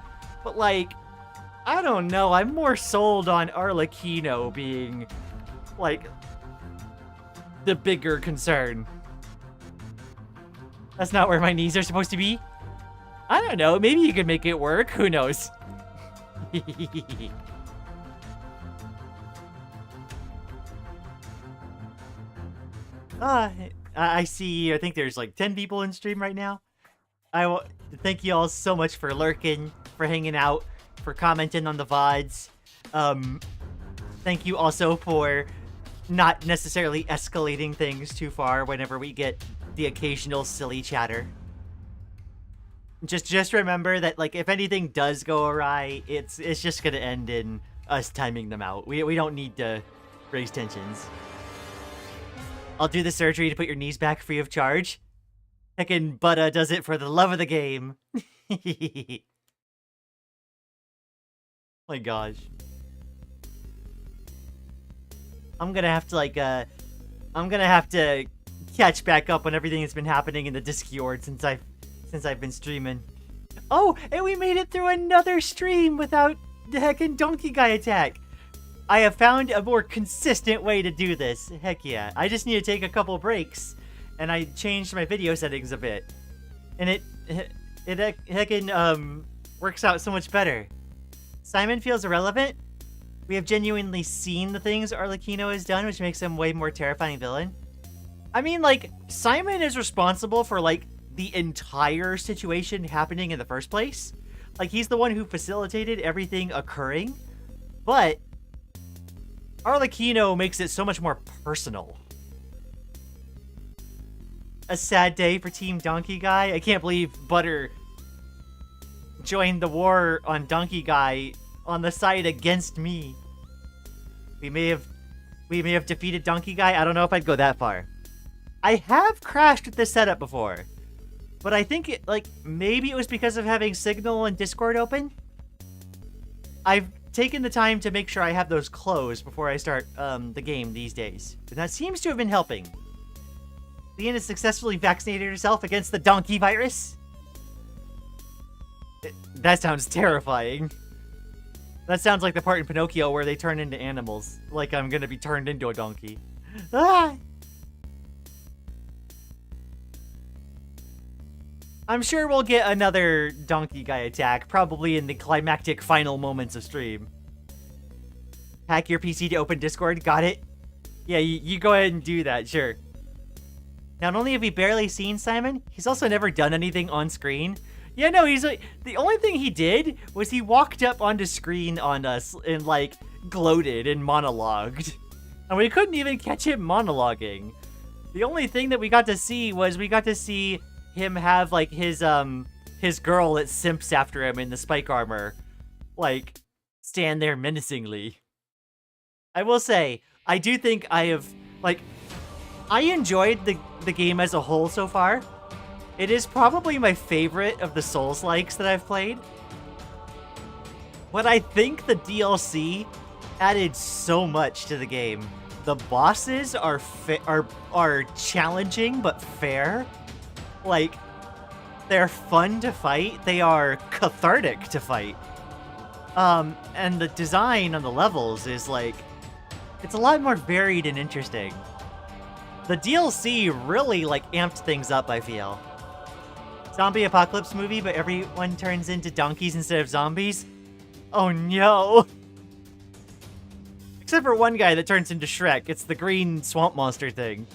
But like, I don't know. I'm more sold on Arlecchino being like the bigger concern. That's not where my knees are supposed to be. I don't know. Maybe you could make it work. Who knows? I see. I think there's like 10 people in stream right now. I thank you all so much for lurking, for hanging out, for commenting on the VODs. Thank you also for not necessarily escalating things too far whenever we get the occasional silly chatter. Just remember that, like, if anything does go awry, it's just gonna end in us timing them out. We don't need to raise tensions. I'll do the surgery to put your knees back free of charge. Heckin' Butta does it for the love of the game. My gosh. I'm gonna have to, like, I'm gonna have to catch back up on everything that's been happening in the Discord since I've been streaming. Oh, and we made it through another stream without the heckin' donkey guy attack. I have found a more consistent way to do this. Heck yeah. I just need to take a couple breaks, and I changed my video settings a bit. And it heckin' works out so much better. Simon feels irrelevant. We have genuinely seen the things Arlecchino has done, which makes him way more terrifying villain. I mean, like, Simon is responsible for, like, the entire situation happening in the first place. Like, he's the one who facilitated everything occurring. But Arlecchino makes it so much more personal. A sad day for Team Donkey Guy. I can't believe Butter joined the war on Donkey Guy on the side against me. We may have defeated Donkey Guy. I don't know if I'd go that far. I have crashed with this setup before, but I think it, like, maybe it was because of having Signal and Discord open. I've taken the time to make sure I have those closed before I start the game these days, and that seems to have been helping. Lian has successfully vaccinated herself against the donkey virus. That sounds terrifying. That sounds like the part in Pinocchio where they turn into animals. Like I'm gonna be turned into a donkey. Ah! I'm sure we'll get another donkey guy attack, probably in the climactic final moments of stream. Hack your PC to open Discord, got it? Yeah, you go ahead and do that, sure. Not only have we barely seen Simon, he's also never done anything on screen. Yeah, no, he's like, the only thing he did was he walked up onto screen on us and, like, gloated and monologued. And we couldn't even catch him monologuing. The only thing that we got to see was him have, like, his girl that simps after him in the spike armor, like, stand there menacingly. I will say, I do think I have, like, I enjoyed the game as a whole so far. It is probably my favorite of the Souls-likes that I've played. But I think the DLC added so much to the game. The bosses are challenging but fair. Like, they're fun to fight. They are cathartic to fight. And the design on the levels is like, it's a lot more varied and interesting. The DLC really like amped things up, I feel. Zombie apocalypse movie, but everyone turns into donkeys instead of zombies? Oh no! Except for one guy that turns into Shrek. It's the green swamp monster thing.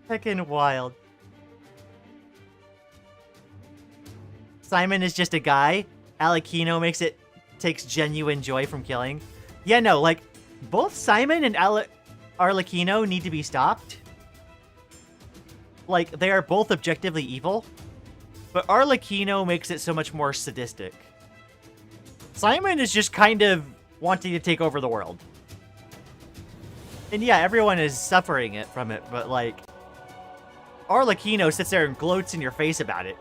Heckin' wild. Simon is just a guy. Alekino takes genuine joy from killing. Yeah, no, like, both Simon and Arlecchino need to be stopped. Like, they are both objectively evil. But Arlecchino makes it so much more sadistic. Simon is just kind of wanting to take over the world. And yeah, everyone is suffering from it, but like, Arlecchino sits there and gloats in your face about it.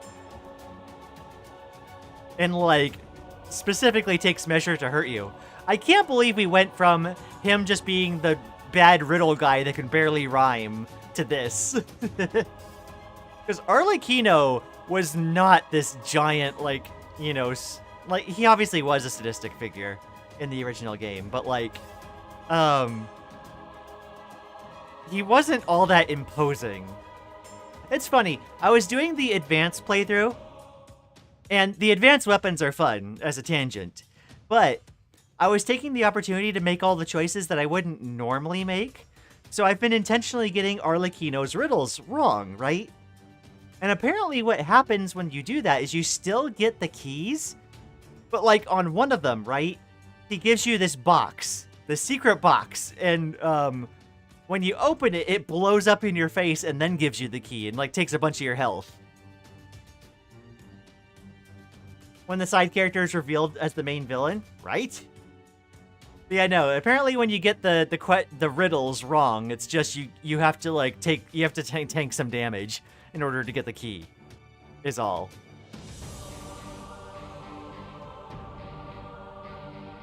And like, specifically takes measure to hurt you. I can't believe we went from him just being the bad riddle guy that can barely rhyme to this. Because Arlecchino was not this giant, like, you know, like, he obviously was a sadistic figure in the original game, but like, he wasn't all that imposing. It's funny, I was doing the advanced playthrough, and the advanced weapons are fun as a tangent, but I was taking the opportunity to make all the choices that I wouldn't normally make, so I've been intentionally getting Arlecchino's riddles wrong, right? And apparently what happens when you do that is you still get the keys, but like on one of them, right, he gives you this box, the secret box, and when you open it, it blows up in your face and then gives you the key and like takes a bunch of your health. When the side character is revealed as the main villain, right? Yeah, no. Apparently, when you get the riddles wrong, it's just you have to like tank some damage in order to get the key. Is all.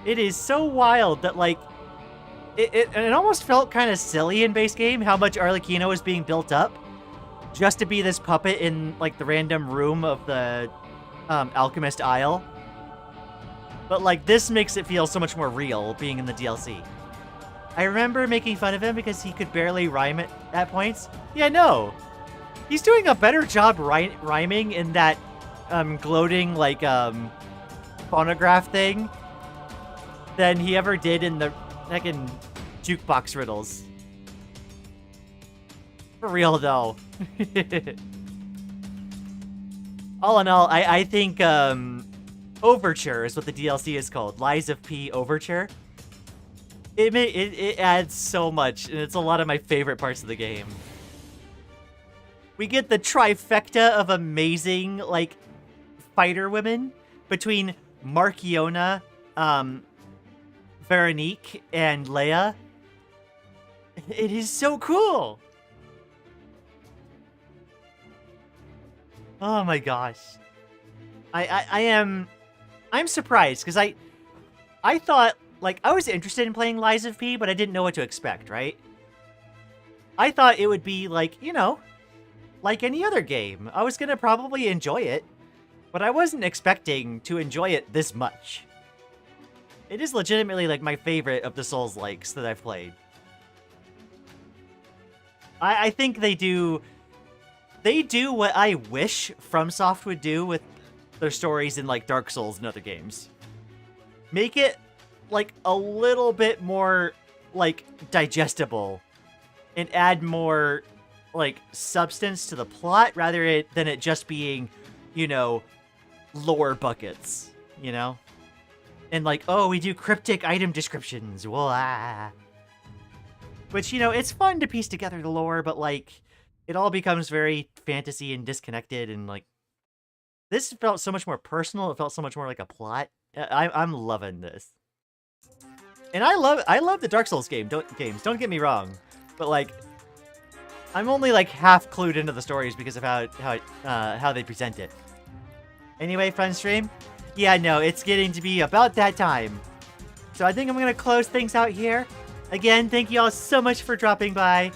It is so wild that like it almost felt kind of silly in base game how much Arlecchino was being built up just to be this puppet in like the random room of the Alchemist Isle. But like this makes it feel so much more real being in the DLC. I remember making fun of him because he could barely rhyme at points. Yeah, no. He's doing a better job rhyming in that gloating like phonograph thing than he ever did in the heckin' jukebox riddles. For real though. All in all, I think Overture is what the DLC is called. Lies of P Overture. It adds so much, and it's a lot of my favorite parts of the game. We get the trifecta of amazing, like, fighter women between Marchiona, Veronique, and Leia. It is so cool! Oh my gosh. I'm surprised, because I thought, like, I was interested in playing Lies of P, but I didn't know what to expect, right? I thought it would be, like, you know, like any other game. I was gonna probably enjoy it, but I wasn't expecting to enjoy it this much. It is legitimately, like, my favorite of the Souls-likes that I've played. I think they do what I wish FromSoft would do with their stories in, like, Dark Souls and other games. Make it, like, a little bit more, like, digestible. And add more, like, substance to the plot rather than it just being, you know, lore buckets, you know? And like, oh, we do cryptic item descriptions. Wah. Which, you know, it's fun to piece together the lore, but, like, it all becomes very fantasy and disconnected, and, like, this felt so much more personal. It felt so much more like a plot. I'm loving this. And I love the Dark Souls games, don't get me wrong. But, like, I'm only, like, half clued into the stories because of how they present it. Anyway, fun stream? Yeah, no, it's getting to be about that time. So I think I'm going to close things out here. Again, thank you all so much for dropping by.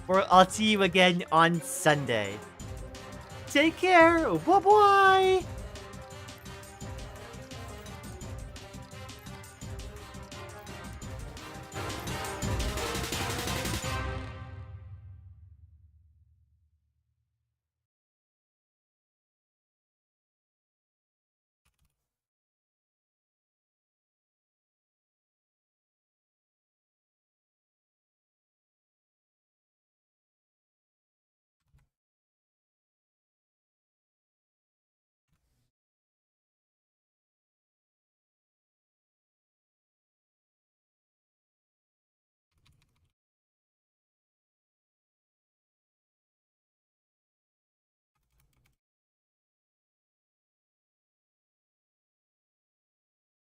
I'll see you again on Sunday. Take care. Bye-bye.